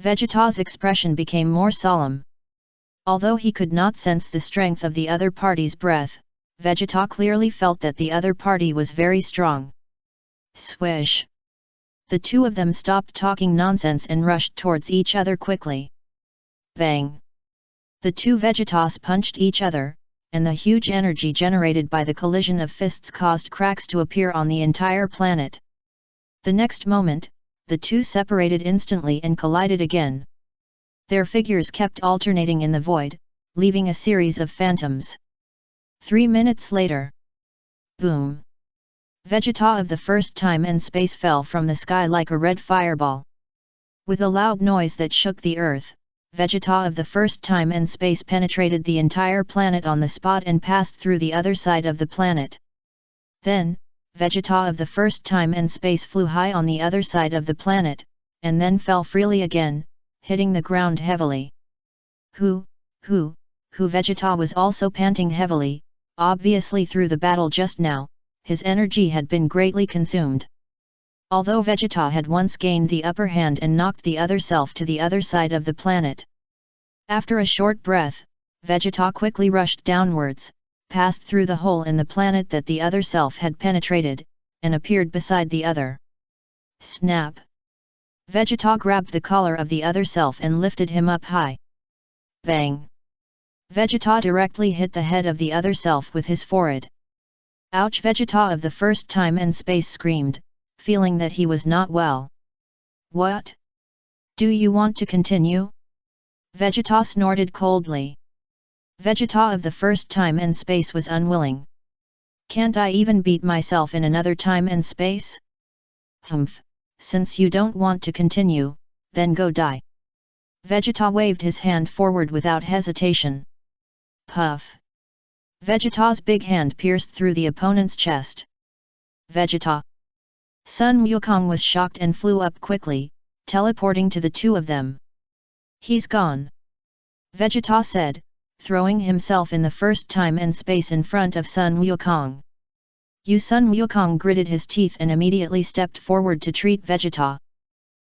Vegeta's expression became more solemn. Although he could not sense the strength of the other party's breath, Vegeta clearly felt that the other party was very strong. Swish! The two of them stopped talking nonsense and rushed towards each other quickly. Bang! The two Vegetas punched each other, and the huge energy generated by the collision of fists caused cracks to appear on the entire planet. The next moment, the two separated instantly and collided again. Their figures kept alternating in the void, leaving a series of phantoms. 3 minutes later. Boom! Vegeta of the first time and space fell from the sky like a red fireball. With a loud noise that shook the earth, Vegeta of the first time and space penetrated the entire planet on the spot and passed through the other side of the planet. Then, Vegeta of the first time and space flew high on the other side of the planet, and then fell freely again, hitting the ground heavily. Who Vegeta was also panting heavily, obviously through the battle just now, his energy had been greatly consumed. Although Vegeta had once gained the upper hand and knocked the other self to the other side of the planet. After a short breath, Vegeta quickly rushed downwards, passed through the hole in the planet that the other self had penetrated, and appeared beside the other. Snap! Vegeta grabbed the collar of the other self and lifted him up high. Bang! Vegeta directly hit the head of the other self with his forehead. Ouch! Vegeta of the first time and space screamed, feeling that he was not well. What? Do you want to continue? Vegeta snorted coldly. Vegeta of the first time and space was unwilling. Can't I even beat myself in another time and space? Humph, since you don't want to continue, then go die. Vegeta waved his hand forward without hesitation. Puff! Vegeta's big hand pierced through the opponent's chest. Vegeta! Sun Wukong was shocked and flew up quickly, teleporting to the two of them. He's gone. Vegeta said, throwing himself in the first time and space in front of Sun Wukong. Sun Wukong gritted his teeth and immediately stepped forward to treat Vegeta.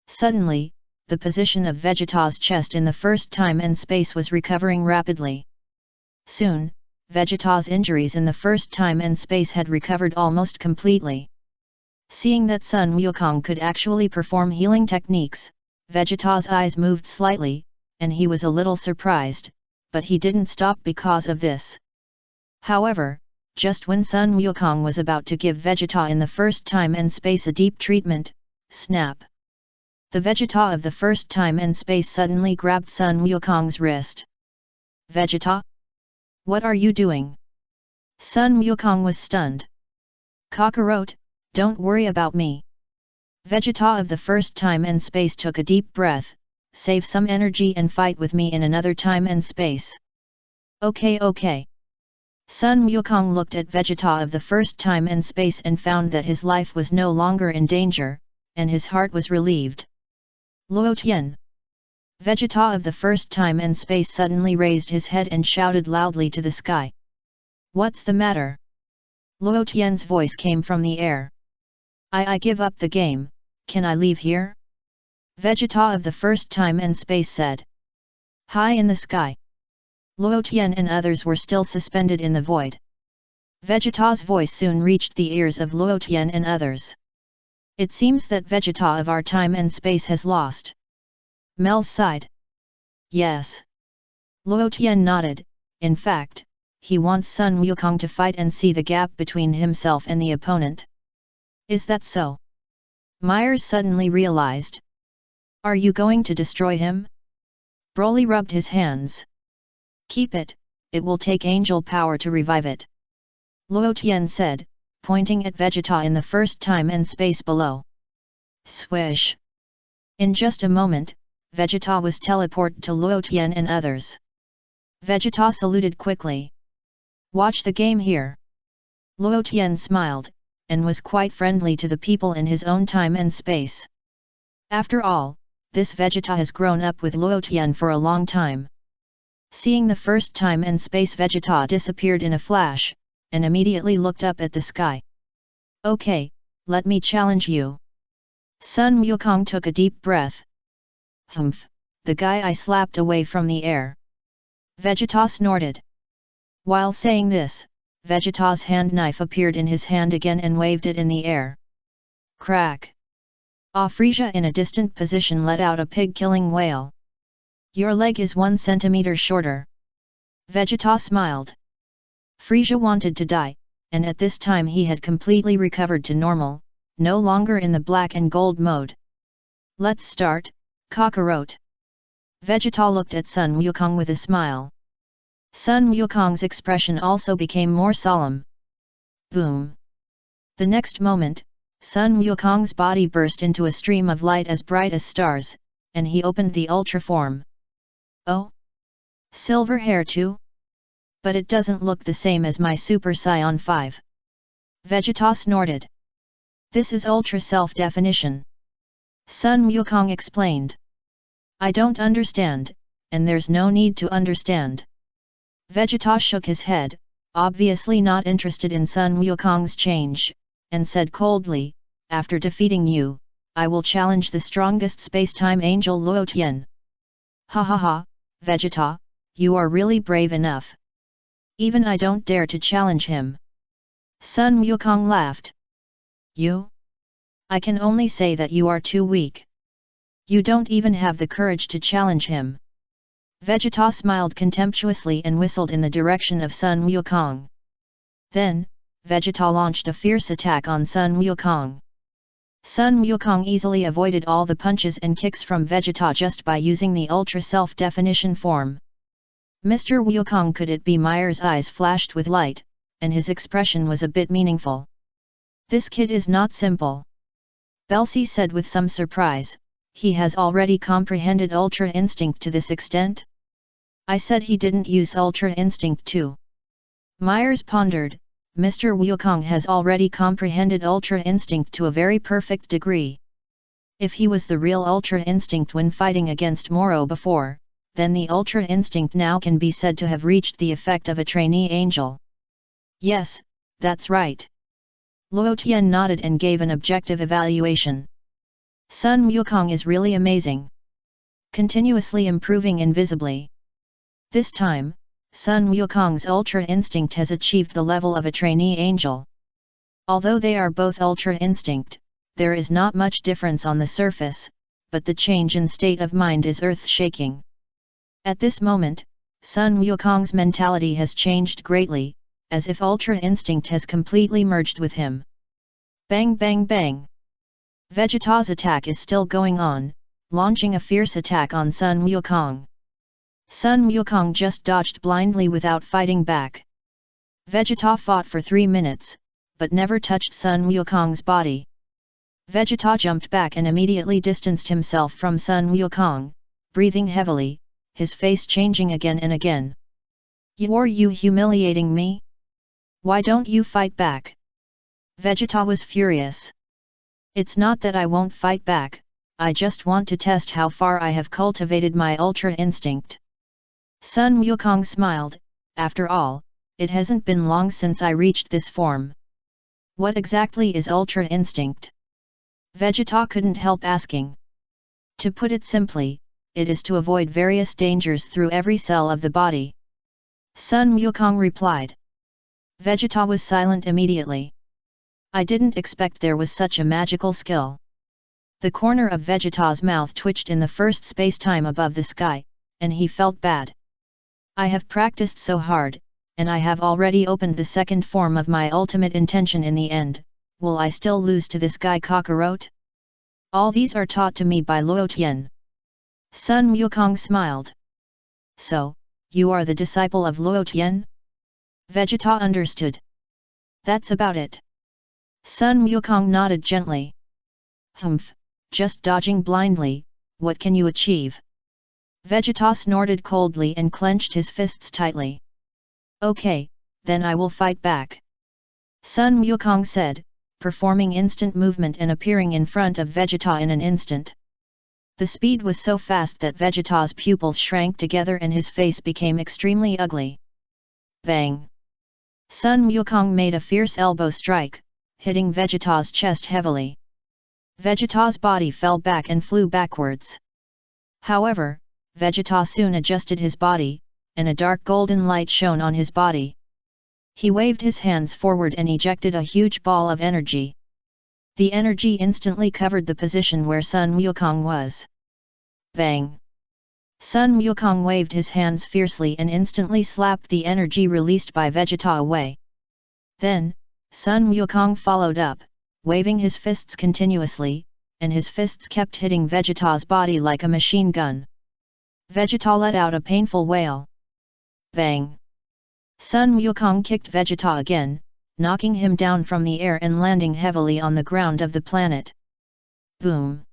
Suddenly, the position of Vegeta's chest in the first time and space was recovering rapidly. Soon, Vegeta's injuries in the first time and space had recovered almost completely. Seeing that Sun Wukong could actually perform healing techniques, Vegeta's eyes moved slightly, and he was a little surprised, but he didn't stop because of this. However, just when Sun Wukong was about to give Vegeta in the first time and space a deep treatment, snap! The Vegeta of the first time and space suddenly grabbed Sun Wukong's wrist. Vegeta? What are you doing? Sun Wukong was stunned. Kakarot, don't worry about me. Vegeta of the first time and space took a deep breath, save some energy and fight with me in another time and space. Okay. Sun Wukong looked at Vegeta of the first time and space and found that his life was no longer in danger, and his heart was relieved. Luo Tian. Vegeta of the first time and space suddenly raised his head and shouted loudly to the sky. What's the matter? Luo Tian's voice came from the air. I give up the game, can I leave here? Vegeta of the first time and space said. High in the sky. Luo Tian and others were still suspended in the void. Vegeta's voice soon reached the ears of Luo Tian and others. It seems that Vegeta of our time and space has lost. Mel sighed. Yes. Luo Tian nodded, in fact, he wants Sun Wukong to fight and see the gap between himself and the opponent. Is that so? Myers suddenly realized. Are you going to destroy him? Broly rubbed his hands. Keep it, it will take angel power to revive it. Luo Tian said, pointing at Vegeta in the first time and space below. Swish! In just a moment, Vegeta was teleported to Luo Tian and others. Vegeta saluted quickly. Watch the game here. Luo Tian smiled, and was quite friendly to the people in his own time and space. After all, this Vegeta has grown up with Luo Tian for a long time. Seeing the first time and space, Vegeta disappeared in a flash, and immediately looked up at the sky. Okay, let me challenge you. Sun Wukong took a deep breath. Humph, the guy I slapped away from the air. Vegeta snorted. While saying this, Vegeta's hand knife appeared in his hand again and waved it in the air. Crack! Frieza in a distant position let out a pig-killing wail. Your leg is 1 centimeter shorter. Vegeta smiled. Frieza wanted to die, and at this time he had completely recovered to normal, no longer in the black and gold mode. Let's start, Kakarot. Vegeta looked at Sun Wukong with a smile. Sun Wukong's expression also became more solemn. Boom! The next moment, Sun Wukong's body burst into a stream of light as bright as stars, and he opened the Ultra form. Oh? Silver hair too? But it doesn't look the same as my Super Saiyan 5. Vegeta snorted. This is Ultra self-definition. Sun Wukong explained. I don't understand, and there's no need to understand. Vegeta shook his head, obviously not interested in Sun Wukong's change, and said coldly, after defeating you, I will challenge the strongest space-time angel Luo Tian. Ha ha ha, Vegeta, you are really brave enough. Even I don't dare to challenge him. Sun Wukong laughed. You? I can only say that you are too weak. You don't even have the courage to challenge him. Vegeta smiled contemptuously and whistled in the direction of Sun Wukong. Then, Vegeta launched a fierce attack on Sun Wukong. Sun Wukong easily avoided all the punches and kicks from Vegeta just by using the Ultra Self-Definition form. Mr. Wukong could it be Meyer's eyes flashed with light, and his expression was a bit meaningful. This kid is not simple. Belsi said with some surprise, he has already comprehended Ultra Instinct to this extent? I said he didn't use Ultra Instinct too. Myers pondered, Mr. Wukong has already comprehended Ultra Instinct to a very perfect degree. If he was the real Ultra Instinct when fighting against Moro before, then the Ultra Instinct now can be said to have reached the effect of a trainee angel. Yes, that's right. Luo Tian nodded and gave an objective evaluation. Sun Wukong is really amazing. Continuously improving invisibly. This time, Sun Wukong's Ultra Instinct has achieved the level of a trainee angel. Although they are both Ultra Instinct, there is not much difference on the surface, but the change in state of mind is earth-shaking. At this moment, Sun Wukong's mentality has changed greatly, as if Ultra Instinct has completely merged with him. Bang bang bang! Vegeta's attack is still going on, launching a fierce attack on Sun Wukong. Sun Wukong just dodged blindly without fighting back. Vegeta fought for 3 minutes, but never touched Sun Wukong's body. Vegeta jumped back and immediately distanced himself from Sun Wukong, breathing heavily, his face changing again and again. Are you humiliating me? Why don't you fight back? Vegeta was furious. It's not that I won't fight back, I just want to test how far I have cultivated my Ultra Instinct. Sun Wukong smiled, after all, it hasn't been long since I reached this form. What exactly is Ultra Instinct? Vegeta couldn't help asking. To put it simply, it is to avoid various dangers through every cell of the body. Sun Wukong replied. Vegeta was silent immediately. I didn't expect there was such a magical skill. The corner of Vegeta's mouth twitched in the first space-time above the sky, and he felt bad. I have practiced so hard, and I have already opened the second form of my ultimate intention in the end, will I still lose to this guy Kakarot? All these are taught to me by Luo Tian. Sun Wukong smiled. So, you are the disciple of Luo Tian? Vegeta understood. That's about it. Sun Wukong nodded gently. Humph, just dodging blindly, what can you achieve? Vegeta snorted coldly and clenched his fists tightly. Okay, then I will fight back. Sun Wukong said, performing instant movement and appearing in front of Vegeta in an instant. The speed was so fast that Vegeta's pupils shrank together and his face became extremely ugly. Bang! Sun Wukong made a fierce elbow strike, hitting Vegeta's chest heavily. Vegeta's body fell back and flew backwards. However, Vegeta soon adjusted his body, and a dark golden light shone on his body. He waved his hands forward and ejected a huge ball of energy. The energy instantly covered the position where Sun Wukong was. Bang! Sun Wukong waved his hands fiercely and instantly slapped the energy released by Vegeta away. Then, Sun Wukong followed up, waving his fists continuously, and his fists kept hitting Vegeta's body like a machine gun. Vegeta let out a painful wail. Bang! Sun Wukong kicked Vegeta again, knocking him down from the air and landing heavily on the ground of the planet. Boom!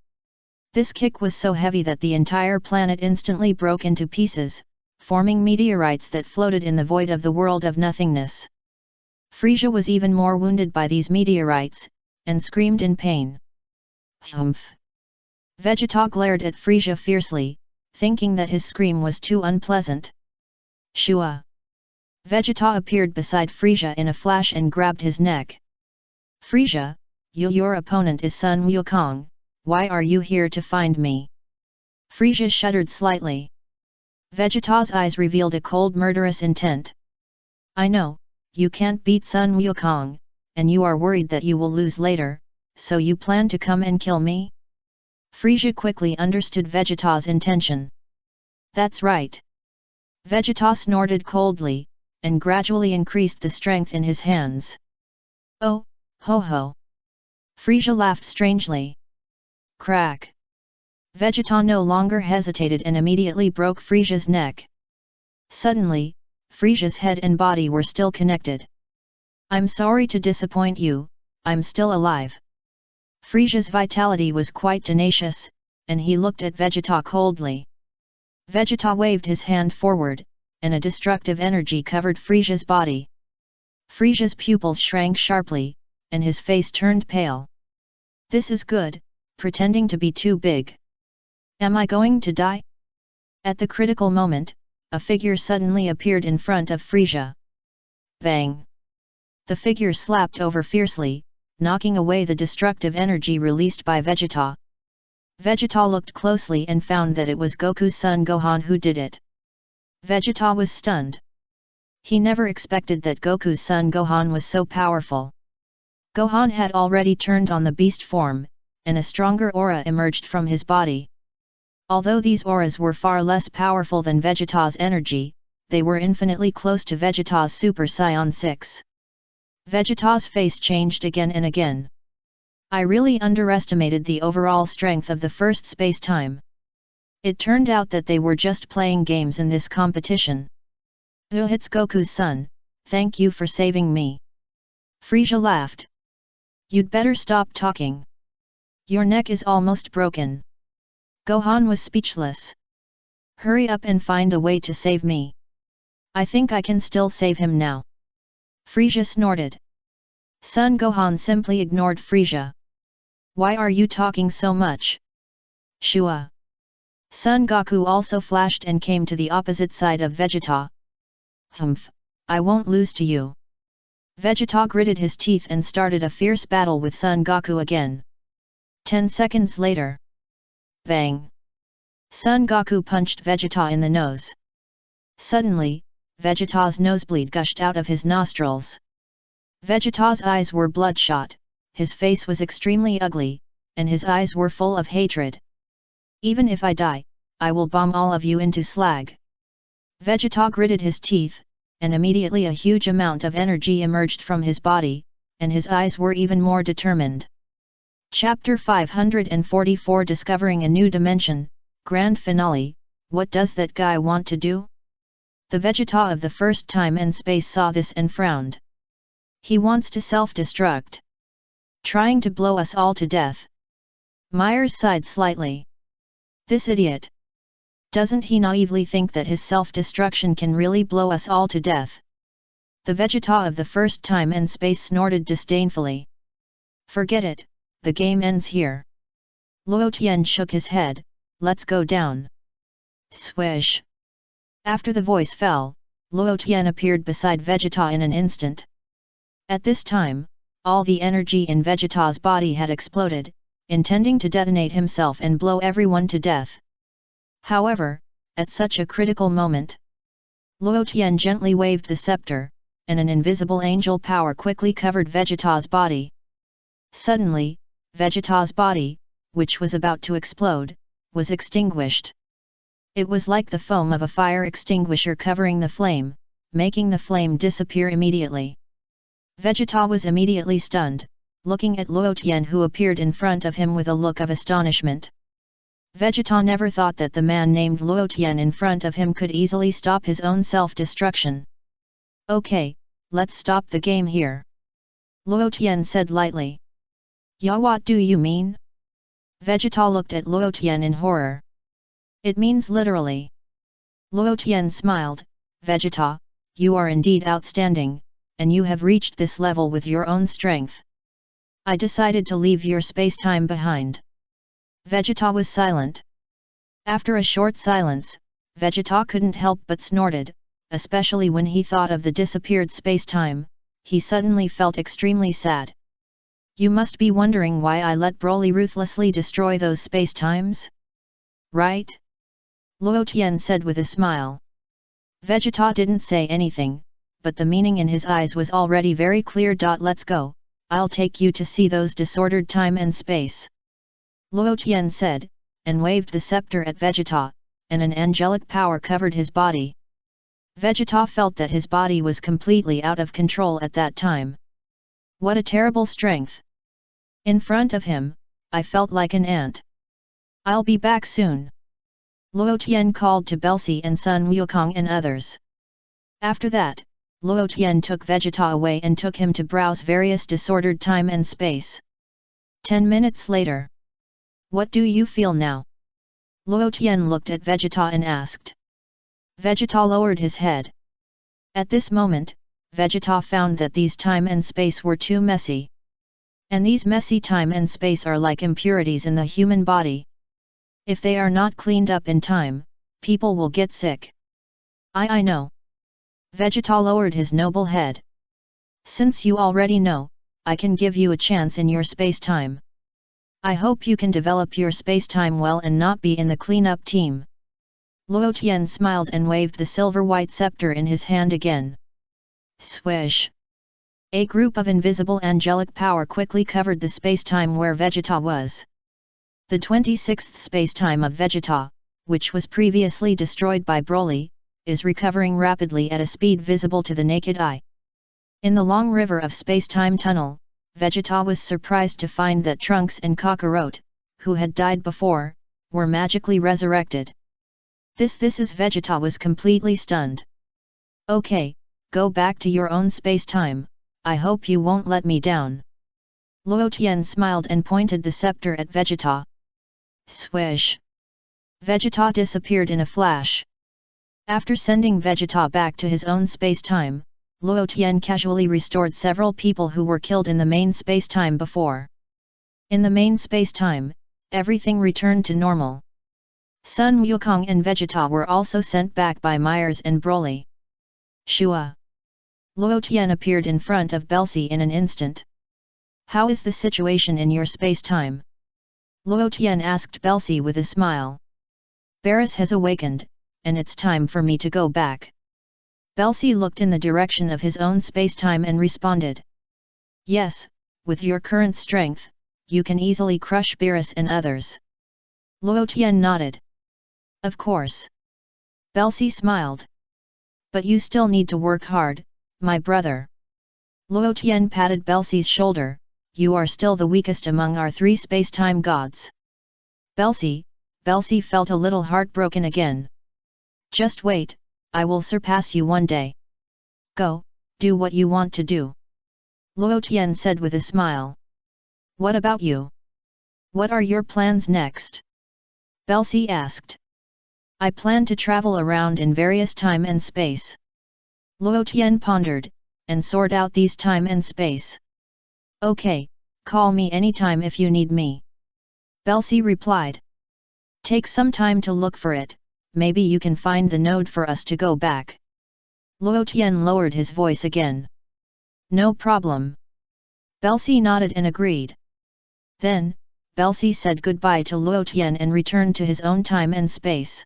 This kick was so heavy that the entire planet instantly broke into pieces, forming meteorites that floated in the void of the world of nothingness. Frieza was even more wounded by these meteorites, and screamed in pain. Humph! Vegeta glared at Frieza fiercely, thinking that his scream was too unpleasant. Shua! Vegeta appeared beside Frieza in a flash and grabbed his neck. Frieza, Your opponent is Sun Wukong, why are you here to find me? Frisia shuddered slightly. Vegeta's eyes revealed a cold murderous intent. I know, you can't beat Sun Wukong, and you are worried that you will lose later, so you plan to come and kill me? Frisia quickly understood Vegeta's intention. That's right. Vegeta snorted coldly, and gradually increased the strength in his hands. Oh, ho ho! Frisia laughed strangely. Crack! Vegeta no longer hesitated and immediately broke Frisia's neck. Suddenly, Frisia's head and body were still connected. I'm sorry to disappoint you, I'm still alive. Frisia's vitality was quite tenacious, and he looked at Vegeta coldly. Vegeta waved his hand forward, and a destructive energy covered Frisia's body. Frisia's pupils shrank sharply, and his face turned pale. This is good, pretending to be too big. Am I going to die? At the critical moment, a figure suddenly appeared in front of Frisia. Bang! The figure slapped over fiercely, knocking away the destructive energy released by Vegeta. Vegeta looked closely and found that it was Goku's son Gohan who did it. Vegeta was stunned. He never expected that Goku's son Gohan was so powerful. Gohan had already turned on the beast form, and a stronger aura emerged from his body. Although these auras were far less powerful than Vegeta's energy, they were infinitely close to Vegeta's Super Saiyan 6. Vegeta's face changed again and again. I really underestimated the overall strength of the first space-time. It turned out that they were just playing games in this competition. It's Goku's son, thank you for saving me. Frisia laughed. You'd better stop talking. Your neck is almost broken. Gohan was speechless. Hurry up and find a way to save me. I think I can still save him now. Frisia snorted. Son Gohan simply ignored Frisia. Why are you talking so much? Shua. Son Goku also flashed and came to the opposite side of Vegeta. Humph, I won't lose to you. Vegeta gritted his teeth and started a fierce battle with Son Goku again. 10 seconds later. Bang! Son Goku punched Vegeta in the nose. Suddenly, Vegeta's nosebleed gushed out of his nostrils. Vegeta's eyes were bloodshot, his face was extremely ugly, and his eyes were full of hatred. Even if I die, I will bomb all of you into slag. Vegeta gritted his teeth, and immediately a huge amount of energy emerged from his body, and his eyes were even more determined. Chapter 544 Discovering a New Dimension, Grand Finale, What does that guy want to do? The Vegeta of the first time and space saw this and frowned. He wants to self-destruct. Trying to blow us all to death. Myers sighed slightly. This idiot. Doesn't he naively think that his self-destruction can really blow us all to death? The Vegeta of the first time and space snorted disdainfully. Forget it, the game ends here. Luo Tian shook his head, let's go down. Swish. After the voice fell, Luo Tian appeared beside Vegeta in an instant. At this time, all the energy in Vegeta's body had exploded, intending to detonate himself and blow everyone to death. However, at such a critical moment, Luo Tian gently waved the scepter, and an invisible angel power quickly covered Vegeta's body. Suddenly, Vegeta's body, which was about to explode, was extinguished. It was like the foam of a fire extinguisher covering the flame, making the flame disappear immediately. Vegeta was immediately stunned, looking at Luo Tian who appeared in front of him with a look of astonishment. Vegeta never thought that the man named Luo Tian in front of him could easily stop his own self-destruction. Okay, let's stop the game here. Luo Tian said lightly. Ya, what do you mean? Vegeta looked at Luo Tian in horror. It means literally. Luo Tian smiled, Vegeta, you are indeed outstanding, and you have reached this level with your own strength. I decided to leave your space-time behind. Vegeta was silent. After a short silence, Vegeta couldn't help but snorted, especially when he thought of the disappeared space-time. He suddenly felt extremely sad. You must be wondering why I let Broly ruthlessly destroy those space-times? Right? Luo Tian said with a smile. Vegeta didn't say anything, but the meaning in his eyes was already very clear. Let's go, I'll take you to see those disordered time and space. Luo Tian said, and waved the scepter at Vegeta, and an angelic power covered his body. Vegeta felt that his body was completely out of control at that time. What a terrible strength! In front of him, I felt like an ant. I'll be back soon. Luo Tian called to Belsi and Sun Wukong and others. After that, Luo Tian took Vegeta away and took him to browse various disordered time and space. 10 minutes later. What do you feel now? Luo Tian looked at Vegeta and asked. Vegeta lowered his head. At this moment, Vegeta found that these time and space were too messy. And these messy time and space are like impurities in the human body. If they are not cleaned up in time, people will get sick. I know. Vegeta lowered his noble head. Since you already know, I can give you a chance in your space-time. I hope you can develop your space-time well and not be in the cleanup team. Luo Tian smiled and waved the silver-white scepter in his hand again. Swish! A group of invisible angelic power quickly covered the space-time where Vegeta was. The 26th space-time of Vegeta, which was previously destroyed by Broly, is recovering rapidly at a speed visible to the naked eye. In the long river of space-time tunnel, Vegeta was surprised to find that Trunks and Kakarot, who had died before, were magically resurrected. This is Vegeta was completely stunned. Okay, go back to your own space-time, I hope you won't let me down. Luo Tian smiled and pointed the scepter at Vegeta. Swish! Vegeta disappeared in a flash. After sending Vegeta back to his own space-time, Luo Tian casually restored several people who were killed in the main space-time before. In the main space-time, everything returned to normal. Sun Wukong and Vegeta were also sent back by Myers and Broly. Shua! Luo Tian appeared in front of Belsi in an instant. How is the situation in your space-time? Luo Tian asked Belsi with a smile. Barris has awakened, and it's time for me to go back. Belsi looked in the direction of his own space-time and responded. Yes, with your current strength, you can easily crush Barris and others. Luo Tian nodded. Of course. Belsi smiled. But you still need to work hard, my brother. Luo Tian patted Belsi's shoulder. You are still the weakest among our 3 space-time gods. Belsi felt a little heartbroken again. Just wait, I will surpass you one day. Go, do what you want to do. Luo Tian said with a smile. What about you? What are your plans next? Belsi asked. I plan to travel around in various time and space. Luo Tian pondered, and sort out these time and space. Okay, call me anytime if you need me. Belsi replied. Take some time to look for it, maybe you can find the node for us to go back. Luo Tian lowered his voice again. No problem. Belsi nodded and agreed. Then, Belsi said goodbye to Luo Tian and returned to his own time and space.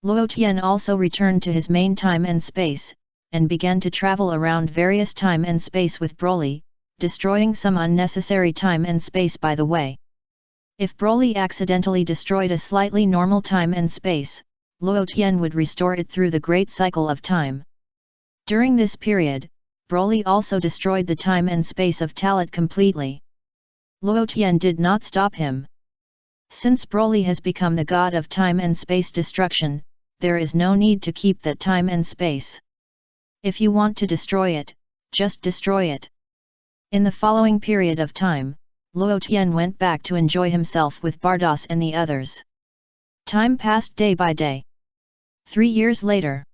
Luo Tian also returned to his main time and space, and began to travel around various time and space with Broly, destroying some unnecessary time and space by the way. If Broly accidentally destroyed a slightly normal time and space, Luo Tian would restore it through the great cycle of time. During this period, Broly also destroyed the time and space of Talat completely. Luo Tian did not stop him. Since Broly has become the god of time and space destruction, there is no need to keep that time and space. If you want to destroy it, just destroy it. In the following period of time, Luo Tian went back to enjoy himself with Bardos and the others. Time passed day by day. 3 years later.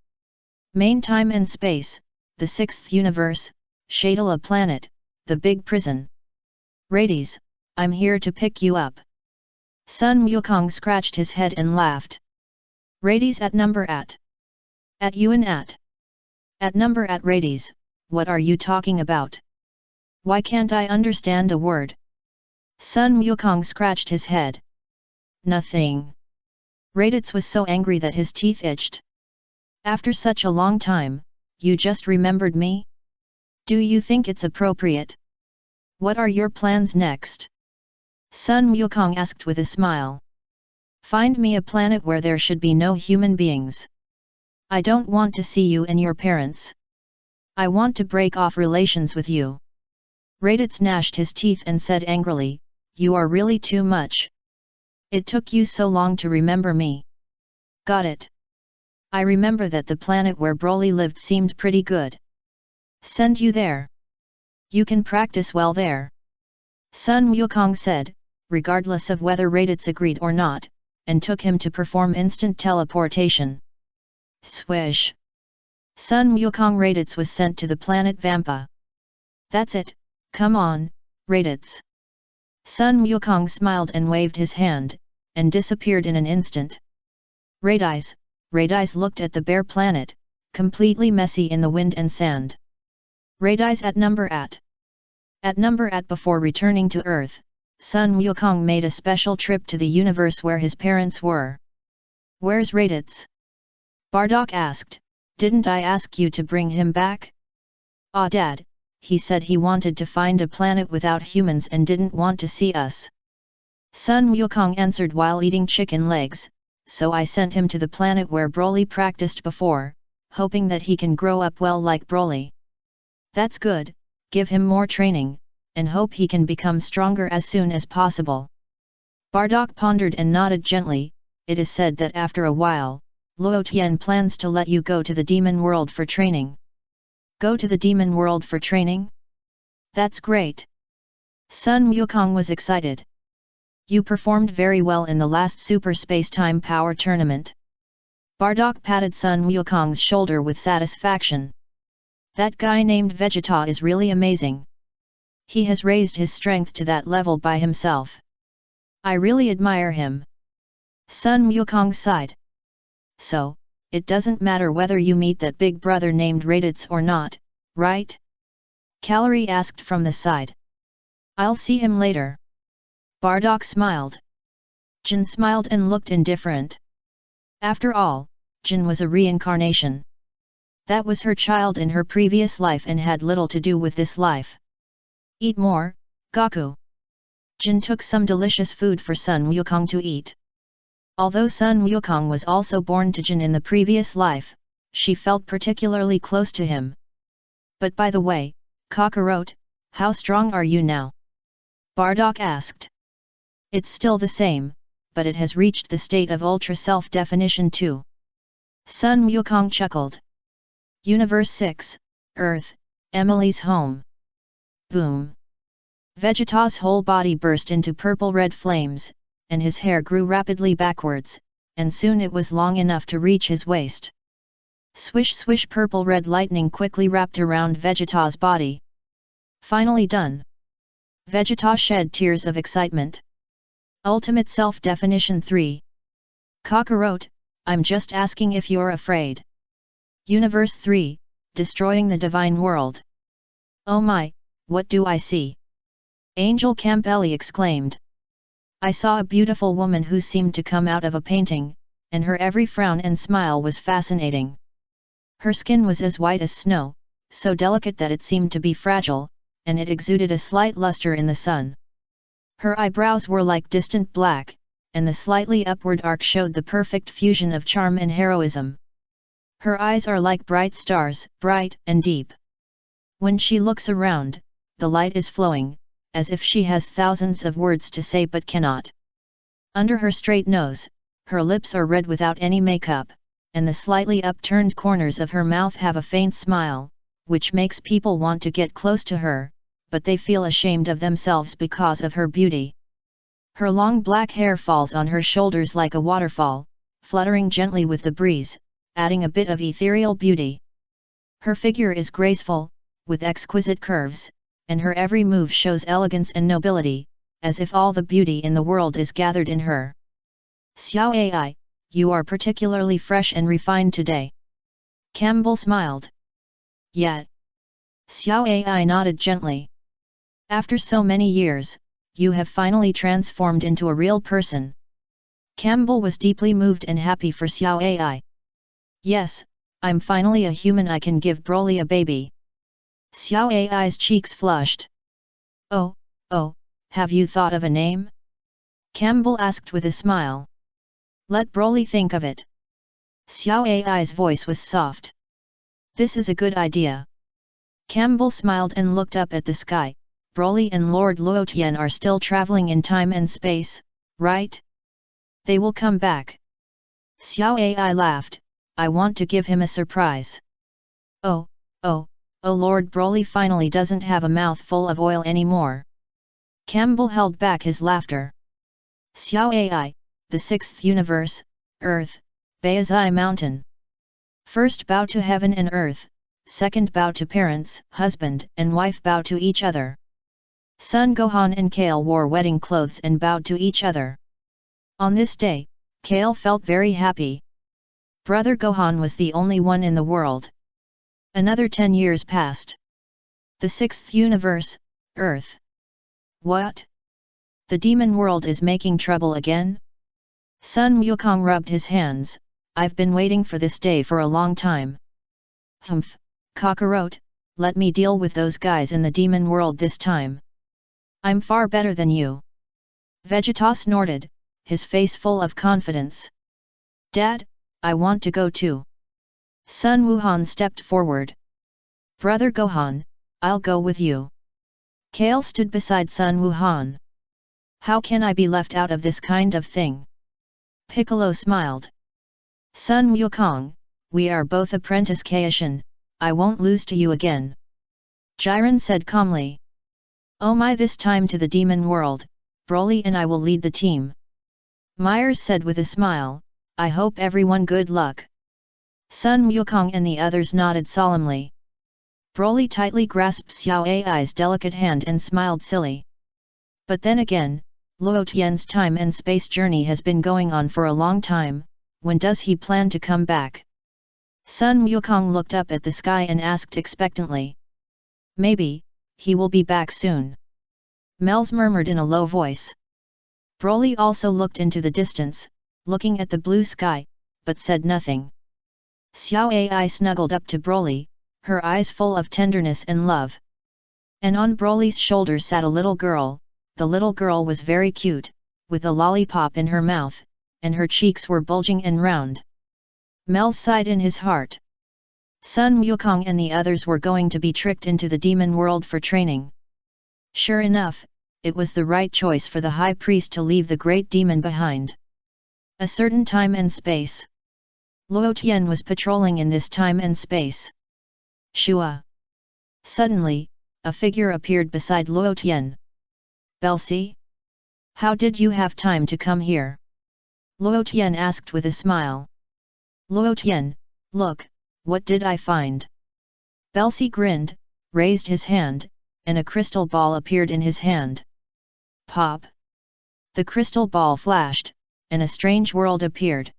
Main time and space, the 6th universe, Shadala planet, the big prison. Rades, I'm here to pick you up. Sun Wukong scratched his head and laughed. Rades at number at. At you and at. At number at Rades, what are you talking about? Why can't I understand a word? Sun Wukong scratched his head. Nothing. Raditz was so angry that his teeth itched. After such a long time, you just remembered me? Do you think it's appropriate? What are your plans next? Sun Wukong asked with a smile. Find me a planet where there should be no human beings. I don't want to see you and your parents. I want to break off relations with you. Raditz gnashed his teeth and said angrily, You are really too much. It took you so long to remember me. Got it. I remember that the planet where Broly lived seemed pretty good. Send you there. You can practice well there. Sun Wukong said, regardless of whether Raditz agreed or not, and took him to perform instant teleportation. Swish! Sun Wukong Raditz was sent to the planet Vampa. That's it, come on, Raditz. Sun Wukong smiled and waved his hand, and disappeared in an instant. Raditz looked at the bare planet, completely messy in the wind and sand. Raditz at number at before returning to Earth, Sun Wukong made a special trip to the universe where his parents were. Where's Raditz? Bardock asked, Didn't I ask you to bring him back? Ah, Dad, he said he wanted to find a planet without humans and didn't want to see us. Sun Wukong answered while eating chicken legs, so I sent him to the planet where Broly practiced before, hoping that he can grow up well like Broly. That's good, give him more training, and hope he can become stronger as soon as possible. Bardock pondered and nodded gently. It is said that after a while, Luo Tian plans to let you go to the demon world for training. Go to the demon world for training? That's great. Sun Wukong was excited. You performed very well in the last Super Space-Time Power Tournament. Bardock patted Sun Wukong's shoulder with satisfaction. That guy named Vegeta is really amazing. He has raised his strength to that level by himself. I really admire him. Sun Wukong sighed. So, it doesn't matter whether you meet that big brother named Raditz or not, right? Calorie asked from the side. I'll see him later. Bardock smiled. Jin smiled and looked indifferent. After all, Jin was a reincarnation. That was her child in her previous life and had little to do with this life. Eat more, Goku. Jin took some delicious food for Sun Wukong to eat. Although Sun Wukong was also born to Jin in the previous life, she felt particularly close to him. But by the way, Kakarot, how strong are you now? Bardock asked. It's still the same, but it has reached the state of ultra self-definition too. Sun Wukong chuckled. Universe 6, Earth, Emily's home. Boom! Vegeta's whole body burst into purple-red flames, and his hair grew rapidly backwards, and soon it was long enough to reach his waist. Swish swish, purple-red lightning quickly wrapped around Vegeta's body. Finally done. Vegeta shed tears of excitement. Ultimate Self-Definition 3. Kakarot, I'm just asking if you're afraid. Universe 3, Destroying the Divine World. Oh my, what do I see? Angel Campbelli exclaimed. I saw a beautiful woman who seemed to come out of a painting, and her every frown and smile was fascinating. Her skin was as white as snow, so delicate that it seemed to be fragile, and it exuded a slight luster in the sun. Her eyebrows were like distant black, and the slightly upward arc showed the perfect fusion of charm and heroism. Her eyes are like bright stars, bright and deep. When she looks around, the light is flowing, as if she has thousands of words to say but cannot. Under her straight nose, her lips are red without any makeup, and the slightly upturned corners of her mouth have a faint smile, which makes people want to get close to her, but they feel ashamed of themselves because of her beauty. Her long black hair falls on her shoulders like a waterfall, fluttering gently with the breeze, adding a bit of ethereal beauty. Her figure is graceful, with exquisite curves, and her every move shows elegance and nobility, as if all the beauty in the world is gathered in her. Xiao Ai, you are particularly fresh and refined today. Campbell smiled. Yet. Xiao Ai nodded gently. After so many years, you have finally transformed into a real person. Campbell was deeply moved and happy for Xiao Ai. Yes, I'm finally a human. I can give Broly a baby. Xiao Ai's cheeks flushed. Oh, have you thought of a name? Campbell asked with a smile. Let Broly think of it. Xiao Ai's voice was soft. This is a good idea. Campbell smiled and looked up at the sky. Broly and Lord Luotian are still traveling in time and space, right? They will come back. Xiao Ai laughed. I want to give him a surprise. Oh, Lord Broly finally doesn't have a mouth full of oil anymore. Campbell held back his laughter. Xiao Ai, the sixth universe, Earth, Baizai Mountain. First bow to heaven and earth, second bow to parents, husband and wife bow to each other. Son Gohan and Kale wore wedding clothes and bowed to each other. On this day, Kale felt very happy. Brother Gohan was the only one in the world. Another 10 years passed. The sixth universe, Earth. What? The demon world is making trouble again? Sun Wukong rubbed his hands. I've been waiting for this day for a long time. Humph, Kakarot, let me deal with those guys in the demon world this time. I'm far better than you. Vegeta snorted, his face full of confidence. Dad, I want to go too. Sun Wuhan stepped forward. Brother Gohan, I'll go with you. Kale stood beside Sun Wuhan. How can I be left out of this kind of thing? Piccolo smiled. Sun Wukong, we are both apprentice Kaishin, I won't lose to you again. Jiren said calmly. Oh my, this time to the demon world, Broly and I will lead the team. Myers said with a smile, I hope everyone good luck. Sun Wukong and the others nodded solemnly. Broly tightly grasped Xiao Ai's delicate hand and smiled silly. But then again, Luo Tian's time and space journey has been going on for a long time, when does he plan to come back? Sun Wukong looked up at the sky and asked expectantly. Maybe, he will be back soon. Mels murmured in a low voice. Broly also looked into the distance, looking at the blue sky, but said nothing. Xiao Ai snuggled up to Broly, her eyes full of tenderness and love. And on Broly's shoulder sat a little girl. The little girl was very cute, with a lollipop in her mouth, and her cheeks were bulging and round. Mel sighed in his heart. Sun Wukong and the others were going to be tricked into the demon world for training. Sure enough, it was the right choice for the high priest to leave the great demon behind. A certain time and space. Luo Tian was patrolling in this time and space. Shua. Suddenly, a figure appeared beside Luo Tian. Belsi? How did you have time to come here? Luo Tian asked with a smile. Luo Tian, look, what did I find? Belsi grinned, raised his hand, and a crystal ball appeared in his hand. Pop! The crystal ball flashed, and a strange world appeared.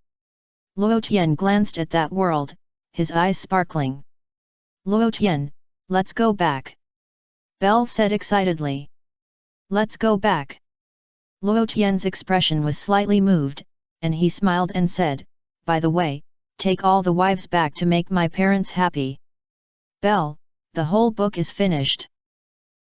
Luo Tian glanced at that world, his eyes sparkling. Luo Tian, let's go back. Bell said excitedly. Let's go back. Luo Tian's expression was slightly moved, and he smiled and said, by the way, take all the wives back to make my parents happy. Bell, the whole book is finished.